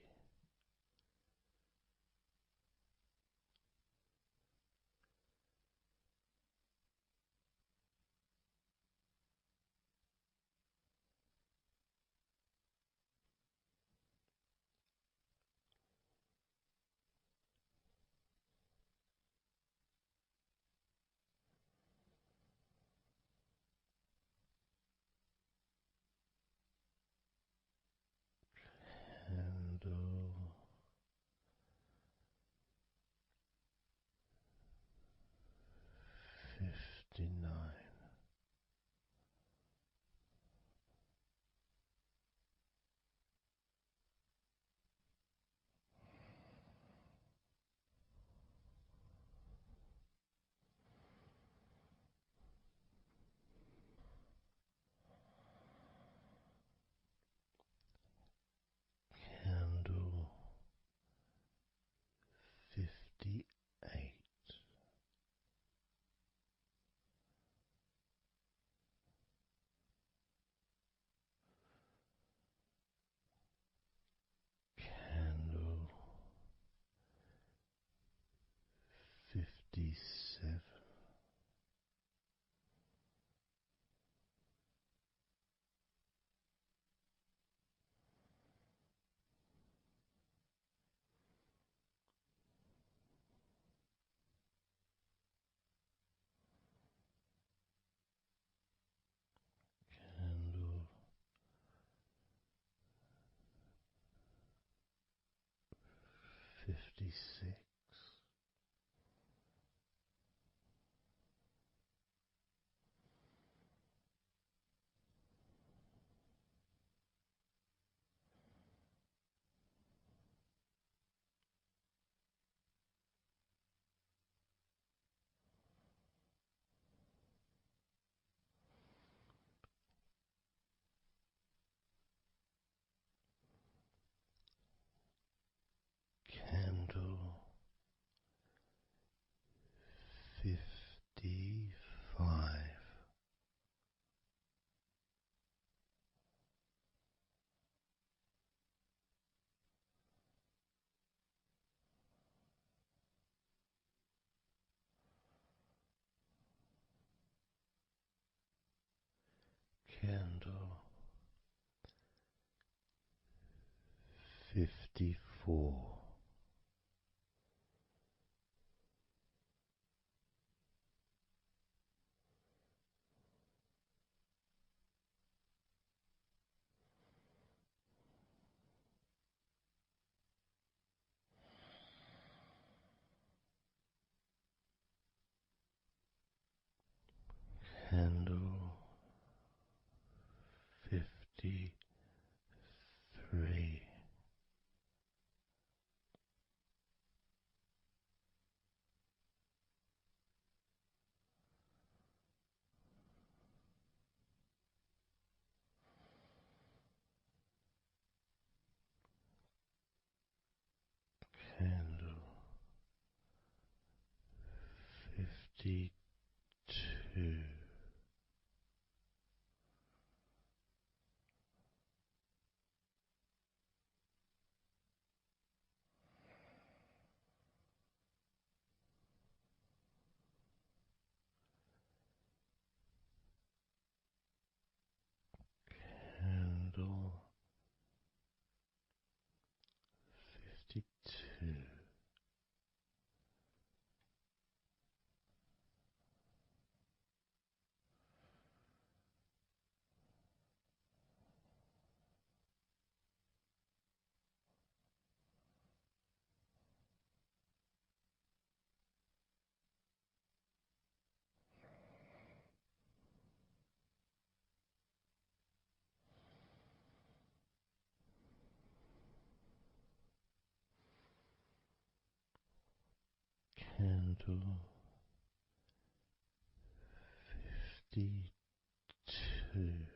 candle 59, candle 58, candle 57, candle 56, candle 55, candle 54, candle 53, candle 52, Candle 52.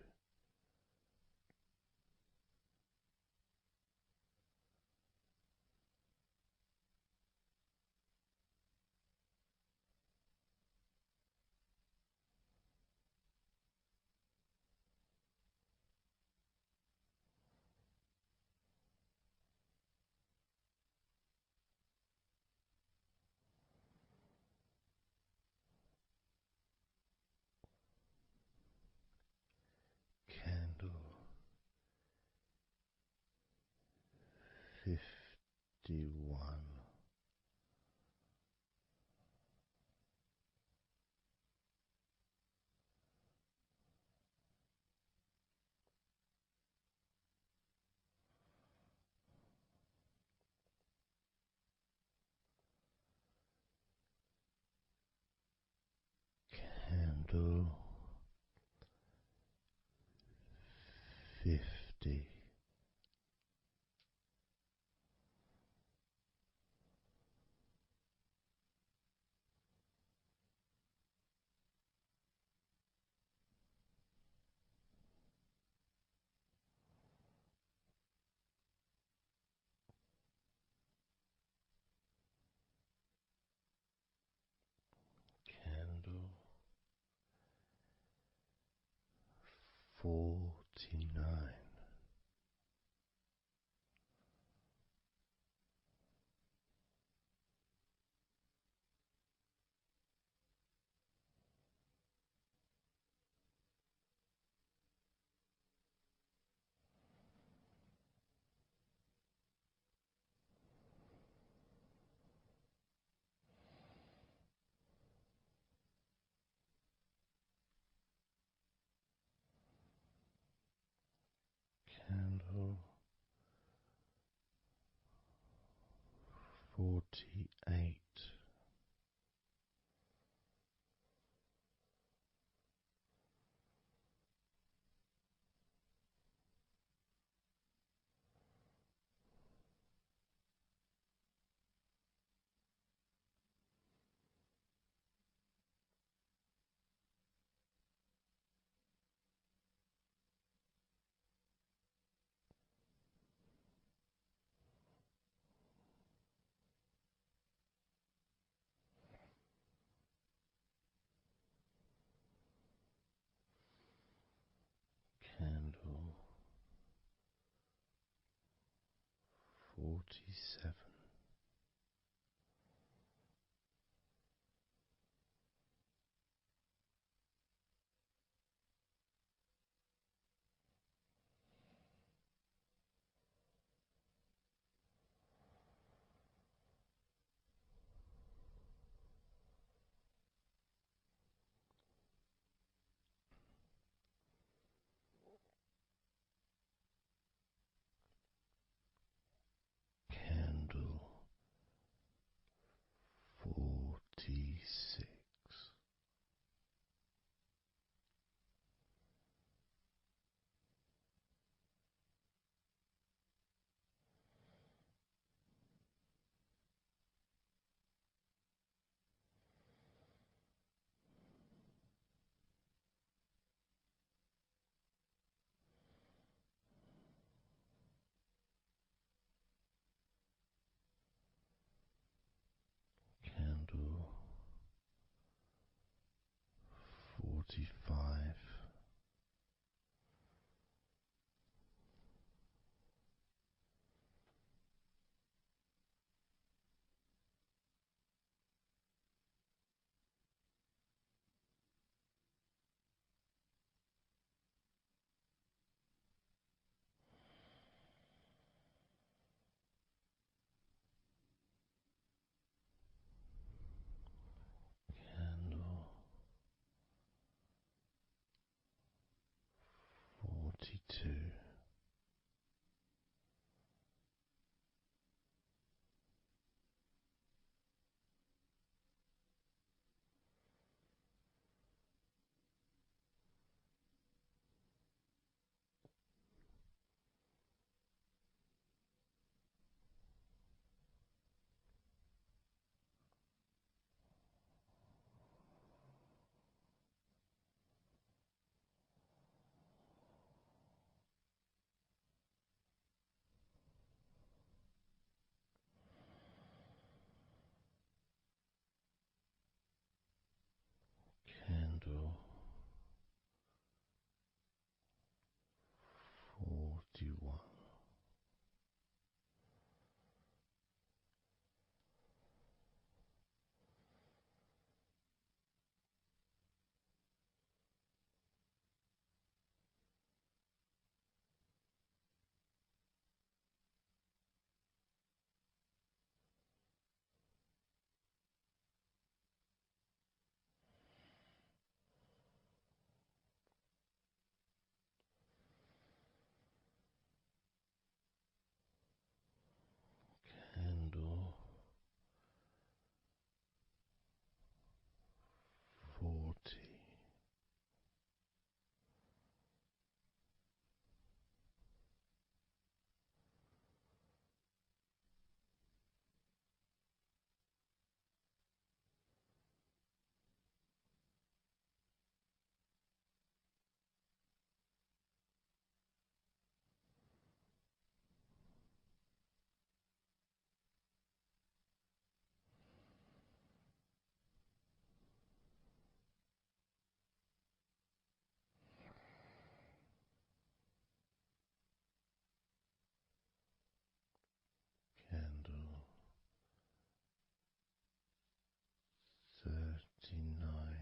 Candle 51. Candle 50. Candle 49. Candle 48. Candle 47. Candle 46. Candle 45. Candle 42. 29.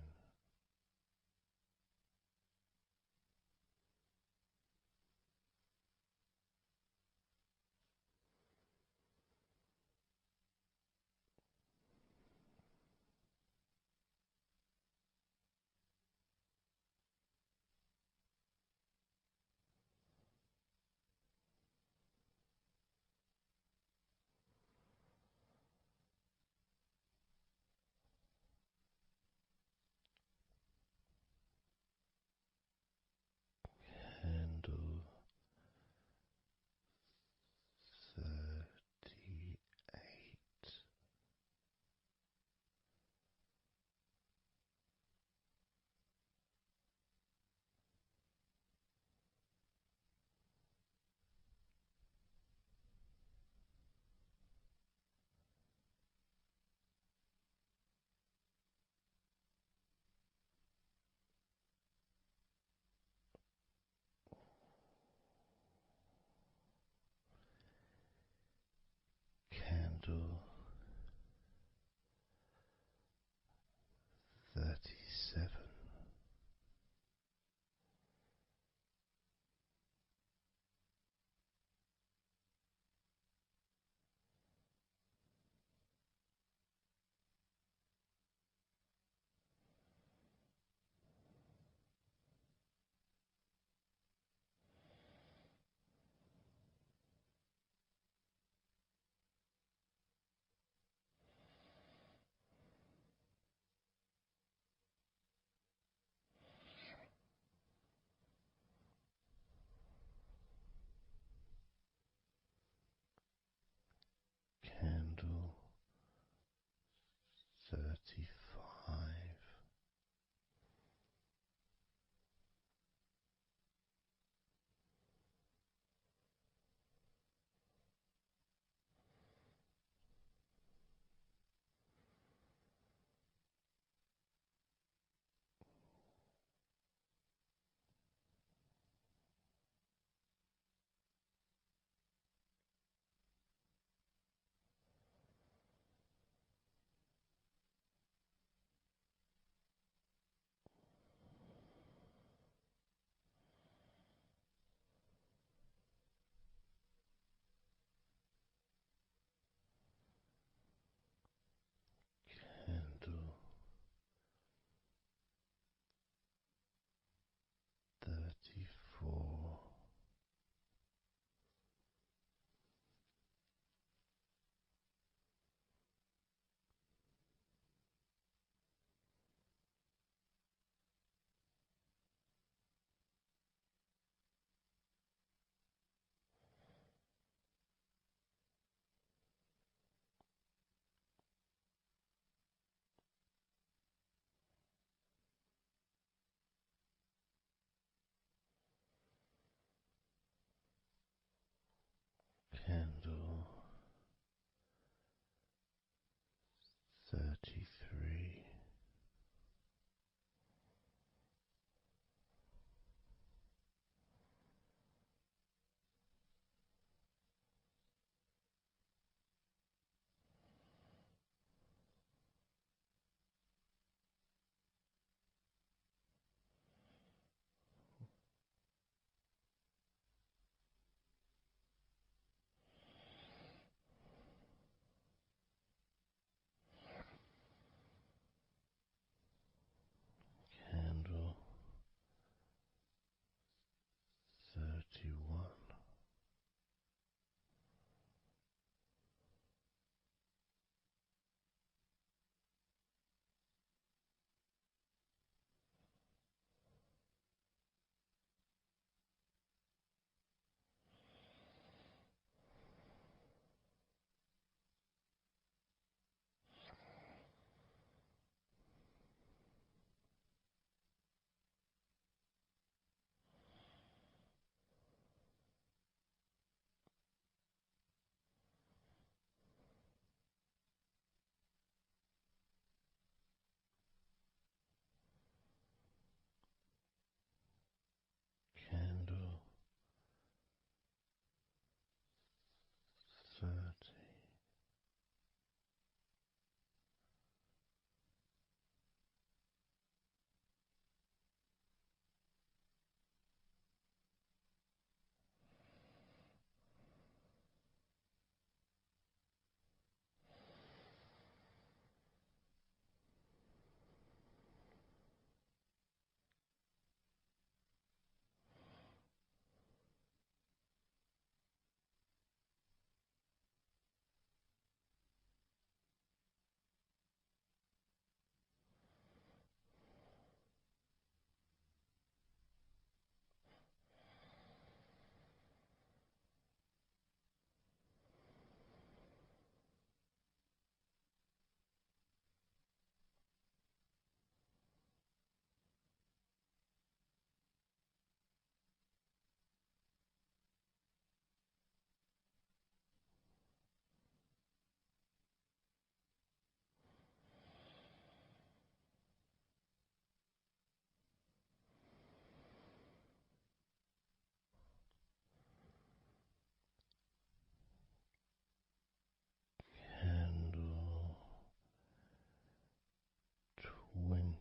29.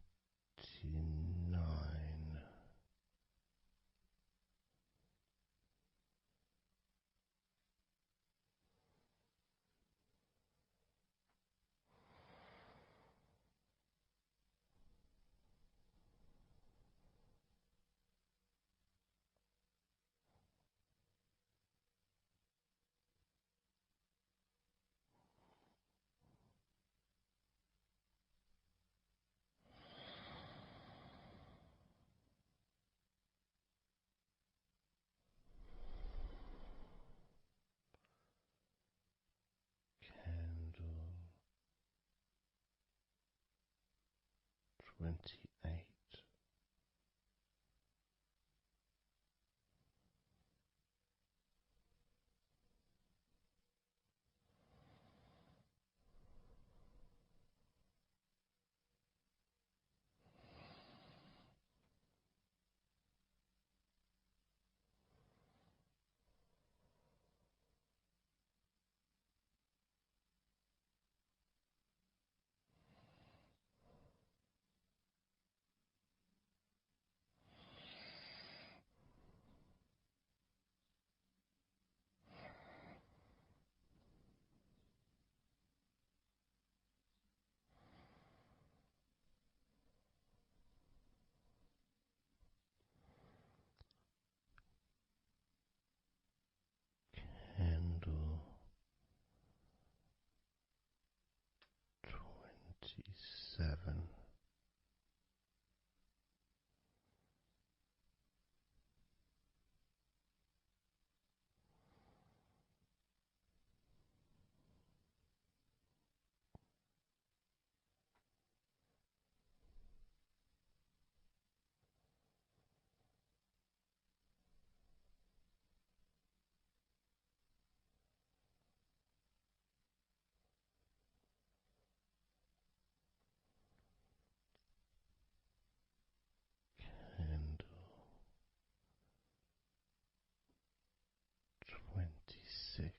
Candle 28. Candle 27. Candle 26.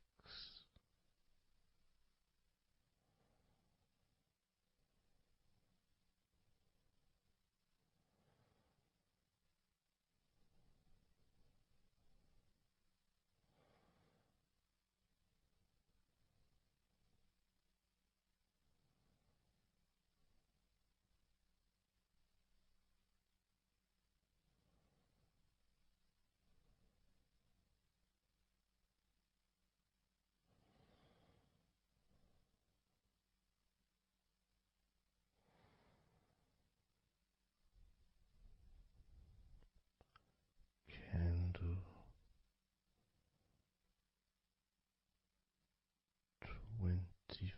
Candle 25.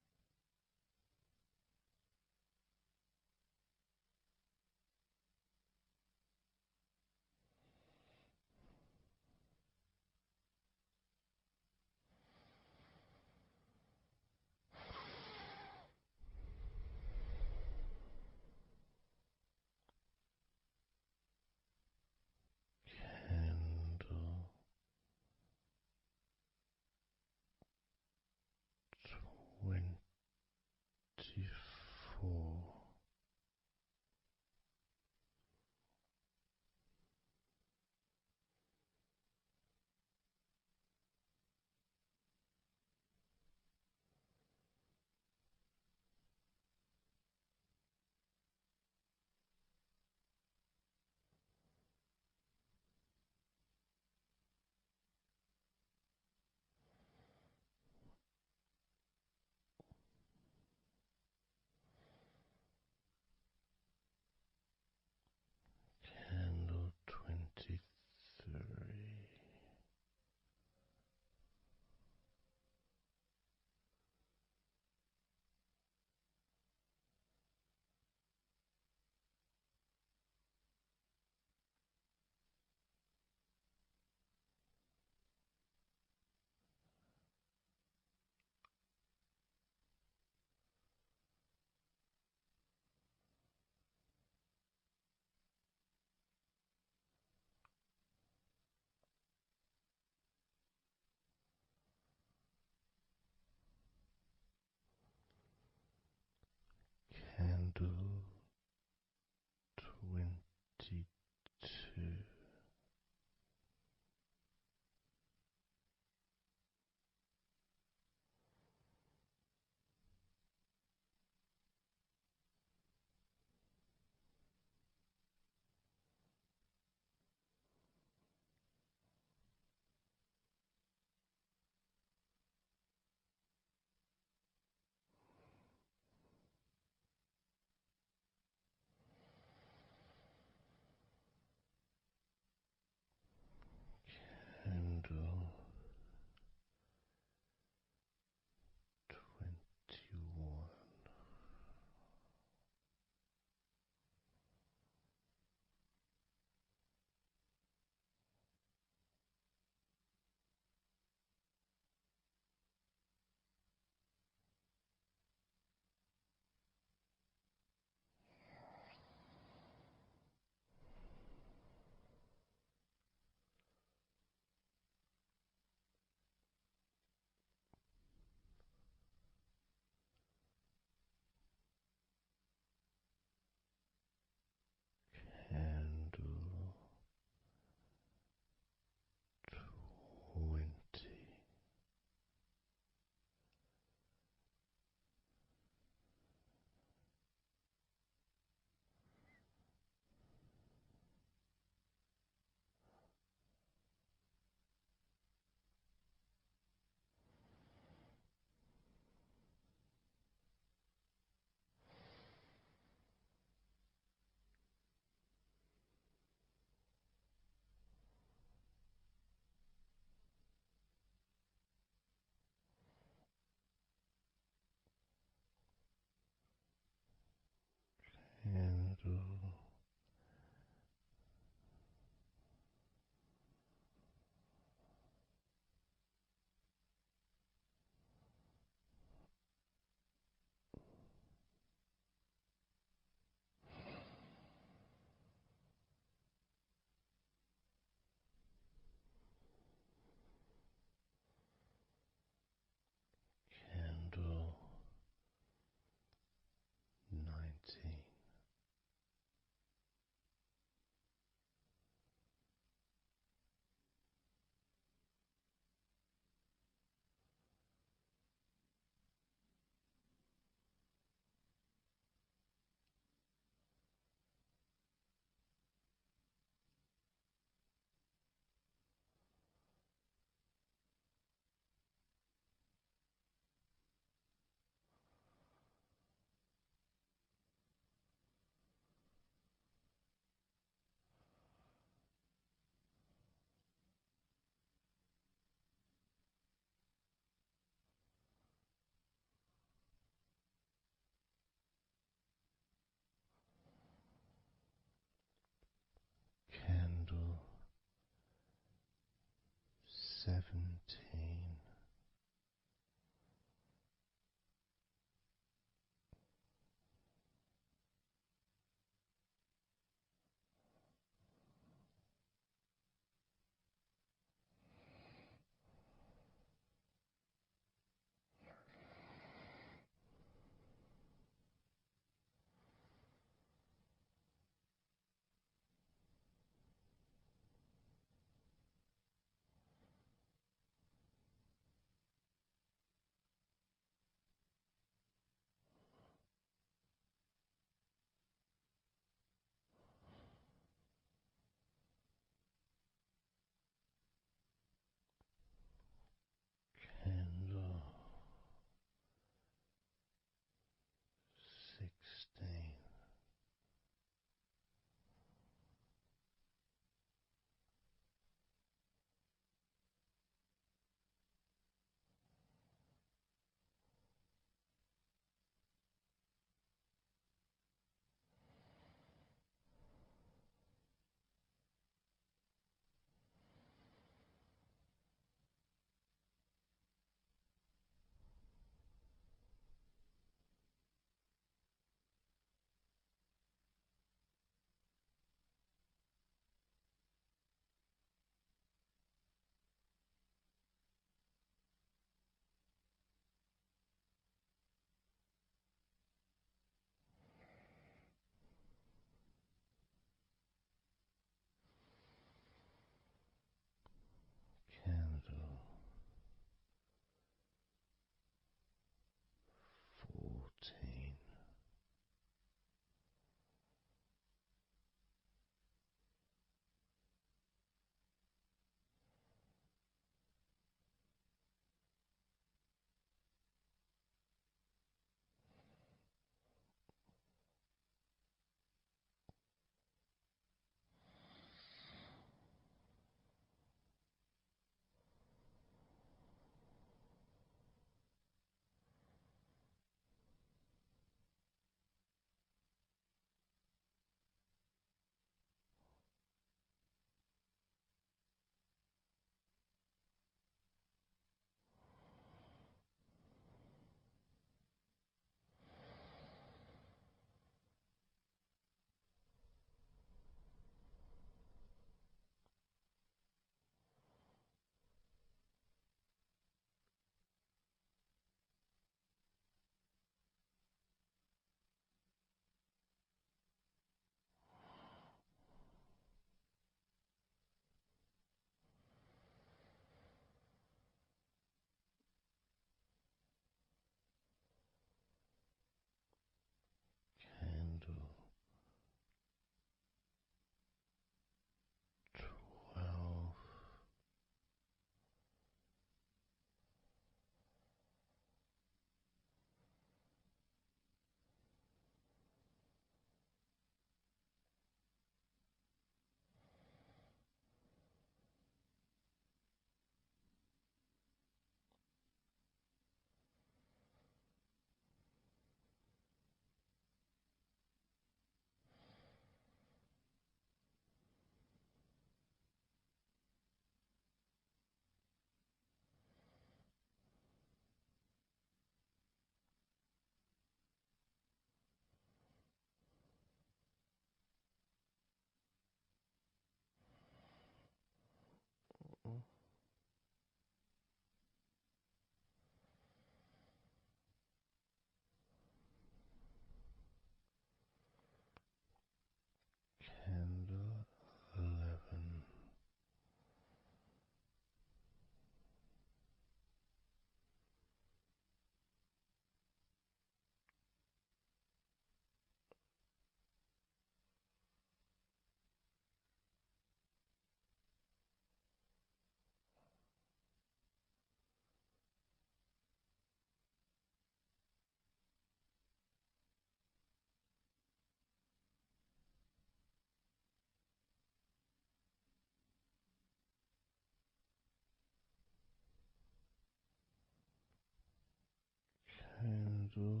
candle.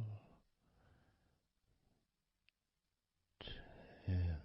10.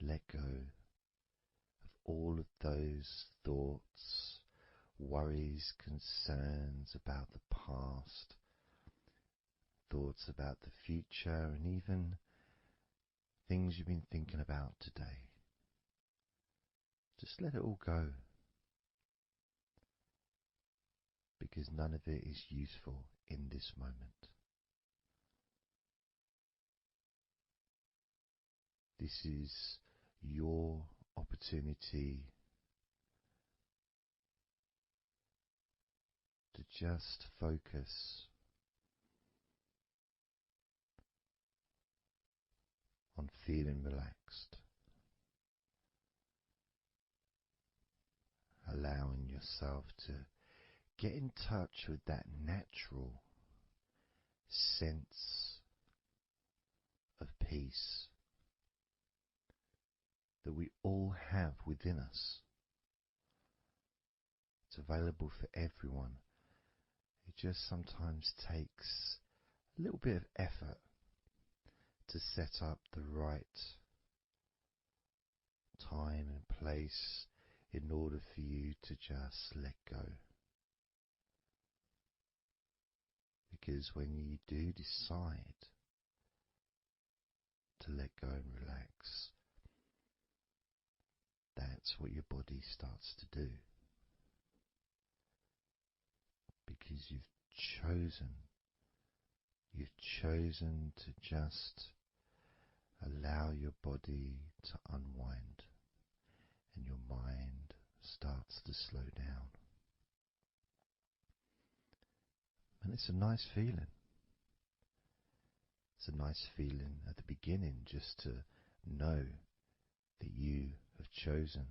let go of all of those thoughts, worries, concerns about the past, thoughts about the future, and even things you've been thinking about today. Just let it all go, because none of it is useful in this moment. This is your opportunity to just focus on feeling relaxed, allowing yourself to get in touch with that natural sense of peace that we all have within us. It's available for everyone. It just sometimes takes a little bit of effort to set up the right time and place in order for you to just let go. Because when you do decide to let go and relax, that's what your body starts to do. Because you've chosen to just allow your body to unwind, and your mind starts to slow down. And it's a nice feeling. It's a nice feeling at the beginning just to know that you have chosen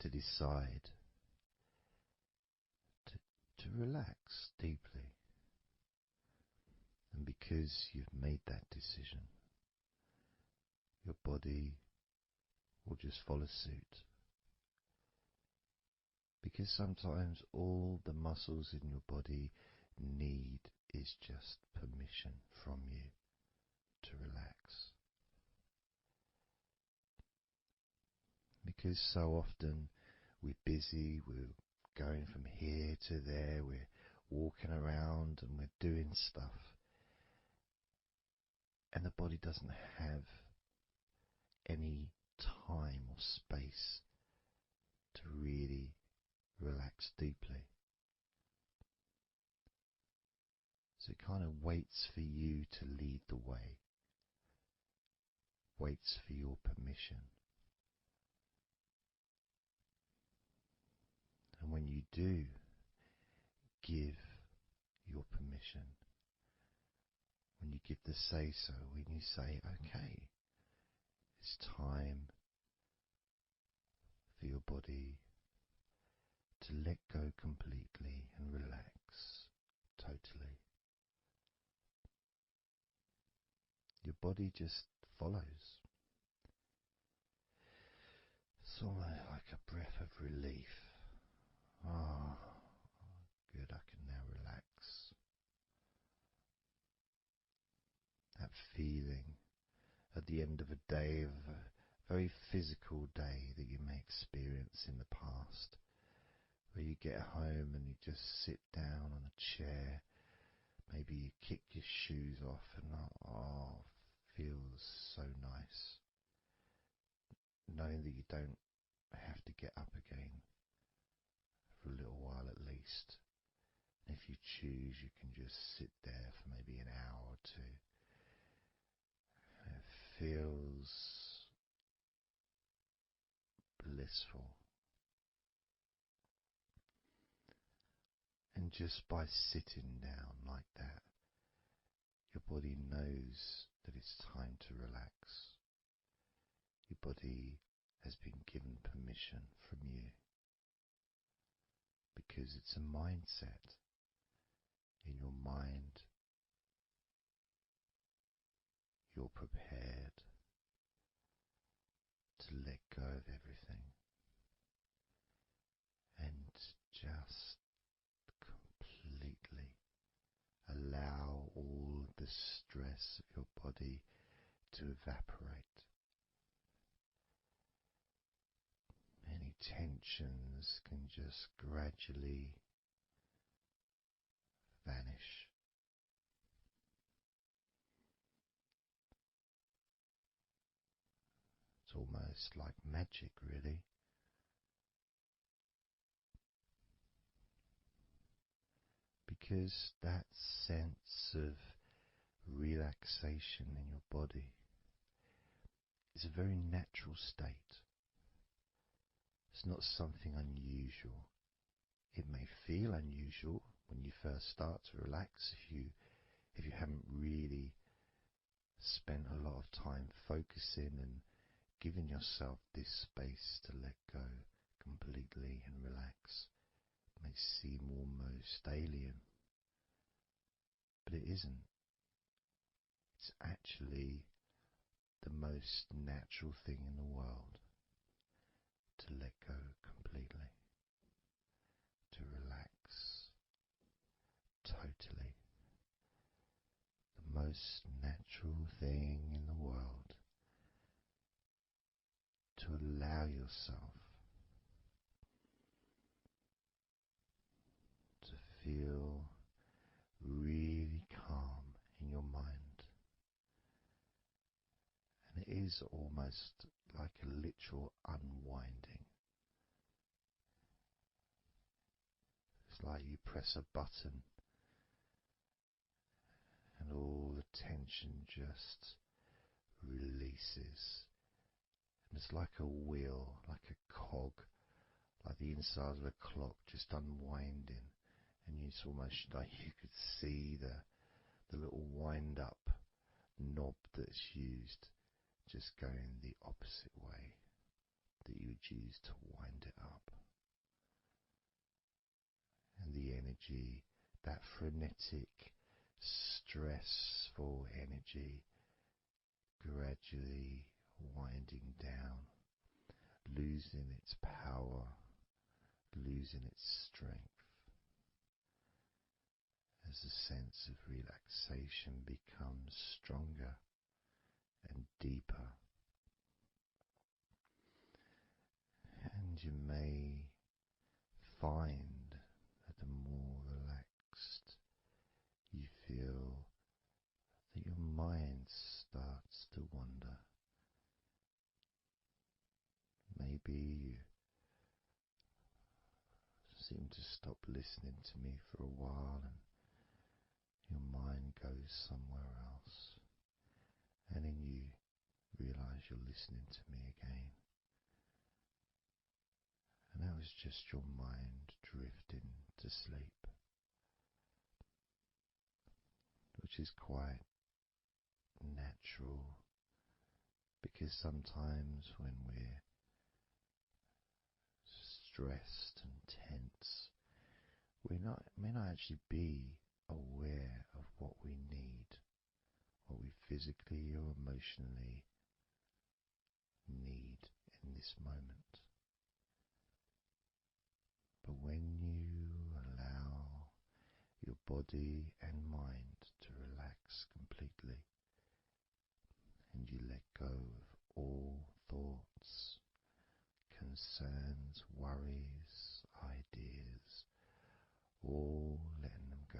to decide to relax deeply. And because you've made that decision, your body will just follow suit. Because sometimes all the muscles in your body need is just permission from you to relax. Because so often we're busy, we're going from here to there, we're walking around and we're doing stuff, and the body doesn't have any time or space to really relax deeply. So it kind of waits for you to lead the way, waits for your permission. And when you do give your permission, when you give the say-so, when you say, okay, it's time for your body to let go completely and relax totally, your body just follows. It's almost like a breath of relief. Ah, good, I can now relax. That feeling at the end of a day, of a very physical day that you may experience in the past, where you get home and you just sit down on a chair, maybe you kick your shoes off and feels so nice. Knowing that you don't have to get up again for a little while at least. And if you choose, you can just sit there for maybe an hour or two. And it feels blissful. And just by sitting down like that, your body knows that it's time to relax. Your body has been given permission from you, because it's a mindset. In your mind, you're prepared to let go of everything and just completely allow all the stress of your body to evaporate tensions can just gradually vanish. It's almost like magic, really, because that sense of relaxation in your body is a very natural state. It's not something unusual. It may feel unusual when you first start to relax if you haven't really spent a lot of time focusing and giving yourself this space to let go completely and relax. It may seem almost alien, but it isn't. It's actually the most natural thing in the world to let go completely, to relax totally. The most natural thing in the world to allow yourself to feel really calm in your mind. And it is almost like a literal unwinding. It's like you press a button and all the tension just releases. And it's like a wheel, like a cog, like the inside of a clock just unwinding. And it's almost like you could see the little wind up knob that's used just going the opposite way that you would use to wind it up. And the energy, that frenetic, stressful energy, gradually winding down, losing its power, losing its strength, as the sense of relaxation becomes stronger and deeper. And you may find that the more relaxed you feel, that your mind starts to wander. Maybe you seem to stop listening to me for a while and your mind goes somewhere else, and then you realize you're listening to me again. And that was just your mind drifting to sleep, which is quite natural, because sometimes when we're stressed and tense, we may not actually be aware of what we need, what we physically or emotionally need in this moment. But when you allow your body and mind to relax completely, and you let go of all thoughts, concerns, worries, ideas, all letting them go,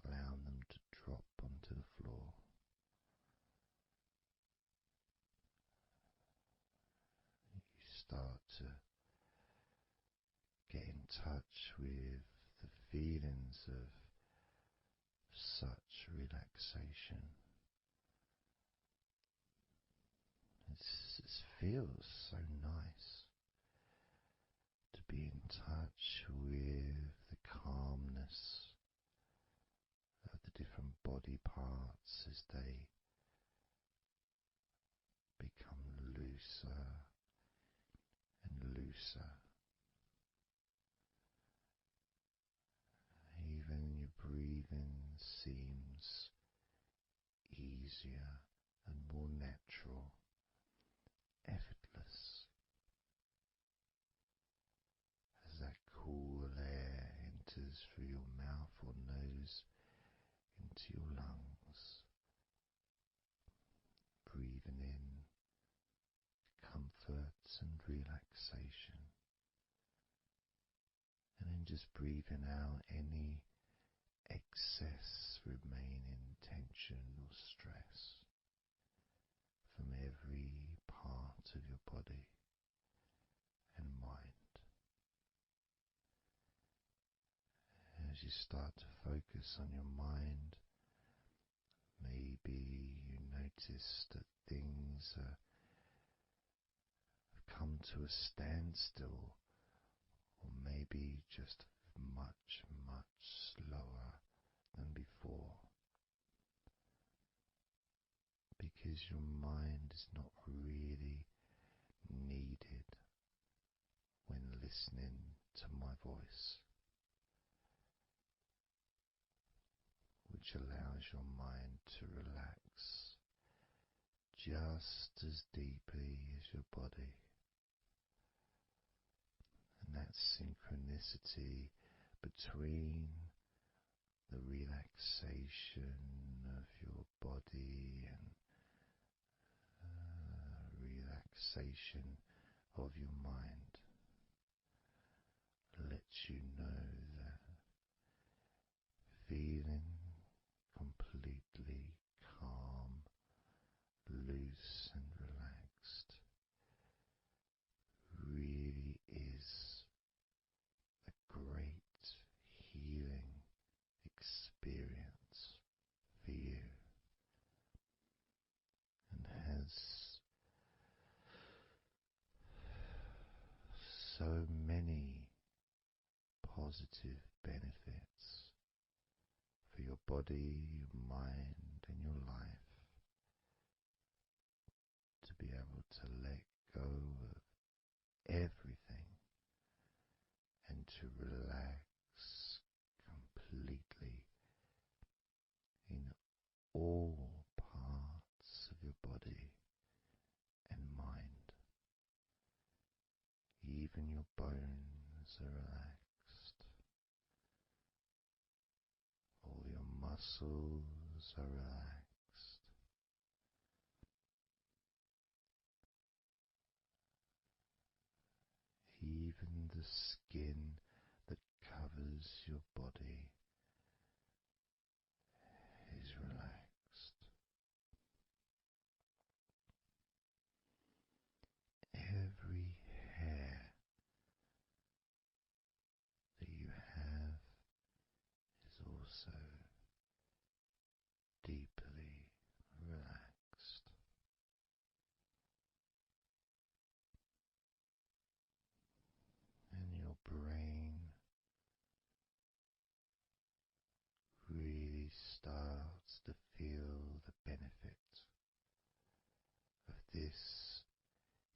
allowing them to drop onto the floor, you start to get in touch with the feelings of such relaxation. It feels so nice to be in touch with the calmness of the different body parts as they become looser and looser. Even your breathing seems easier and more natural, effortless, as that cool air enters through your mouth or nose into your lungs, breathing in comfort and relaxation. And then just breathing out any excess remaining tension or stress from every part of your body and mind. As you start to focus on your mind, maybe you notice that things have come to a standstill, or maybe just much, much slower than before, because your mind is not really needed when listening to my voice, which allows your mind to relax just as deeply as your body. And that synchronicity between the relaxation of your body and relaxation of your mind lets you know that feeling completely calm, loose and relaxed really is a great healing experience for you, and has so many positive benefits for your body, your mind and your life, to be able to let go of everything and to relax completely in all parts of your body and mind. Even your bones are relaxed. All your muscles are relaxed. Even the skin that covers your body is relaxed. Every hair that you have is also deeply relaxed. And your brain really starts to feel the benefit of this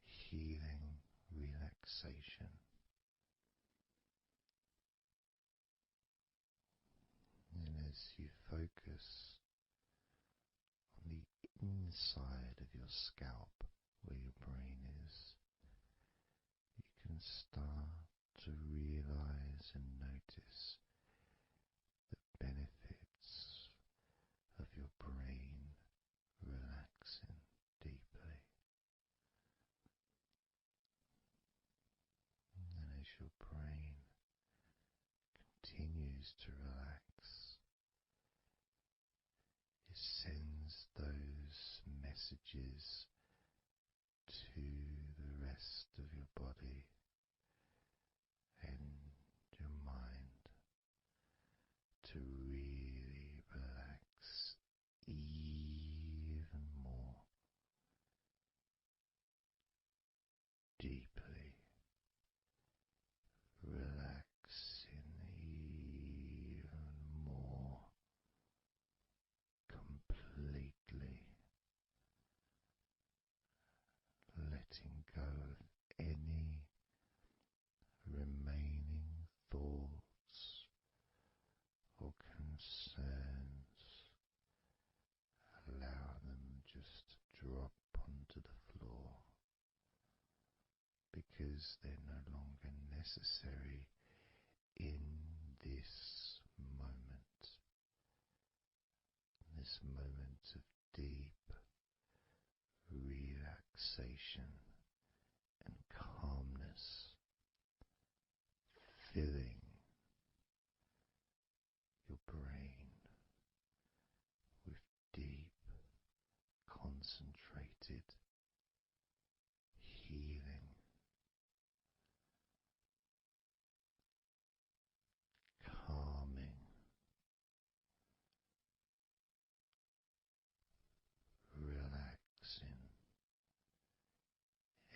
healing relaxation. And as you focus on the inside of your scalp where your brain is, you can start to realize and notice the benefits of your brain relaxing deeply. And as your brain continues to relax, it sends those messages to the rest of your body and your mind to really relax even more deeply, relaxing even more completely, letting go of any remaining thoughts or concerns. Allow them just to drop onto the floor, because they're no longer necessary in this moment, this moment of deep relaxation and concentrated healing, calming, relaxing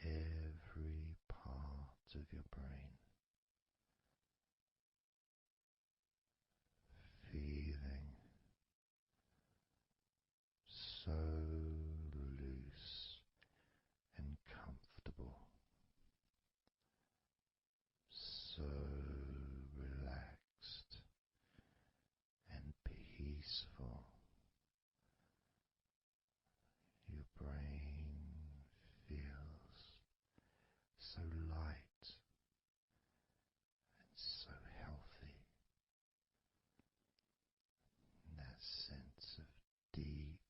every part of your brain, feeling so loose and comfortable, so relaxed and peaceful. Your brain feels so light and so healthy. And that sense of deep,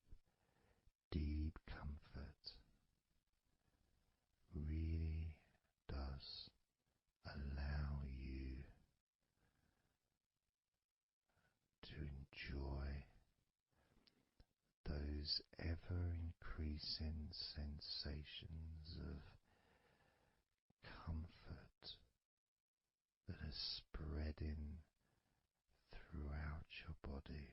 deep comfort really does allow you to enjoy those ever increasing sensations of comfort that are spreading throughout your body,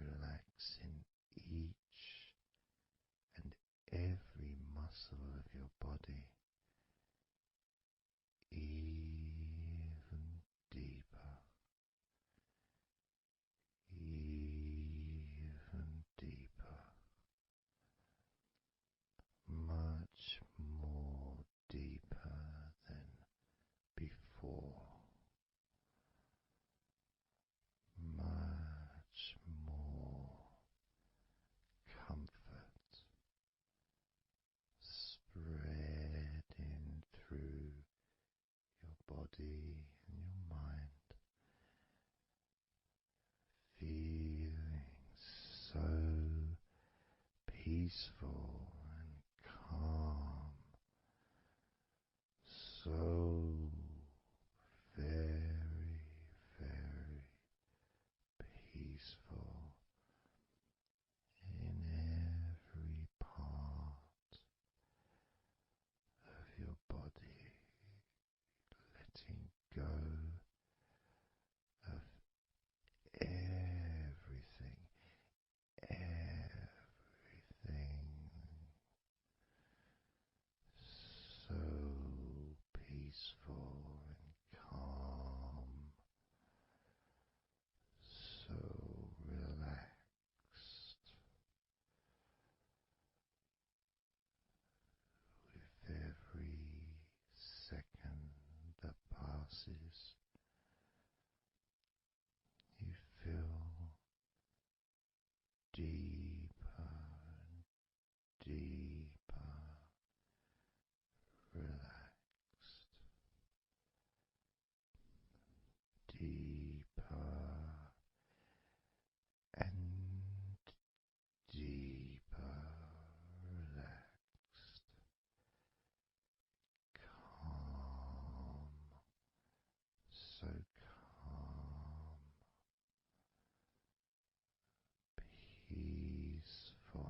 relaxing each and every muscle of your body even deeper, even deeper, much more deeper than before, much more comfort spreading through your body and your mind, feeling so peaceful and calm, so very, very peaceful in every part of your body, letting go of everything, everything, so peaceful and calm, so relaxed. With every second that passes, you feel deeper and deeper relaxed, deeper and deeper relaxed, calm, so calm, peaceful,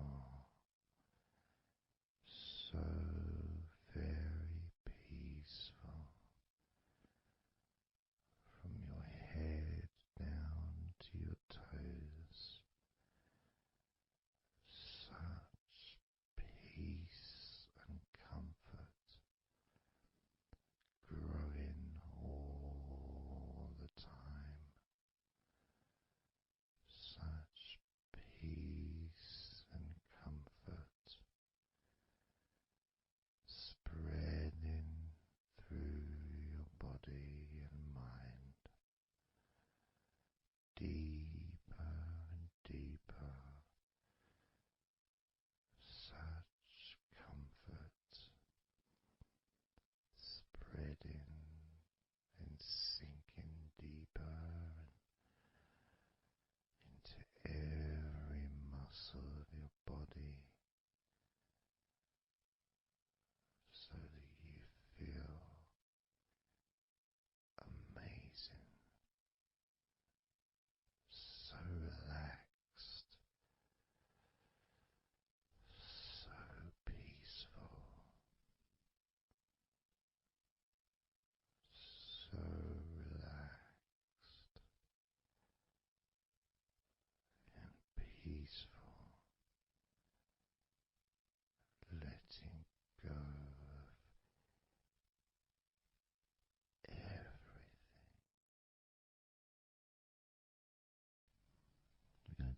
so very peaceful, from your head down to your toes, such peace and comfort growing all the time, such peace and comfort spreading through your body and mind, deeper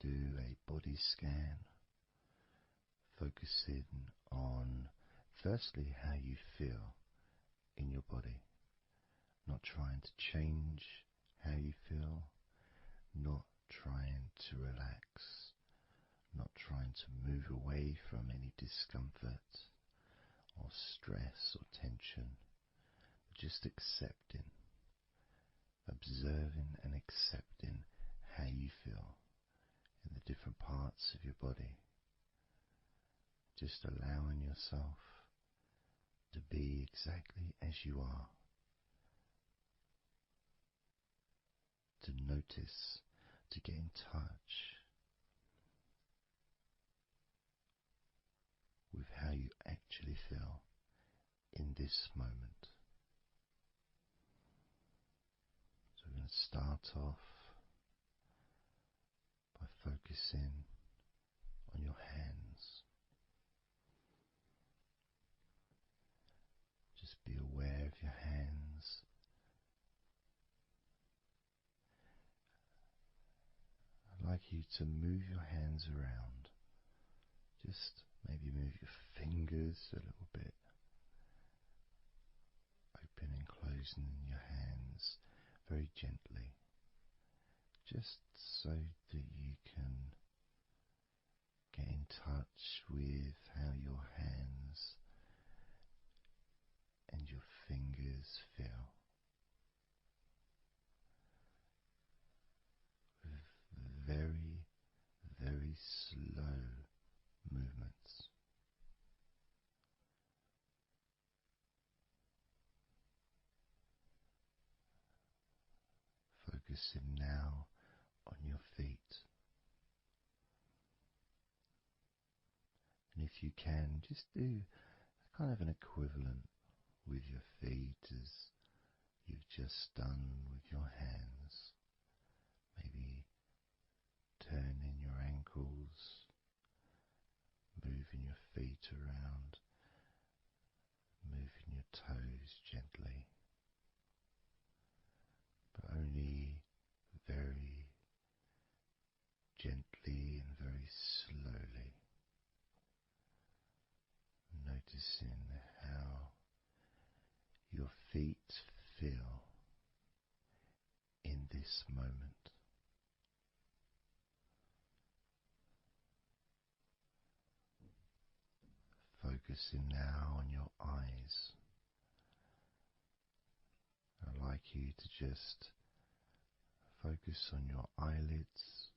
to do a body scan, focusing on firstly how you feel in your body, not trying to change how you feel, not trying to relax, not trying to move away from any discomfort or stress or tension, but just accepting, observing and accepting how you feel in the different parts of your body. Just allowing yourself to be exactly as you are, to notice, to get in touch with how you actually feel in this moment. So we're going to start off by focusing on your hands. Just be aware of your hands. I'd like you to move your hands around. Just maybe move your fingers a little bit, open and closing your hands very gently, just so that you can get in touch with how your hands and your fingers feel, with very, very slow movements. Focusing now on your feet. And if you can, just do kind of an equivalent with your feet as you've just done with your hands. Maybe turning your ankles, moving your feet around, moving your toes gently, but only very gently and very slowly, noticing how your feet feel in this moment. Focusing now on your eyes. I'd like you to just focus on your eyelids.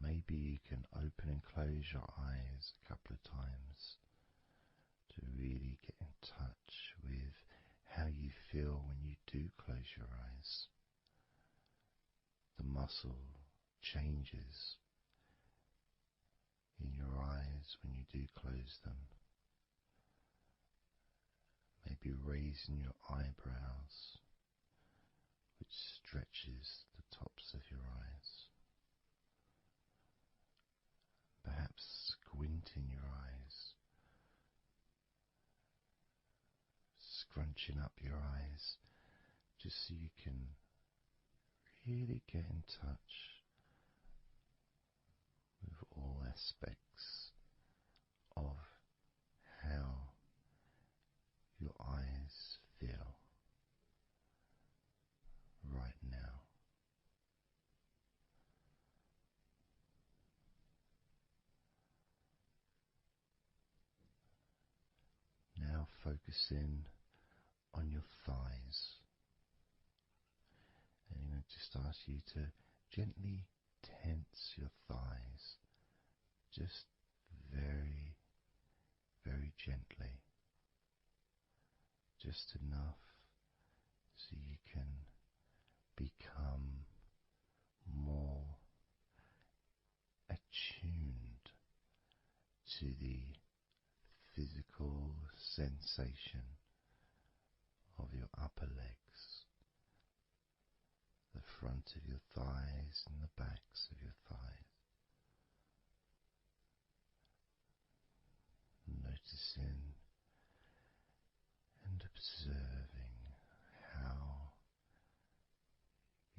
Maybe you can open and close your eyes a couple of times to really get in touch with how you feel when you do close your eyes. The muscle changes in your eyes when you do close them. Maybe raising your eyebrows, which stretches the tops of your eyes. Perhaps squinting your eyes, scrunching up your eyes, just so you can really get in touch with all aspects of how your eyes feel right now. Now focusing on your thighs, and I'm going to just ask you to gently tense your thighs, just very, very gently, just enough so you can become more attuned to the physical sensation of your upper legs, the front of your thighs and the backs of your thighs. Noticing and observing how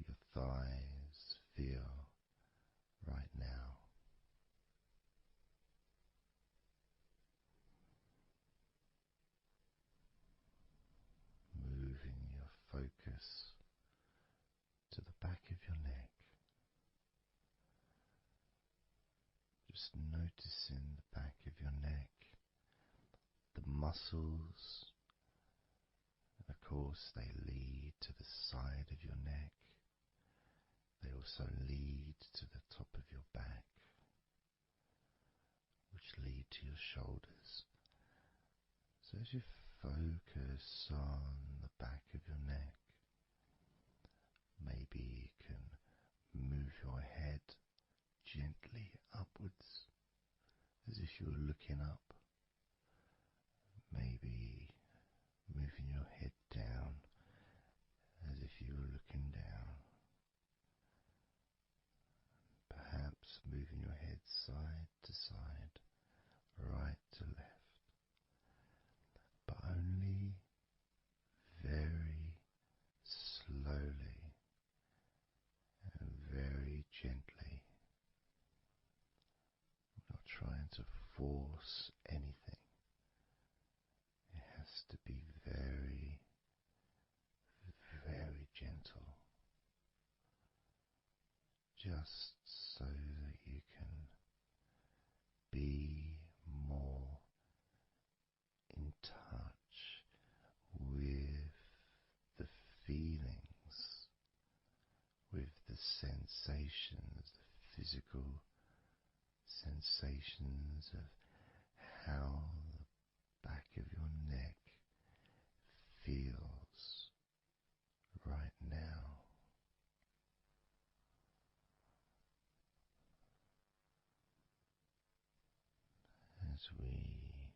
your thighs feel just noticing the back of your neck, the muscles, and of course they lead to the side of your neck. They also lead to the top of your back, which lead to your shoulders. So as you focus on the back of your neck, maybe you can move your head gently upwards as if you were looking up. Maybe moving your head down as if you were looking down. Perhaps moving your head side to side, right to left, but only very slowly and very gently. We're not trying to force anything. It has to be very, very gentle, just so that you can be more in touch with the feelings, with the sensations, the physical sensations of how the back of your neck feels right now. As we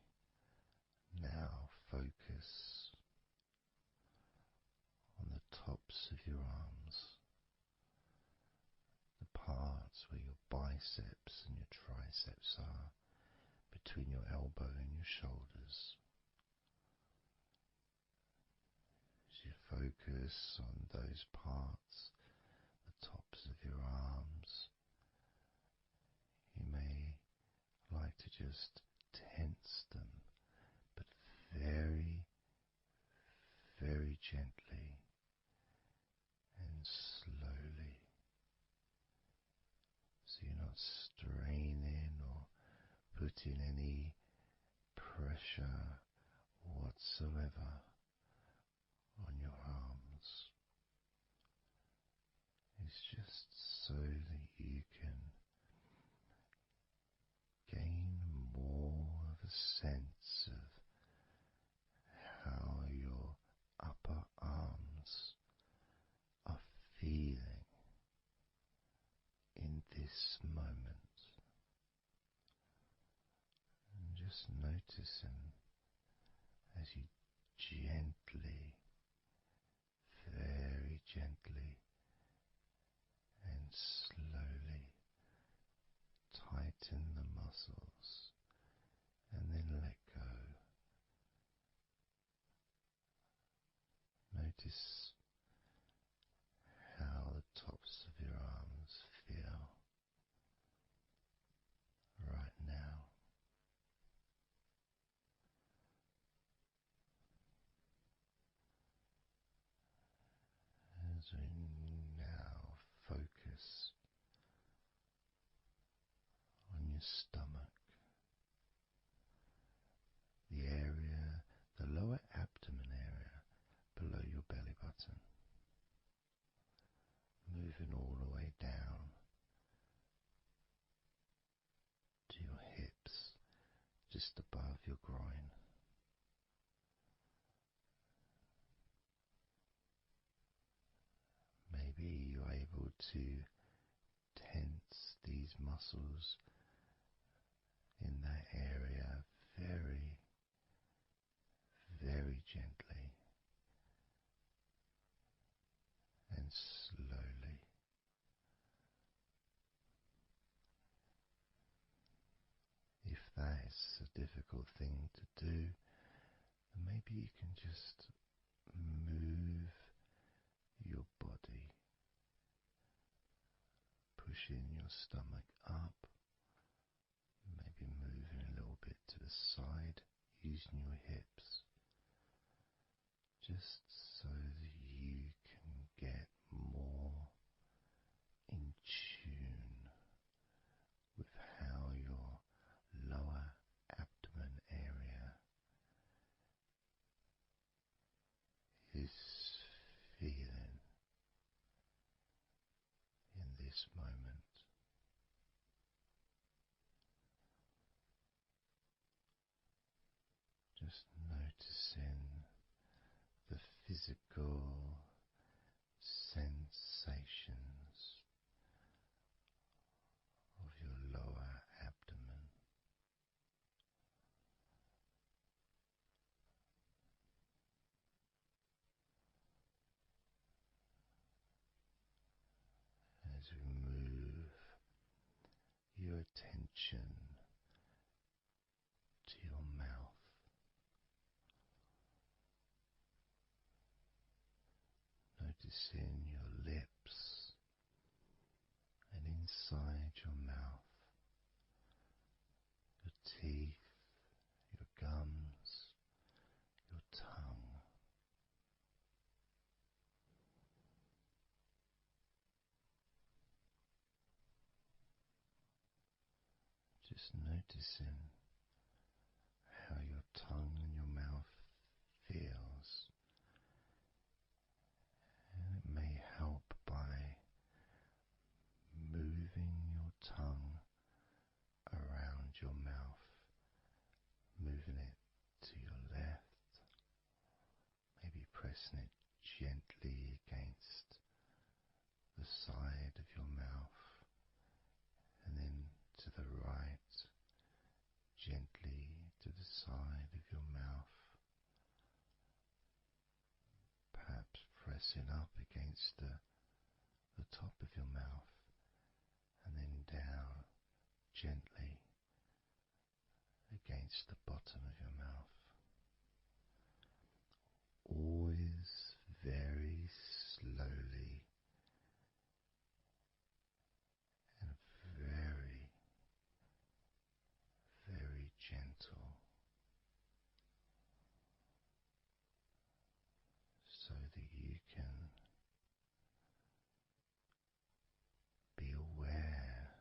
now focus on the tops of your arms, the parts where your biceps and your triceps are, between your elbow and your shoulders. As you focus on those parts, the tops of your arms, you may like to just tense them, but very, very gently and slowly, so you're not straining or putting any pressure whatsoever on your arms. It's just so that you can gain more of a sense of how your upper arms are feeling in this moment, and just noticing as you gently, very gently and slowly tighten the muscles and then let go. Notice how the tops of your arms feel right now. As we now focus on your stomach, the area, the lower abdomen area below your belly button, moving all the way down to your hips, just above your groin. Maybe you're able to tense these muscles in that area very, very gently and slowly. If that is a difficult thing to do, then maybe you can just move your body, pushing your stomach up, maybe moving a little bit to the side, using your hips, just so that you can get more in tune with how your this moment. Just noticing the physical sensations of your lower abdomen. As we move your attention to your mouth, noticing your lips and inside your mouth, your teeth, your gums, your tongue. Just noticing how your tongue and your mouth feels, and it may help by moving your tongue around your mouth, moving it to your left, maybe pressing it gently against the side of your mouth, and then to the right, gently to the side of your mouth, perhaps pressing up against the top of your mouth, and then down gently against the bottom of your mouth. Always very slowly and very, very gentle, so that you can be aware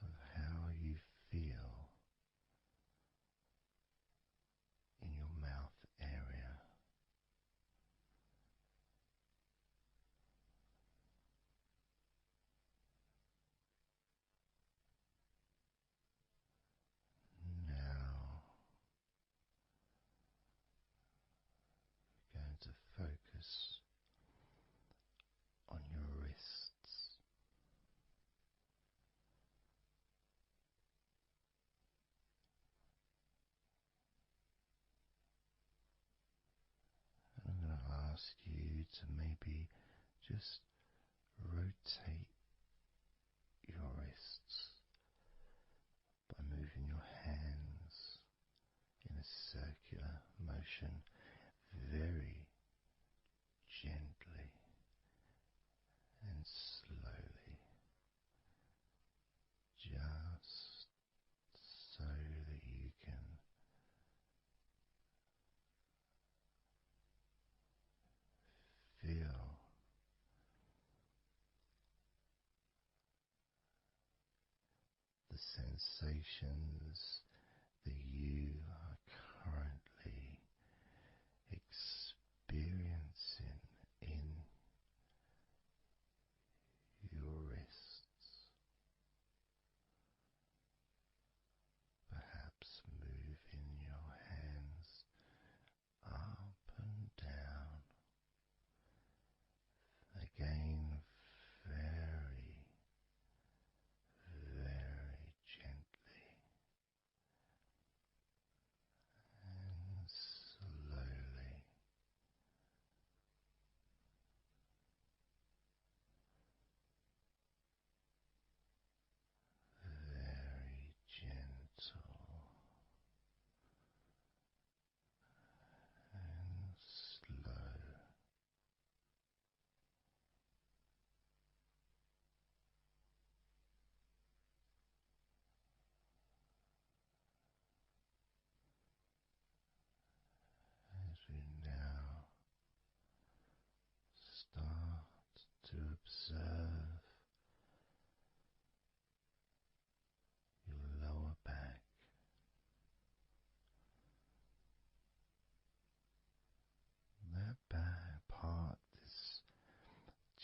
of how you feel in your mouth area. Now we're going to focus on your wrists. And I'm going to ask you to maybe just rotate your wrists by moving your hands in a circular motion very gently and slowly, just so that you can feel the sensations that you are currently experiencing in your wrists. Perhaps moving your hands up and down, again very, very gently,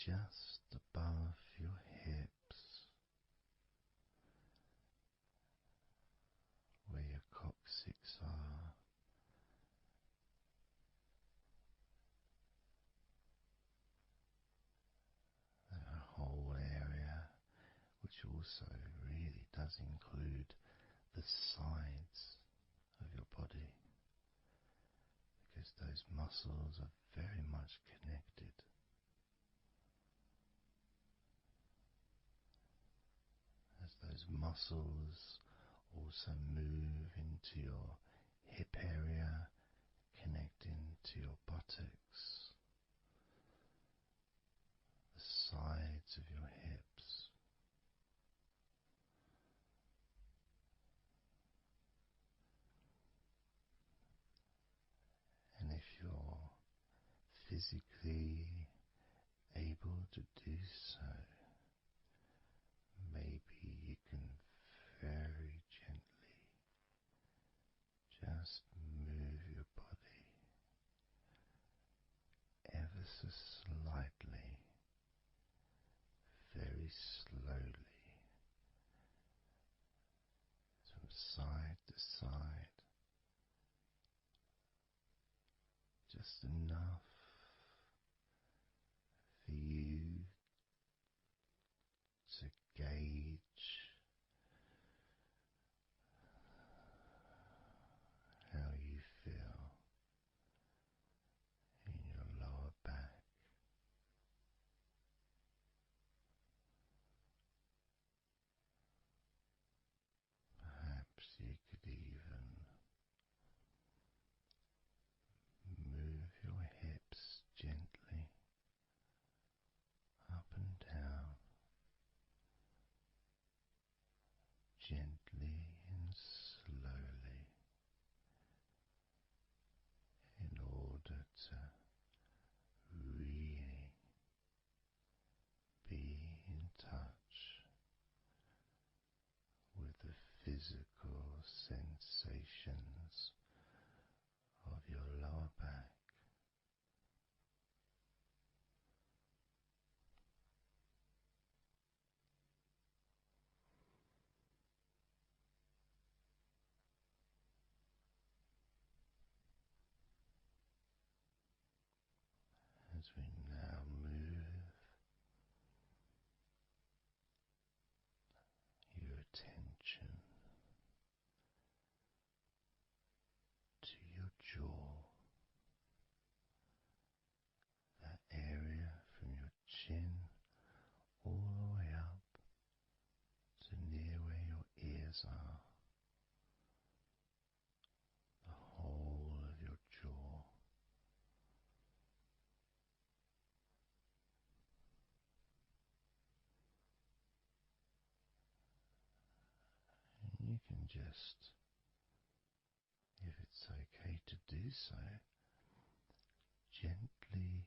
just above your hips, where your coccyx are, that whole area, which also really does include the sides of your body, because those muscles are very much connected. As those muscles also move into your hip area, connecting to your buttocks, the sides of your hips, and if you're physically able to do so, maybe you can very gently just move your body ever so slightly, very slowly, from side to side, just enough for you to gauge how you feel in your lower back. Perhaps you could even move your hips gently up and down, gently and slowly, in order to really be in touch with the physical sensations of your lower back. As we now move your attention to your jaw, that area from your chin all the way up to near where your ears are, the whole of your jaw. And you can just, if it's okay to do so, gently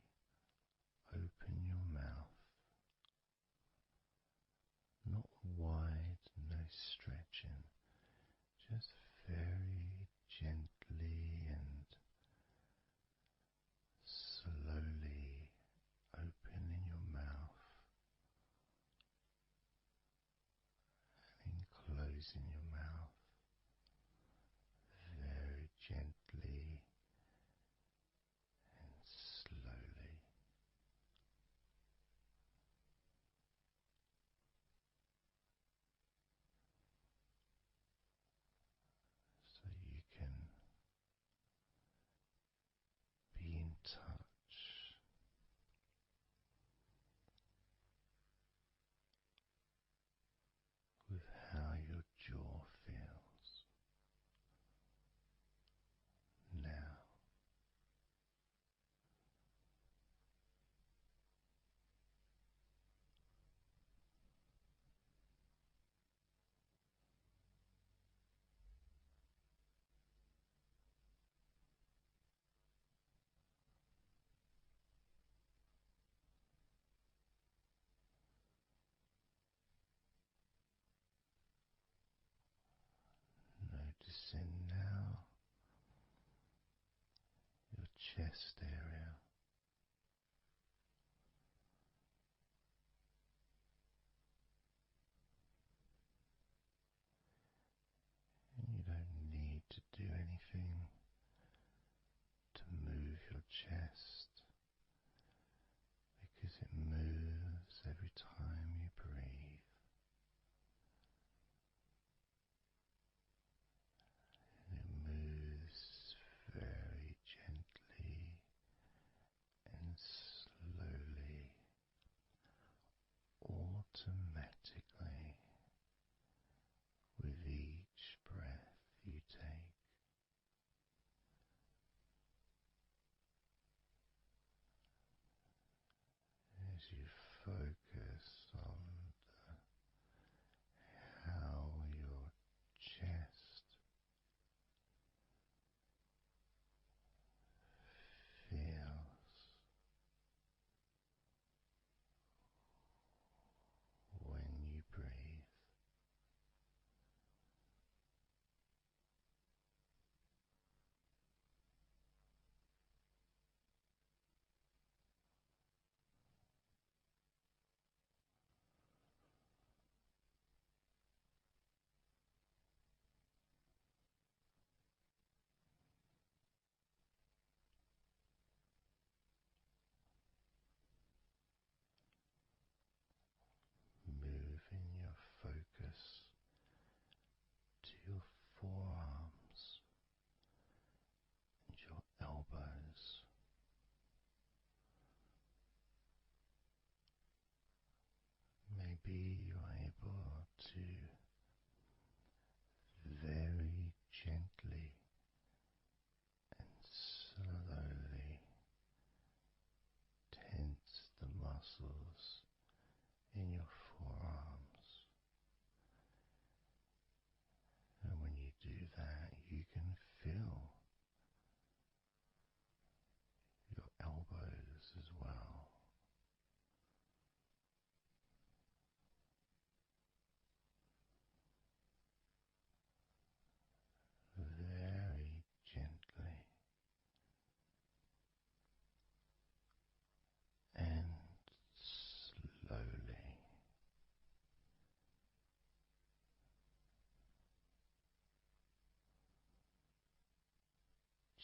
open your mouth, not wide, no stretching, just very gently and slowly opening your mouth and closing your mouth very gently and slowly. So you can be in touch with how your jaw feels now. Noticing now your chest area, automatically with each breath you take. As you focus on how your chest feels when you breathe. Moving your focus to your forearms and your elbows. Maybe you're able to very gently and slowly tense the muscles in your forearms. And when you do that, you can feel your elbows as well. Very gently and slowly.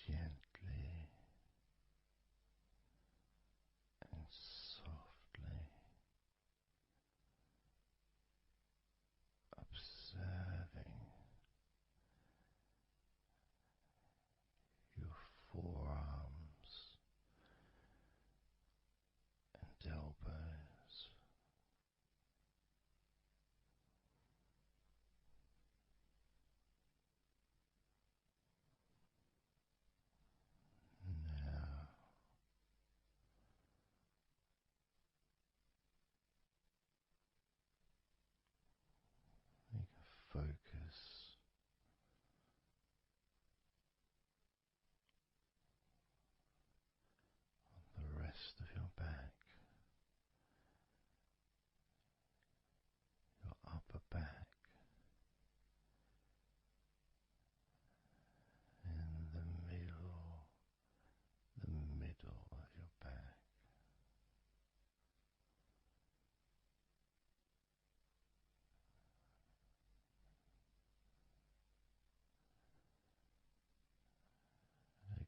Gently and softly observing your forearms and elbows. Now you can focus on the rest of your back, your upper back, and the middle of your back.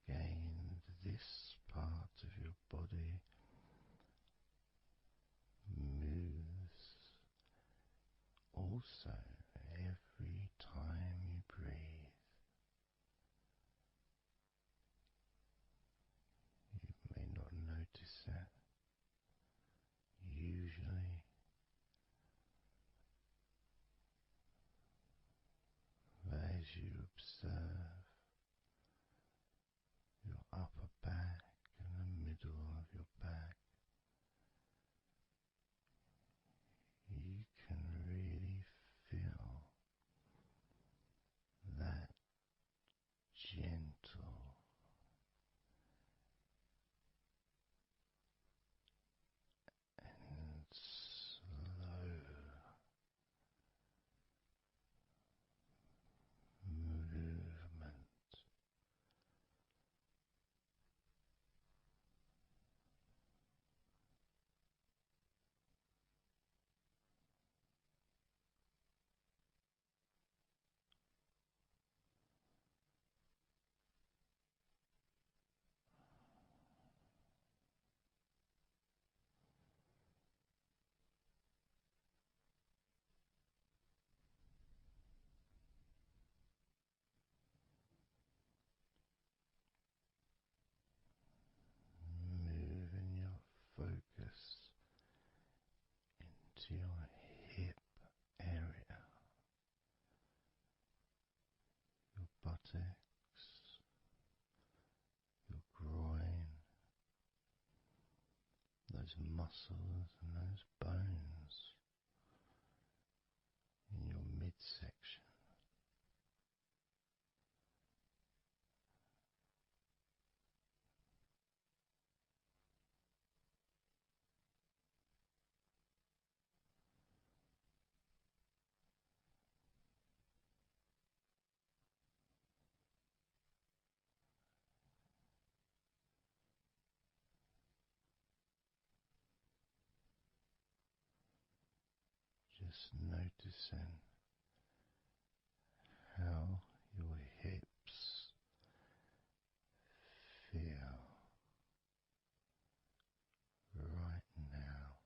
Again, this part of your body moves also every time you breathe. You may not notice that usually, but as you observe your upper back and the middle of your back, you can really feel that gentle and slow moving those muscles and those bones in your midsection. Just noticing how your hips feel right now.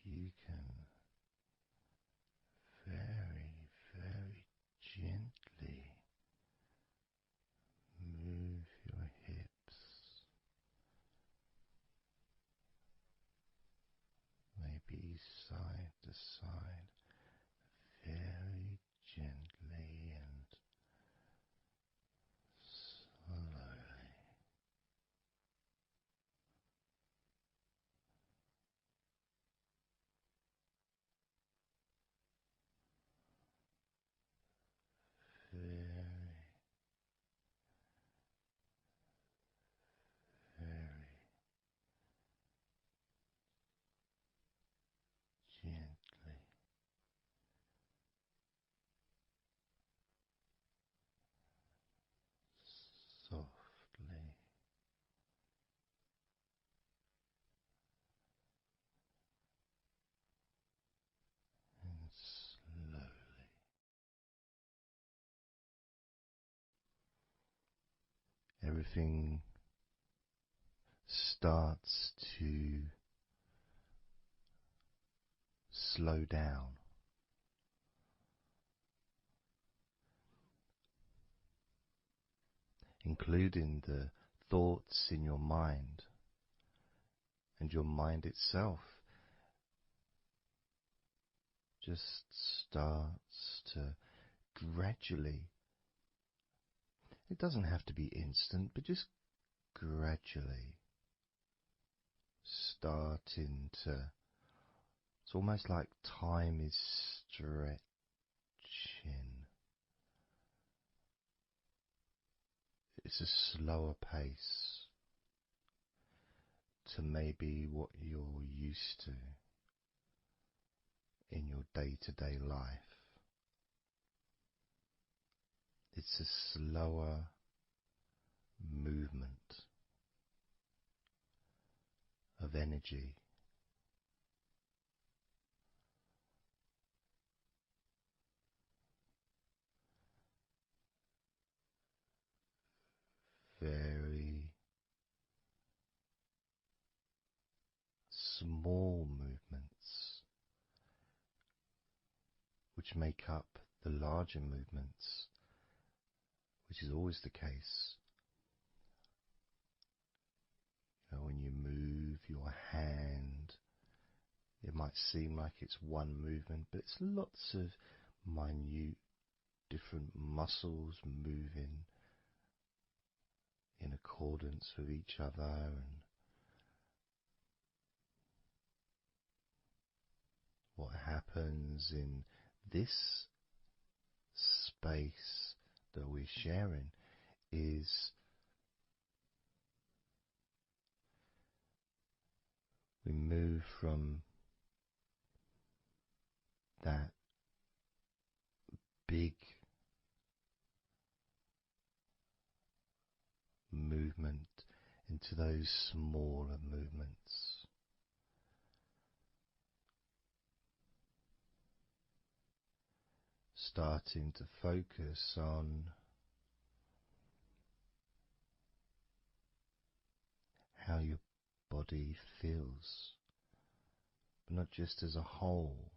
You can very, very gently move your hips, maybe side to side, very gently and slowly. Very, very gently, softly and slowly. Everything starts to slow down, including the thoughts in your mind, and your mind itself just starts to gradually, it doesn't have to be instant, but just gradually starting to, it's almost like time is stretching. It's a slower pace to maybe what you're used to in your day-to-day life. It's a slower movement of energy. Very small movements which make up the larger movements, which is always the case. You know, when you move your hand, it might seem like it's one movement, but it's lots of minute different muscles moving in accordance with each other, and what happens in this space that we're sharing is we move from that big movement into those smaller movements. Starting to focus on how your body feels, but not just as a whole,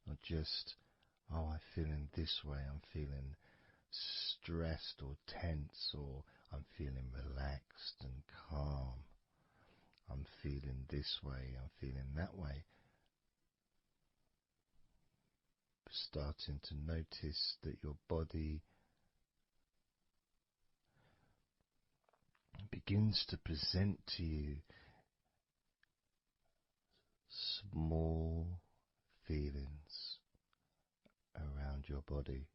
not just, oh, I feel in this way, I'm feeling stressed or tense, or I'm feeling relaxed and calm, I'm feeling this way, I'm feeling that way. Starting to notice that your body begins to present to you small feelings around your body.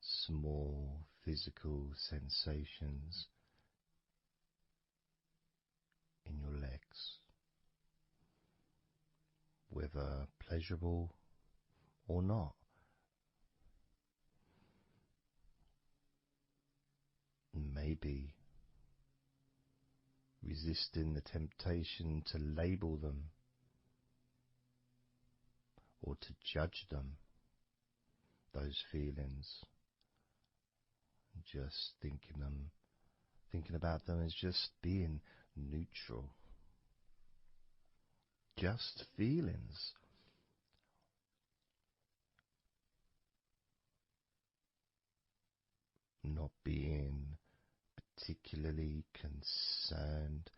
Small physical sensations in your legs, whether pleasurable or not. Maybe resisting the temptation to label them or to judge them, those feelings, just thinking about them as just being neutral, just feelings. Not being particularly concerned,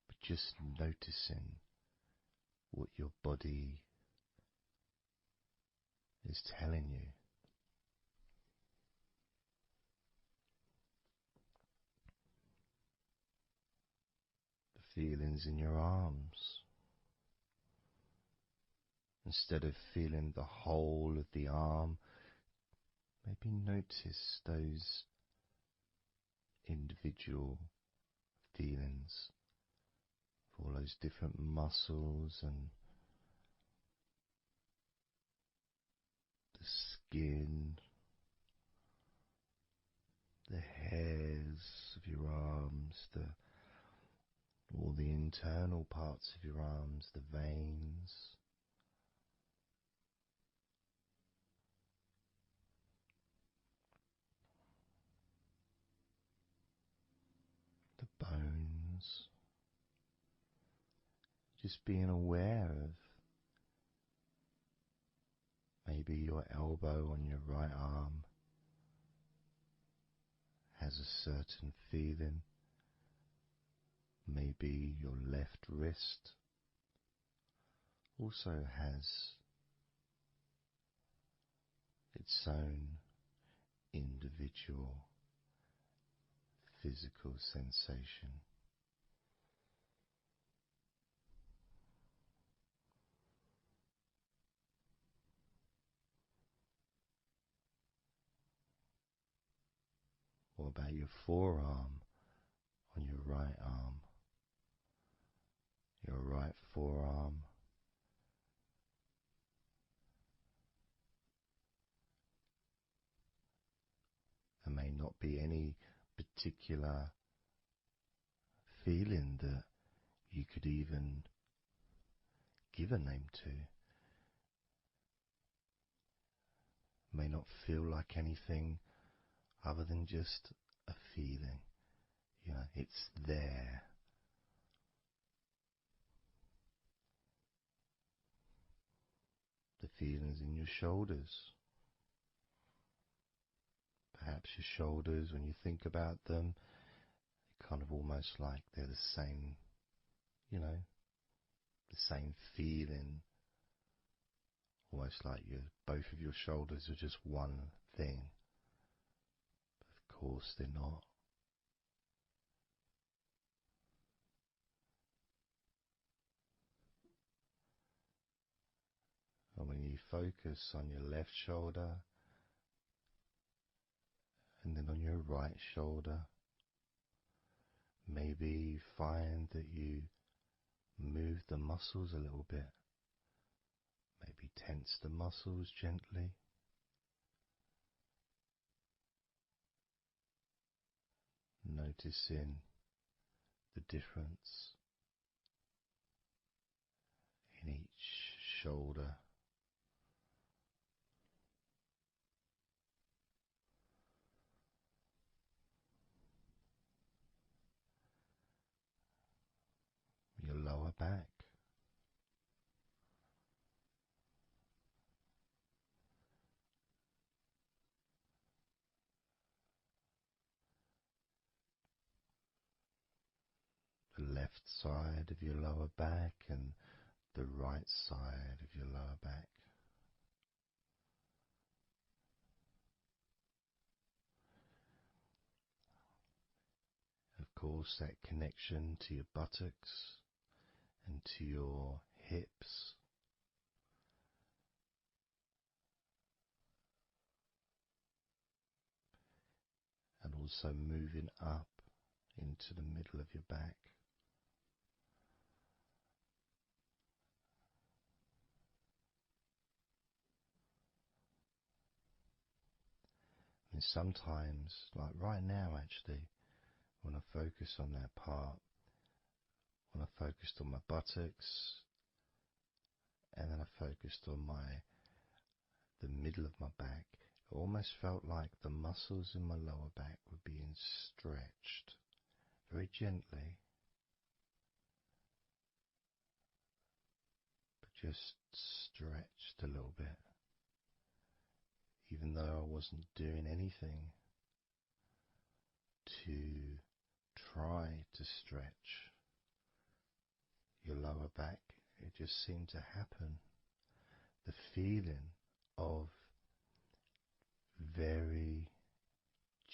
but just noticing what your body is telling you. The feelings in your arms. Instead of feeling the whole of the arm, maybe notice those individual feelings, all those different muscles and the skin, the hairs of your arms, all the internal parts of your arms, the veins, the bones. Just being aware of maybe your elbow on your right arm has a certain feeling. Maybe your left wrist also has its own individual physical sensation. What about your forearm on your right arm? Your right forearm. There may not be any particular feeling that you could even give a name to. May not feel like anything other than just a feeling. You know, it's there. The feelings in your shoulders. Perhaps your shoulders, when you think about them, they're kind of almost like they're the same, the same feeling. Almost like both of your shoulders are just one thing. But of course they're not. And when you focus on your left shoulder and then on your right shoulder, maybe you find that you move the muscles a little bit. Maybe tense the muscles gently. Noticing the difference in each shoulder. Your lower back. The left side of your lower back and the right side of your lower back. course, that connection to your buttocks and to your hips. And also moving up into the middle of your back. And sometimes, like right now actually, when I focus on that part, when I focused on my buttocks, and then I focused on the middle of my back, it almost felt like the muscles in my lower back were being stretched very gently, but just stretched a little bit, even though I wasn't doing anything to try to stretch your lower back. It just seemed to happen. The feeling of very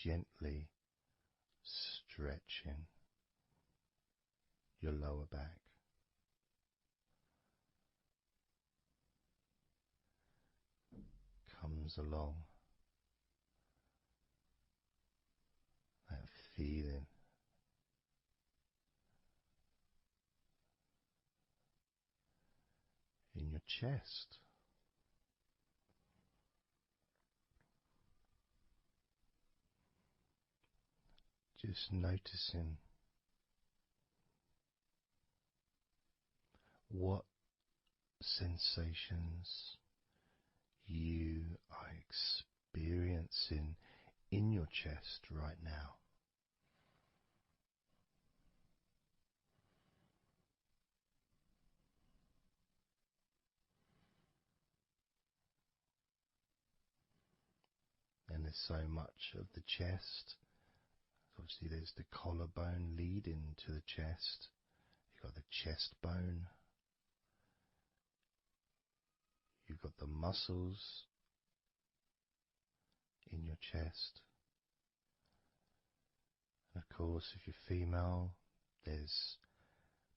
gently stretching your lower back. Comes along, that feeling in your chest. Just noticing what sensations you are experiencing in your chest right now. And there's so much of the chest. Obviously there's the collarbone leading to the chest. You've got the chest bone. You've got the muscles in your chest. And of course, if you're female, there's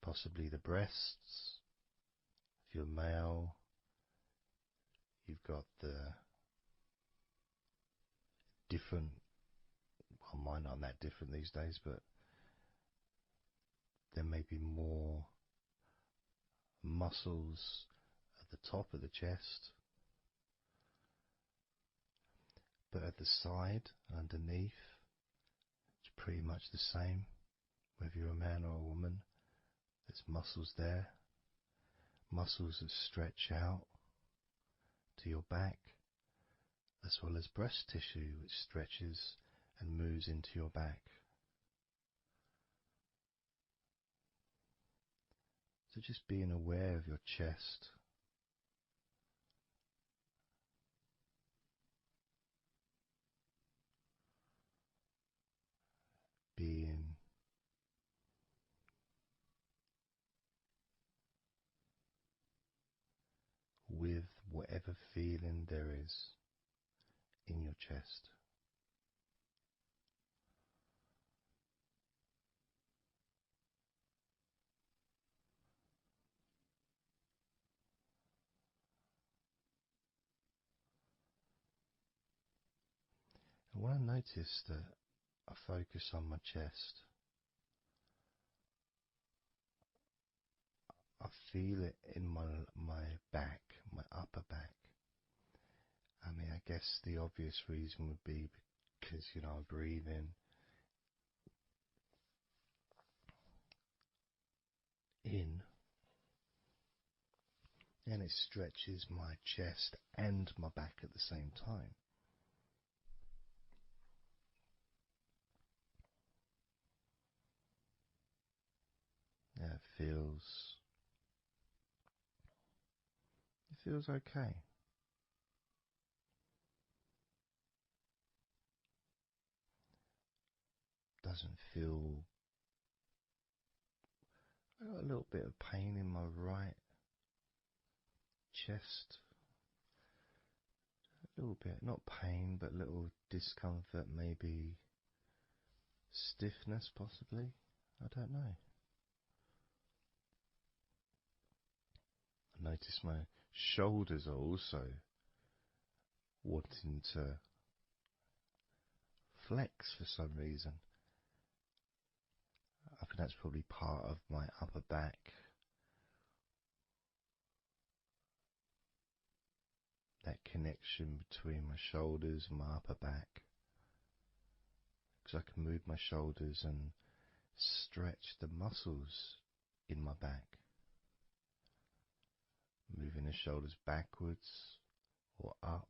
possibly the breasts. If you're male, you've got the different, well, mine aren't that different these days, but there may be more muscles at the top of the chest, but at the side, underneath, it's pretty much the same. Whether you're a man or a woman, there's muscles there, muscles that stretch out to your back, as well as breast tissue which stretches and moves into your back. So just being aware of your chest. Being with whatever feeling there is in your chest. And when I notice that I focus on my chest, I feel it in my back, my upper back. I mean, I guess the obvious reason would be because, I breathe in, and it stretches my chest and my back at the same time. Yeah, it feels okay. Doesn't feel. I got a little bit of pain in my right chest. A little bit, not pain, but little discomfort, maybe stiffness possibly. I don't know. I notice my shoulders are also wanting to flex for some reason. I think that's probably part of my upper back. That connection between my shoulders and my upper back. Because I can move my shoulders and stretch the muscles in my back. Moving the shoulders backwards or up,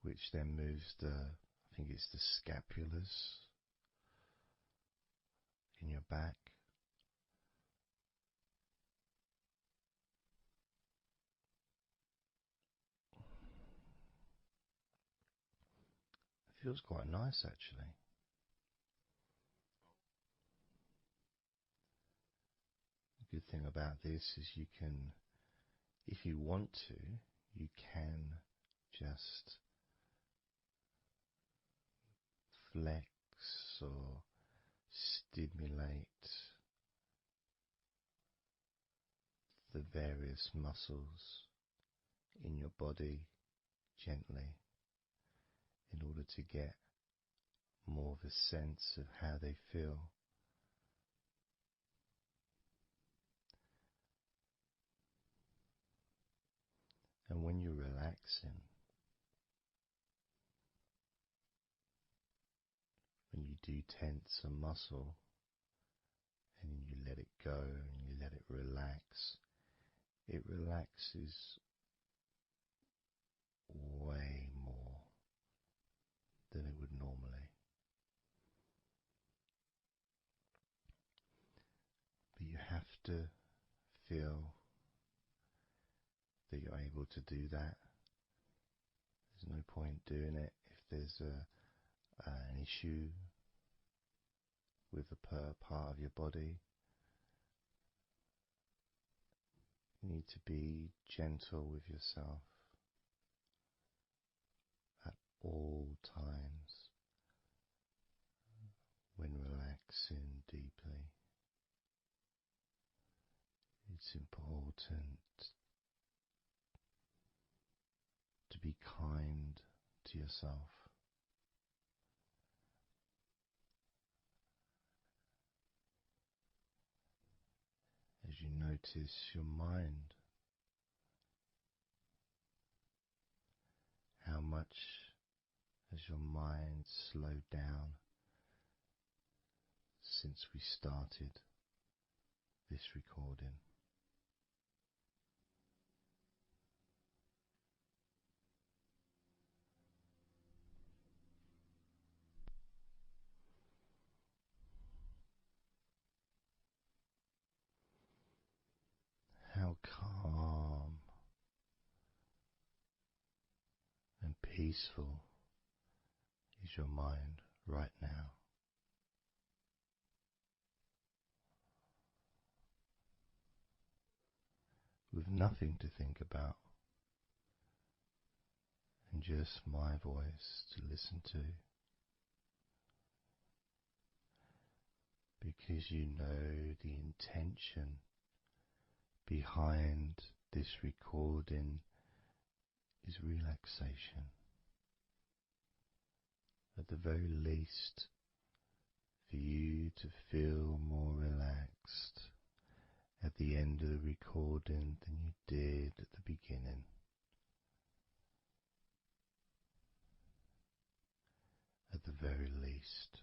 which then moves I think it's the scapulars in your back. It feels quite nice actually. The good thing about this is you can, if you want to, you can just flex or stimulate the various muscles in your body gently in order to get more of a sense of how they feel. And when you're relaxing, when you do tense a muscle and you let it go and you let it relax, it relaxes way more than it would normally. But you have to feel that you're able to do that. There's no point doing it if there's an issue with a part of your body. You need to be gentle with yourself at all times when relaxing deeply. It's important to be kind to yourself. As you notice your mind, how much has your mind slowed down since we started this recording? How calm and peaceful is your mind right now? With nothing to think about and just my voice to listen to, because you know the intention behind this recording is relaxation. At the very least, for you to feel more relaxed at the end of the recording than you did at the beginning. At the very least,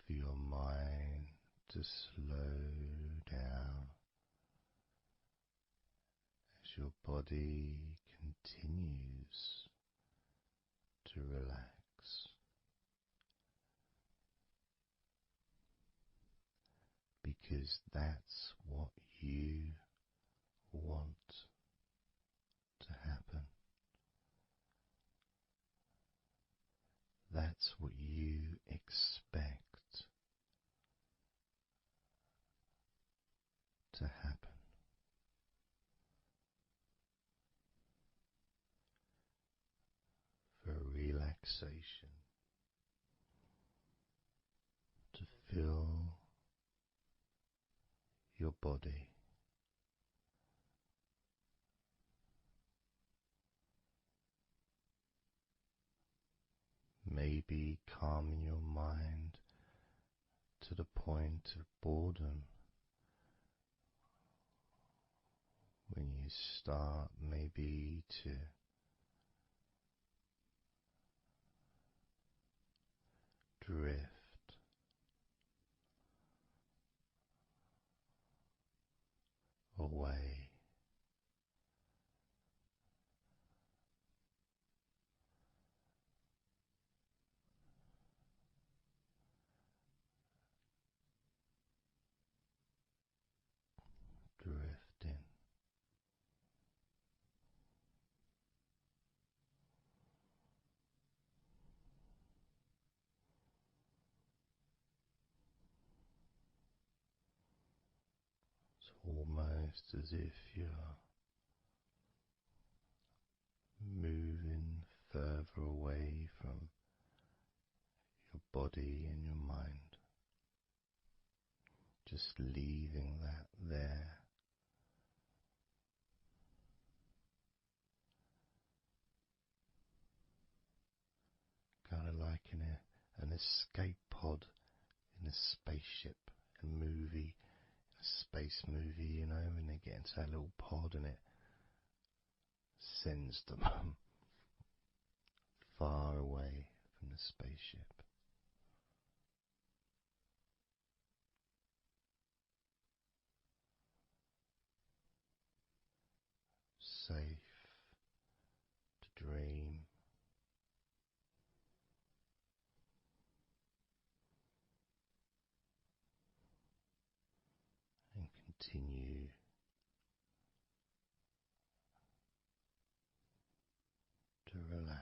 for your mind to slow down as your body continues to relax. Because that's what you want to happen. That's what you expect to happen. For relaxation your body. Maybe calming your mind to the point of boredom when you start maybe to drift away. Drifting. It's almost as if you're moving further away from your body and your mind, just leaving that there. Kind of like an escape pod in a spaceship, a movie, a space movie, you know, when they get into that little pod and it sends them far away from the spaceship. Safe to dream. And continue to relax.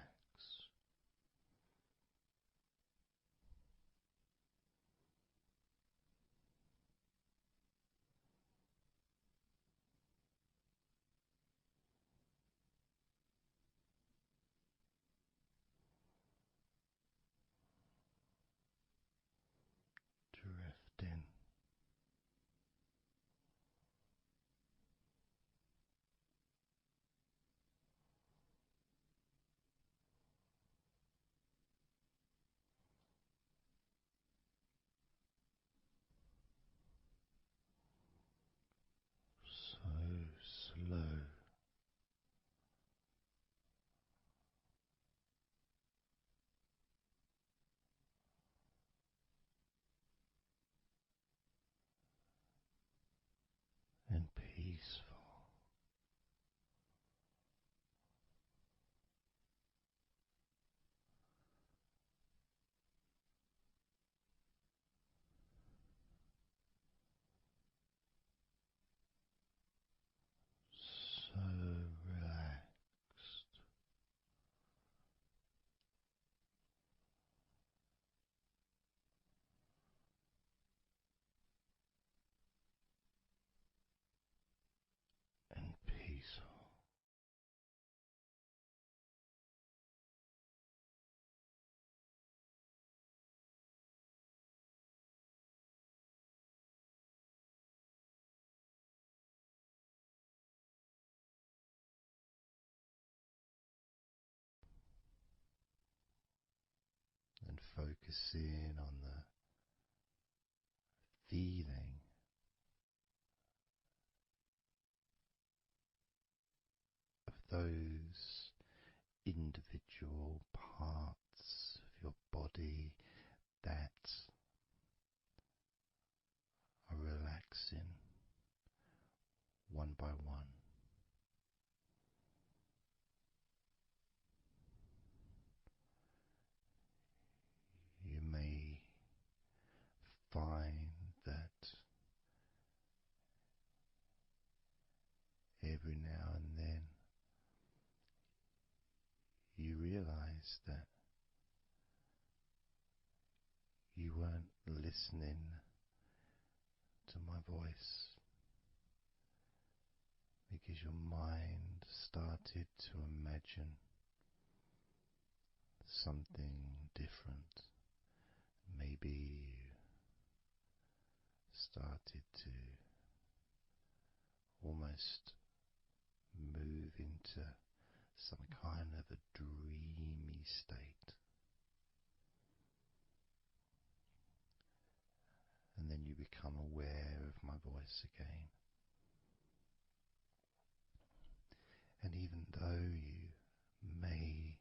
Drifting. So slow. And peaceful. So relaxed. And peaceful. And focusing on the feeling of those individual parts of your body that are relaxing one by one. You may find that every now and then you realize that you weren't listening to my voice because your mind started to imagine something different. Maybe you started to almost move into some kind of a dreamy state. And then you become aware of my voice again. And even though you may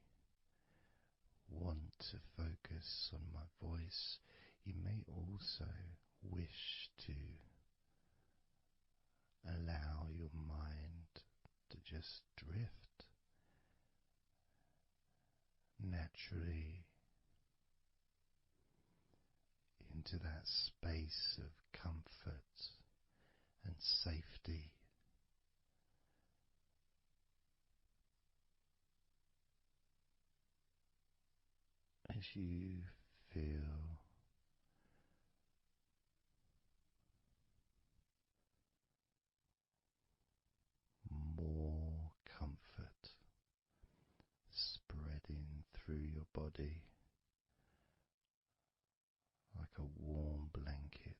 want to focus on my voice, you may also wish to allow your mind to just drift naturally into that space of comfort and safety. As you feel more comfort spreading through your body like a warm blanket,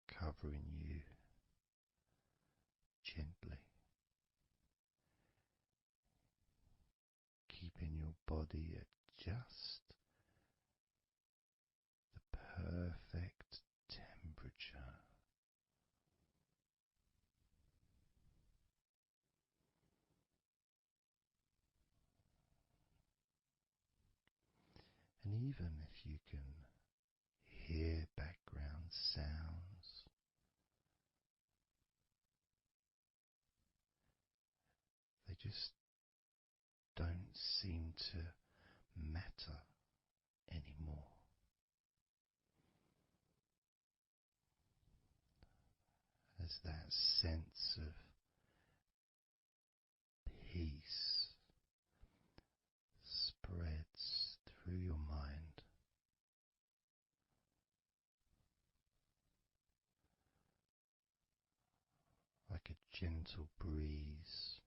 covering you gently, keeping your body at just the perfect temperature. And even if you can hear background sounds, they just don't seem to matter anymore. As that sense of peace spreads through your mind, like a gentle breeze,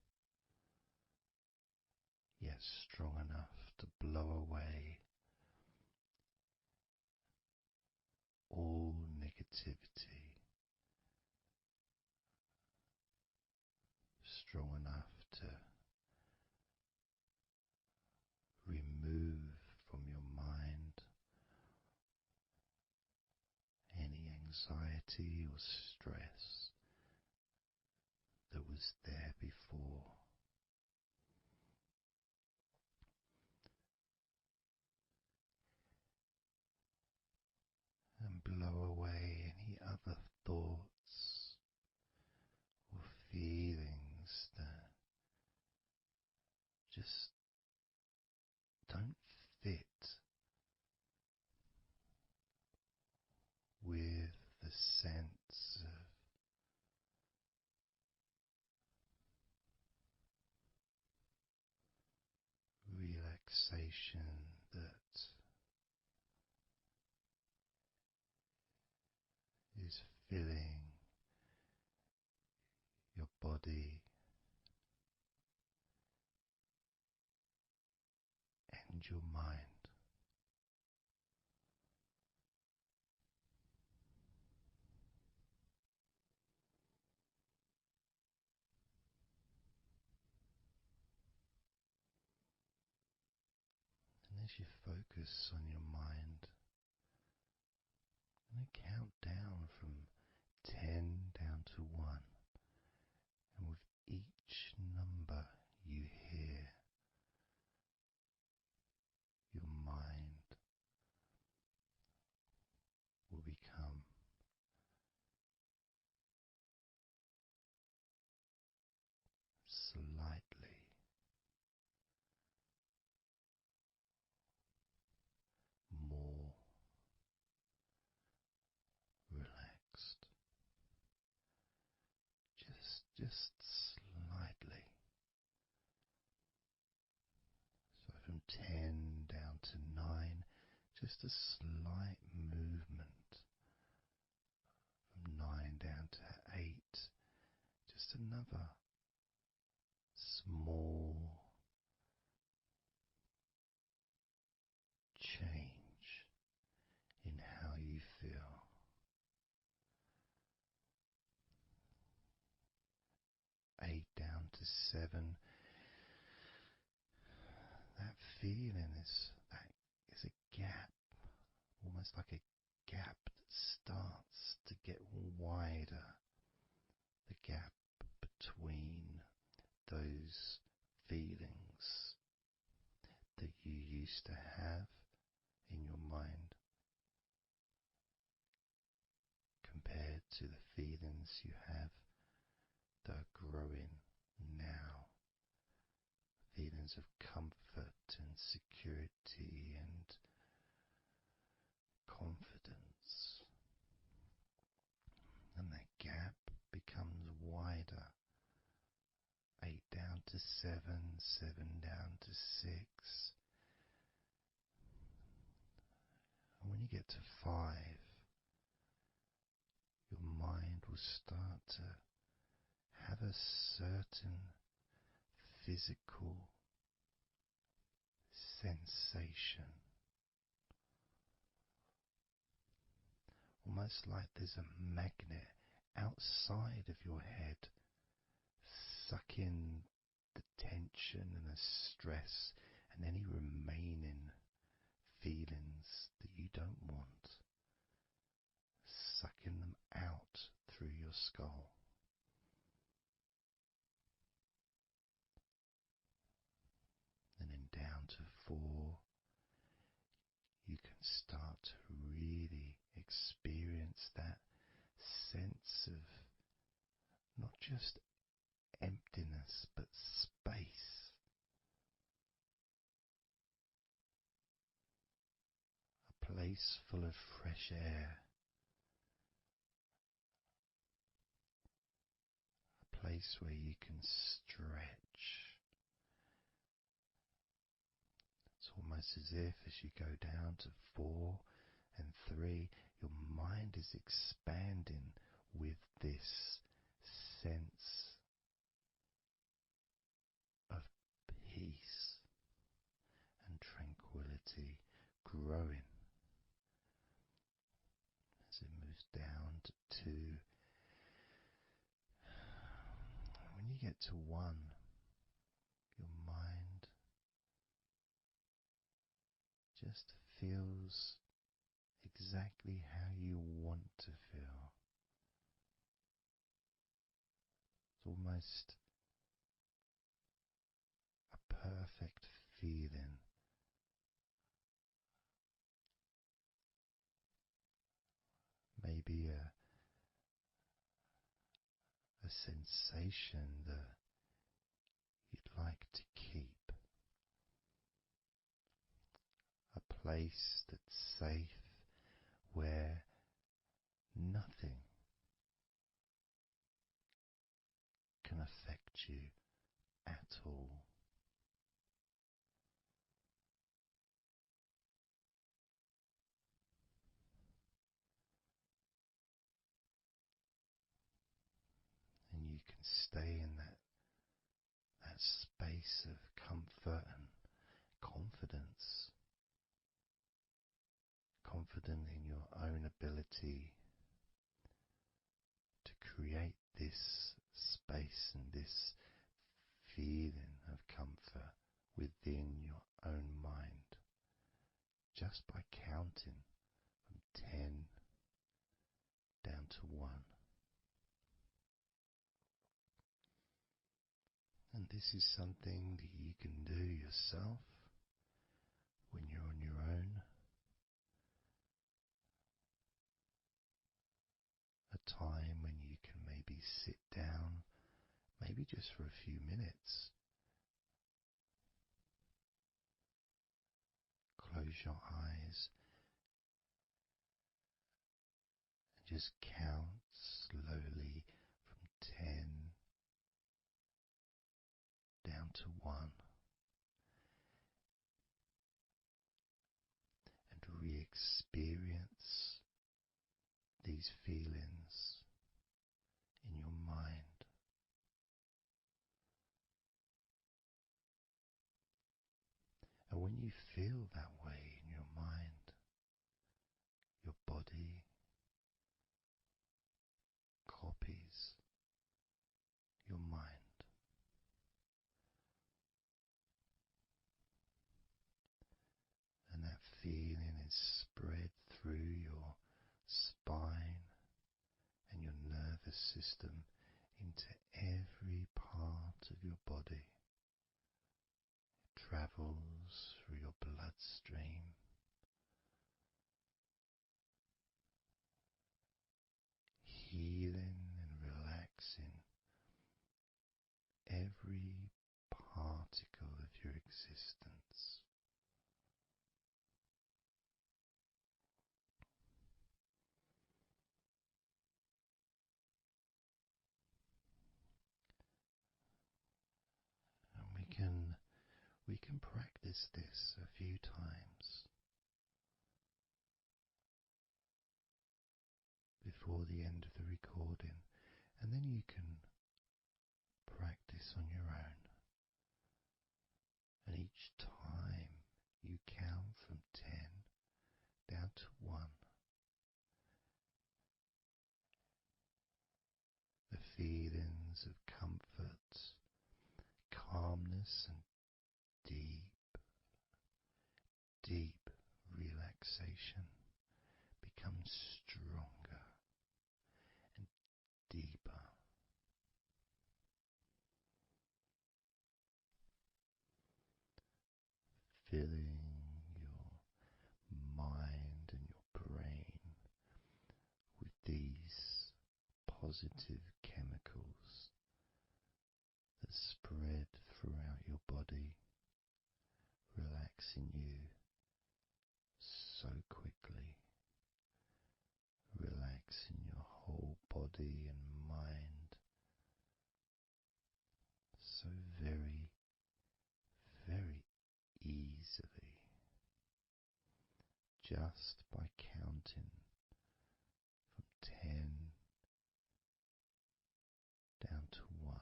yet strong enough to blow away all negativity, strong enough to remove from your mind any anxiety or stress that was there before. And blow away any other thoughts or feelings that just don't fit with the sense of relaxation that is filling your body and your mind. And as you focus on your mind, I'm going to count down from 10 down to 1, and with each number you hear, your mind will become slightly more relaxed. Just slightly. So from 10 down to 9, just a slight movement. From 9 down to 8, just another small change in how you feel. to 7, that feeling is a gap, almost like a gap that starts to get wider, the gap between those feelings that you used to have in your mind compared to the feelings you have that are growing now. Feelings of comfort and security and confidence. And that gap becomes wider. 8 down to 7, 7 down to 6. And when you get to 5, your mind will start to have a certain physical sensation, almost like there's a magnet outside of your head, sucking the tension and the stress and any remaining feelings that you don't want, sucking them out through your skull. And then down to 4, you can start to really experience that sense of not just emptiness but space. A place full of fresh air. A place where you can stretch. It's almost as if as you go down to 4 and 3, your mind is expanding with this sense of peace and tranquility growing. As it moves down to 2, when you get to 1, your mind just feels exactly how you want to feel. It's almost a perfect feeling. Maybe a sensation that you'd like to keep. A place that's safe where nothing can affect you at all. And you can stay in that space of comfort and confidence. Confident in your own ability to create this space and this feeling of comfort within your own mind, just by counting from 10 down to 1. And this is something that you can do yourself when you're on your own. A time when you can maybe sit down, maybe just for a few minutes. Close your eyes and just count slowly from 10 down to 1. And re-experience these feelings in your mind. And when you feel that way in your mind, your body copies your mind. nervous system into every part of your body. It travels through your bloodstream, healing and relaxing every particle of your existence. And we can practice this a few times before the end of the recording, and then you can practice on your own. And each time you count from 10 down to 1, the feelings of comfort, calmness, and deep relaxation become stronger and deeper. Filling your mind and your brain with these positive chemicals that spread throughout your body, relaxing you so quickly, relaxing your whole body and mind so very, very easily, just by counting from 10 down to 1.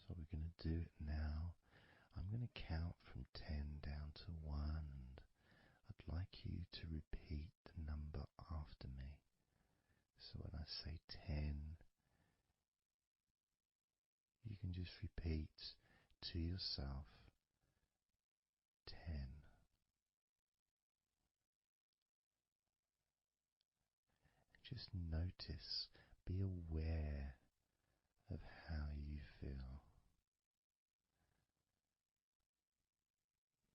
So we're going to do it now. I'm going to count from 10 down to 1, and I'd like you to repeat the number after me. So when I say 10, you can just repeat to yourself 10. Just notice, be aware of how you feel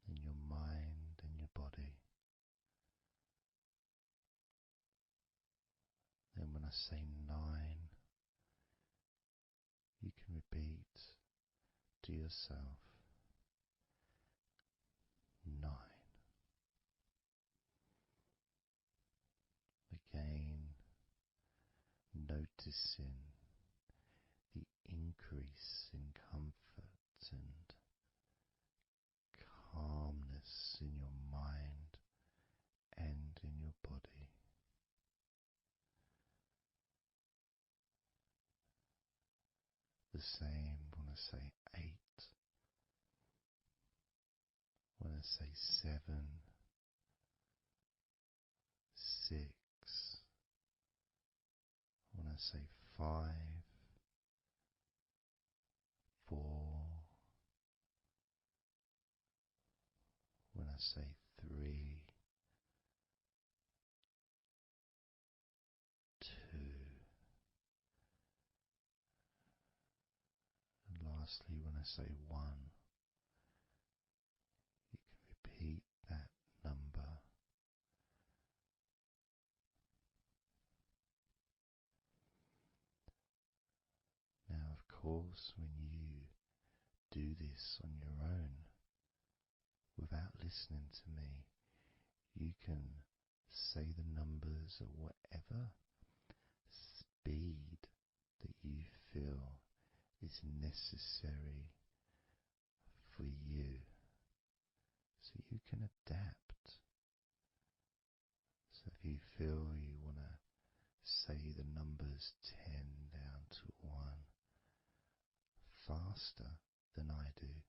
in your mind and your body. Then when I say 9, you can repeat to yourself 9. Again, noticing the increase in comfort and calmness in your mind and in your body. The same when I say 8, when I say 7, 6, when I say 5, 4, when I say 3, 2, and lastly when I say 1, you can repeat that number. Now, of course, when you do this on your own, without listening to me, you can say the numbers at whatever speed that you feel is necessary for you, so you can adapt. So if you feel you want to say the numbers 10 down to 1 faster than I do,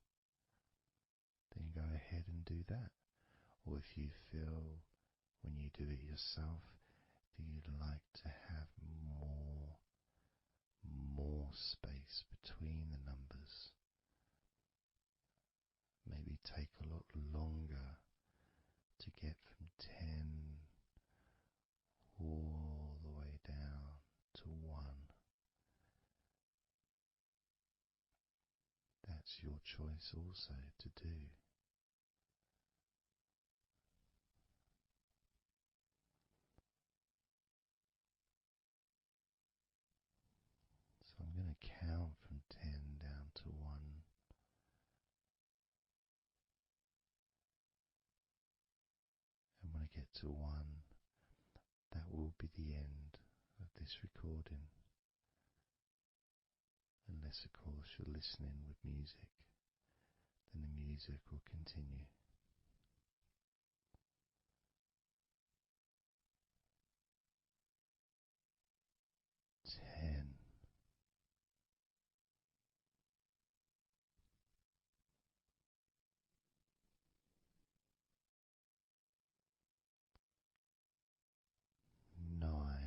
then go ahead and do that. Or if you feel when you do it yourself that you'd like to have more space between the numbers, maybe take a lot longer to get from 10 that's your choice also to do. So I'm going to count from 10 down to 1. And when I get to 1, that will be the end of this recording. Unless, of course, you're listening with music, then the music will continue. 10. 9. 8.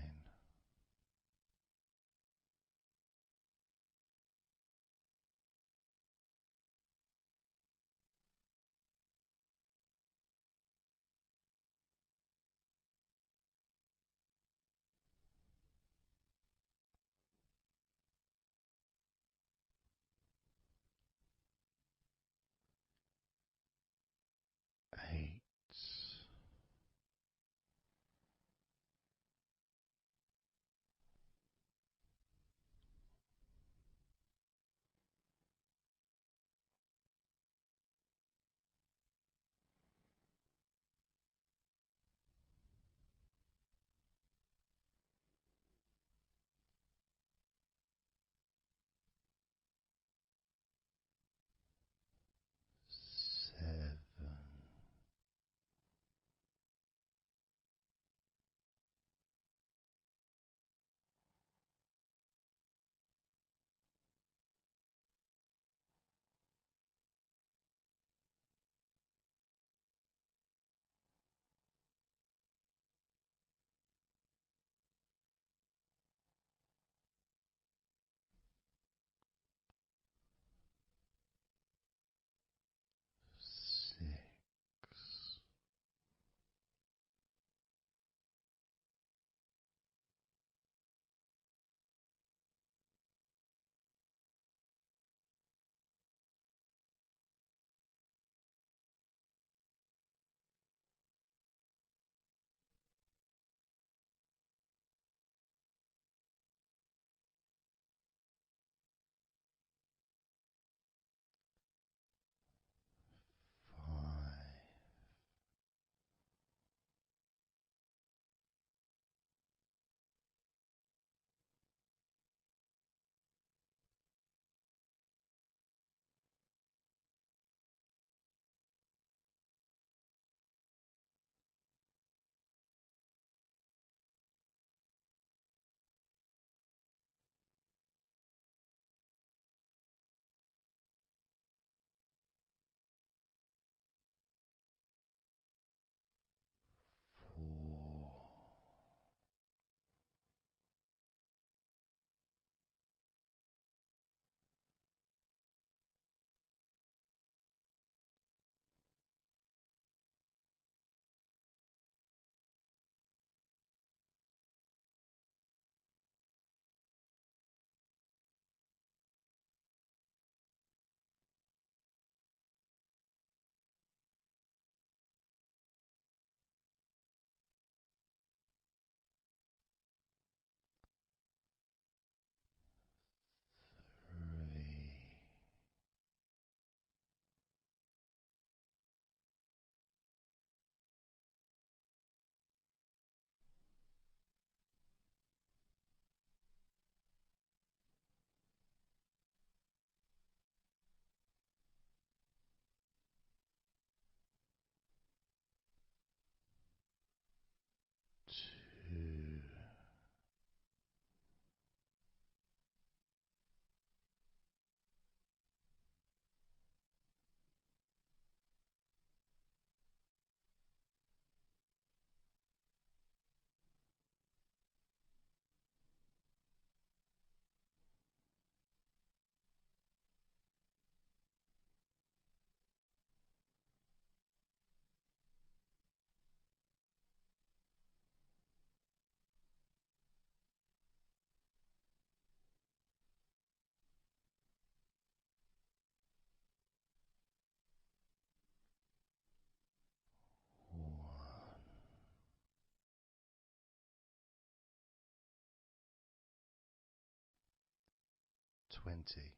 20,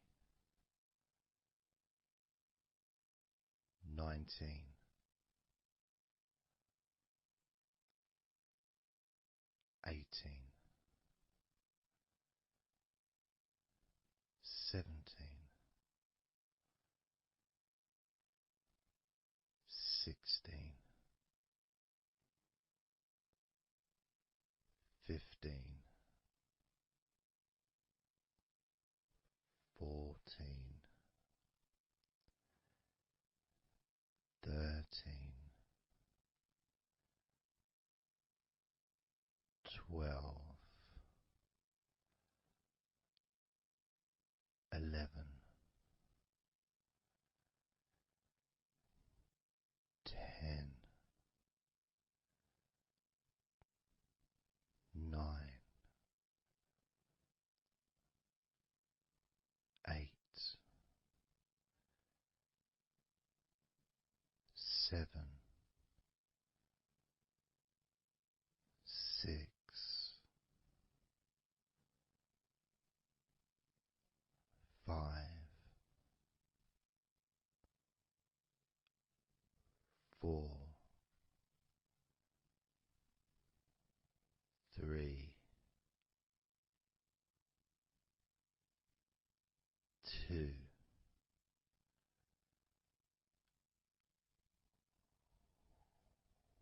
19, 18, 17, 16, 15, 14, 13, 12, 11, 10, 9, 8, 7, 6, 5, 4, 3, 2,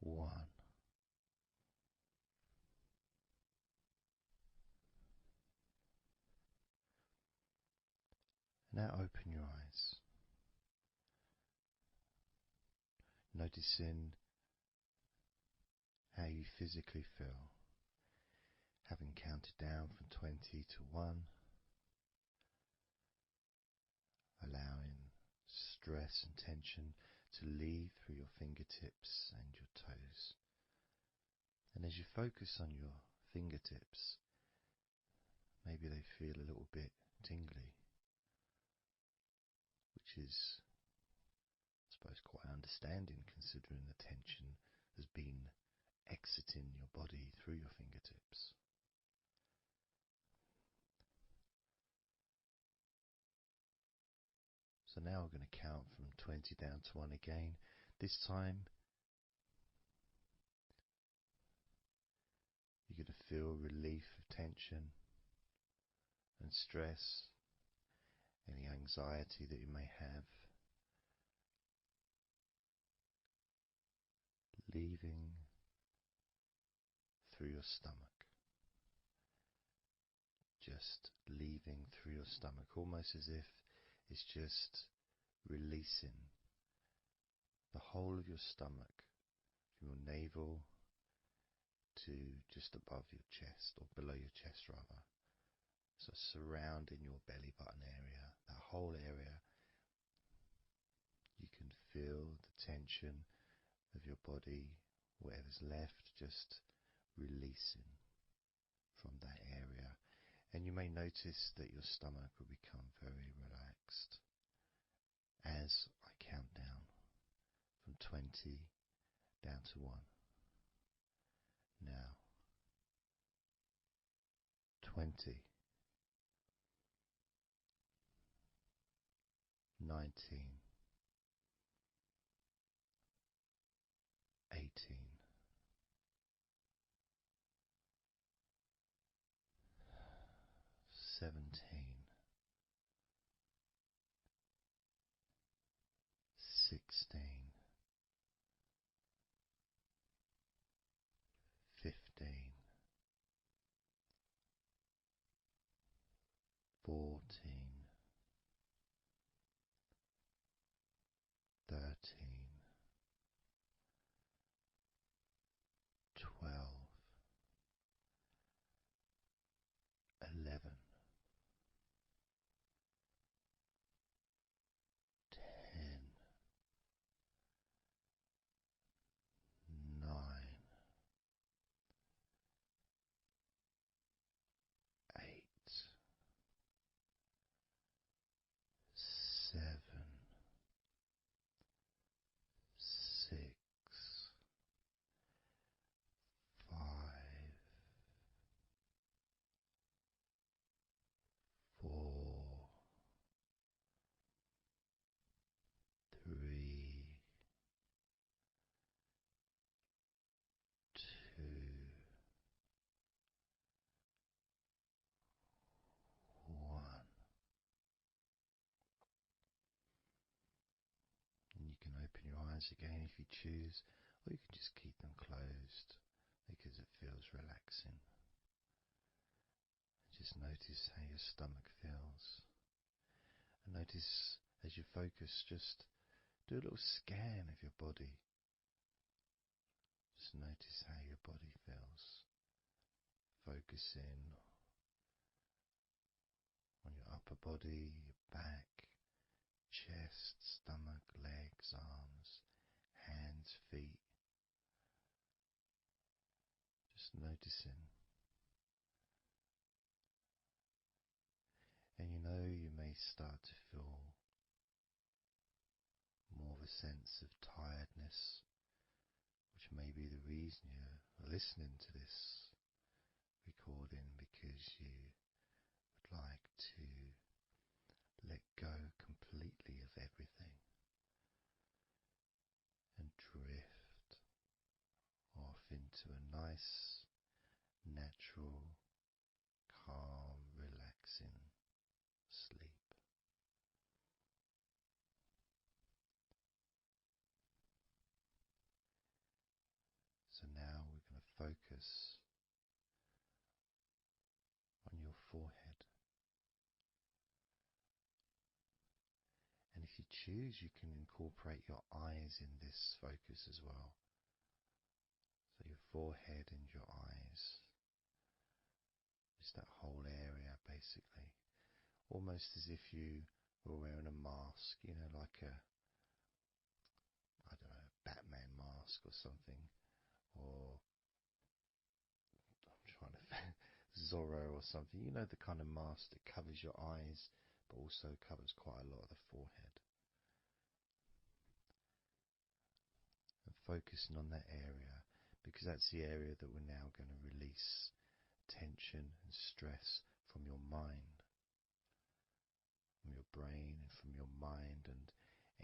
1. Now open your eyes, noticing how you physically feel, having counted down from 20 to 1, allowing stress and tension to leave through your fingertips and your toes. And as you focus on your fingertips, maybe they feel a little bit tingly, which is, I suppose, quite understanding considering the tension has been exiting your body through your fingertips. So now we're going to count from 20 down to 1 again. This time you're going to feel relief of tension and stress, any anxiety that you may have, leaving through your stomach. Just leaving through your stomach, almost as if it's just releasing the whole of your stomach, from your navel to just above your chest, or below your chest rather. So surrounding your belly button area, that whole area, you can feel the tension of your body, whatever's left, just releasing from that area. And you may notice that your stomach will become very relaxed as I count down from 20 down to 1. Now, 20, 19, 18, 17, 16, 15, 14, 13, 12, 11, 10, 9, 8, eyes again if you choose, or you can just keep them closed because it feels relaxing. Just notice how your stomach feels. And notice as you focus, just do a little scan of your body. Just notice how your body feels. Focusing on your upper body, your back, chest, stomach, legs, arms, hands, feet. Just noticing. And you may start to feel more of a sense of tiredness, which may be the reason you're listening to this recording, because you would like to let go completely of everything and drift off into a nice, natural, calm, relaxing sleep. So now we're going to focus on your forehead. And if you choose, you can incorporate your eyes in this focus as well. So your forehead and your eyes. Just that whole area, basically. Almost as if you were wearing a mask, like a Batman mask or something. Or I'm trying to think, Zorro or something. The kind of mask that covers your eyes but also covers quite a lot of the forehead. And focusing on that area, because that's the area that we're now going to release tension and stress from your mind, from your brain and from your mind, and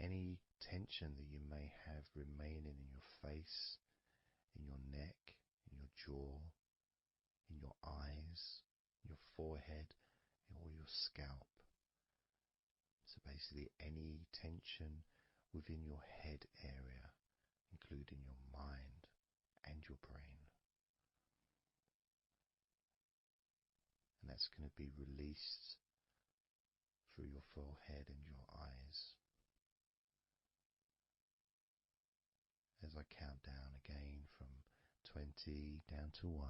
any tension that you may have remaining in your face, in your neck, in your jaw, in your eyes, your forehead, or your scalp. So basically any tension within your head area, including your mind and your brain. And that's going to be released through your forehead and your eyes. As I count down again from 20 down to 1.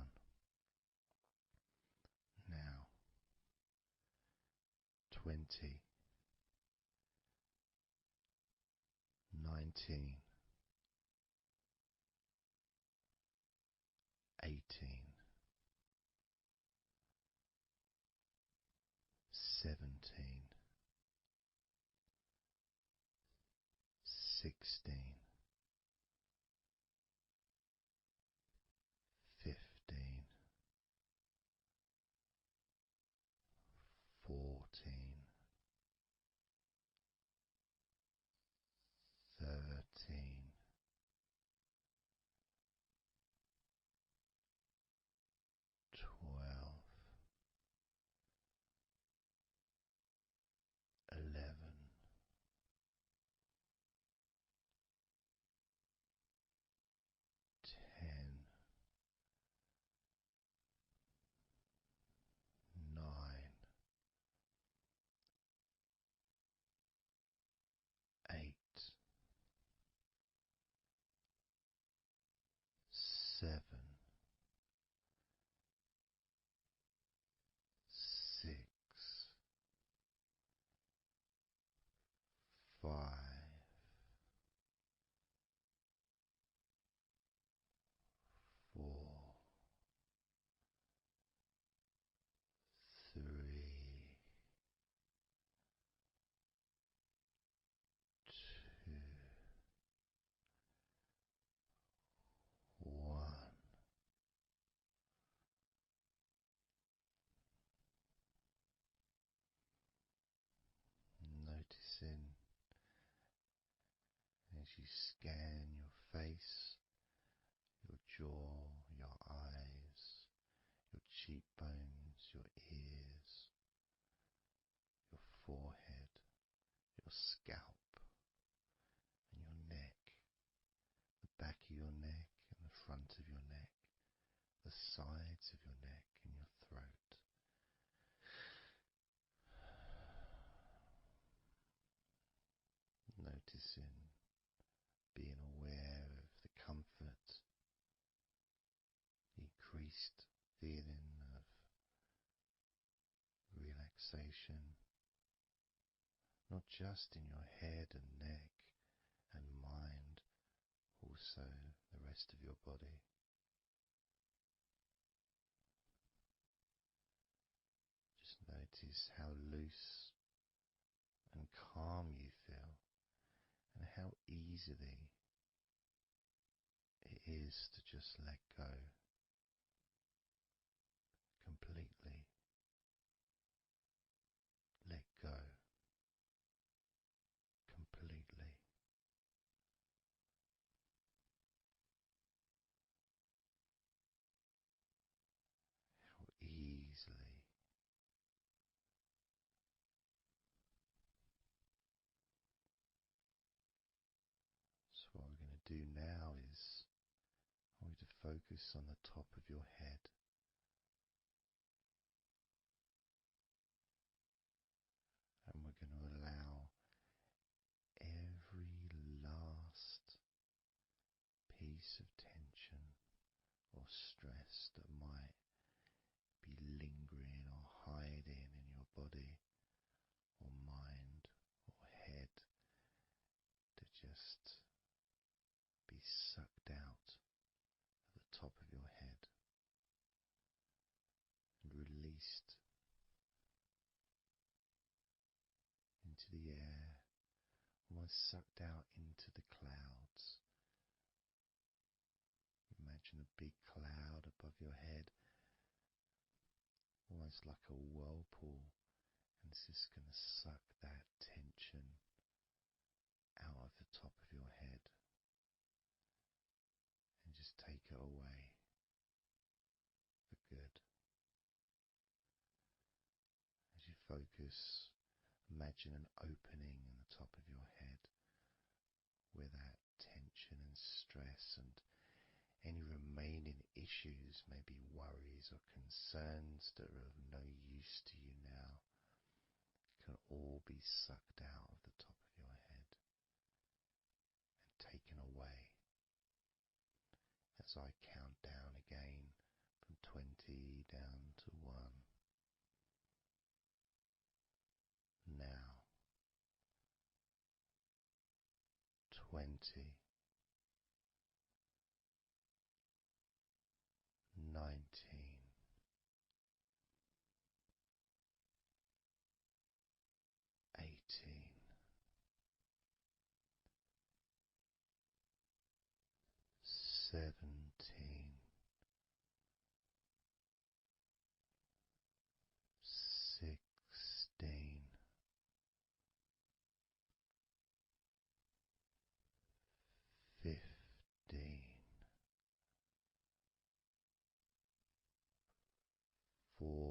Now, 20, 19, 18, 17, 16, 15, 14, 13, 12, 11, 10, 9, 8, 7, 6, 5, 4, 3, 2, 1. Noticing as you scan your face, your jaw, your eyes, your cheekbones, your ears, your forehead, your scalp, and your neck, sides of your neck and your throat. Noticing, being aware of the comfort, the increased feeling of relaxation, not just in your head and neck and mind, also the rest of your body. Just notice how loose and calm you feel, and how easily it is to just let go completely. Let go completely. How easily. So what we're going to do now is I want you to focus on the top of your head. And we're going to allow every last piece of tension or stress that might be lingering or hiding in your body or mind or head to just be sucked out at the top of your head and released into the air, almost sucked out into the clouds. Imagine a big cloud above your head, almost like a whirlpool, and it's just going to suck that tension out of the top of your head and just take it away for good. As you focus, imagine an opening in the top of your head where that tension and stress and any remaining issues, maybe worries or concerns that are of no use to you now, can all be sucked out of the top of your head and taken away. As I count down again from 20 down to 1. Now, 20, 19, 18, 17, 16, 15, 14,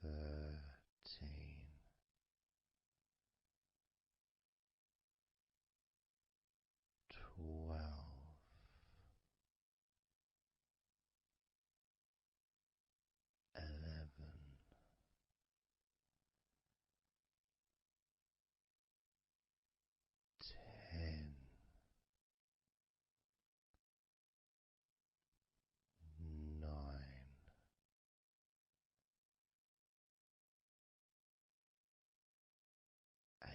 13, 12, 11, 10, 9, 8,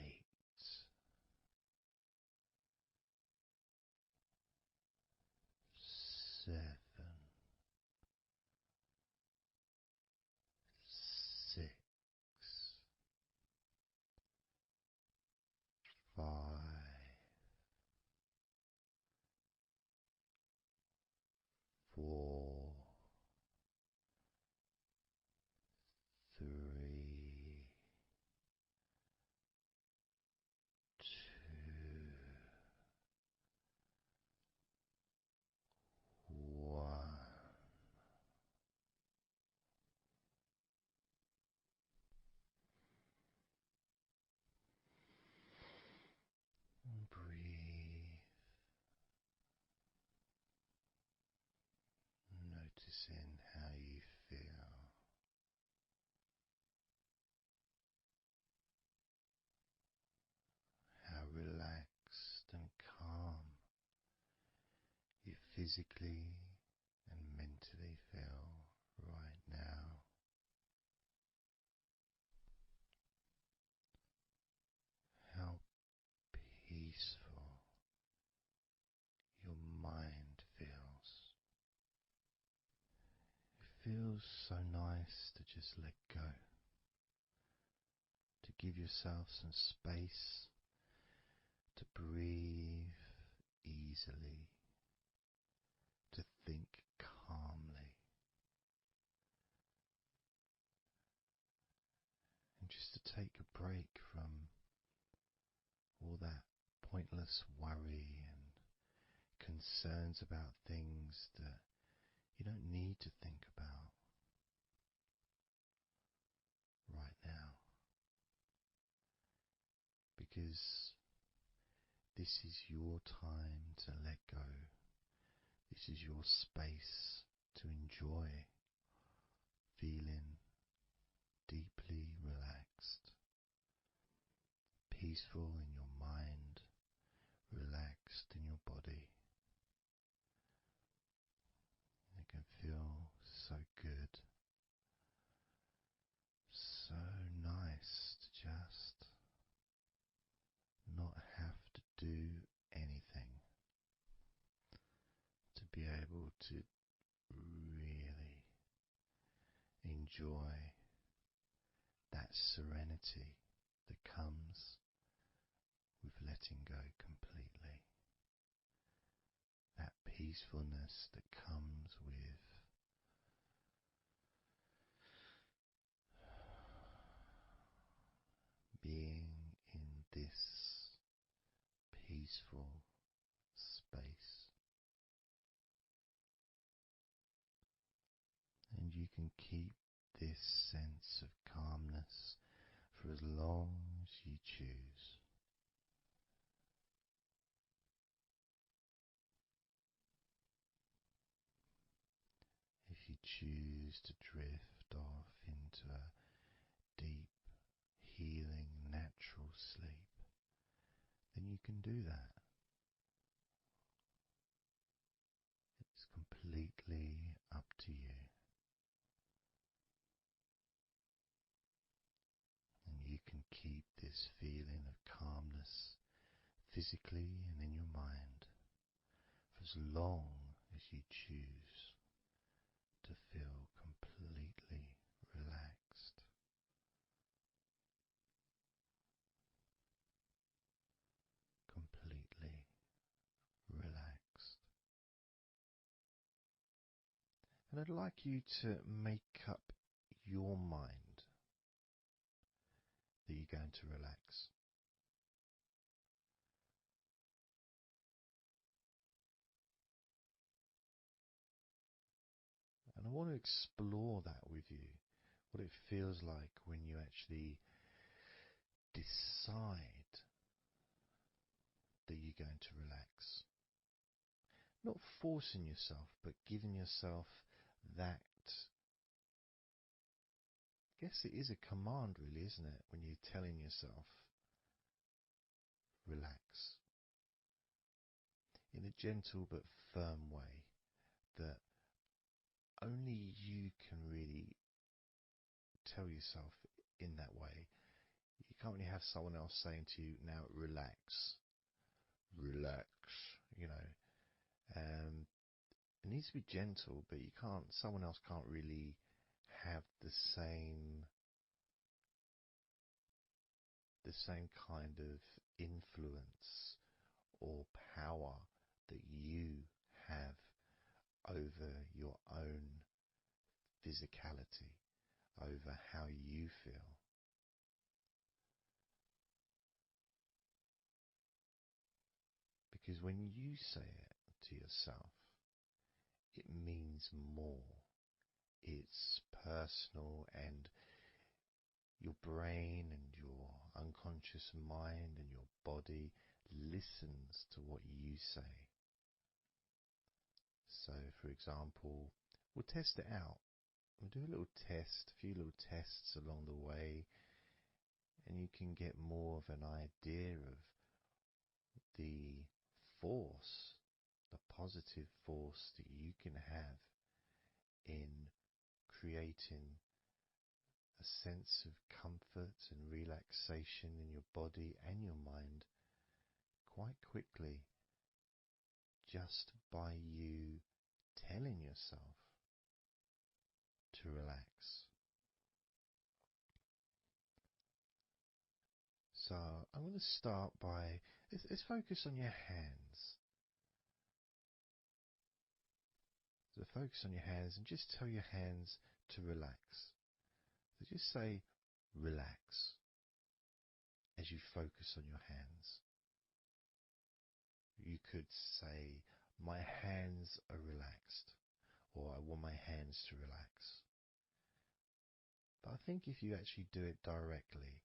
noticing how you feel. How relaxed and calm you physically and mentally feel right now. How peaceful your mind feels. It feels so nice to just let go, to give yourself some space to breathe easily, to think calmly, and just to take a break from all that pointless worry and concerns about things that you don't need to think about right now, because this is your time to let go. This is your space to enjoy feeling deeply relaxed, peaceful in your mind, relaxed in your body. It can feel so good, so nice to just not have to do anything, to be able to really enjoy that serenity that comes with letting go completely, that peacefulness that comes with being in this peaceful space. And you can keep this sense of calmness for as long as you choose. If you choose to drift off into a deep, healing, natural sleep, then you can do that. It's completely up to you. And you can keep this feeling of calmness physically and in your mind for as long as you choose to feel completely relaxed. Completely relaxed. And I'd like you to make up your mind that you're going to relax. And I want to explore that with you, what it feels like when you actually decide that you're going to relax. Not forcing yourself, but giving yourself that. I guess it is a command, really, isn't it? When you're telling yourself, relax. In a gentle but firm way that only you can really tell yourself in that way. You can't really have someone else saying to you, now relax, relax, you know. It needs to be gentle, but someone else can't really have the same kind of influence or power that you have over your own physicality, over how you feel. Because when you say it to yourself, it means more. It's personal, and your brain and your unconscious mind and your body listens to what you say. So, for example, we'll test it out. We'll do a few little tests along the way, and you can get more of an idea of the force, the positive force that you can have in creating a sense of comfort and relaxation in your body and your mind quite quickly, just by you telling yourself to relax. So I'm going to start by, let's focus on your hands. So focus on your hands and just tell your hands to relax. So just say relax as you focus on your hands. You could say, my hands are relaxed, or I want my hands to relax. But I think if you actually do it directly,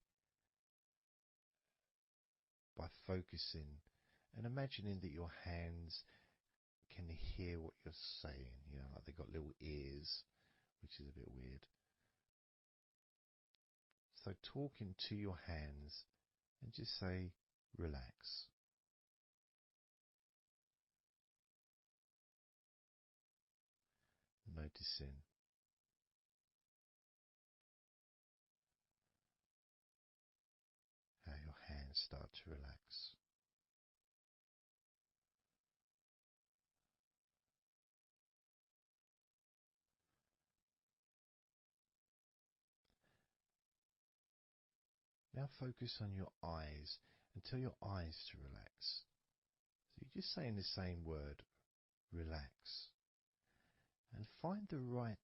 by focusing and imagining that your hands can hear what you're saying, like they've got little ears, which is a bit weird. So talking to your hands and just say, relax. Noticing how your hands start to relax. Now focus on your eyes and tell your eyes to relax. So you're just saying the same word, relax. And find the right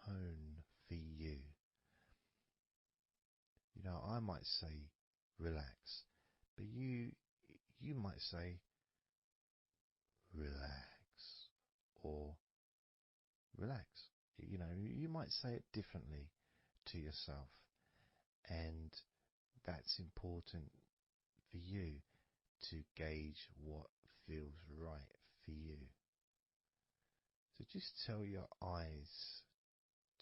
tone for you. I might say relax, but you might say relax or relax. You might say it differently to yourself, and that's important for you to gauge what feels right for you. So just tell your eyes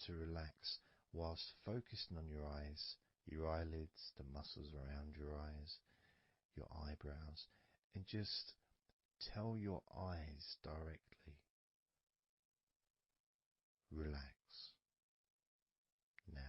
to relax whilst focusing on your eyes, your eyelids, the muscles around your eyes, your eyebrows, and just tell your eyes directly, relax now.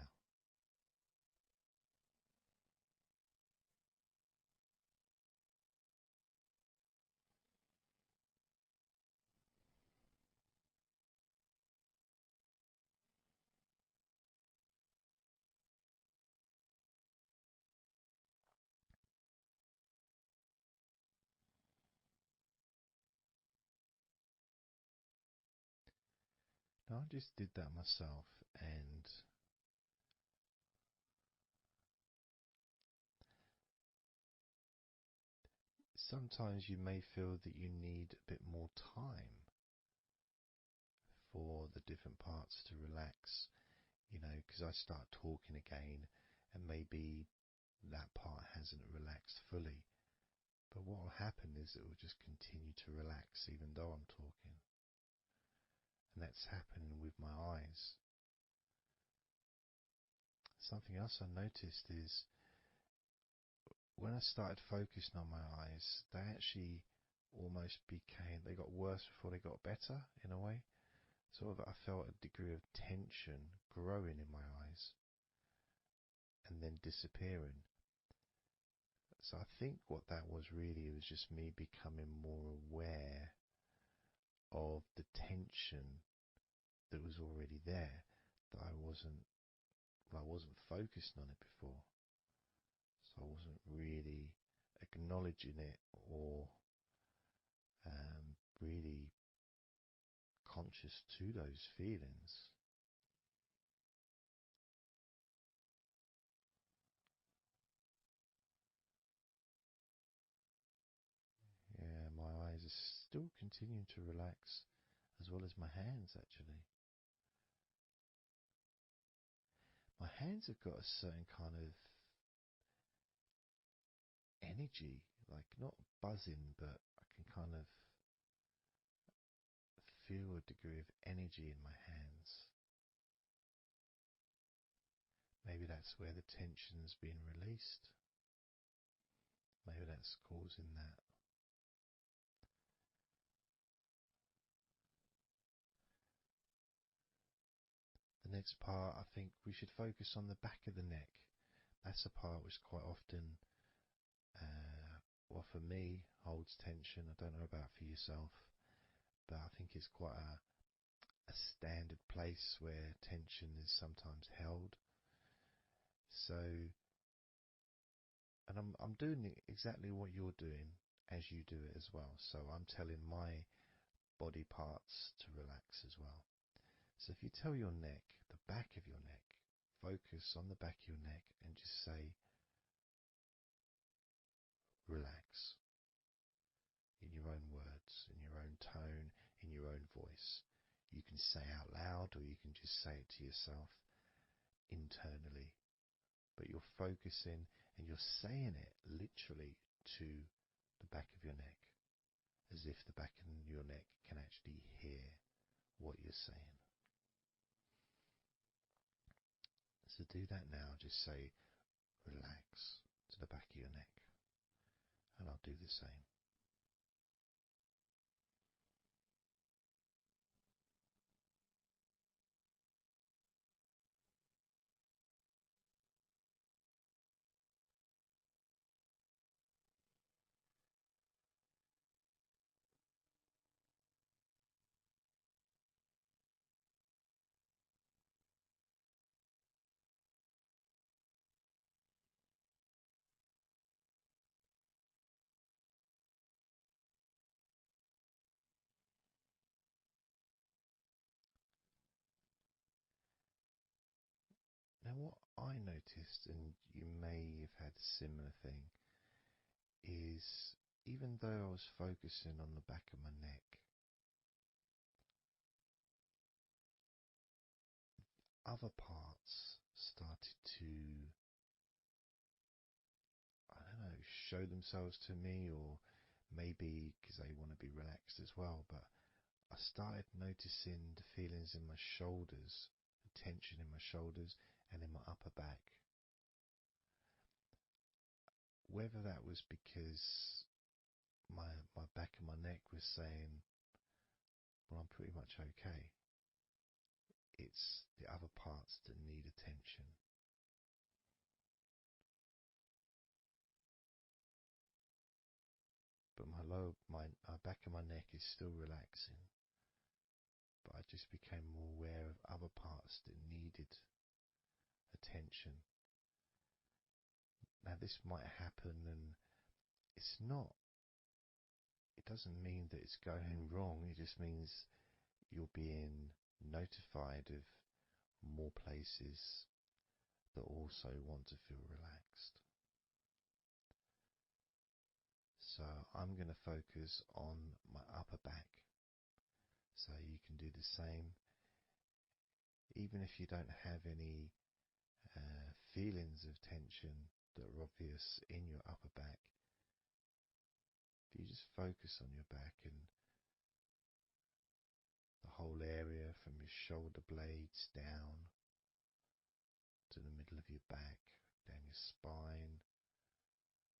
Now I just did that myself, and sometimes you may feel that you need a bit more time for the different parts to relax, because I start talking again and maybe that part hasn't relaxed fully. But what will happen is it will just continue to relax even though I'm talking. And that's happening with my eyes. Something else I noticed is when I started focusing on my eyes, they actually almost they got worse before they got better in a way. Sort of I felt a degree of tension growing in my eyes and then disappearing. So I think what that was really was just me becoming more aware of the tension that was already there, that I wasn't focused on it before. So I wasn't really acknowledging it or really conscious to those feelings. Yeah, my eyes are still continuing to relax, as well as my hands actually. My hands have got a certain kind of energy, like not buzzing, but I can kind of feel a degree of energy in my hands. Maybe that's where the tension's been released. Maybe that's causing that. The next part, I think we should focus on the back of the neck. That's a part which quite often, well for me, holds tension. I don't know about for yourself, but I think it's quite a standard place where tension is sometimes held. So, and I'm doing exactly what you're doing as you do it as well. So I'm telling my body parts to relax as well. So if you tell your neck, the back of your neck, focus on the back of your neck and just say, relax, in your own words, in your own tone, in your own voice. You can say out loud or you can just say it to yourself internally. But you're focusing and you're saying it literally to the back of your neck, as if the back of your neck can actually hear what you're saying. So do that now. Just say relax to the back of your neck. And I'll do the same. Now what I noticed, and you may have had a similar thing, is even though I was focusing on the back of my neck, other parts started to, I don't know, show themselves to me, or maybe because they want to be relaxed as well, but I started noticing the feelings in my shoulders, the tension in my shoulders and in my upper back. Whether that was because my back of my neck was saying, well, I'm pretty much okay. It's the other parts that need attention. But my back of my neck is still relaxing. But I just became more aware of other parts that needed attention. Now this might happen, and it's not, it doesn't mean that it's going wrong. It just means you're being notified of more places that also want to feel relaxed. So I'm going to focus on my upper back. So you can do the same. Even if you don't have any feelings of tension that are obvious in your upper back, if you just focus on your back and the whole area from your shoulder blades down to the middle of your back, down your spine.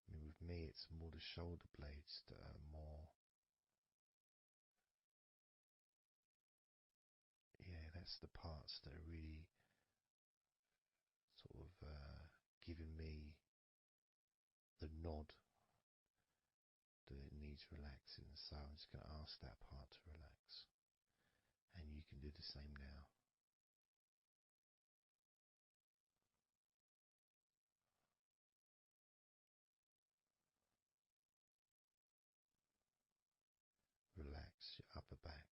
I mean, with me, it's more the shoulder blades that are more, yeah, that's the parts that are really sort of giving me the nod that it needs relaxing. So I'm just going to ask that part to relax. And you can do the same now. Relax your upper back.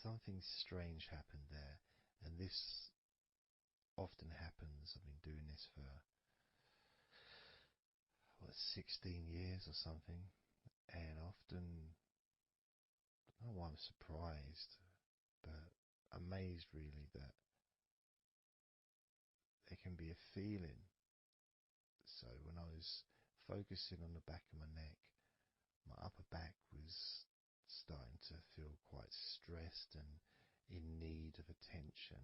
Something strange happened there, and this often happens. I've been doing this for 16 years or something, and often, I don't know why I'm surprised, but amazed really that can be a feeling. So when I was focusing on the back of my neck, my upper back was starting to feel quite stressed and in need of attention.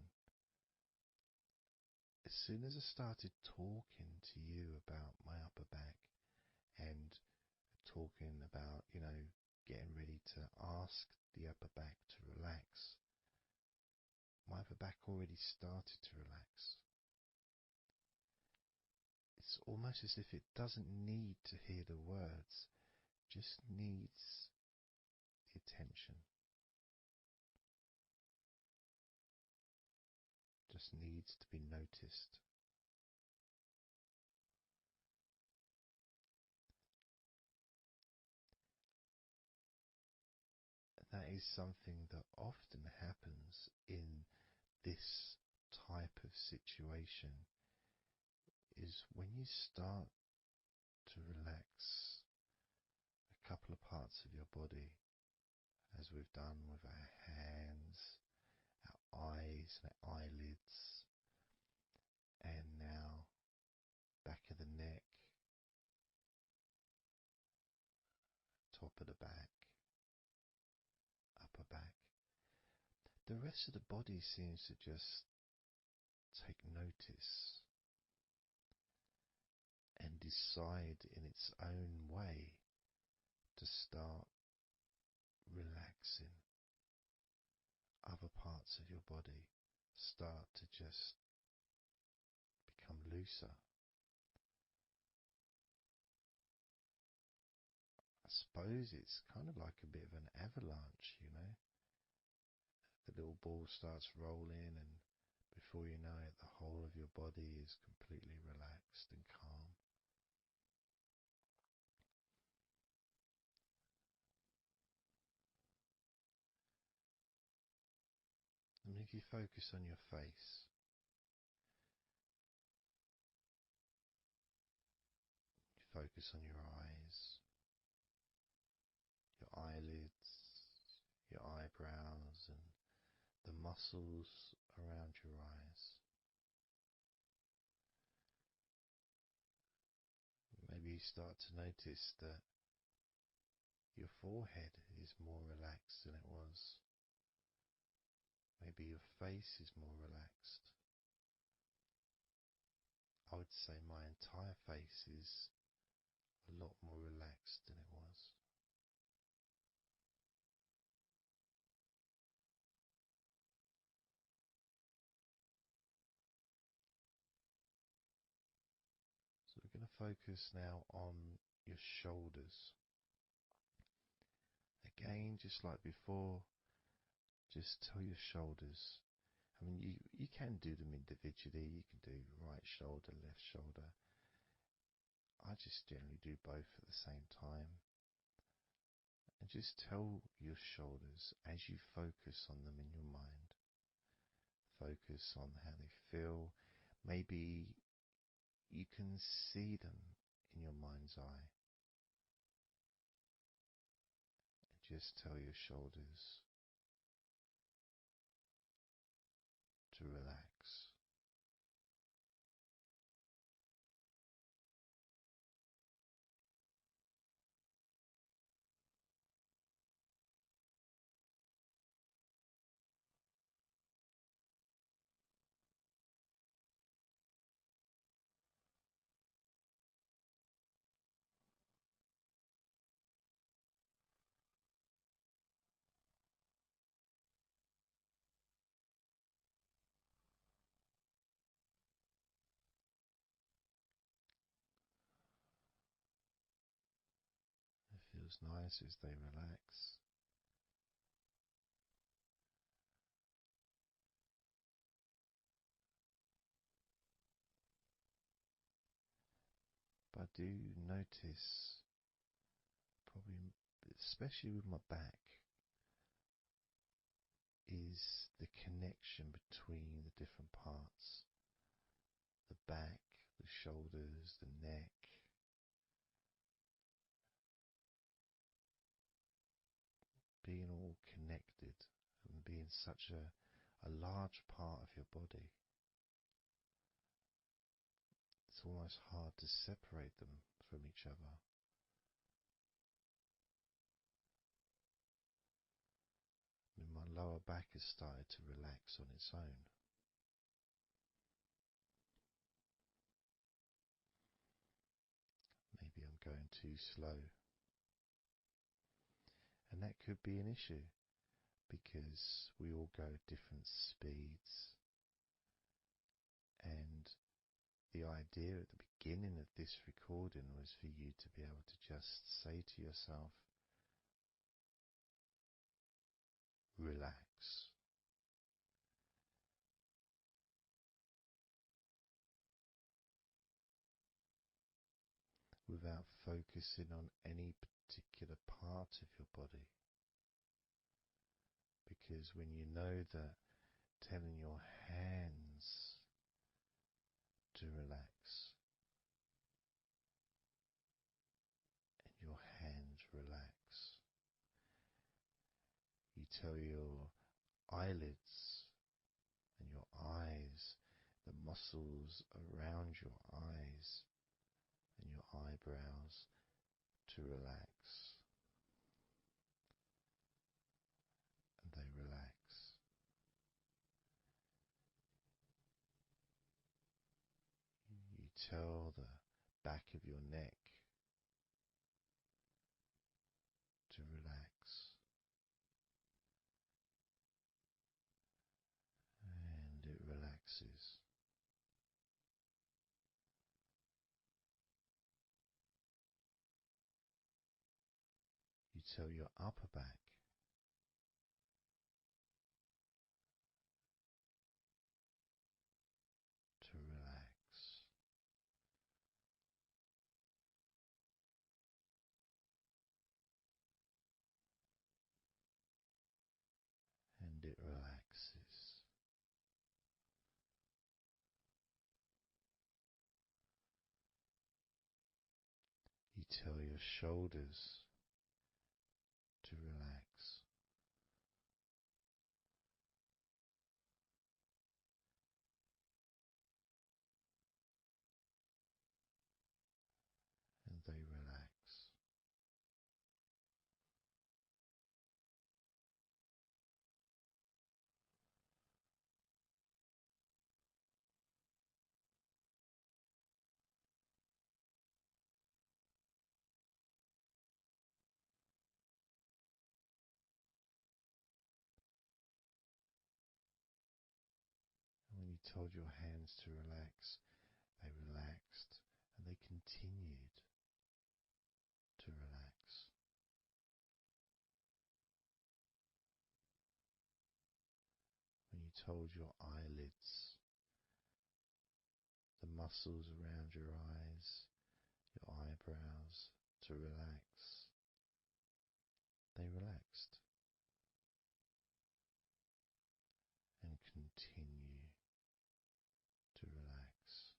As soon as I started talking to you about my upper back and talking about, getting ready to ask the upper back to relax, my upper back already started to relax. It's almost as if it doesn't need to hear the words, just needs the attention. Just needs to be noticed. That is something that often happens in this type of situation, is when you start to relax a couple of parts of your body, as we've done with our hands, our eyes and our eyelids, and now back of the neck, top of the back, upper back. The rest of the body seems to just take notice and decide in its own way to start relaxing. Other parts of your body start to just become looser. I suppose it's kind of like a bit of an avalanche, The little ball starts rolling, and before you know it, the whole of your body is completely relaxed and calm. And if you focus on your face, you focus on your eyes, your eyelids, your eyebrows, and the muscles around your eyes. Maybe you start to notice that your forehead is more relaxed than it was. Maybe your face is more relaxed. I would say my entire face is a lot more relaxed than it was. So we're going to focus now on your shoulders. Again, just like before, just tell your shoulders. I mean, you can do them individually. You can do right shoulder, left shoulder. I just generally do both at the same time. And just tell your shoulders as you focus on them in your mind. Focus on how they feel. Maybe you can see them in your mind's eye. And just tell your shoulders to relax. It feels nice as they relax. But I do notice, probably especially with my back, is the connection between the different parts. The back, the shoulders, the neck. Being all connected and being such a large part of your body. it's almost hard to separate them from each other. And my lower back has started to relax on its own. Maybe I'm going too slow. And that could be an issue because we all go at different speeds. And the idea at the beginning of this recording was for you to be able to just say to yourself, relax. Without focusing on any particular part of your body. Because when you know that telling your hands to relax and your hands relax, you tell your eyelids and your eyes, the muscles around your eyes and your eyebrows to relax, and they relax. You tell the back of your neck to relax, and it relaxes. You tell your upper back to relax, and it relaxes. You tell your shoulders to relax, and they relax. And when you told your hands to relax, they relaxed, and they continued to relax. When you told your eyelids, the muscles around your eyes, your eyebrows to relax, they relaxed and continue to relax.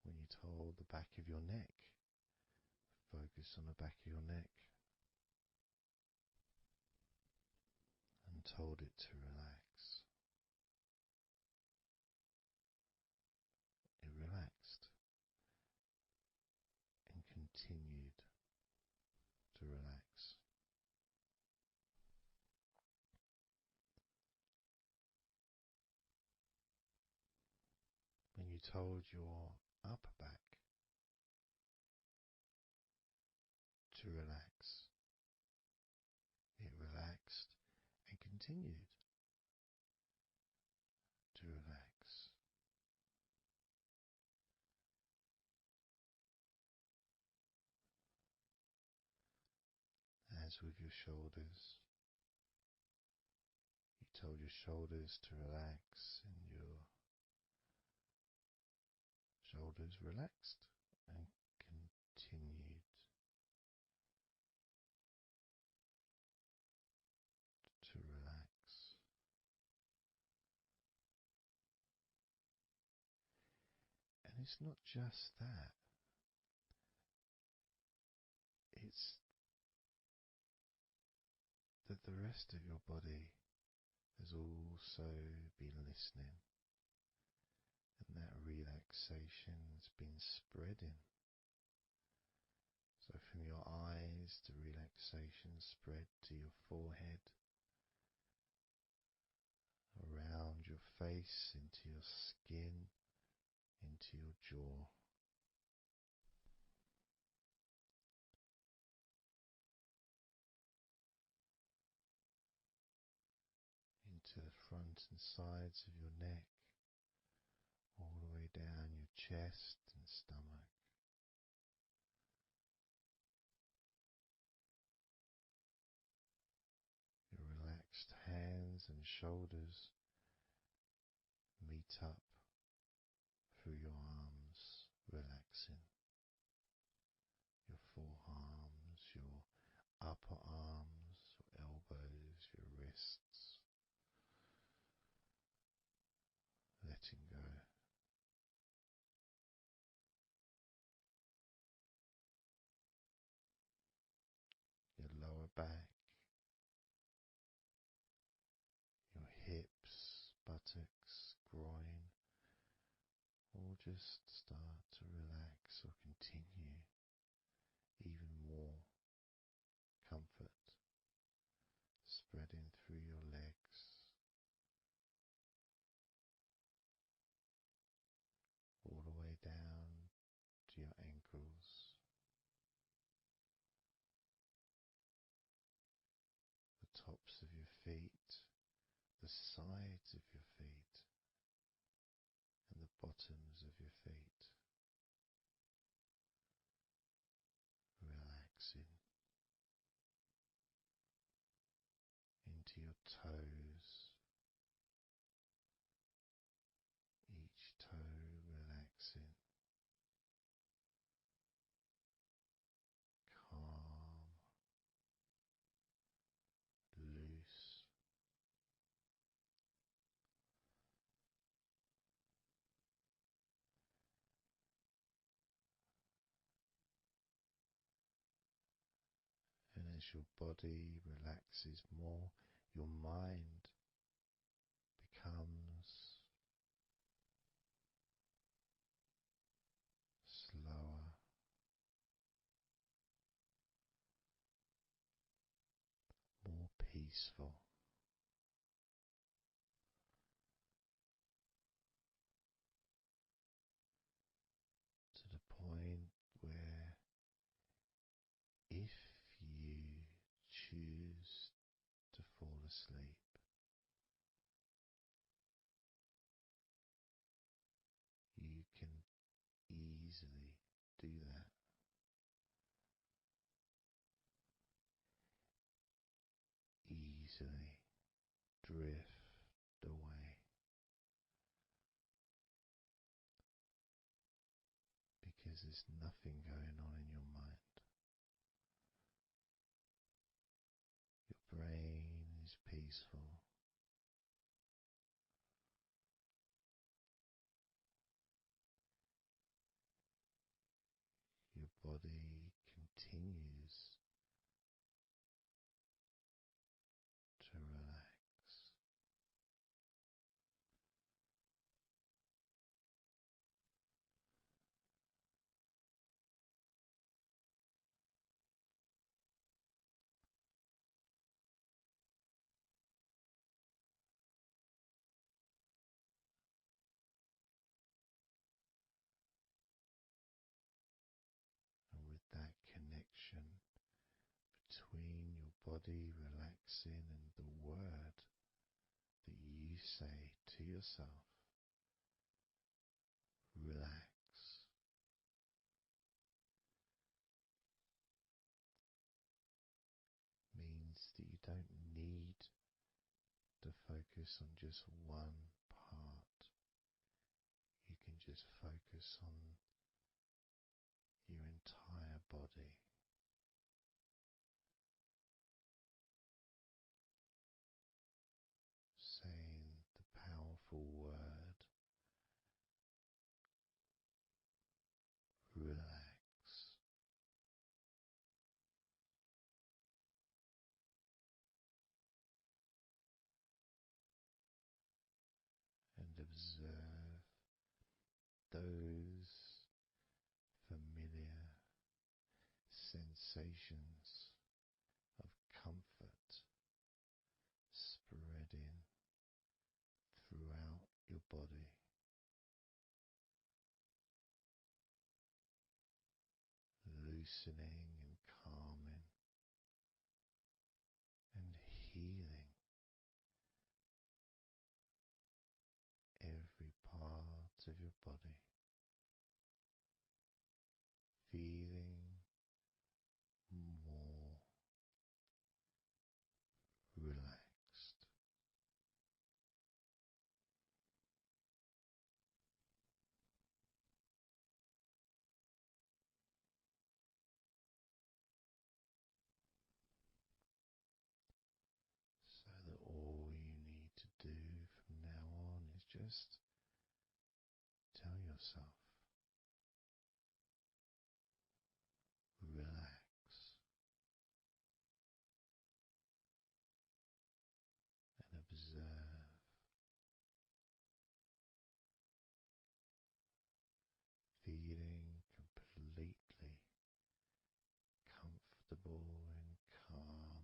When you told the back of your neck, focus on the back of your neck, and told it to relax, it relaxed and continued to relax. When you told your upper back to relax, it relaxed and continued to relax. As with your shoulders, you told your shoulders to relax, and your shoulders relaxed and continued to relax. And it's not just that, it's that the rest of your body has also been listening, and that relaxation has been spreading. So from your eyes, the relaxation spread to your forehead, around your face, into your skin, into your jaw. Into the front and sides of your neck, all the way down your chest and stomach. Your relaxed hands and shoulders meet up through your arms, relaxing. Your forearms, your upper arms, your elbows, your wrists. Letting go. Your lower back, your hips, buttocks, groin, all just start to relax or continue. Even more comfort spreading through your legs, all the way down to your ankles, the tops of your feet, the sides of your feet, and the bottoms of your feet. Relaxing into your toes, each toe relaxing, calm, loose. And as your body relaxes more, your mind becomes slower, more peaceful, to the point where if you choose to fall asleep, you can easily do that. Easily drift away, because there's nothing going on in your mind. Your brain is peaceful. Your body continues to relax. And with that connection between your body relaxing and the word that you say to yourself, relax, means that you don't need to focus on just one part. You can just focus on your entire body. Saying the powerful word, relax. sensations of comfort spreading throughout your body, loosening and calming and healing every part of your body, feeling more relaxed. So that all you need to do from now on is just tell yourself, relax, and observe, feeling completely comfortable and calm.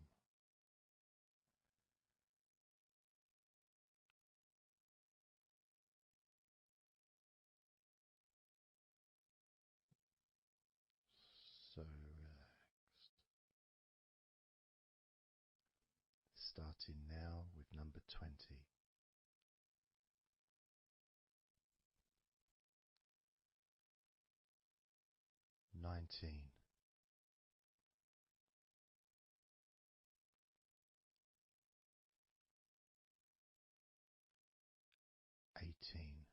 So relaxed. Starting now with number 20. 19. 18.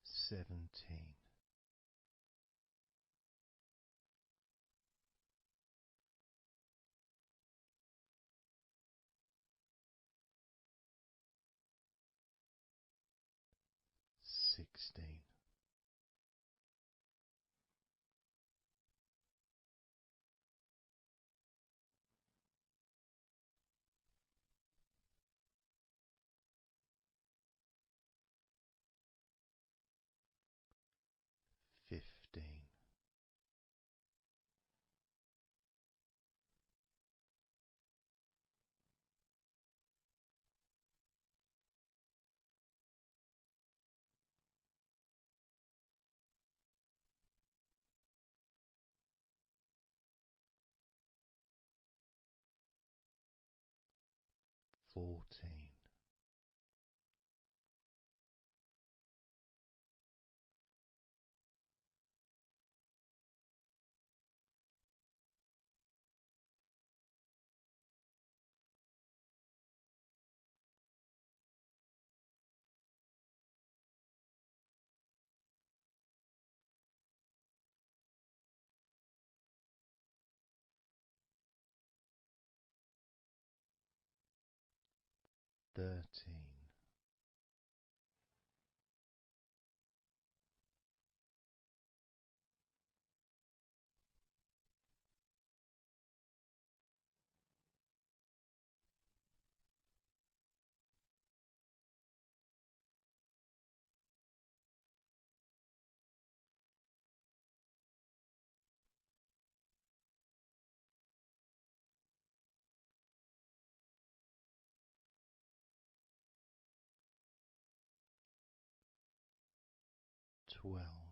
17. 16. 15. 14. 13. Twelve.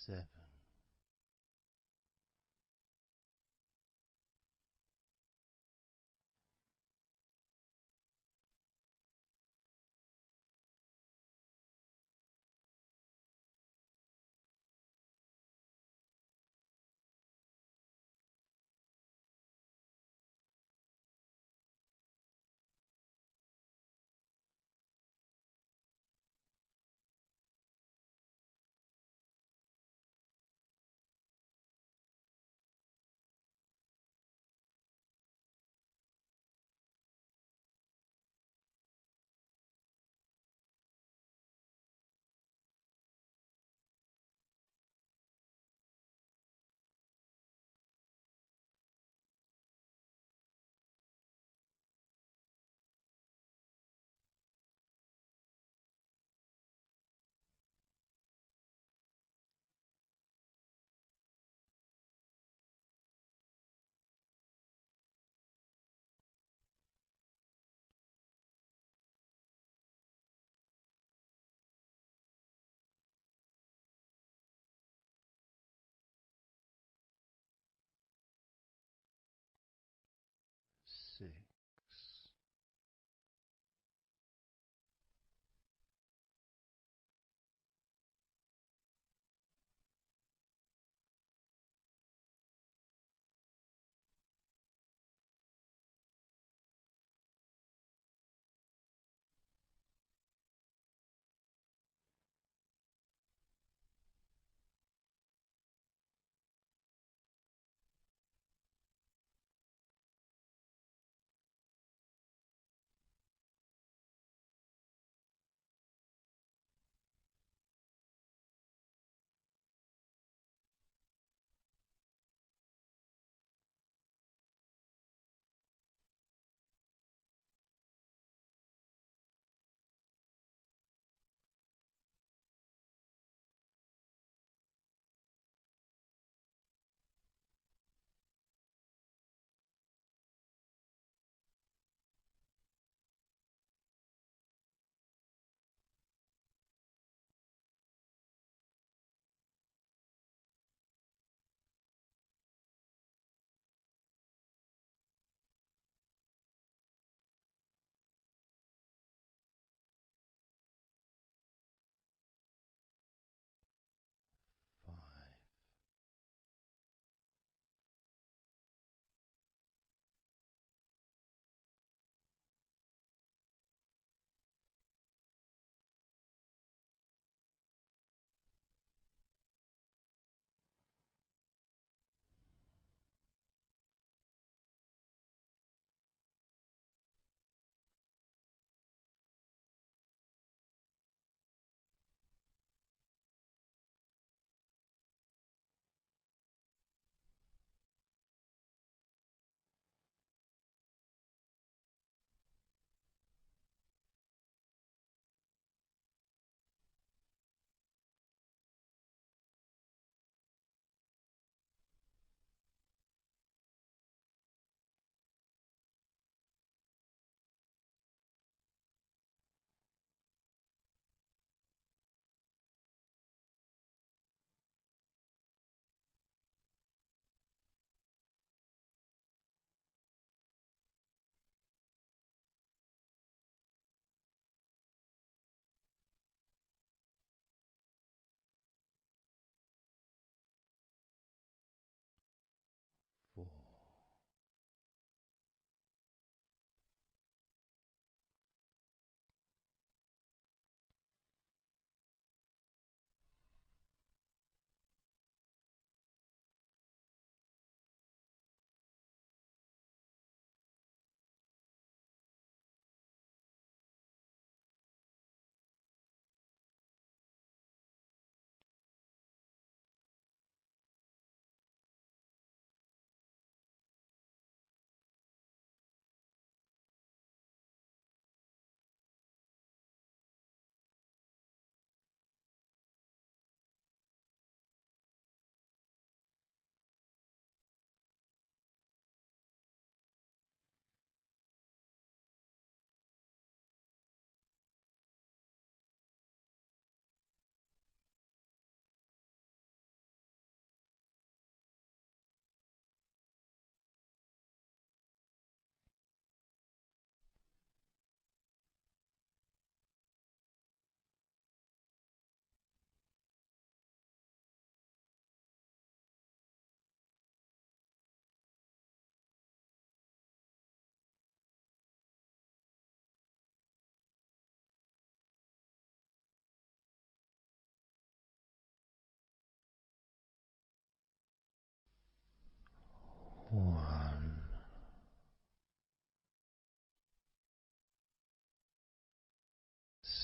7.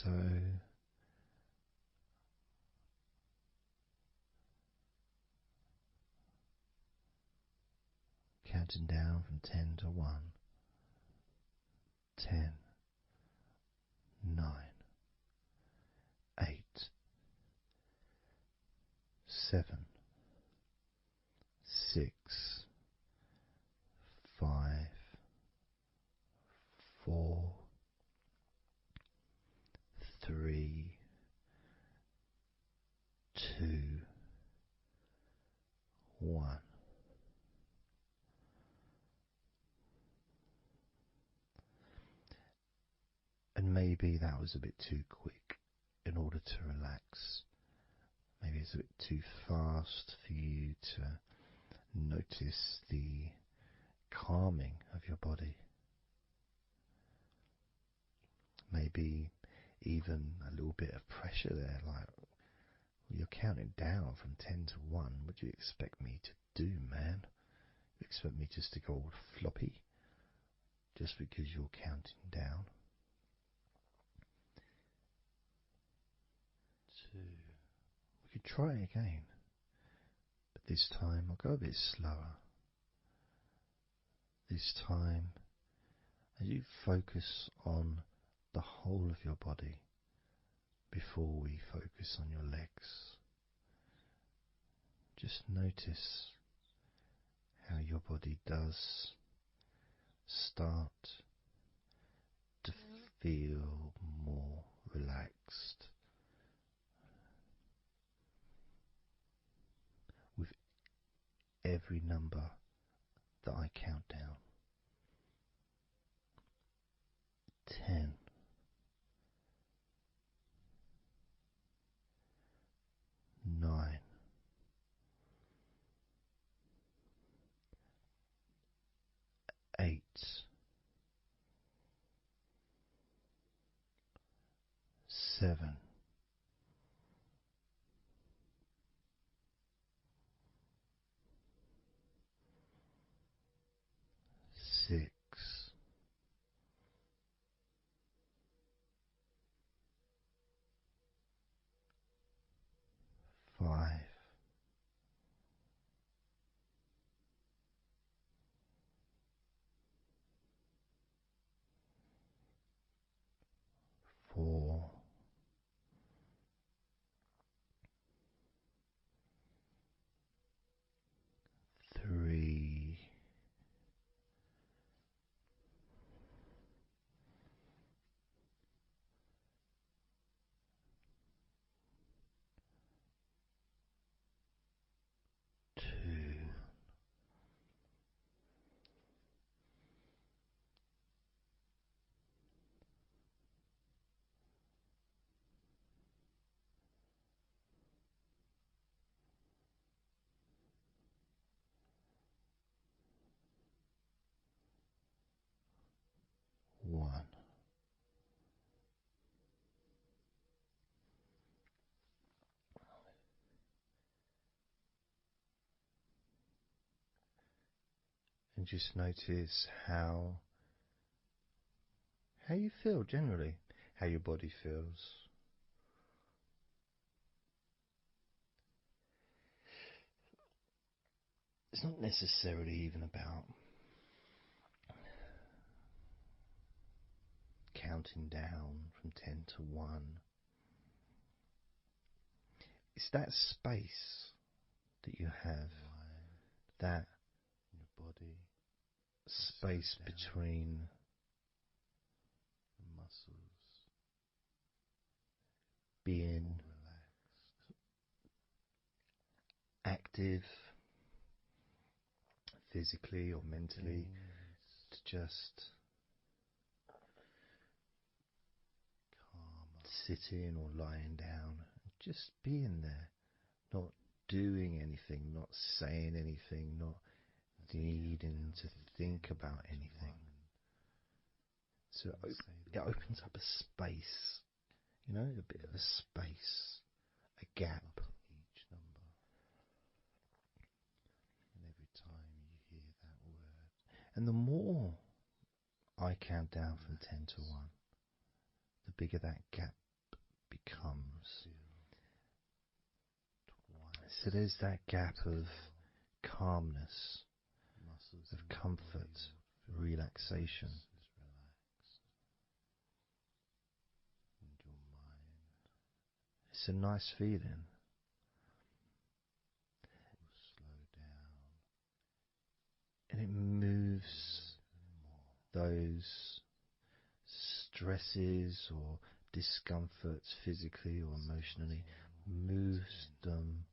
So counting down from 10 to 1. 10, 9, 8, 7, 6, 5, 4, 3, 2, 1. And maybe that was a bit too quick in order to relax. Maybe it's a bit too fast for you to notice the calming of your body. Maybe even a little bit of pressure there, like you're counting down from 10 to 1. What do you expect me to do, man? You expect me just to go all floppy just because you're counting down? 2. We could try again, but this time I'll go a bit slower. This time, as you focus on the whole of your body before we focus on your legs, just notice how your body does start to feel more relaxed with every number that I count down. 10, 9, 8, 7, 6, 5, 4, 3, 2, 1. And just notice how you feel generally, how your body feels. It's not necessarily even about counting down from 10 to 1. It's that space that you have, that your body, space between the muscles, being active physically or mentally, to just sitting or lying down, just being there, not doing anything, not saying anything, not needing to think about anything. So it opens up a space, a bit of a space, a gap. Each number. And every time you hear that word. And the more I count down from 10 to 1, the bigger that gap becomes. So there's that gap of calmness, of comfort, relaxation. It's a nice feeling. And it moves those stresses or discomforts physically or emotionally, moves them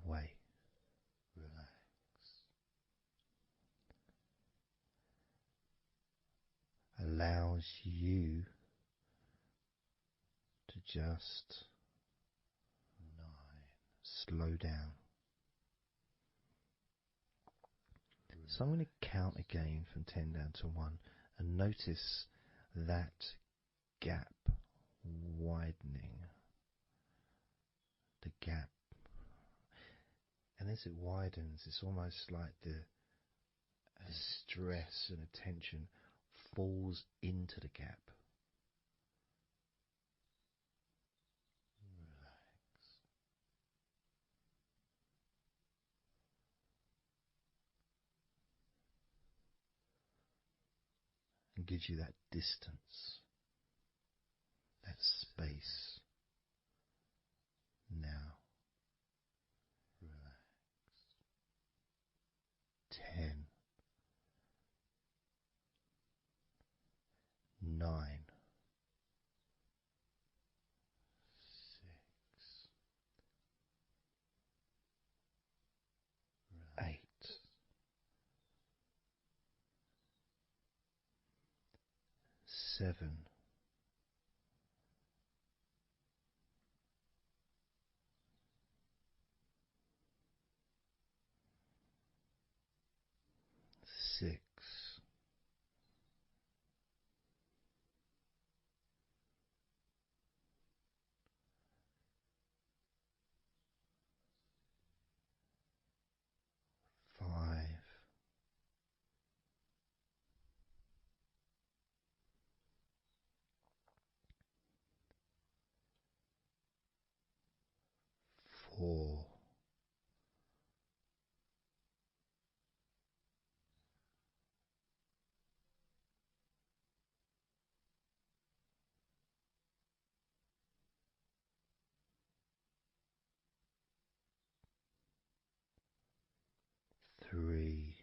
away. Allows you to just slow down. So I'm going to count again from 10 down to 1 and notice that gap widening. The gap. And as it widens, it's almost like the stress and attention falls into the gap. And gives you that distance, that space. Now, 10, 9, 6, 8, 7, 6, 5, 4, 3,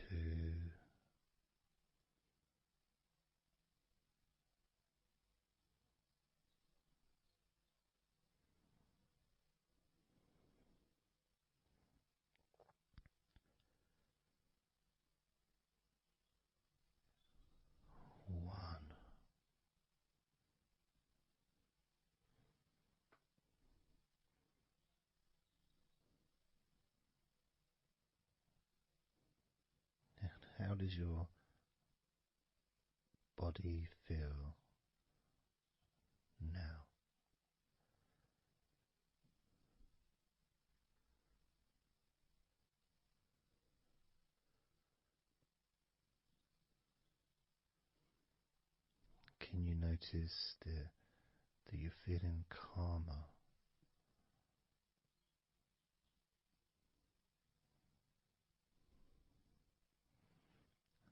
2, 1. How does your body feel now? Can you notice that you're feeling calmer?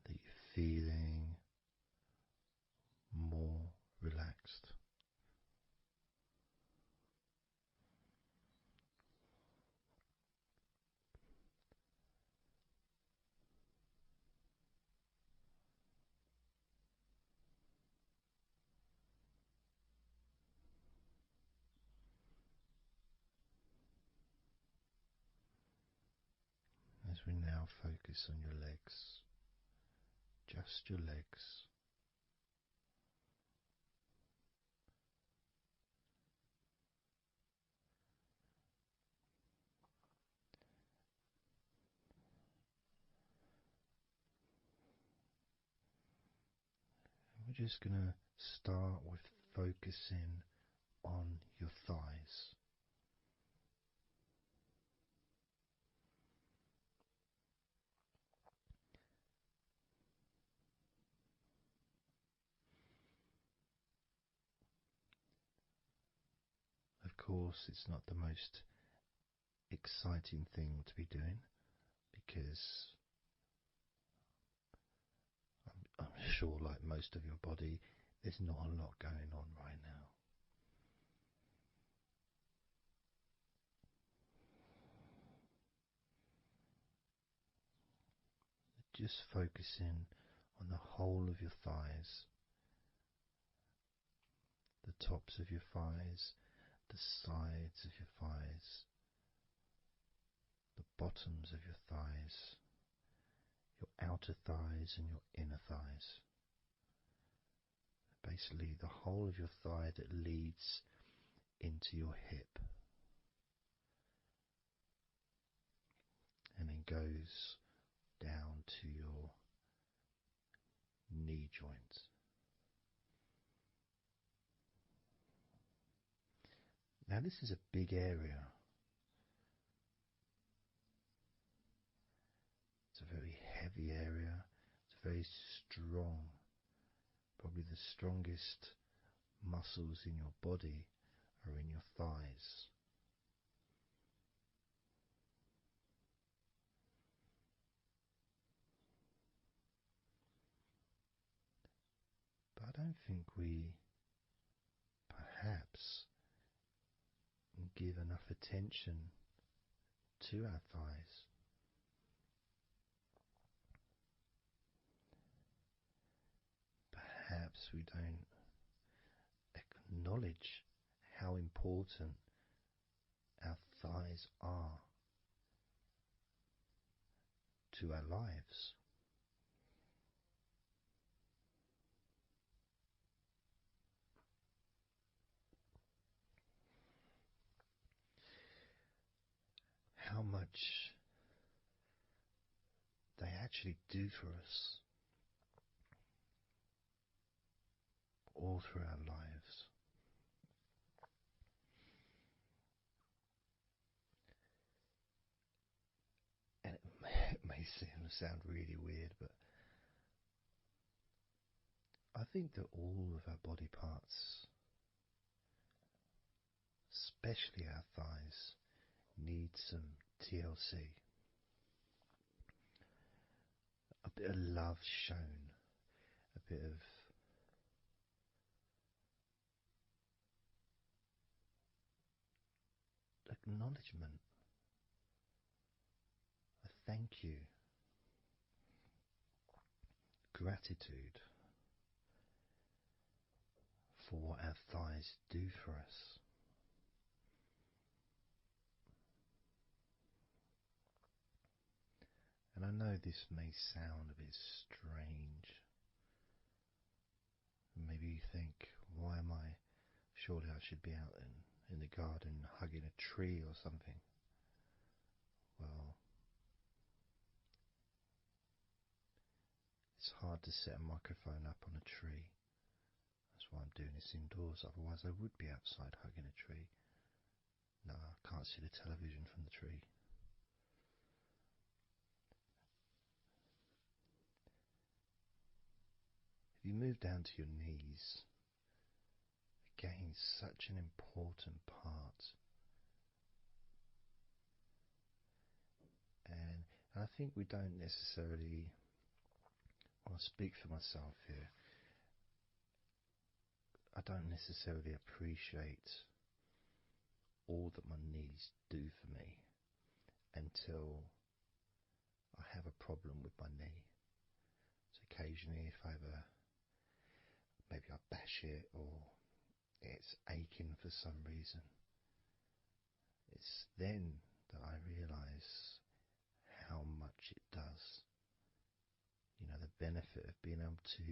That you're feeling more relaxed? As we now focus on your legs, just your legs. We're just going to start with focusing on your thighs. Of course, it's not the most exciting thing to be doing because I'm sure, like most of your body, there's not a lot going on right now. Just focusing on the whole of your thighs, the tops of your thighs, the sides of your thighs, the bottoms of your thighs, your outer thighs and your inner thighs. Basically, the whole of your thigh that leads into your hip and then goes down to your knee joint. Now, this is a big area. It's a very heavy area. It's very strong. Probably the strongest muscles in your body are in your thighs. But I don't think we perhaps give enough attention to our thighs. Perhaps we don't acknowledge how important our thighs are to our lives. How much they actually do for us all through our lives. And it may sound really weird, but I think that all of our body parts, especially our thighs, need some TLC. A bit of love shown, a bit of acknowledgement, a thank you, gratitude for what our thighs do for us. And I know this may sound a bit strange. Maybe you think, why am I? Surely I should be out in the garden hugging a tree or something. Well, it's hard to set a microphone up on a tree. That's why I'm doing this indoors, otherwise I would be outside hugging a tree. No, I can't see the television from the tree. If you move down to your knees, again, such an important part. And I think we don't necessarily, I'll speak for myself here, I don't necessarily appreciate all that my knees do for me until I have a problem with my knee. So occasionally if I maybe I bash it or it's aching for some reason, it's then that I realise how much it does. You know, the benefit of being able to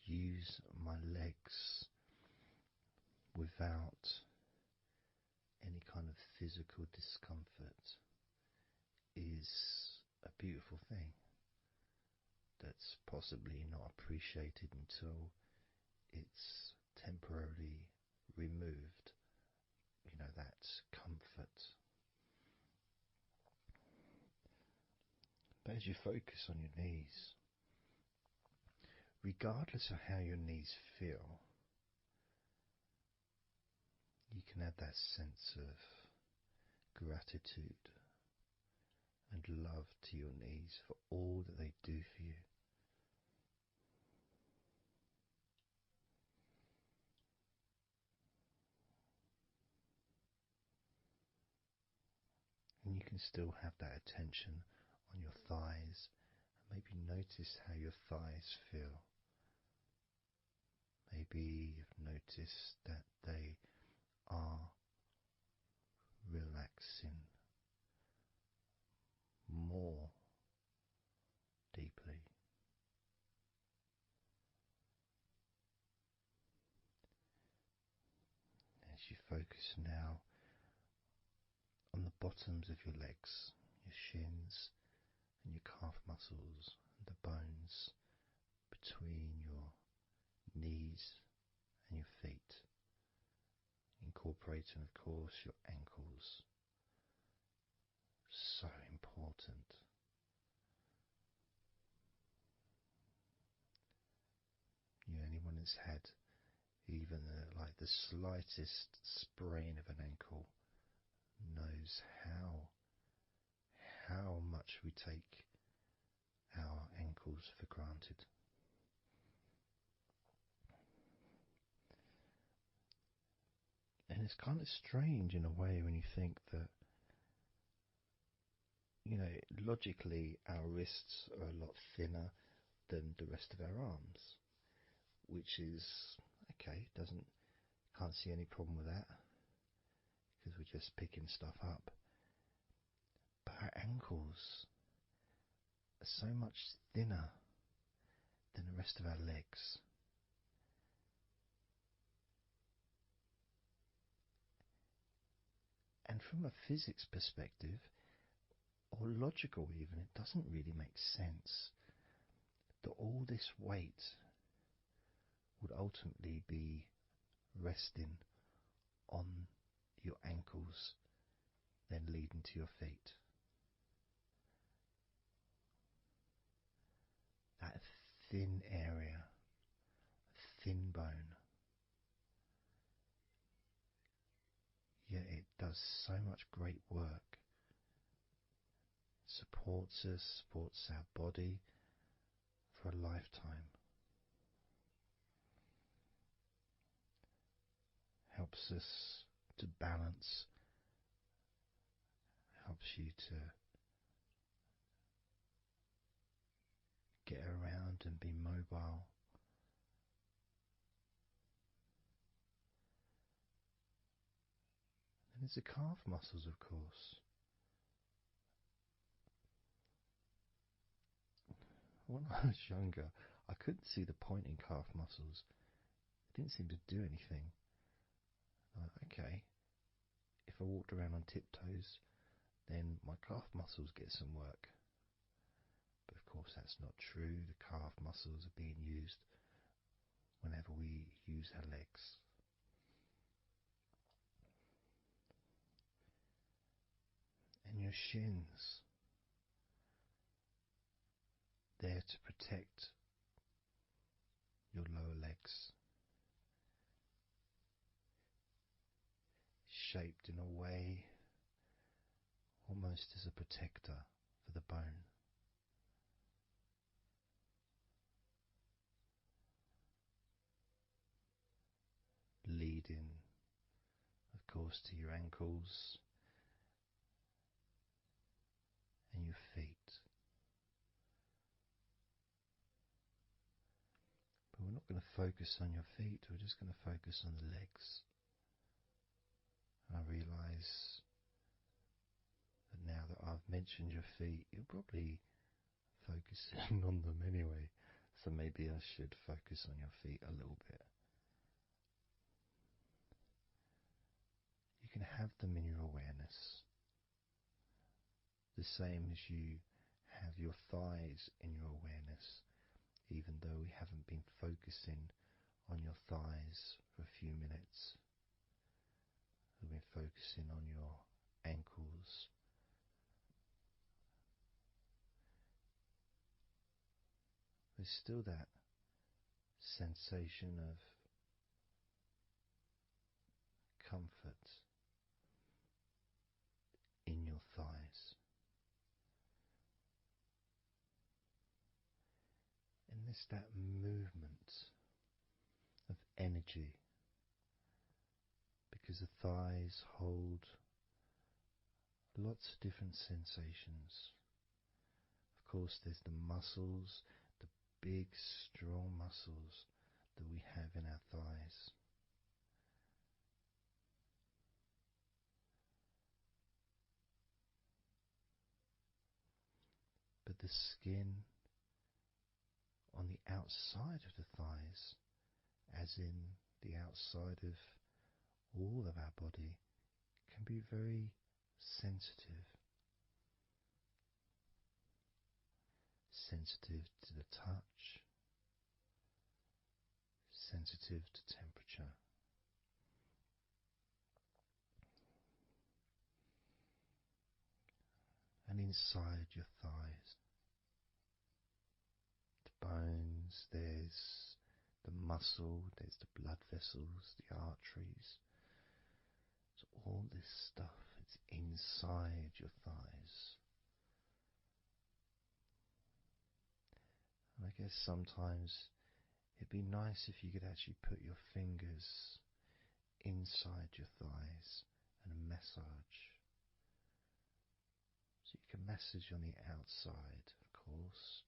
use my legs without any kind of physical discomfort is a beautiful thing that's possibly not appreciated until it's temporarily removed, that comfort. But as you focus on your knees, regardless of how your knees feel, you can add that sense of gratitude and love to your knees for all that they do for you. And you can still have that attention on your thighs, and maybe notice how your thighs feel. Maybe you've noticed that they are relaxing more deeply. As you focus now on the bottoms of your legs, your shins and your calf muscles, and the bones between your knees and your feet, incorporating, of course, your ankles. So important. Anyone that's had even the slightest sprain of an ankle knows how much we take our ankles for granted. And it's kind of strange in a way when you think that, logically our wrists are a lot thinner than the rest of our arms, which is okay, can't see any problem with that, because we're just picking stuff up. But our ankles are so much thinner than the rest of our legs. And from a physics perspective, or logical even, it doesn't really make sense that all this weight would ultimately be resting on your ankles, then leading to your feet. That thin area, thin bone, yet it does so much great work. Supports us, supports our body for a lifetime. Helps us to balance, helps you to get around and be mobile. And there's the calf muscles, of course. When I was younger, I couldn't see the point in calf muscles. It didn't seem to do anything. Okay, if I walked around on tiptoes, then my calf muscles get some work. But of course that's not true. The calf muscles are being used whenever we use our legs. And your shins, there to protect your lower legs, shaped in a way almost as a protector for the bone. Leading, of course, to your ankles and your feet. But we're not going to focus on your feet, we're just going to focus on the legs. I realise that now that I've mentioned your feet, you're probably focusing on them anyway, so maybe I should focus on your feet a little bit. You can have them in your awareness, the same as you have your thighs in your awareness, even though we haven't been focusing on your thighs for a few minutes. We've been focusing on your ankles. There's still that sensation of comfort in your thighs. And there's that movement of energy, because the thighs hold lots of different sensations. Of course, there's the muscles, the big, strong muscles that we have in our thighs. But the skin on the outside of the thighs, as in the outside of all of our body, can be very sensitive. Sensitive to the touch, sensitive to temperature. And inside your thighs, the bones, there's the muscle, there's the blood vessels, the arteries. So all this stuff, it's inside your thighs. And I guess sometimes it'd be nice if you could actually put your fingers inside your thighs and massage. So you can massage on the outside, of course,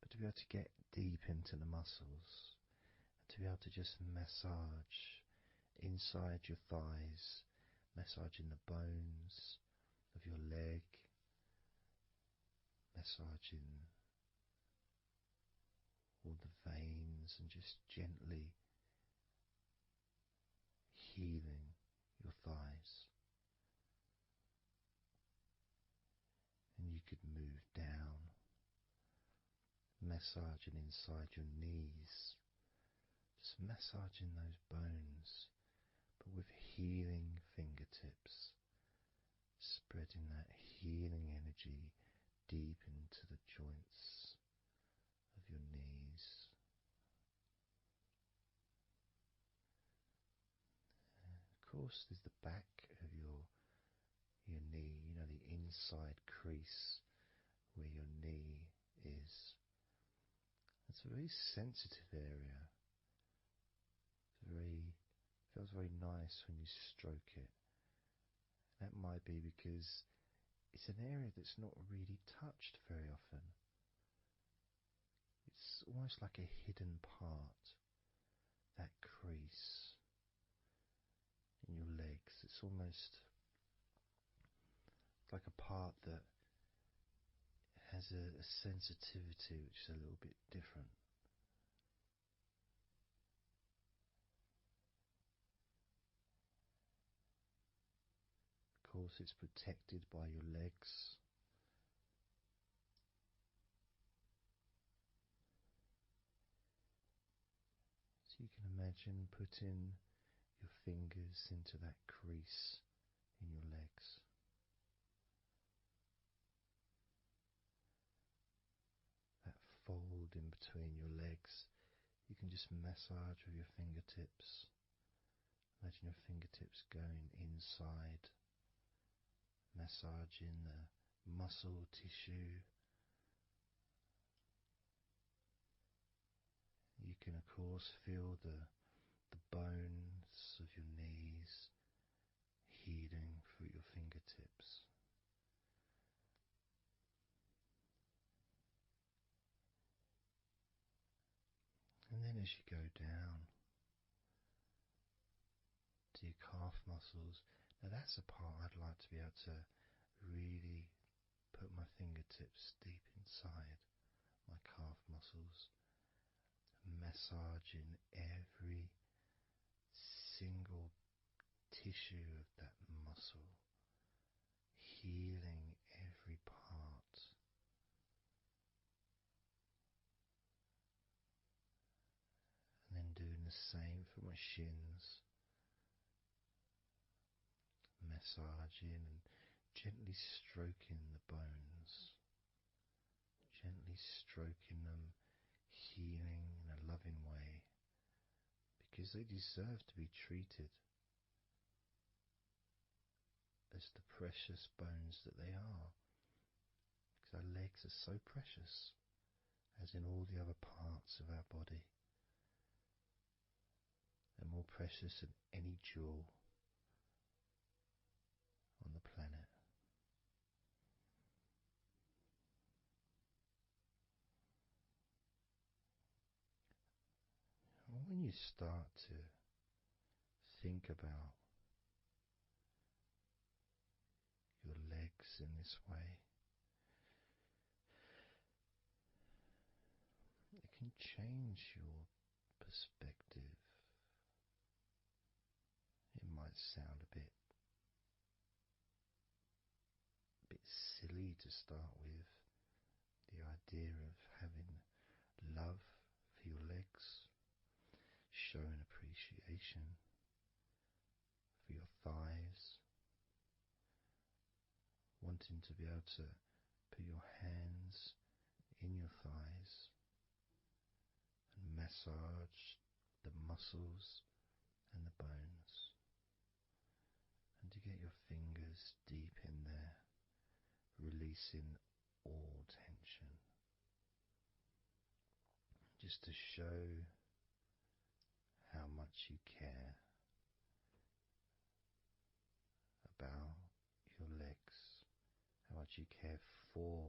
but to be able to get deep into the muscles, and to be able to just massage inside your thighs, massaging the bones of your leg, massaging all the veins, and just gently healing your thighs. And you could move down, massaging inside your knees, just massaging those bones, but with healing fingertips, spreading that healing energy deep into the joints of your knees. And of course, there's the back of your knee, the inside crease where your knee is. It's a very sensitive area. Feels very nice when you stroke it. That might be because it's an area that's not really touched very often. It's almost like a hidden part, that crease in your legs. It's almost like a part that has a sensitivity which is a little bit different. Of course, it's protected by your legs. So you can imagine putting your fingers into that crease in your legs. That fold in between your legs, you can just massage with your fingertips. Imagine your fingertips going inside, massaging the muscle tissue. You can of course feel the bones of your knees healing through your fingertips. And then as you go down to your calf muscles, now that's a part I'd like to be able to really put my fingertips deep inside my calf muscles, massaging every single tissue of that muscle, healing every part. And then doing the same for my shins, massaging and gently stroking the bones, gently stroking them, healing in a loving way, because they deserve to be treated as the precious bones that they are, because our legs are so precious, as in all the other parts of our body. They're more precious than any jewel on the planet. And when you start to think about your legs in this way, it can change your perspective. It might sound a bit silly to start with, the idea of having love for your legs, showing appreciation for your thighs, wanting to be able to put your hands in your thighs and massage the muscles and the bones, and to get your fingers deep in there, releasing all tension, just to show how much you care about your legs, how much you care for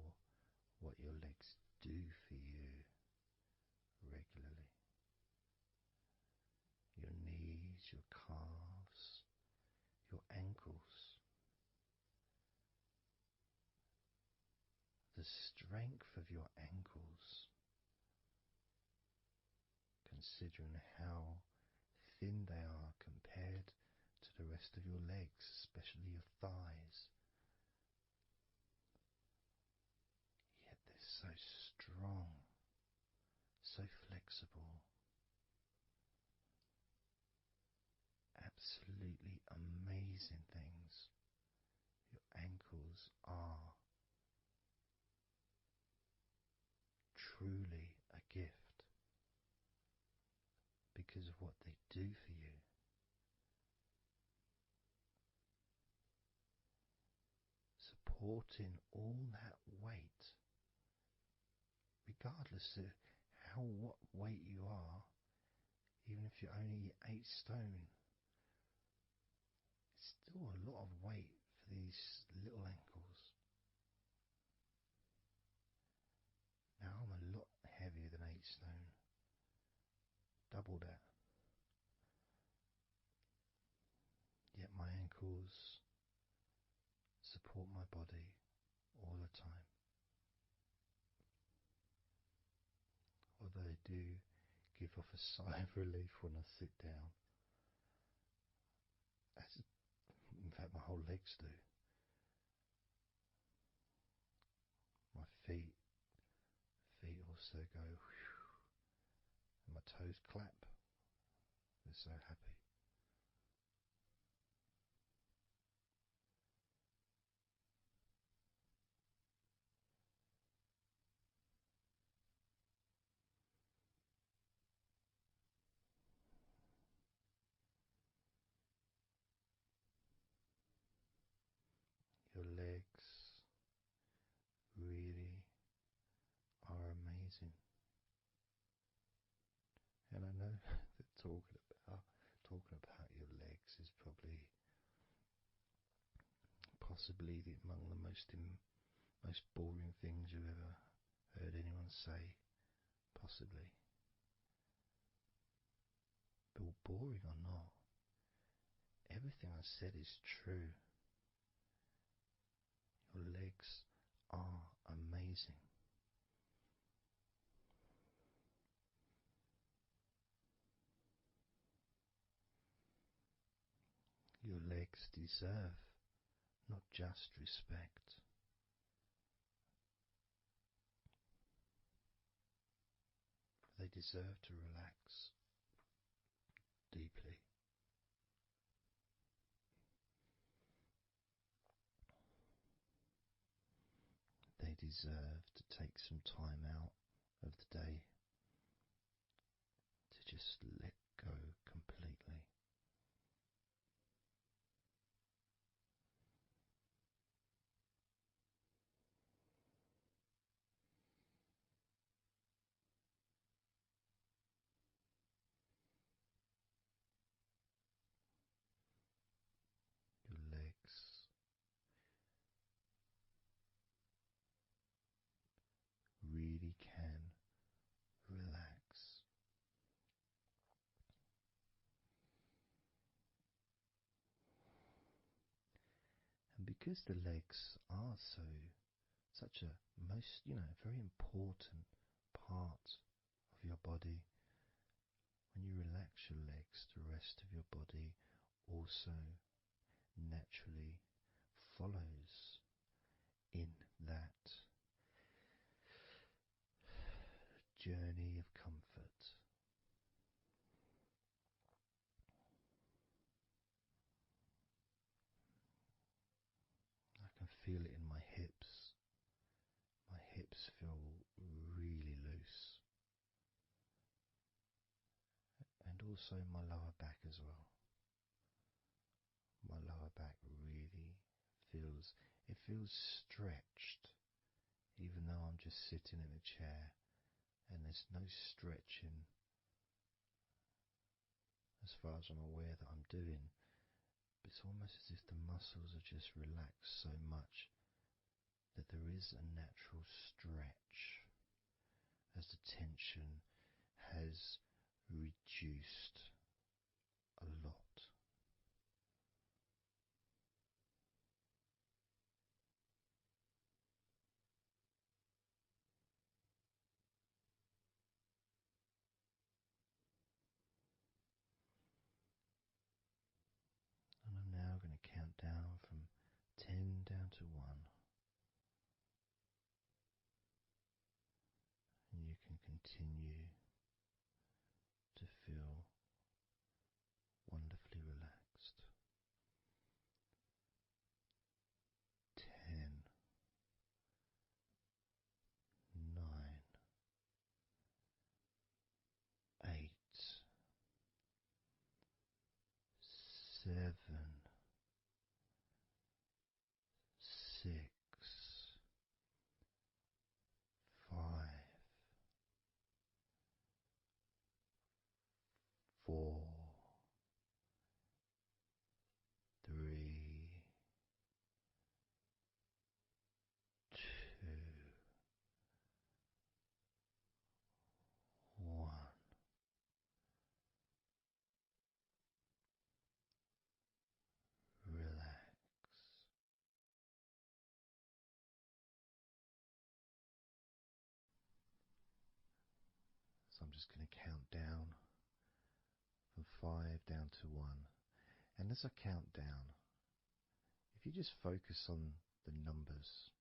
what your legs do for you regularly. Your knees, your calves, your ankles, the strength of your ankles, considering how thin they are compared to the rest of your legs, especially your thighs. Yet they're so strong, so flexible, absolutely amazing things. Your ankles are truly a gift because of what they do for you. Supporting all that weight, regardless of what weight you are, even if you're only 8 stone, it's still a lot of weight for these little ankles. Now I'm a lot heavier than 8 stone, double that. Yet my ankles support my body all the time. Although they do give off a sigh of relief when I sit down. In fact, my whole legs do. My feet also go whew, and my toes clap. They're so happy. Your legs really are amazing. And I know that talking about your legs is possibly among the most boring things you've ever heard anyone say, possibly. But boring or not, everything I said is true. Your legs are amazing. Your legs deserve not just respect, they deserve to relax deeply. They deserve to take some time out of the day to just let go completely. Your legs really can relax. And because the legs are such a very important part of your body, when you relax your legs, the rest of your body also naturally follows in that journey of comfort. I can feel it in my hips. My hips feel really loose. And also my lower back as well. My lower back really feels stretched, even though I'm just sitting in a chair and there's no stretching as far as I'm aware that I'm doing. But it's almost as if the muscles are just relaxed so much that there is a natural stretch as the tension has reduced a lot. And I'm now going to count down from 10 down to 1. And you can continue to feel wonderfully relaxed. 10, 9, 8, 7, 6, 5, 4, 3, 2, 1. Relax. So I'm just going to count down from 5 down to 1. And as I count down, if you just focus on the numbers,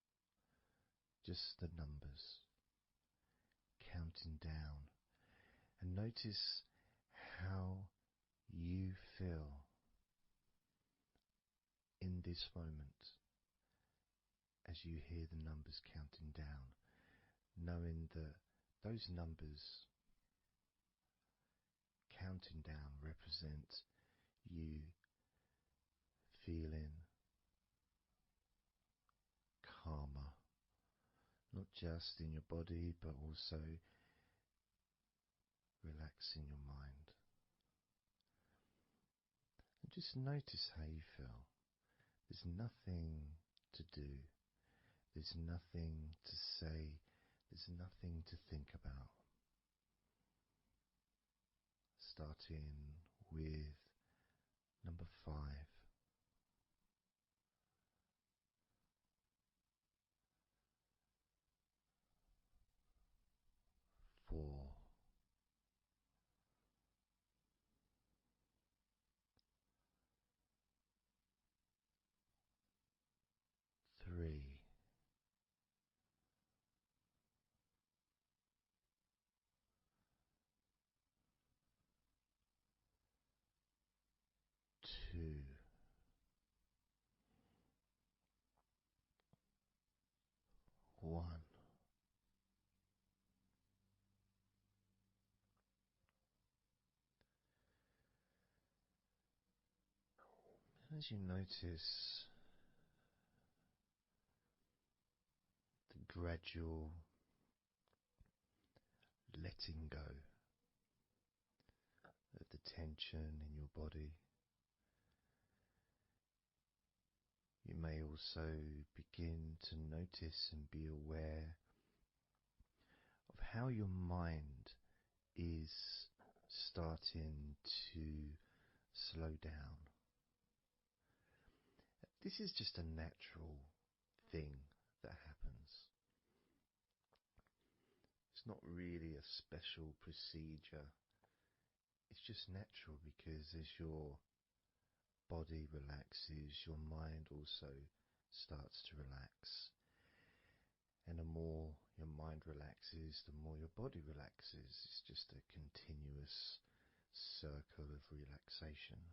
just the numbers, counting down, and notice how you feel in this moment as you hear the numbers counting down, knowing that those numbers counting down represent you feeling calmer, not just in your body but also relaxing your mind. And just notice how you feel. There's nothing to do, there's nothing to say, there's nothing to think about. Starting with number 5. 4, 3, As you notice the gradual letting go of the tension in your body, you may also begin to notice and be aware of how your mind is starting to slow down. This is just a natural thing that happens. It's not really a special procedure. It's just natural because as your body relaxes, your mind also starts to relax. And the more your mind relaxes, the more your body relaxes. It's just a continuous circle of relaxation.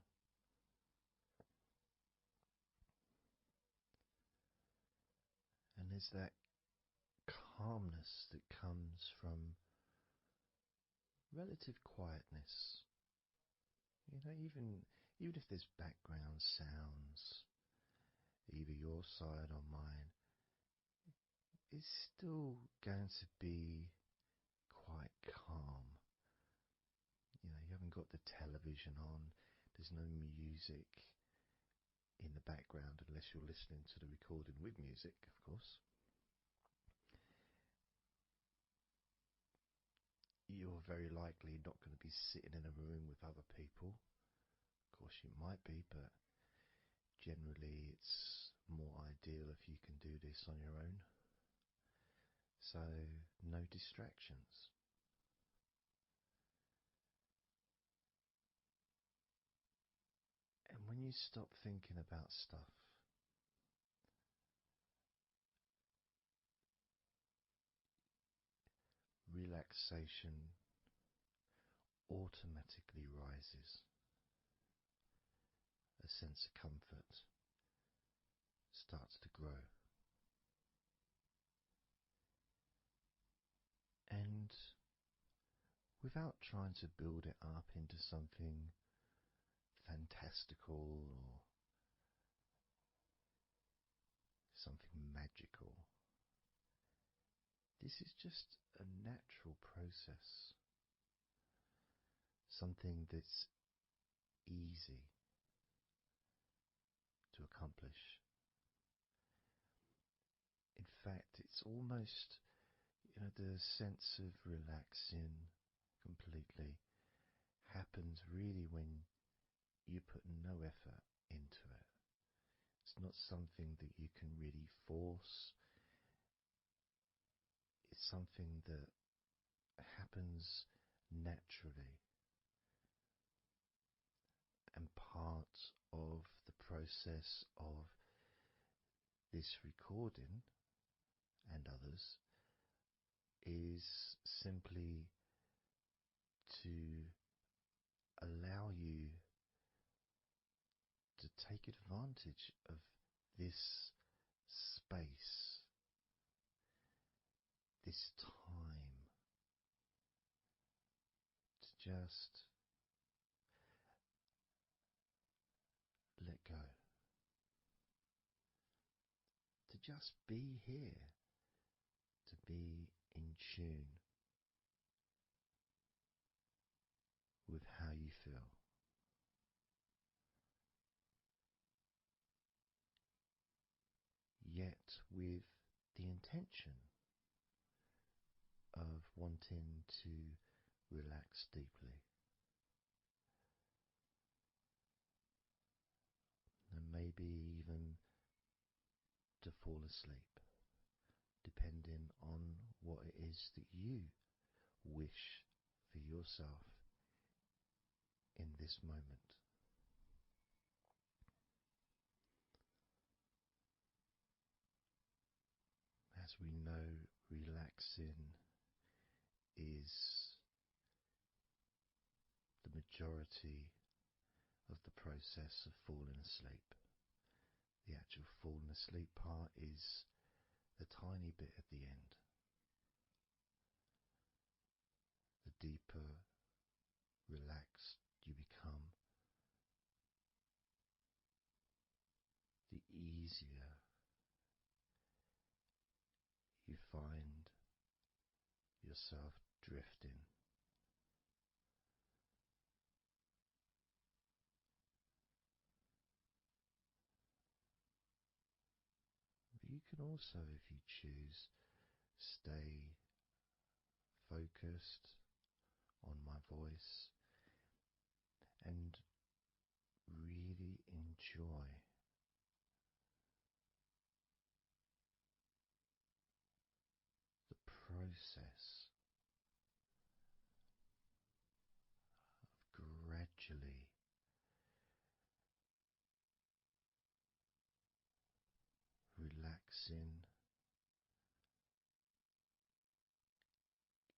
And there's that calmness that comes from relative quietness. You know, even if there's background sounds, either your side or mine, it's still going to be quite calm. You know, you haven't got the television on, there's no music in the background unless you're listening to the recording with music, of course. You're very likely not going to be sitting in a room with other people. Of course you might be, but generally it's more ideal if you can do this on your own. So no distractions. And when you stop thinking about stuff, relaxation automatically rises. A sense of comfort starts to grow. And without trying to build it up into something fantastical or something magical, this is just a natural process. Something that's easy to accomplish. In fact, it's almost, the sense of relaxing completely happens really when you put no effort into it. It's not something that you can really force. It's something that happens naturally. And part of the process of this recording and others is simply to allow you to take advantage of this space, this time, to just let go, to just be here, to be in tune with how you feel. Yet with the intention of wanting to relax deeply. And maybe even to fall asleep, depending on what it is that you wish for yourself in this moment. As we know, relaxing is the majority of the process of falling asleep. The actual falling asleep part is the tiny bit at the end. The deeper relaxed you become, easier you find yourself drifting. But you can also, if you choose, stay focused on my voice and really enjoy the process of gradually relaxing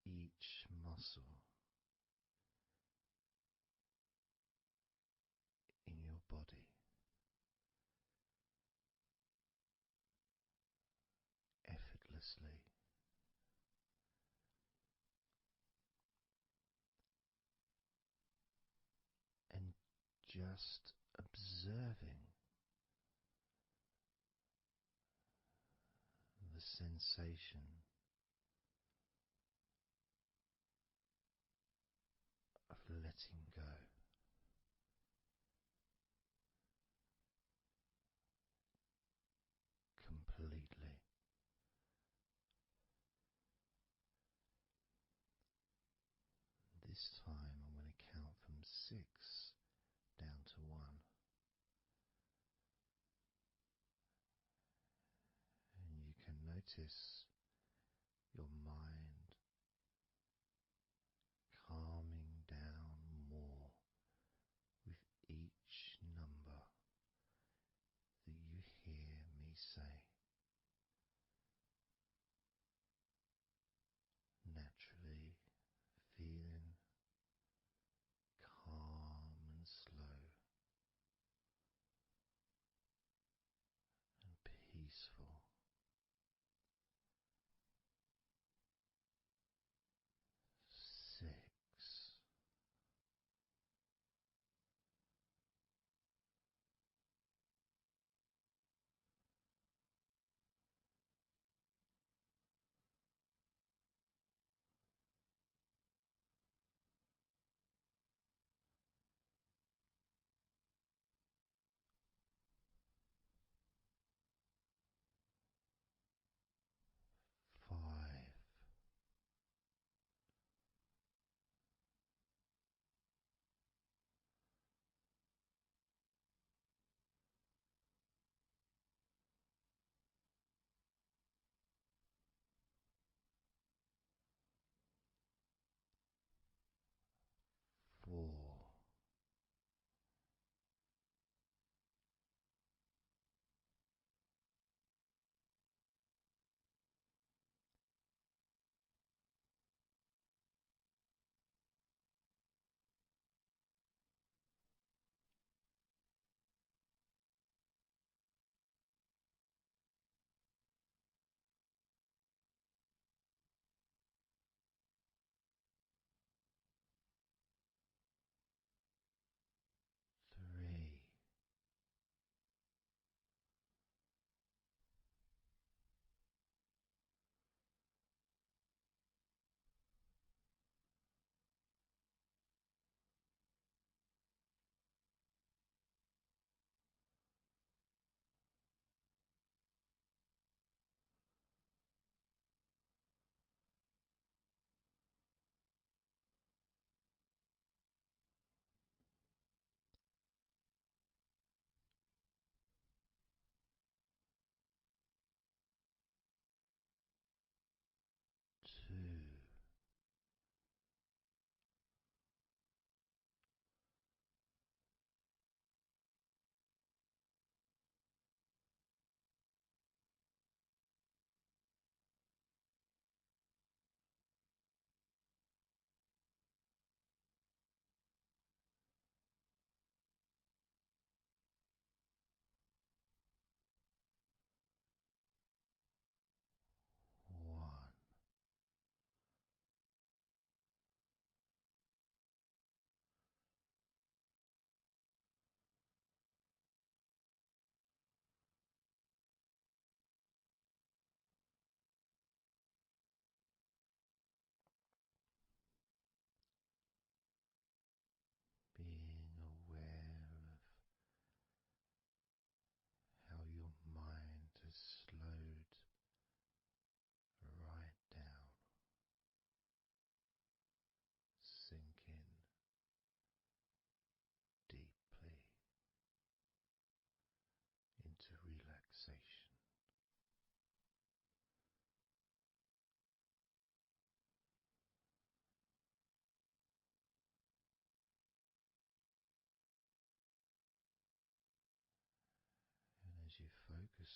each muscle in your body effortlessly, and just observing the sensation of letting go. Completely. This time I'm going to count from 6 down to 1, and you can notice your mind calming down more with each number that you hear me say. Naturally feeling calm and slow and peaceful.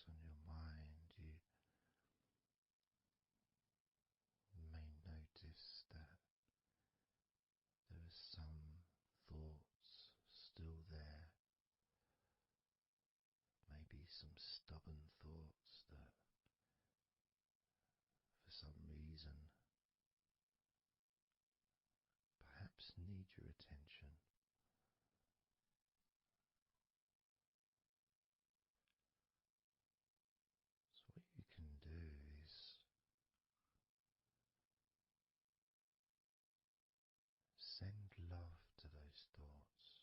on your mind, you may notice that there are some thoughts still there, maybe some stubborn thoughts that for some reason perhaps need your attention. So what you can do is send love to those thoughts.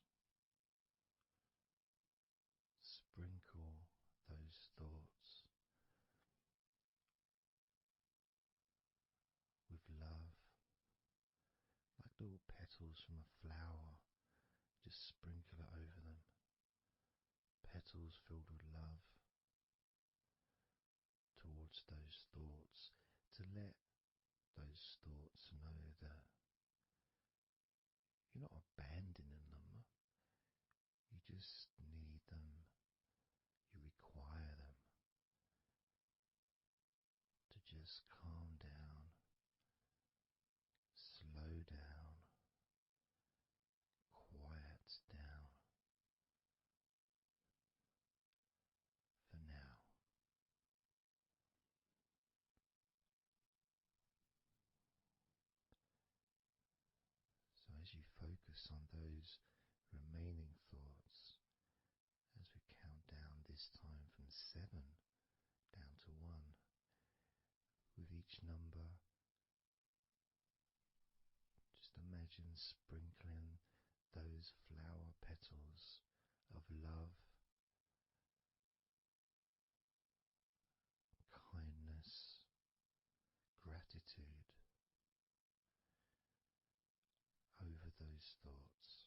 Sprinkle those thoughts with love, like little petals from a flower. Just sprinkle it over them. Petals filled with love towards those thoughts, to let those thoughts know that you're not abandoning them. You just need them. You require them to just calm down, slow down, quiet down for now. So as you focus on those remaining thoughts, as we count down this time from 7 down to 1, with each number, just imagine sprinkling those flower petals of love, kindness, gratitude over those thoughts,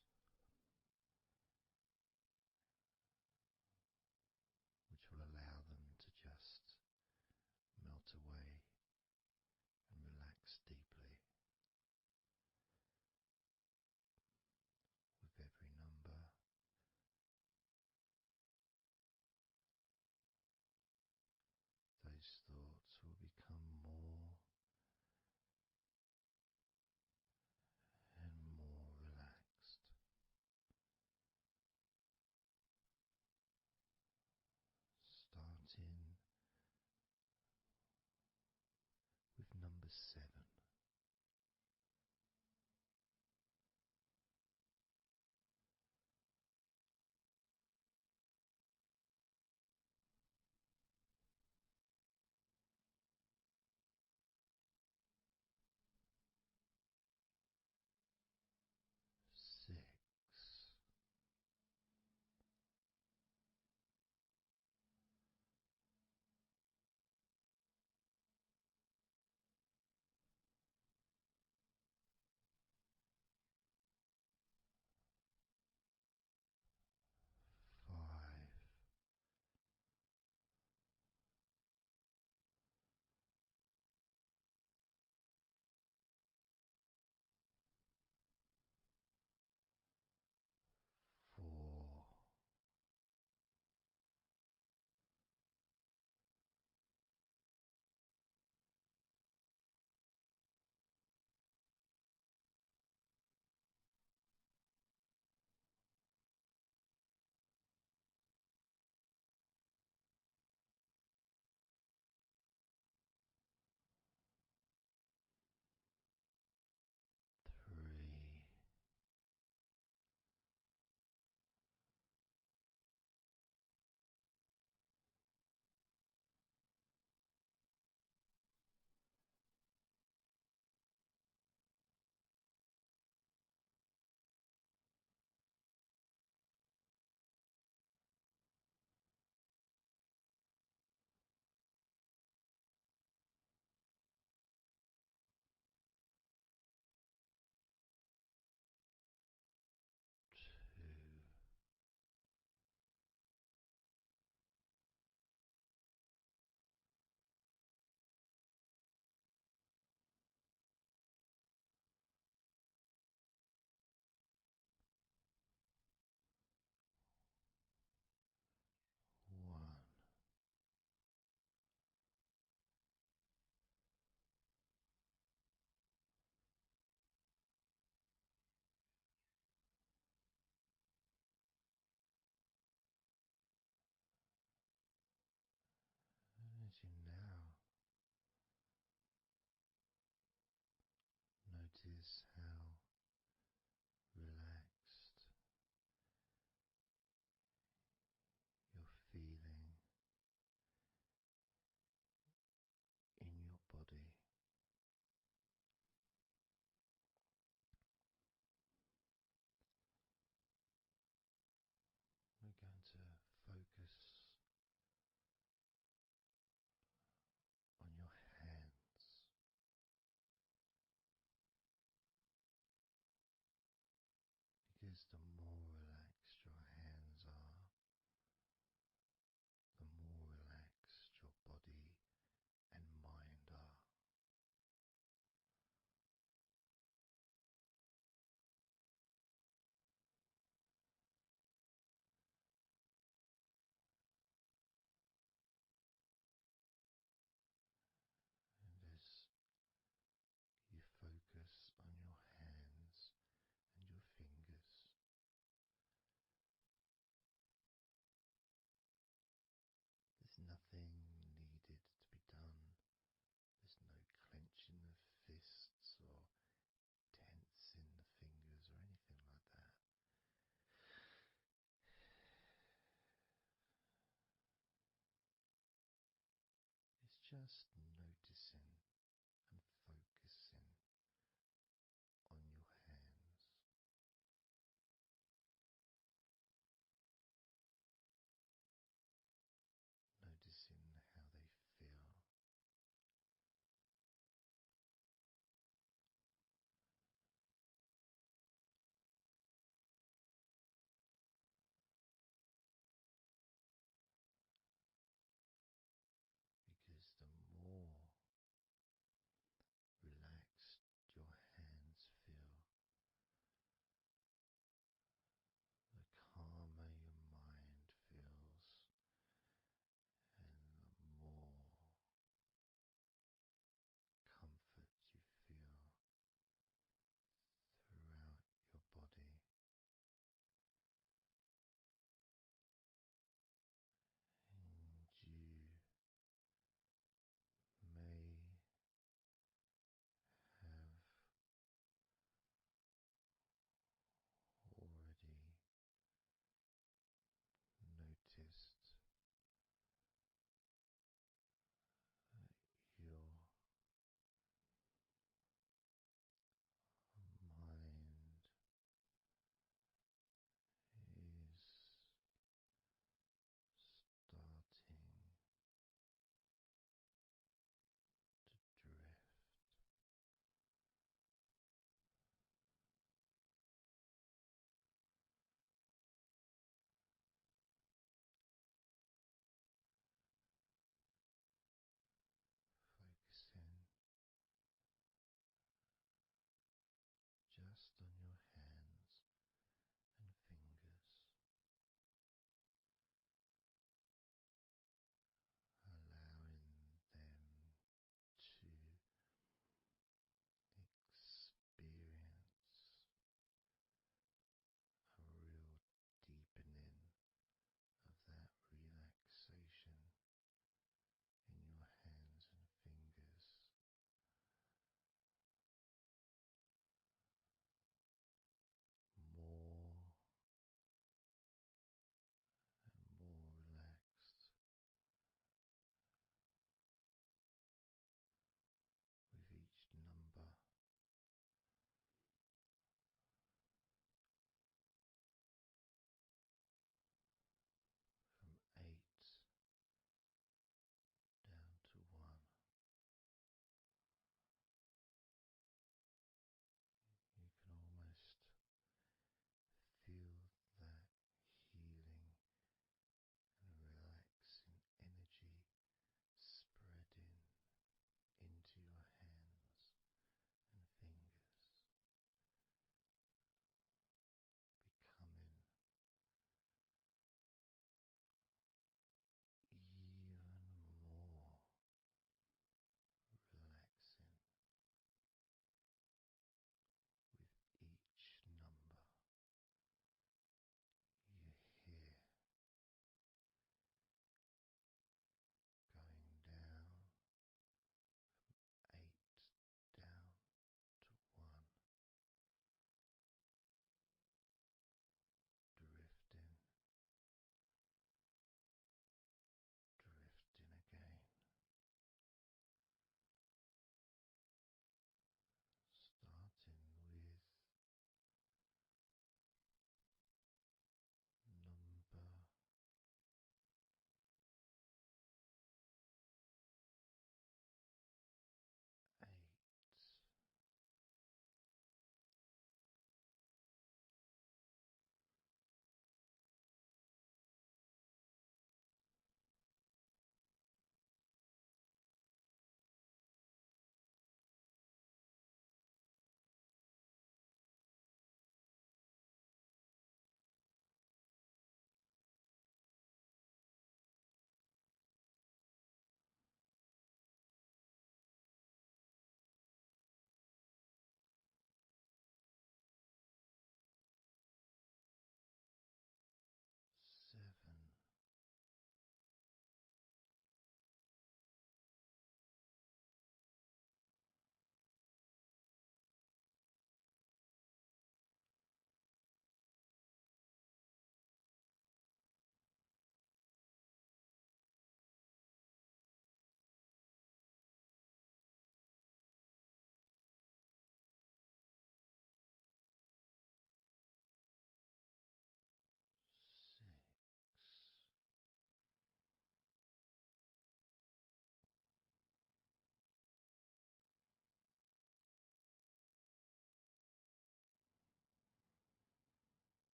which will allow them to just melt away and relax deeply. With every number, just noticing and focusing on your hands. Noticing how they feel, because the more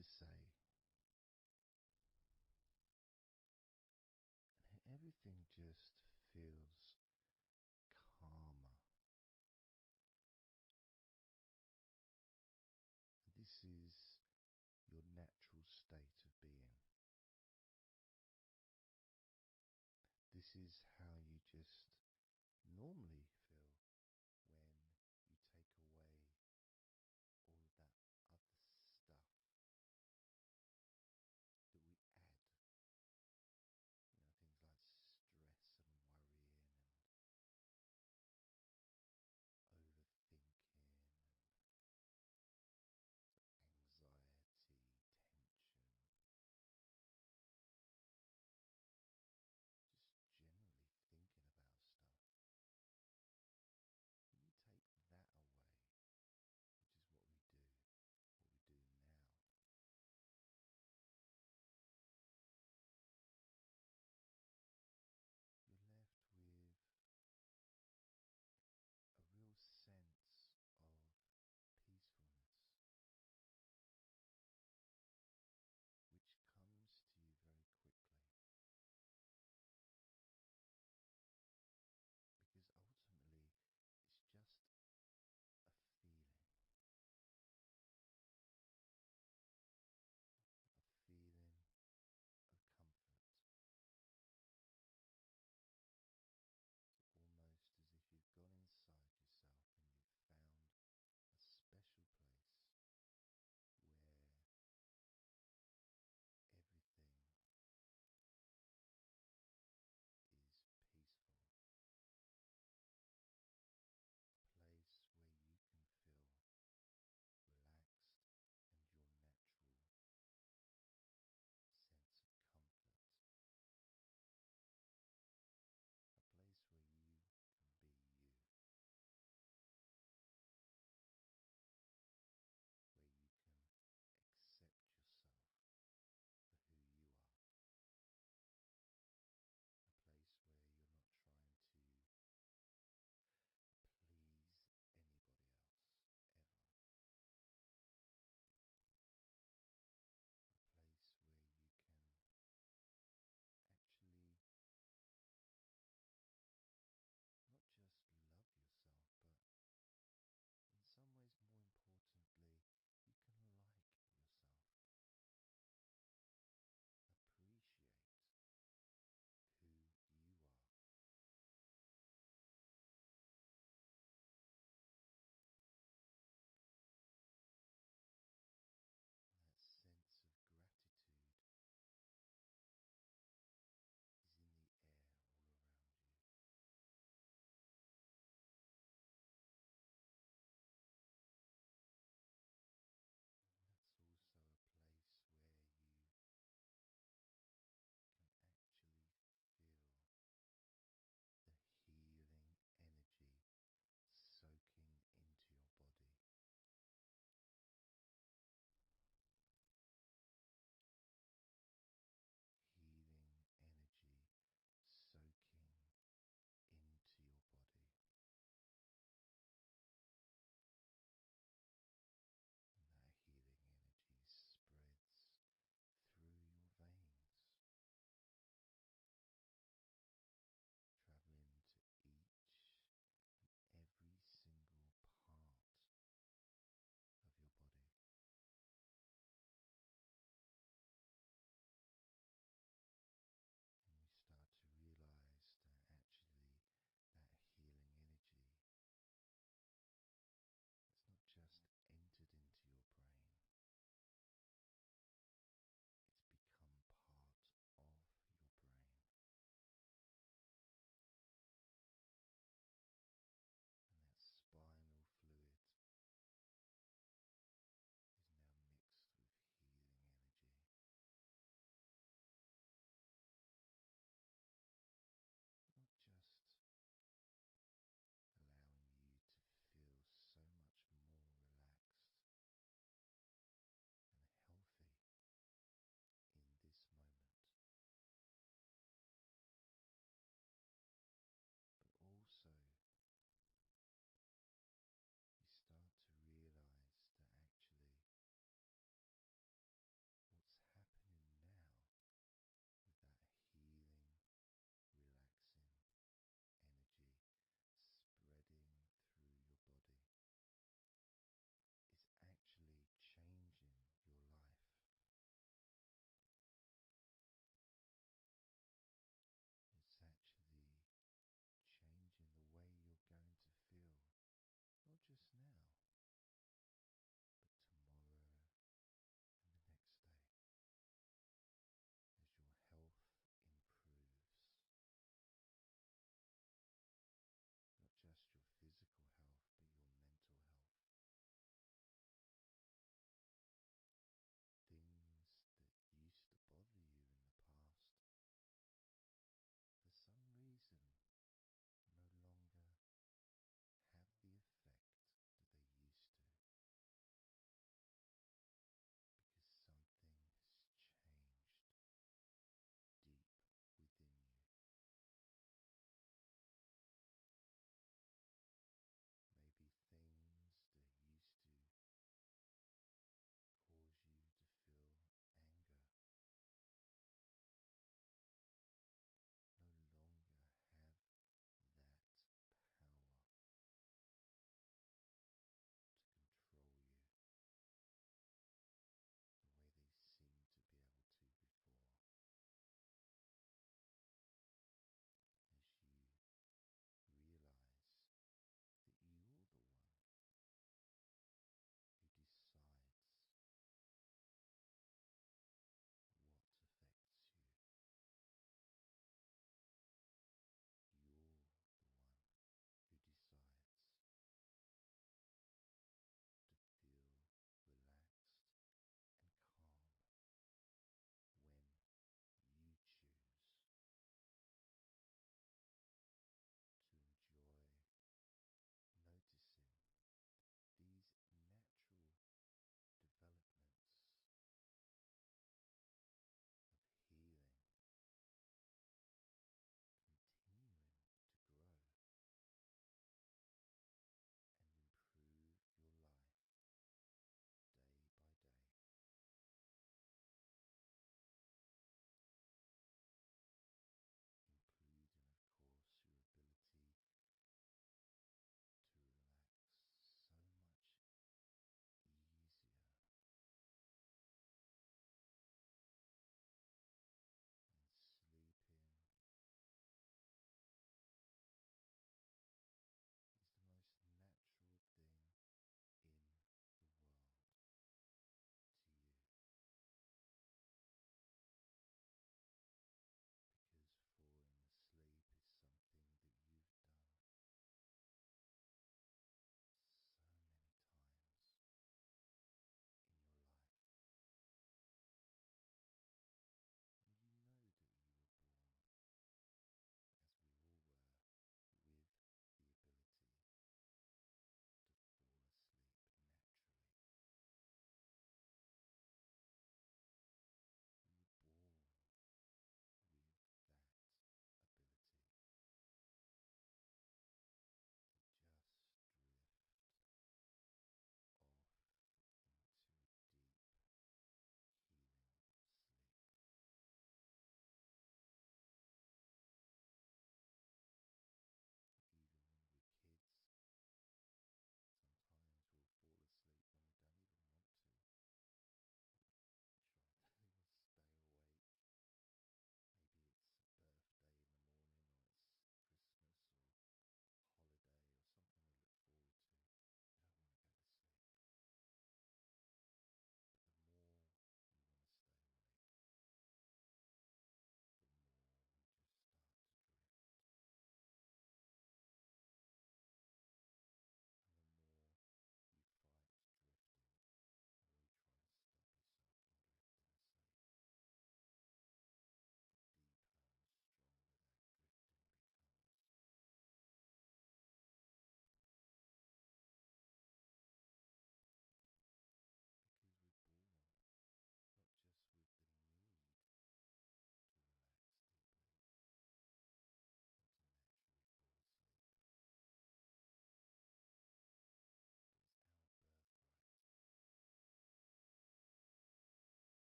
to say, and everything just feels calmer. This is your natural state of being. This is how you just normally